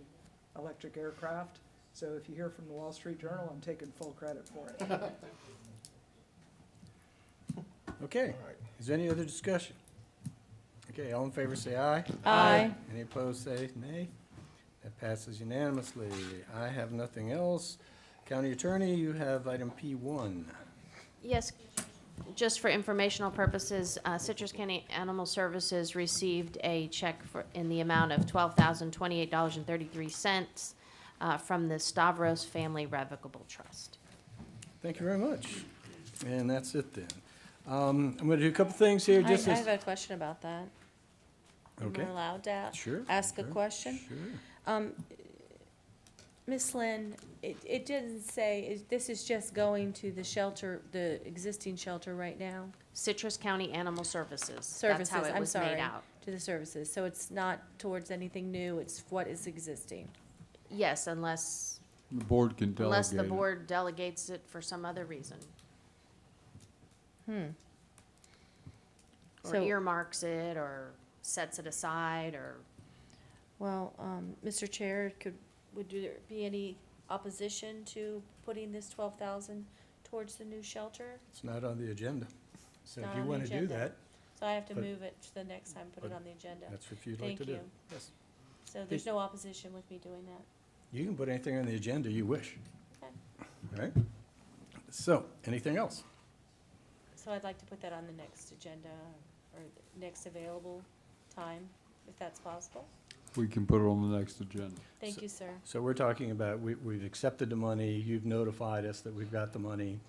electric aircraft. So if you hear from the Wall Street Journal, I'm taking full credit for it. Okay, is there any other discussion? Okay, all in favor say aye. Aye. Any opposed say nay. That passes unanimously. I have nothing else. County Attorney, you have item P1. Yes, just for informational purposes, Citrus County Animal Services received a check in the amount of $12,028.33 from the Stavros Family Revocable Trust. Thank you very much. And that's it then. I'm going to do a couple things here. I Just have a question about that. Okay. Am I allowed to Sure, ask a sure, question? Sure. Ms. Lynn, it didn't say, this is just going to the shelter, the existing shelter right now? Citrus County Animal Services. Services, That's how it I'm was made sorry, out. to the services. So it's not towards anything new, it's what is existing? Yes, unless The board can delegate unless the it. board delegates it for some other reason. Or So- earmarks it, or sets it aside, or, Well, Mr. Chair, would there be any opposition to putting this 12,000 towards the new shelter? It's not on the agenda. So Not if you on the want to do agenda. that, So I have to but- move it to the next time, put it but on the agenda. that's what you'd like to do. Thank you. Yes. So there's no opposition with me doing that? You can put anything on the agenda you wish. Okay. All right? So, anything else? So I'd like to put that on the next agenda, or the next available time, if that's possible. We can put it on the next agenda. Thank you, sir. So we're talking about, we've accepted the money, you've notified us that we've got the money.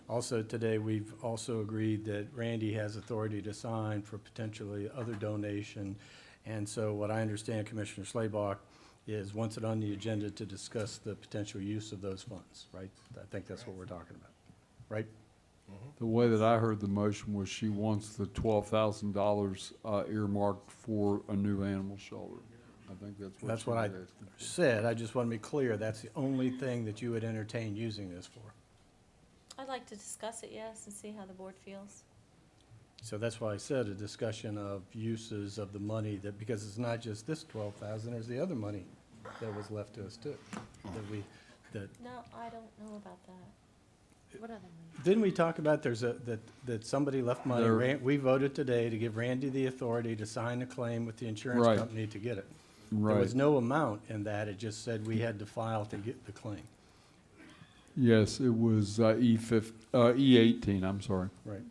Also today, we've also agreed that Randy has authority to sign for potentially other donation. And so what I understand, Commissioner Slabaugh, is once it on the agenda to discuss the potential use of those funds, right? I think that's what we're talking about, right? The way that I heard the motion was she wants the $12,000 earmarked for a new animal shelter. I think that's what That's she what I was asking for. said. I just want to be clear, that's the only thing that you would entertain using this for. I'd like to discuss it, yes, and see how the board feels. So that's why I said a discussion of uses of the money, that, because it's not just this 12,000, there's the other money that was left to us too. No, I don't know about that. what other money? Didn't we talk about that somebody left money? There- We voted today to give Randy the authority to sign a claim with the insurance Right. company to get it. There Right. was no amount in that, it just said we had to file to get the claim. Yes, it was E18, I'm sorry. Right.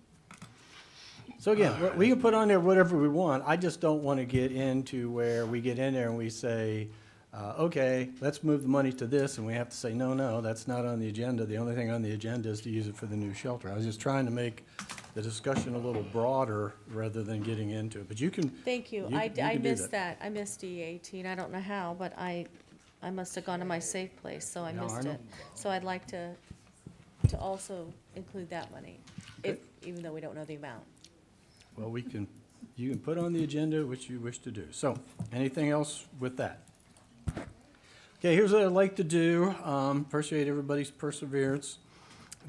So again, we can put on there whatever we want, I just don't want to get into where we get in there and we say, okay, let's move the money to this, and we have to say, no, that's not on the agenda. The only thing on the agenda is to use it for the new shelter. I was just trying to make the discussion a little broader rather than getting into it, but you can. Thank you. you I can do missed that. I missed E18. I don't know how, but I must have gone to my safe place, so I No, I missed know. it. So I'd like to also include that money, even though we don't know the amount. Well, you can put on the agenda what you wish to do. So, anything else with that? Okay, here's what I'd like to do. Appreciate everybody's perseverance.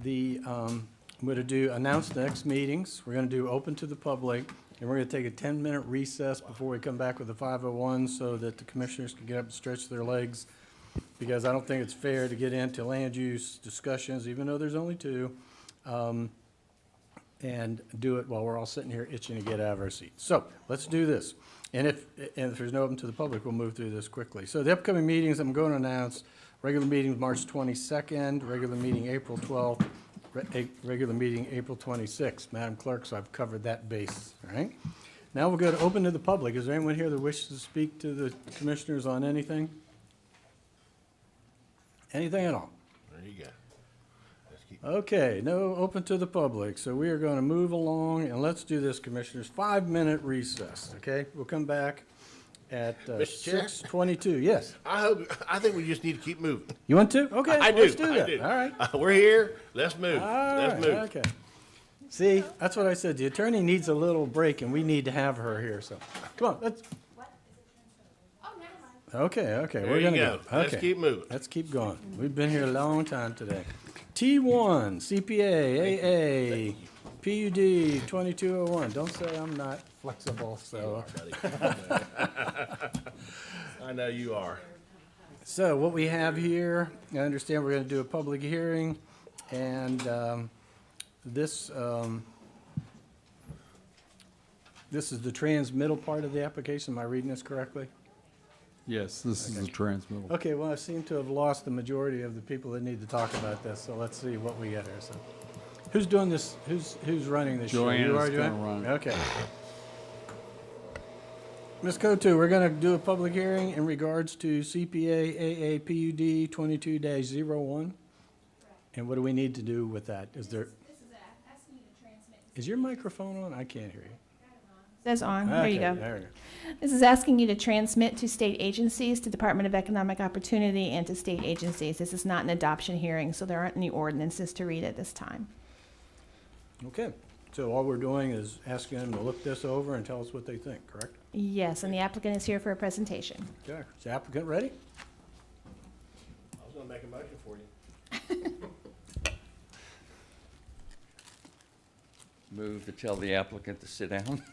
I'm going to announce the next meetings. We're going to do open to the public, and we're going to take a 10-minute recess before we come back with the 501 so that the commissioners can get up and stretch their legs, because I don't think it's fair to get into land use discussions, even though there's only two, and do it while we're all sitting here itching to get out of our seats. So let's do this. And if there's no open to the public, we'll move through this quickly. So the upcoming meetings I'm going to announce: regular meeting March 22nd, regular meeting April 12th, regular meeting April 26th. Madam Clerk, so I've covered that base, all right? Now we'll go to open to the public. Is there anyone here that wishes to speak to the commissioners on anything? Anything at all? There you go. Let's keep. Okay, no open to the public, so we are going to move along, and let's do this, commissioners. 5-minute recess, okay? We'll come back at Mr. Chair? 6:22. Yes. I think we just need to keep moving. You want to? Okay, I do. let's do I that. do. All right. We're here. Let's move. All Let's right, move. okay. See, that's what I said. The attorney needs a little break, and we need to have her here, so, come on, let's. Okay, There we're you gonna go. go. Let's Okay. keep moving. Let's keep going. We've been here a long time today. T1, CPA, AA, PUD 2201. Don't say I'm not flexible, so. I know you are. So what we have here, I understand we're gonna do a public hearing, and this is the transmittal part of the application. Am I reading this correctly? Yes, this is the transmittal. Okay, well, I seem to have lost the majority of the people that need to talk about this, so let's see what we get here. So, who's doing this? Who's running this show? Joanne You are is gonna doing? run it. Okay. Ms. Cotu, we're going to do a public hearing in regards to CPA AAPUD 22-01. And what do we need to do with that? Is there? Is your microphone on? I can't hear you. Says on. There you Okay, go. there you go. This is asking you to transmit to state agencies, to Department of Economic Opportunity, and to state agencies. This is not an adoption hearing, so there aren't any ordinances to read at this time. Okay, so all we're doing is asking them to look this over and tell us what they think, correct? Yes, and the applicant is here for a presentation. Okay, is the applicant ready? I was gonna make a motion for you. Move to tell the applicant to sit down.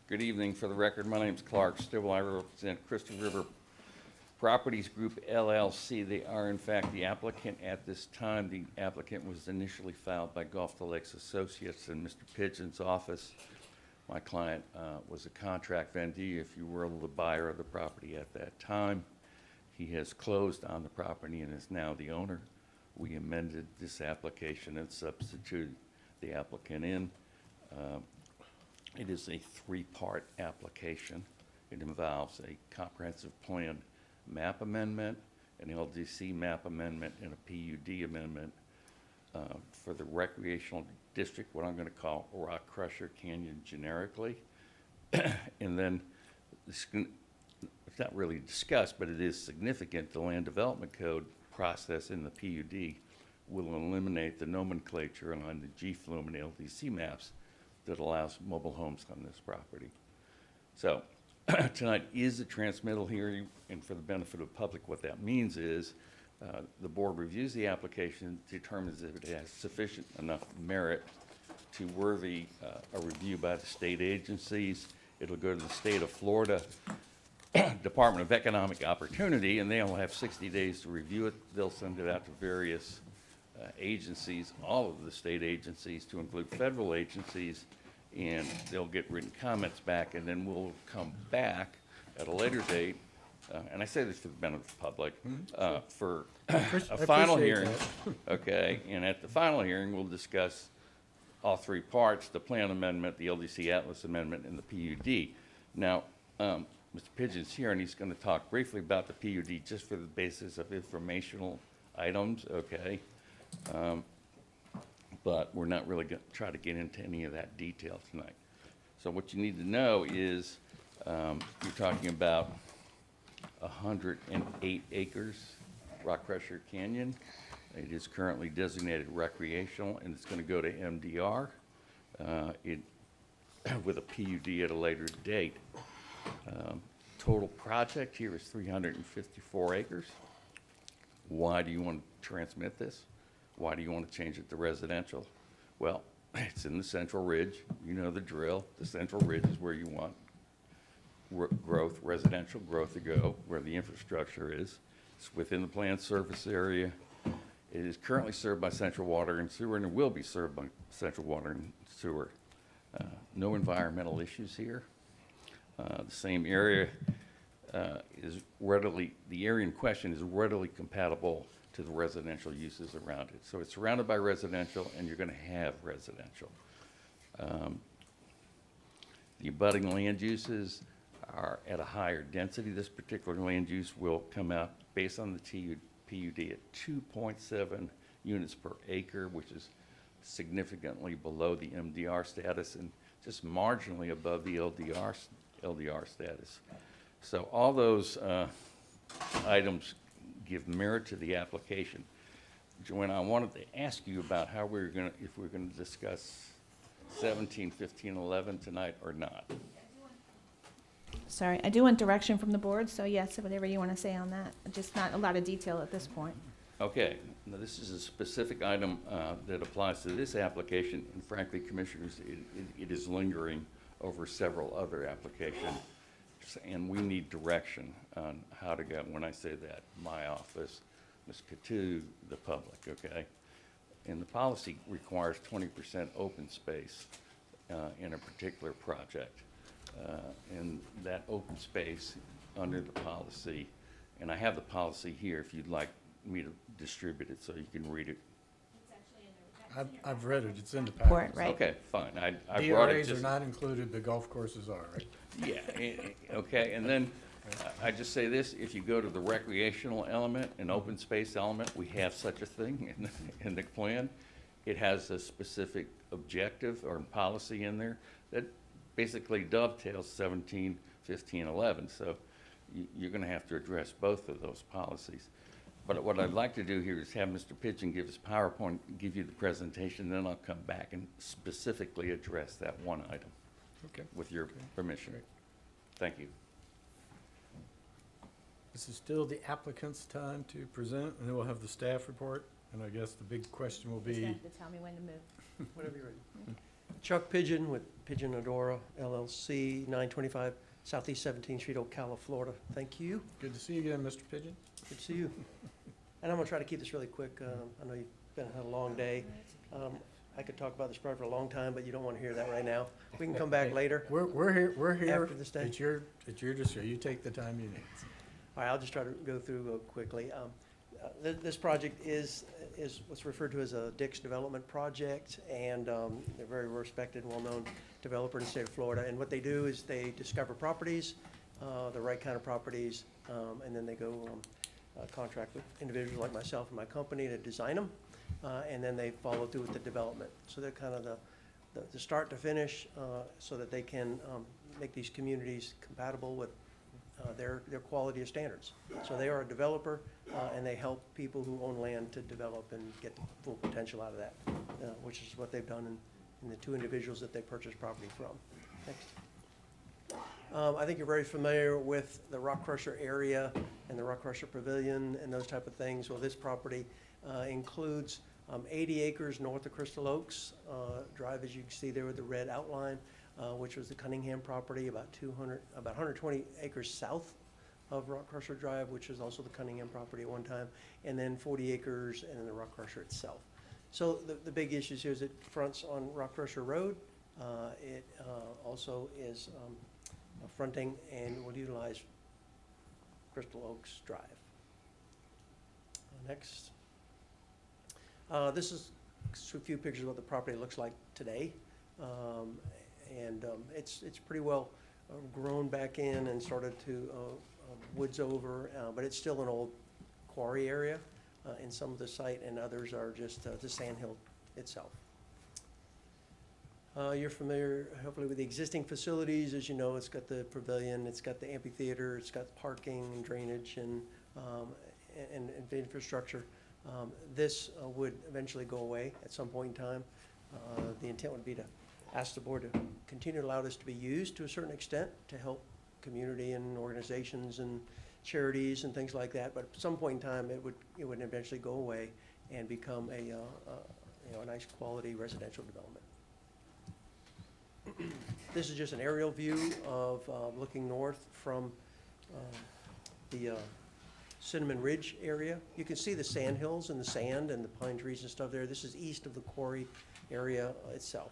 Good evening. For the record, my name is Clark Stibble. I represent Crystal River Properties Group LLC. They are, in fact, the applicant at this time. The applicant was initially filed by Gulf to Lakes Associates in Mr. Pigeon's office. My client was a contract vendee, if you will, the buyer of the property at that time. He has closed on the property and is now the owner. We amended this application and substituted the applicant in. It is a 3-part application. It involves a comprehensive plan map amendment, an LDC map amendment, and a PUD amendment for the recreational district, what I'm going to call Rock Crusher Canyon generically. And then it's not really discussed, but it is significant. The Land Development Code process in the PUD will eliminate the nomenclature on the GFLUM and LDC maps that allows mobile homes on this property. So tonight is a transmittal hearing, and for the benefit of the public, what that means is the board reviews the application, determines if it has sufficient enough merit to worthy a review by the state agencies. It'll go to the state of Florida Department of Economic Opportunity, and they'll have 60 days to review it. They'll send it out to various agencies, all of the state agencies, to include federal agencies, and they'll get written comments back, and then we'll come back at a later date, and I say this for the benefit of the public, for a final appreciate hearing. Okay, and at the final hearing, we'll discuss all 3 parts, the plan amendment, the LDC Atlas amendment, and the PUD. Now, Mr. Pigeon's here, and he's going to talk briefly about the PUD just for the basis of informational items, okay? But we're not really going to try to get into any of that detail tonight. So what you need to know is you're talking about 108 acres, Rock Crusher Canyon. It is currently designated recreational, and it's going to go to MDR with a PUD at a later date. Total project here is 354 acres. Why do you want to transmit this? Why do you want to change it to residential? Well, it's in the Central Ridge. You know the drill. The Central Ridge is where you want growth, residential growth to go, where the infrastructure is. It's within the planned surface area. It is currently served by Central Water and Sewer, and it will be served by Central Water and Sewer. No environmental issues here. The same area is readily, the area in question is readily compatible to the residential uses around it. So it's surrounded by residential, and you're going to have residential. The abutting land uses are at a higher density. This particular land use will come out based on the PUD at 2.7 units per acre, which is significantly below the MDR status and just marginally above the LDR status. So all those items give merit to the application. Joanna, I wanted to ask you about how if we're going to discuss 17, 15, 11 tonight or not. Sorry, I do want direction from the board, so yes, whatever you want to say on that. Just not a lot of detail at this point. Okay, now this is a specific item that applies to this application, and frankly, Commissioners, it is lingering over several other applications, and we need direction on how to go. When I say that, my office, Ms. Katu, the public, okay? And the policy requires 20% open space in a particular project. And that open space under the policy, and I have the policy here if you'd like me to distribute it so you can read it. I've read it, it's in the Report, packet. right. Okay, fine. I brought it DRAs just. are not included, but golf courses are, right? Yeah, okay, and then I just say this, if you go to the recreational element and open space element, we have such a thing in the plan. It has a specific objective or policy in there that basically dovetails 17, 15, 11. So you're going to have to address both of those policies. But what I'd like to do here is have Mr. Pigeon give his PowerPoint, give you the presentation, then I'll come back and specifically address that one item. Okay. With your permission. Great. Thank you. This is still the applicant's time to present, and then we'll have the staff report. And I guess the big question will Just be, have to tell me when to move. Whatever you're ready. Chuck Pigeon with Pigeon Adora LLC, 925 Southeast 17th Street, Ocala, Florida. Thank you. good to see you again, Mr. Pigeon. Good to see you. And I'm going to try to keep this really quick. I know you've had a long day. I could talk about this project for a long time, but you don't want to hear that right now. We can come back later. We're here. After this day. It's your decision. You take the time you need. All right, I'll just try to go through quickly. This project is what's referred to as a Dick's development project, and they're a very respected, well-known developer in the state of Florida. And what they do is they discover properties, the right kind of properties, and then they go contract with individuals like myself and my company to design them, and then they follow through with the development. So they're kind of the start to finish, so that they can make these communities compatible with their quality of standards. So they are a developer, and they help people who own land to develop and get the full potential out of that, which is what they've done in the two individuals that they purchased property from. Next. I think you're very familiar with the Rock Crusher area and the Rock Crusher Pavilion and those type of things. Well, this property includes 80 acres north of Crystal Oaks Drive, as you can see there with the red outline, which was the Cunningham property, about 120 acres south of Rock Crusher Drive, which is also the Cunningham property at one time, and then 40 acres and then the Rock Crusher itself. So the big issues here is it fronts on Rock Crusher Road. It also is fronting and will utilize Crystal Oaks Drive. Next. This is a few pictures of what the property looks like today. It's pretty well grown back in and started to woods over, but it's still an old quarry area in some of the site, and others are just the sandhill itself. You're familiar, hopefully, with the existing facilities. As you know, it's got the pavilion, it's got the amphitheater, it's got parking and drainage and infrastructure. This would eventually go away at some point in time. The intent would be to ask the board to continue to allow this to be used to a certain extent to help community and organizations and charities and things like that. But at some point in time, it would eventually go away and become a nice quality residential development. This is just an aerial view of looking north from the Cinnamon Ridge area. You can see the sand hills and the sand and the pine trees and stuff there. This is east of the quarry area itself.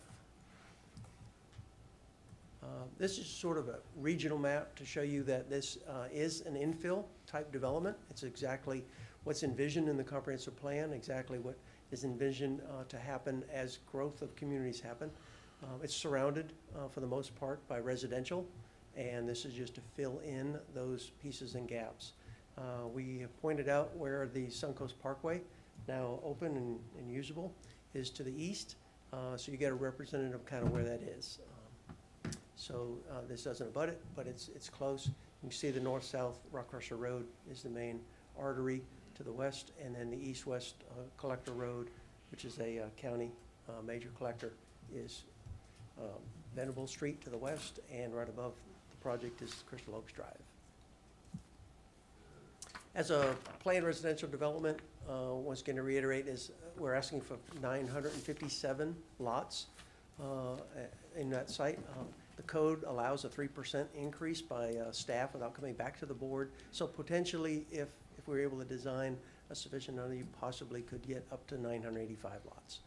This is sort of a regional map to show you that this is an infill type development. It's exactly what's envisioned in the comprehensive plan, exactly what is envisioned to happen as growth of communities happen. It's surrounded for the most part by residential, and this is just to fill in those pieces and gaps. We have pointed out where the Suncoast Parkway, now open and usable, is to the east, so you get a representative of kind of where that is. So this doesn't abut it, but it's close. You can see the north-south Rock Crusher Road is the main artery to the west, and then the east-west collector road, which is a county major collector, is Venable Street to the west, and right above the project is Crystal Oaks Drive. As a planned residential development, once again to reiterate, is we're asking for 957 lots in that site. The code allows a 3% increase by staff without coming back to the board. So potentially, if we were able to design a sufficient number, you possibly could get up to 985 lots.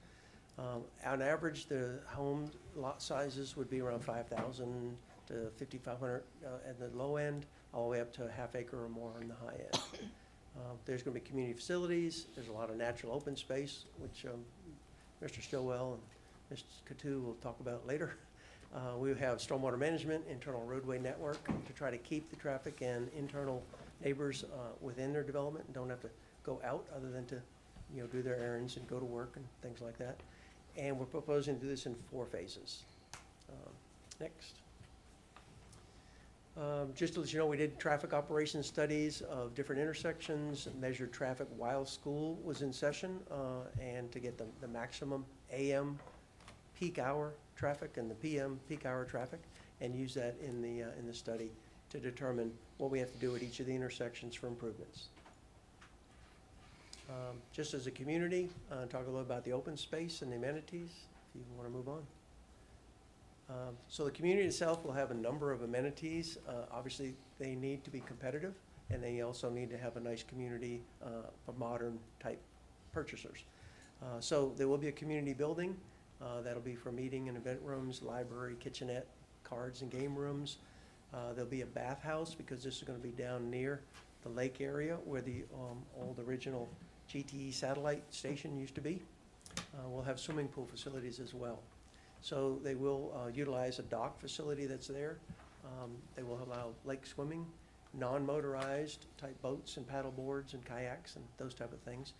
On average, the home lot sizes would be around 5,000 to 5,500 at the low end, all the way up to a half acre or more on the high end. There's going to be community facilities. There's a lot of natural open space, which Mr. Stillwell and Mr. Coutu will talk about later. We have stormwater management, internal roadway network to try to keep the traffic and internal neighbors within their development and don't have to go out other than to, do their errands and go to work and things like that. And we're proposing to do this in 4 phases. Next. Just to let you know, we did traffic operations studies of different intersections, measured traffic while school was in session, and to get the maximum AM peak hour traffic and the PM peak hour traffic, and use that in the study to determine what we have to do at each of the intersections for improvements. Just as a community, talk a little about the open space and the amenities, if you want to move on. So the community itself will have a number of amenities. Obviously, they need to be competitive, and they also need to have a nice community for modern type purchasers. So there will be a community building. That'll be for meeting and event rooms, library, kitchenette, cards and game rooms. There'll be a bathhouse because this is going to be down near the lake area where the old original GTE satellite station used to be. We'll have swimming pool facilities as well. So they will utilize a dock facility that's there. They will allow lake swimming, non-motorized type boats and paddle boards and kayaks and those type of things.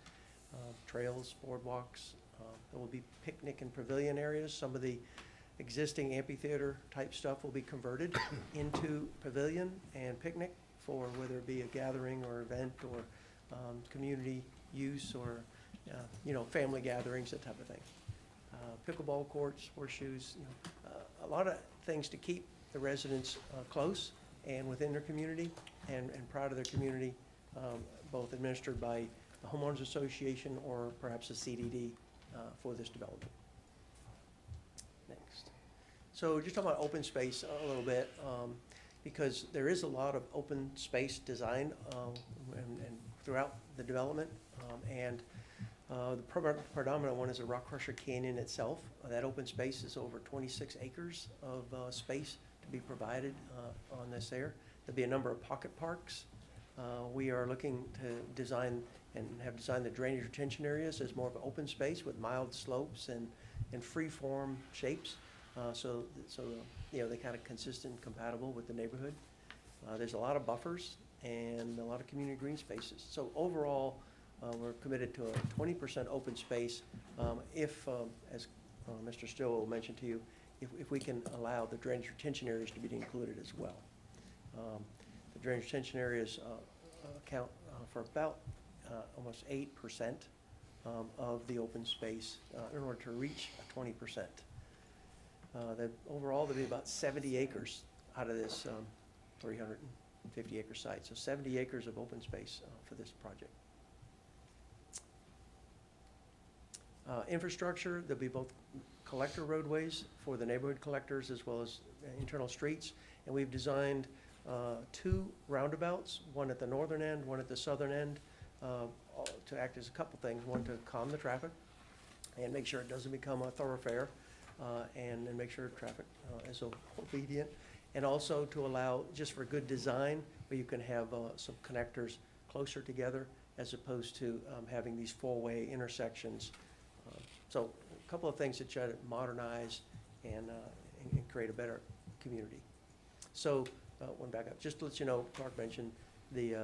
Trails, boardwalks. There will be picnic and pavilion areas. Some of the existing amphitheater type stuff will be converted into pavilion and picnic for whether it be a gathering or event or community use or family gatherings, that type of thing. Pickleball courts, horseshoes, a lot of things to keep the residents close and within their community and proud of their community, both administered by the Homeowners Association or perhaps a CDD for this development. Next. So just talking about open space a little bit, because there is a lot of open space design and throughout the development, and the predominant one is the Rock Crusher Canyon itself. That open space is over 26 acres of space to be provided on this there. There'll be a number of pocket parks. We are looking to design and have designed the drainage retention areas as more of an open space with mild slopes and free-form shapes. So they kind of consistent and compatible with the neighborhood. There's a lot of buffers and a lot of community green spaces. So overall, we're committed to a 20% open space if, as Mr. Stillwell mentioned to you, if we can allow the drainage retention areas to be included as well. The drainage retention areas account for about almost 8% of the open space in order to reach 20%. Overall, there'll be about 70 acres out of this 350 acre site. So 70 acres of open space for this project. Infrastructure, there'll be both collector roadways for the neighborhood collectors as well as internal streets. And we've designed 2 roundabouts, one at the northern end, one at the southern end, to act as a couple things. One, to calm the traffic and make sure it doesn't become a thoroughfare and make sure traffic is obedient. And also to allow, just for good design, where you can have some connectors closer together as opposed to having these four-way intersections. So a couple of things to try to modernize and create a better community. So, one back up, just to let you know, Clark mentioned the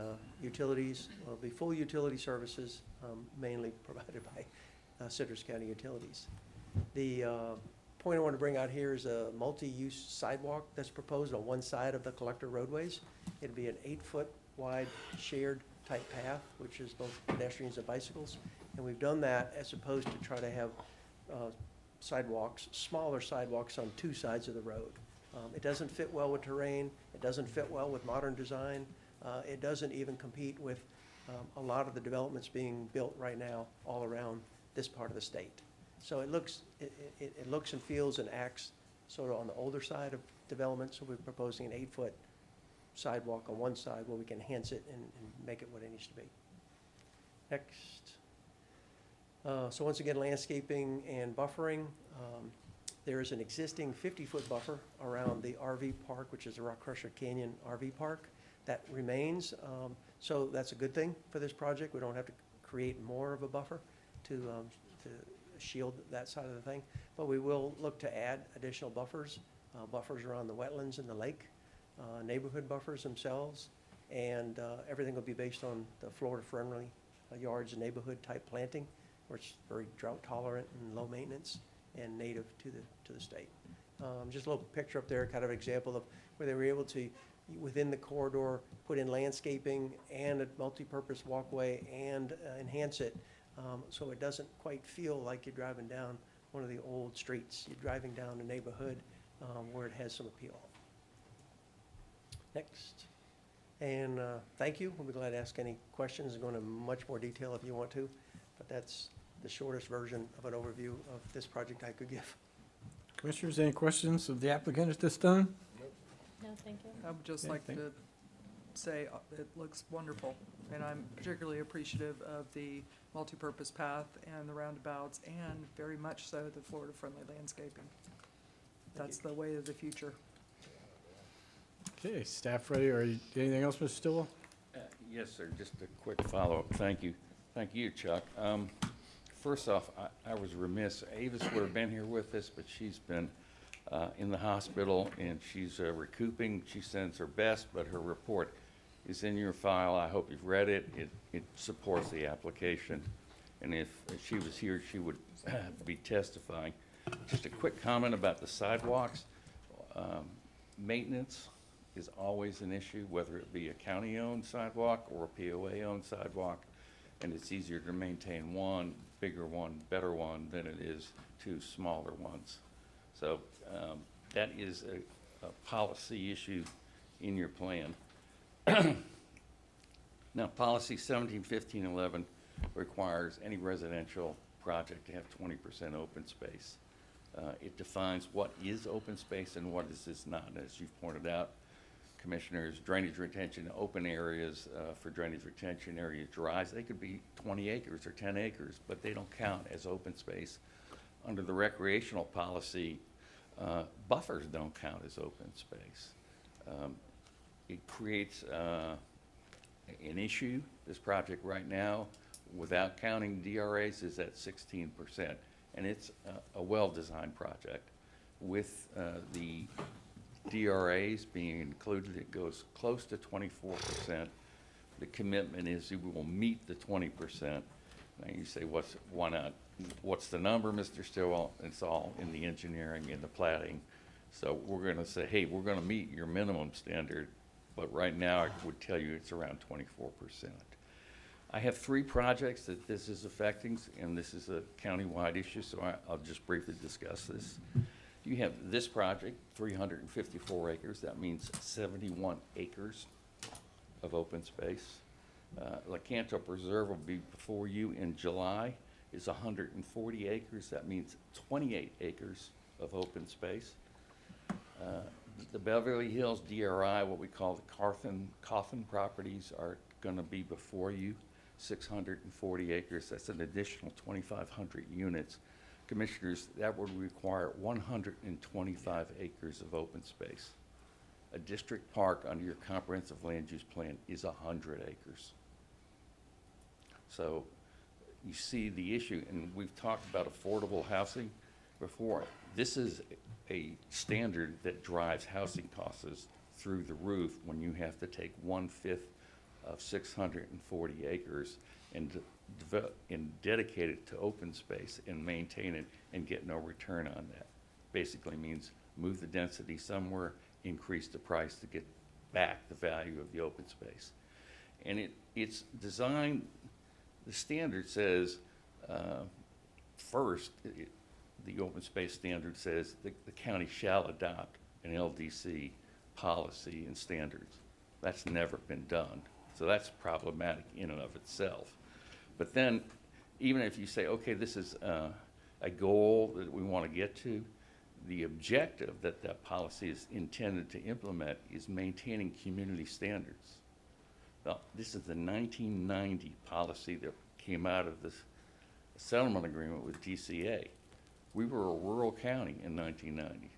utilities will be full utility services, mainly provided by Citrus County Utilities. The point I want to bring out here is a multi-use sidewalk that's proposed on one side of the collector roadways. It'd be an 8-foot wide shared type path, which is both pedestrians and bicycles. And we've done that as opposed to try to have sidewalks, smaller sidewalks on two sides of the road. It doesn't fit well with terrain. It doesn't fit well with modern design. It doesn't even compete with a lot of the developments being built right now all around this part of the state. So it looks and feels and acts sort of on the older side of development. So we're proposing an 8-foot sidewalk on one side where we can enhance it and make it what it needs to be. Next. So once again, landscaping and buffering. There is an existing 50-foot buffer around the RV park, which is the Rock Crusher Canyon RV Park. That remains, so that's a good thing for this project. We don't have to create more of a buffer to shield that side of the thing. But we will look to add additional buffers, buffers around the wetlands and the lake, neighborhood buffers themselves, and everything will be based on the Florida-friendly yards and neighborhood type planting, which is very drought tolerant and low maintenance and native to the state. Just a little picture up there, kind of example of where they were able to, within the corridor, put in landscaping and a multi-purpose walkway and enhance it so it doesn't quite feel like you're driving down one of the old streets. You're driving down a neighborhood where it has some appeal. Next. And thank you. We'll be glad to ask any questions and go into much more detail if you want to, but that's the shortest version of an overview of this project I could give. Commissioners, any questions of the applicant at this time? No, thank you. I would just Yeah, like thank- to say it looks wonderful, and I'm particularly appreciative of the multipurpose path and the roundabouts, and very much so the Florida-friendly landscaping. That's the way of the future. Okay, staff ready, or anything else, Mr. Stillwell? Yes, sir, just a quick follow-up. Thank you. Thank you, Chuck. First off, I was remiss. Avis would have been here with us, but she's been in the hospital, and she's recouping. She sends her best, but her report is in your file. I hope you've read it. It supports the application, and if she was here, she would be testifying. Just a quick comment about the sidewalks. Maintenance is always an issue, whether it be a county-owned sidewalk or a POA-owned sidewalk, and it's easier to maintain one bigger one, better one, than it is two smaller ones. So that is a policy issue in your plan. Now, policy 171511 requires any residential project to have 20% open space. It defines what is open space and what is not. As you've pointed out, Commissioners, drainage retention, open areas for drainage retention area dries, they could be 20 acres or 10 acres, but they don't count as open space. Under the recreational policy, buffers don't count as open space. It creates an issue. This project right now, without counting DRAs, is at 16%, and it's a well-designed project. With the DRAs being included, it goes close to 24%. The commitment is we will meet the 20%. Now you say, why not? What's the number, Mr. Stillwell? It's all in the engineering and the plating. So we're going to say, hey, we're going to meet your minimum standard, but right now I would tell you it's around 24%. I have 3 projects that this is affecting, and this is a county-wide issue, so I'll just briefly discuss this. You have this project, 354 acres. That means 71 acres of open space. LaCanto Preserve will be before you in July. It's 140 acres. That means 28 acres of open space. The Beverly Hills DRI, what we call the Coffin properties, are going to be before you, 640 acres. That's an additional 2,500 units. Commissioners, that would require 125 acres of open space. A district park under your comprehensive land use plan is 100 acres. So you see the issue, and we've talked about affordable housing before. This is a standard that drives housing costs through the roof when you have to take 1/5 of 640 acres and dedicate it to open space and maintain it and get no return on that. Basically means move the density somewhere, increase the price to get back the value of the open space. And it's designed, the standard says, first, the open space standard says the county shall adopt an LDC policy and standards. That's never been done. So that's problematic in and of itself. But then, even if you say, okay, this is a goal that we want to get to, the objective that that policy is intended to implement is maintaining community standards. Now, this is the 1990 policy that came out of this settlement agreement with DCA. We were a rural county in 1990.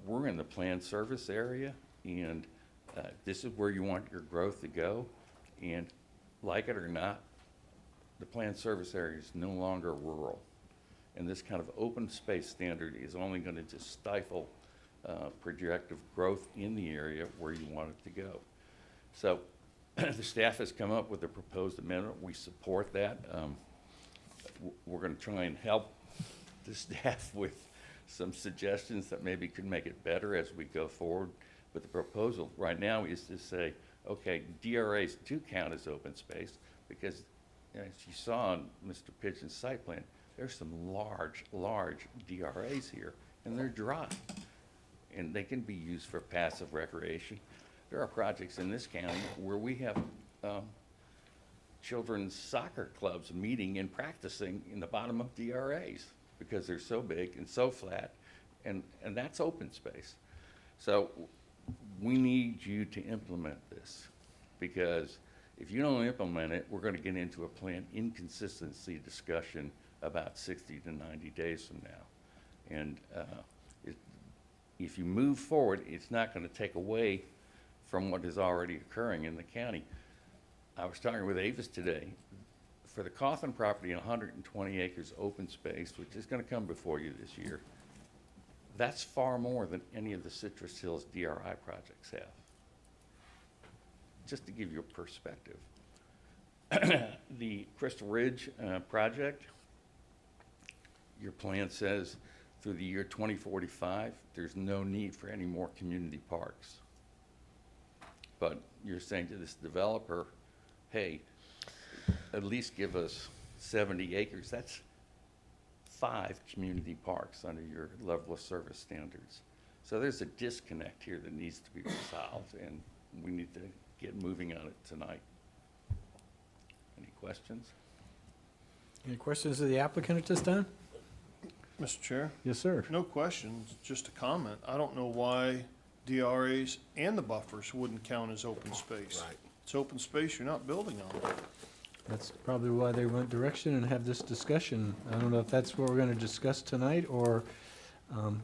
We're in the planned service area, and this is where you want your growth to go. And like it or not, the planned service area is no longer rural. And this kind of open space standard is only going to just stifle projective growth in the area where you want it to go. So the staff has come up with a proposed amendment. We support that. We're going to try and help the staff with some suggestions that maybe could make it better as we go forward. But the proposal right now is to say, okay, DRAs do count as open space because, as you saw on Mr. Pigeon's site plan, there's some large DRAs here, and they're dry. And they can be used for passive recreation. There are projects in this county where we have children's soccer clubs meeting and practicing in the bottom of DRAs because they're so big and so flat, and that's open space. So we need you to implement this, because if you don't implement it, we're going to get into a plan inconsistency discussion about 60 to 90 days from now. And if you move forward, it's not going to take away from what is already occurring in the county. I was talking with Avis today. For the Coffin property, 120 acres open space, which is going to come before you this year, that's far more than any of the Citrus Hills DRI projects have. Just to give you a perspective. The Crystal Ridge project, your plan says through the year 2045, there's no need for any more community parks. But you're saying to this developer, hey, at least give us 70 acres. That's 5 community parks under your level of service standards. So there's a disconnect here that needs to be resolved, and we need to get moving on it tonight. Any questions? Any questions of the applicant at this time? Mr. Chair? Yes, sir. No questions, just a comment. I don't know why DRAs and the buffers wouldn't count as open space. Right. It's open space, you're not building on it. That's probably why they went direction and have this discussion. I don't know if that's what we're going to discuss tonight, or,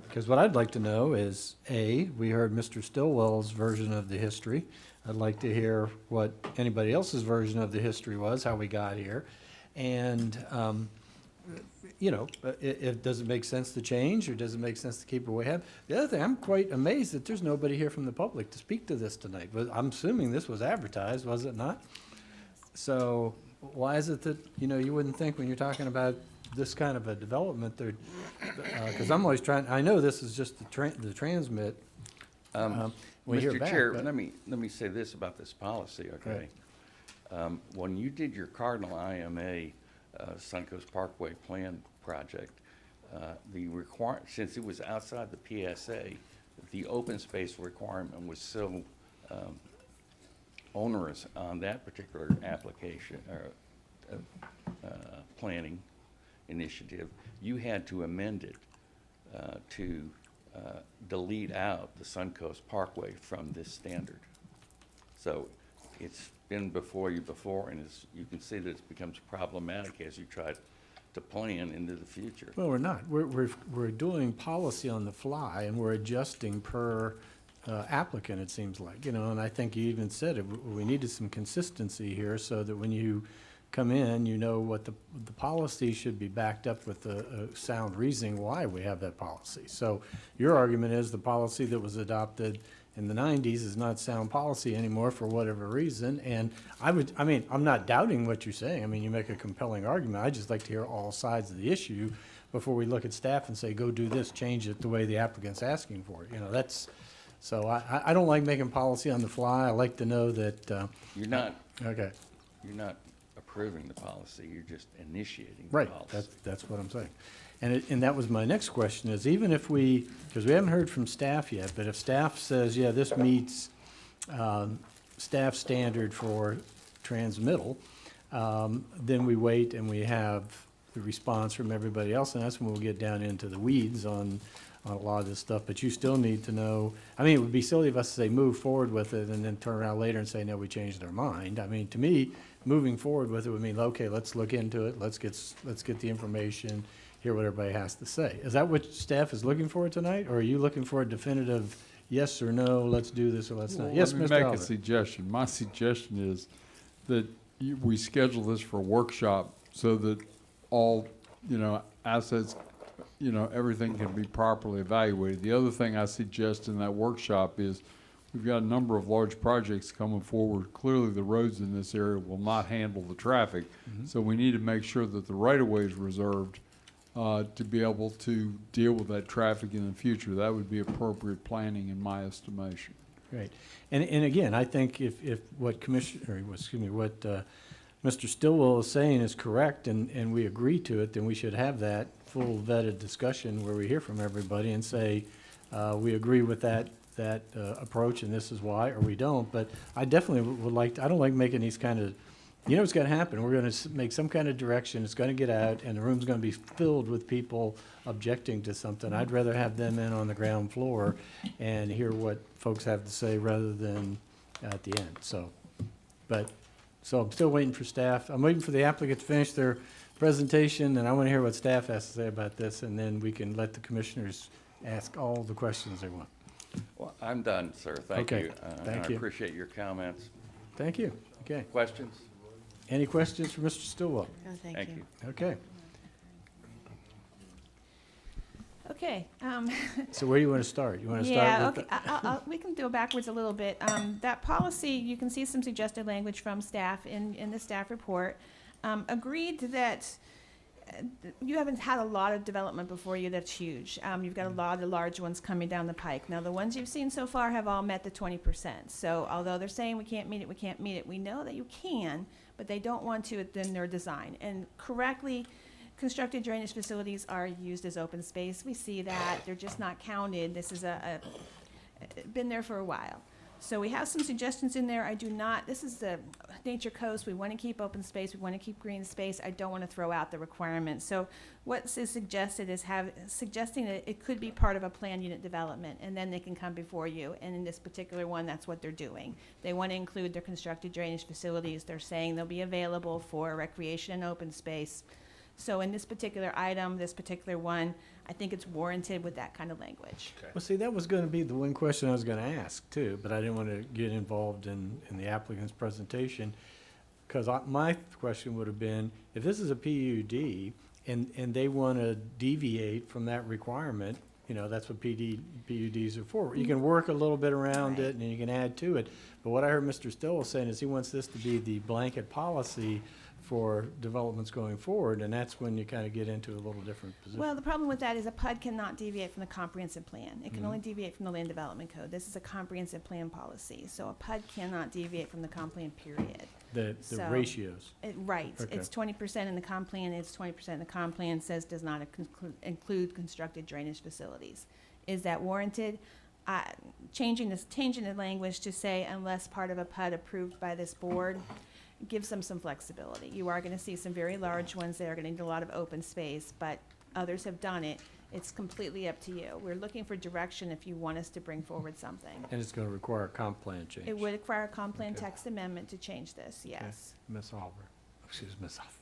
because what I'd like to know is, A, we heard Mr. Stillwell's version of the history. I'd like to hear what anybody else's version of the history was, how we got here. And, you know, does it make sense to change, or does it make sense to keep it where we have? The other thing, I'm quite amazed that there's nobody here from the public to speak to this tonight. But I'm assuming this was advertised, was it not? So why is it that, you know, you wouldn't think when you're talking about this kind of a development, because I'm always trying, I know this is just the transmit. We hear Mr. back, Chair, but- let me say this about this policy, okay? When you did your Cardinal IMA Suncoast Parkway Plan project, since it was outside the PSA, the open space requirement was so onerous on that particular application or planning initiative, you had to amend it to delete out the Suncoast Parkway from this standard. So it's been before you before, and you can see that it becomes problematic as you try to plan into the future. Well, we're not. We're doing policy on the fly, and we're adjusting per applicant, it seems like, you know, and I think you even said it, we needed some consistency here so that when you come in, you know what the policy should be backed up with a sound reasoning why we have that policy. So your argument is the policy that was adopted in the 90s is not sound policy anymore for whatever reason, and I mean, I'm not doubting what you're saying. I mean, you make a compelling argument. I'd just like to hear all sides of the issue before we look at staff and say, go do this, change it the way the applicant's asking for it. You know, that's, so I don't like making policy on the fly. I like to know that. You're not. Okay. You're not approving the policy, you're just initiating the Right, policy. that's what I'm saying. And that was my next question, is even if we, because we haven't heard from staff yet, but if staff says, yeah, this meets staff standard for transmittal, then we wait and we have the response from everybody else, and that's when we'll get down into the weeds on a lot of this stuff. But you still need to know, I mean, it would be silly of us to say move forward with it and then turn around later and say, no, we changed our mind. I mean, to me, moving forward with it would mean, okay, let's look into it, let's get the information, hear what everybody has to say. Is that what staff is looking for tonight, or are you looking for a definitive yes or no, let's do this or let's not? Yes, Let me Mr. make a Albert. suggestion. My suggestion is that we schedule this for a workshop so that all, you know, assets, you know, everything can be properly evaluated. The other thing I suggest in that workshop is we've got a number of large projects coming forward. Clearly, the roads in this area will not handle the traffic, so we need to make sure that the right-of-way is reserved to be able to deal with that traffic in the future. That would be appropriate planning in my estimation. Right. And again, I think if what what Mr. Stillwell is saying is correct and we agree to it, then we should have that full vetted discussion where we hear from everybody and say, we agree with that approach and this is why, or we don't. But I definitely would like to, I don't like making these kind of, you know what's going to happen. We're going to make some kind of direction. It's going to get out, and the room's going to be filled with people objecting to something. I'd rather have them in on the ground floor and hear what folks have to say rather than at the end. So I'm still waiting for staff. I'm waiting for the applicant to finish their presentation, and I want to hear what staff has to say about this, and then we can let the commissioners ask all the questions they want. Well, I'm done, sir. Thank Okay. you. Thank I you. appreciate your comments. Thank you. Okay. Questions? Any questions for Mr. Stillwell? Oh, thank Thank you. you. Okay. Okay. So where do you want to start? You want to start Yeah, with okay. We can go backwards a little bit. That policy, you can see some suggested language from staff in the staff report. Agreed that you haven't had a lot of development before you that's huge. You've got a lot of large ones coming down the pike. Now, the ones you've seen so far have all met the 20%. So although they're saying we can't meet it, we know that you can, but they don't want to in their design. And correctly constructed drainage facilities are used as open space. We see that. They're just not counted. This is been there for a while. So we have some suggestions in there. This is the nature coast. We want to keep open space. We want to keep green space. I don't want to throw out the requirements. So what is suggested is suggesting that it could be part of a planned unit development, and then they can come before you. And in this particular one, that's what they're doing. They want to include their constructed drainage facilities. They're saying they'll be available for recreation and open space. So in this particular item, this particular one, I think it's warranted with that kind of language. Well, see, that was going to be the one question I was going to ask, too, but I didn't want to get involved in the applicant's presentation, because my question would have been, if this is a PUD and they want to deviate from that requirement, you know, that's what PUDs are for. You can work a little bit around it and you can add to it. But what I heard Mr. Stillwell saying is he wants this to be the blanket policy for developments going forward, and that's when you kind of get into a little different position. Well, the problem with that is a PUD cannot deviate from the comprehensive plan. It can only deviate from the land development code. This is a comprehensive plan policy, so a PUD cannot deviate from the comp plan, period. The ratios. Right. Okay. It's 20% in the comp plan. It's 20% in the comp plan. Says does not include constructed drainage facilities. Is that warranted? Changing the language to say unless part of a PUD approved by this board gives them some flexibility. You are going to see some very large ones that are going to need a lot of open space, but others have done it. It's completely up to you. We're looking for direction if you want us to bring forward something. And it's going to require a comp plan change. It would require a comp plan Okay. text amendment to change this, yes. Okay. Ms. Oliver. Excuse Ms. Oliver.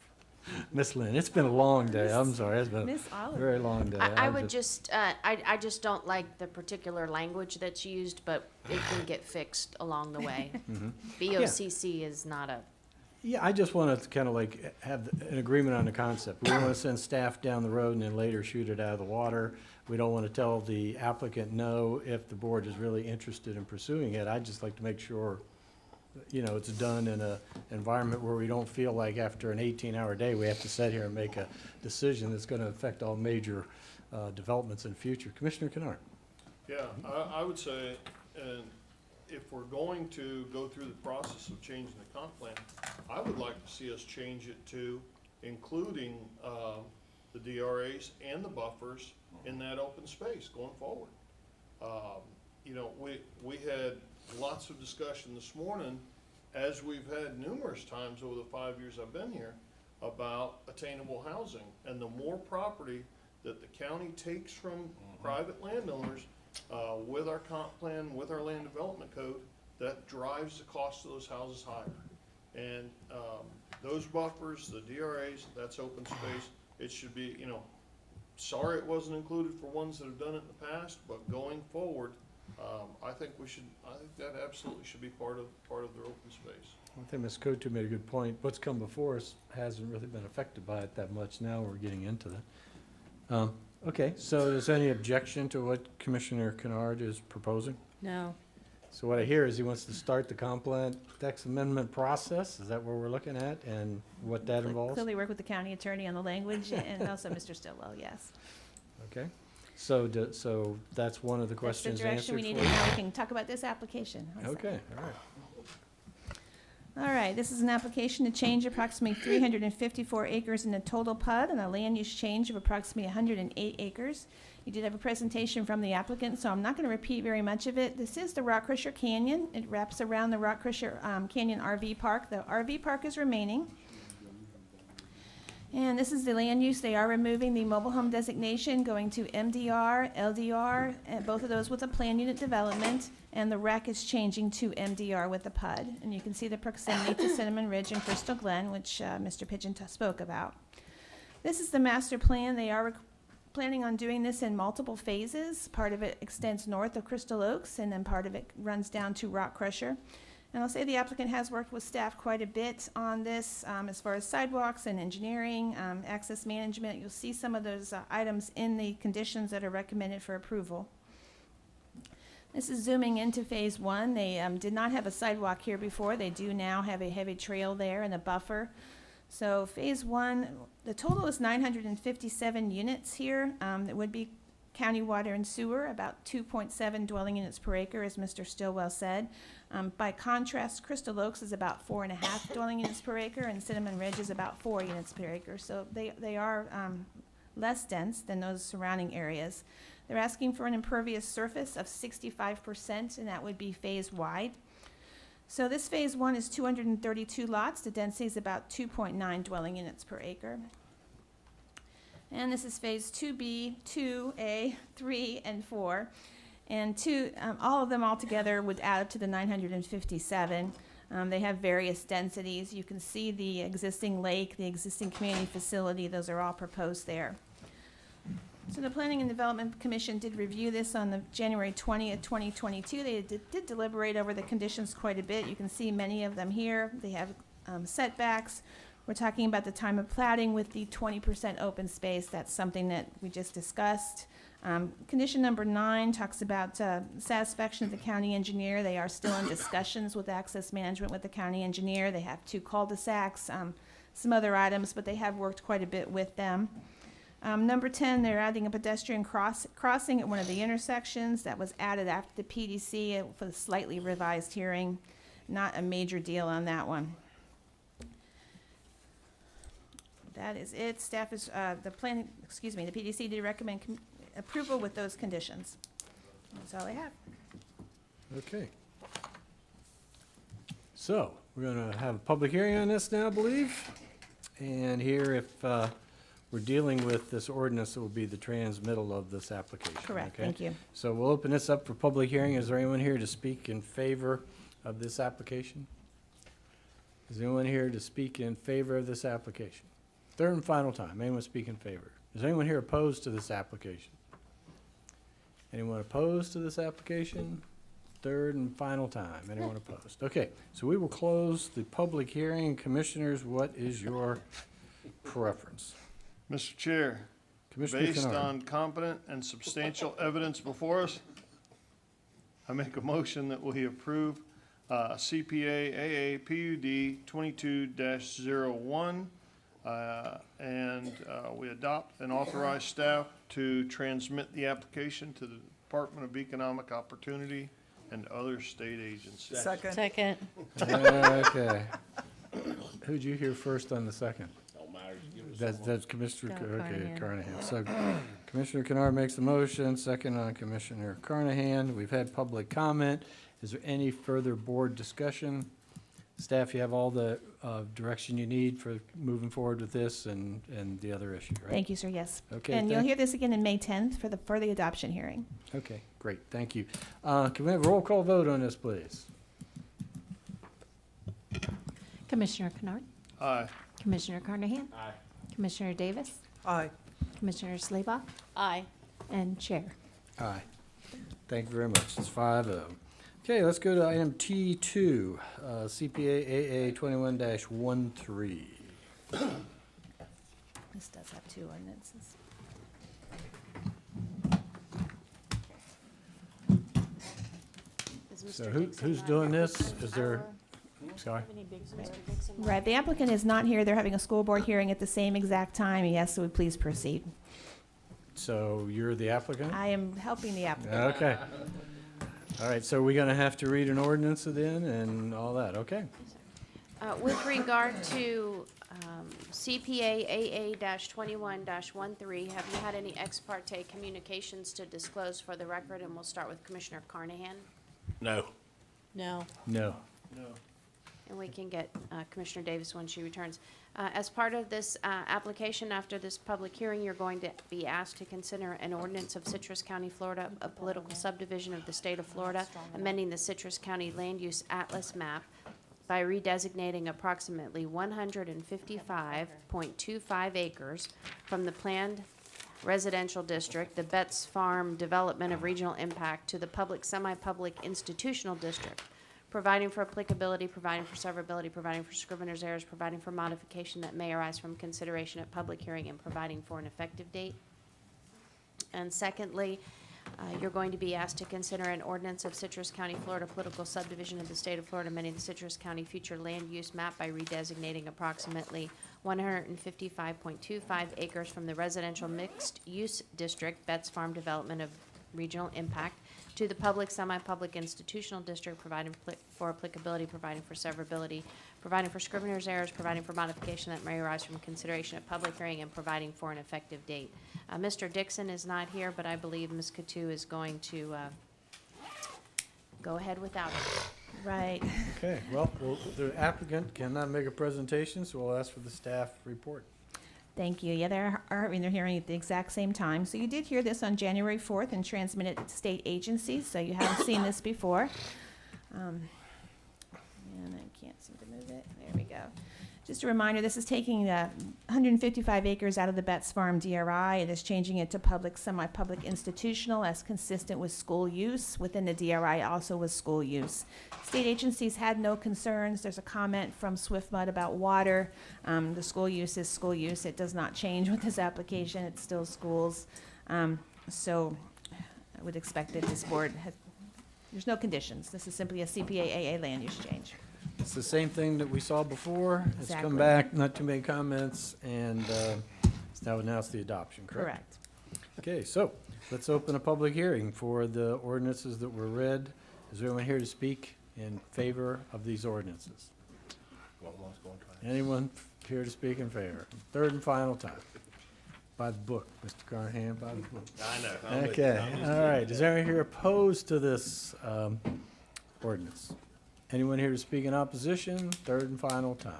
Miss Lynn, it's been a long day. I'm sorry, it's been a Miss Oliver. very long day. I would just, I just don't like the particular language that's used, but it can get fixed along the way. BOCC is not a, Yeah, I just want to kind of like have an agreement on the concept. We don't want to send staff down the road and then later shoot it out of the water. We don't want to tell the applicant no if the board is really interested in pursuing it. I'd just like to make sure, you know, it's done in an environment where we don't feel like after an 18-hour day, we have to sit here and make a decision that's going to affect all major developments in the future. Commissioner Kennard. Yeah, I would say, and if we're going to go through the process of changing the comp plan, I would like to see us change it to including the DRAs and the buffers in that open space going forward. You know, we had lots of discussion this morning, as we've had numerous times over the 5 years I've been here, about attainable housing. And the more property that the county takes from private landowners with our comp plan, with our land development code, that drives the cost of those houses higher. And those buffers, the DRAs, that's open space. It should be, you know, sorry it wasn't included for ones that have done it in the past, but going forward, I think that absolutely should be part of their open space. I think Ms. Cotu made a good point. What's come before us hasn't really been affected by it that much. Now we're getting into that. Okay, so is there any objection to what Commissioner Kennard is proposing? No. So what I hear is he wants to start the comp plan text amendment process. Is that what we're looking at and what that involves? Clearly work with the county attorney on the language and also Mr. Stillwell, yes. Okay, so so that's one of the That's the questions direction answered we for need, you? and now we can talk about this application. How's that? Okay, all right. All right, this is an application to change approximately 354 acres in the total PUD and a land use change of approximately 108 acres. You did have a presentation from the applicant, so I'm not going to repeat very much of it. This is the Rock Crusher Canyon. It wraps around the Rock Crusher Canyon RV Park. The RV park is remaining. And this is the land use. They are removing the mobile home designation, going to MDR, LDR, and both of those with a planned unit development. And the rec is changing to MDR with the PUD. And you can see the proximity to Cinnamon Ridge and Crystal Glen, which Mr. Pigeon spoke about. This is the master plan. They are planning on doing this in multiple phases. Part of it extends north of Crystal Oaks, and then part of it runs down to Rock Crusher. And I'll say the applicant has worked with staff quite a bit on this as far as sidewalks and engineering, access management. You'll see some of those items in the conditions that are recommended for approval. This is zooming into phase one. They did not have a sidewalk here before. They do now have a heavy trail there and a buffer. So phase one, the total is 957 units here. That would be county water and sewer, about 2.7 dwelling units per acre, as Mr. Stillwell said. By contrast, Crystal Oaks is about 4.5 dwelling units per acre, and Cinnamon Ridge is about 4 units per acre. So they are less dense than those surrounding areas. They're asking for an impervious surface of 65%, and that would be phase wide. So this phase one is 232 lots. The density is about 2.9 dwelling units per acre. And this is phase 2B, 2A, 3, and 4. And all of them altogether would add up to the 957. They have various densities. You can see the existing lake, the existing community facility. Those are all proposed there. So the Planning and Development Commission did review this on the January 20th, 2022. They did deliberate over the conditions quite a bit. You can see many of them here. They have setbacks. We're talking about the time of platting with the 20% open space. That's something that we just discussed. Condition number 9 talks about satisfaction of the county engineer. They are still in discussions with access management with the county engineer. They have 2 cul-de-sacs, some other items, but they have worked quite a bit with them. Number 10, they're adding a pedestrian crossing at one of the intersections. That was added after the PDC for the slightly revised hearing. Not a major deal on that one. That is it. Staff is, the PDC did recommend approval with those conditions. That's all I have. Okay. So, we're going to have a public hearing on this now, I believe. And here, if we're dealing with this ordinance, it will be the transmittal of this application. Correct, okay? thank you. So we'll open this up for public hearing. Is there anyone here to speak in favor of this application? Is there anyone here to speak in favor of this application? Third and final time. Anyone speak in favor? Is anyone here opposed to this application? Anyone opposed to this application? Third and final time. Anyone opposed? Okay, so we will close the public hearing. Commissioners, what is your preference? Mr. Chair, Commissioner based Kennard. on competent and substantial evidence before us, I make a motion that we approve CPA AA PUD 22-01, and we adopt and authorize staff to transmit the application to the Department of Economic Opportunity and other state agencies. Second. Okay. Who'd you hear first on the second? Don't matter, just give us someone. That's Commissioner, okay, Carnahan. Carnahan. So Commissioner Kennard makes the motion, second on Commissioner Carnahan. We've had public comment. Is there any further board discussion? Staff, you have all the direction you need for moving forward with this and the other issue, right? Thank you, sir, yes. Okay, And you'll thank- hear this again in May 10th for the adoption hearing. Okay, great, thank you. Can we have a roll call vote on this, please? Commissioner Kennard, Aye. Commissioner Carnahan, Aye. Commissioner Davis, Aye. Commissioner Slaybaugh, Aye. and Chair. Aye. Thank you very much. It's 5-0. Okay, let's go to item T2, CPA AA 21-13. This does have two ordinances. So who's doing this? Is there, sorry? Right, the applicant is not here. They're having a school board hearing at the same exact time. Yes, so would please proceed. So you're the applicant? I am helping the applicant. Okay. All right, so we're gonna have to read an ordinance then and all that, okay? With regard to CPA AA-21-13, have you had any ex parte communications to disclose for the record? And we'll start with Commissioner Carnahan, No. No. No. and we can get Commissioner Davis when she returns. As part of this application, after this public hearing, you're going to be asked to consider an ordinance of Citrus County, Florida, a political subdivision of the state of Florida, amending the Citrus County Land Use Atlas map by redesignating approximately 155.25 acres from the planned residential district, the Betts Farm Development of Regional Impact, to the public, semi-public institutional district, providing for applicability, providing for severability, providing for scrivener's errors, providing for modification that may arise from consideration at public hearing, and providing for an effective date. And secondly, you're going to be asked to consider an ordinance of Citrus County, Florida, political subdivision of the state of Florida, amending the Citrus County future land use map by redesignating approximately 155.25 acres from the residential mixed-use district, Betts Farm Development of Regional Impact, to the public, semi-public institutional district, providing for applicability, providing for severability, providing for scrivener's errors, providing for modification that may arise from consideration at public hearing, and providing for an effective date. Mr. Dixon is not here, but I believe Ms. Coutu is going to go ahead without it. Right. Okay, well, the applicant cannot make a presentation, so we'll ask for the staff report. Thank you. Yeah, they're having their hearing at the exact same time. So you did hear this on January 4th and transmitted it to state agencies, so you haven't seen this before. And I can't seem to move it. There we go. Just a reminder, this is taking 155 acres out of the Betts Farm DRI. It is changing it to public, semi-public institutional as consistent with school use. Within the DRI also with school use. State agencies had no concerns. There's a comment from SwiftMud about water. The school use is school use. It does not change with this application. It's still schools. So I would expect that this board there's no conditions. This is simply a CPA AA land use change. It's the same thing that we saw before. It's Exactly. come back, not too many comments, and it's now announced the adoption, correct? Correct. Okay, so let's open a public hearing for the ordinances that were read. Is there anyone here to speak in favor of these ordinances? Anyone here to speak in favor? Third and final time. By the book, Mr. Carnahan, by the book. I know. I'm with you. Okay, I'm just all right. Is there anyone here opposed to this ordinance? Anyone here to speak in opposition? Third and final time.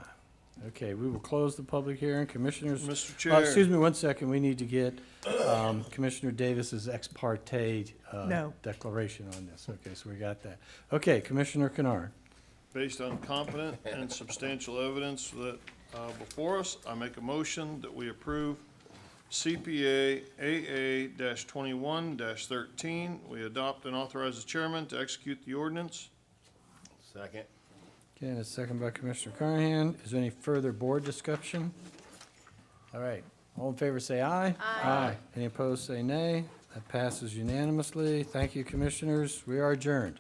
Okay, we will close the public hearing. Commissioners. Mr. Chair. Excuse me 1 second. We need to get Commissioner Davis's ex parte declaration on this. Okay, so we got that. Okay, Commissioner Kennard. Based on competent and substantial evidence that before us, I make a motion that we approve CPA AA-21-13. We adopt and authorize the chairman to execute the ordinance. Second. Okay, and a second by Commissioner Carnahan. Is there any further board discussion? All right, all in favor say aye. Aye. Any opposed say nay. That passes unanimously. Thank you, commissioners. We are adjourned.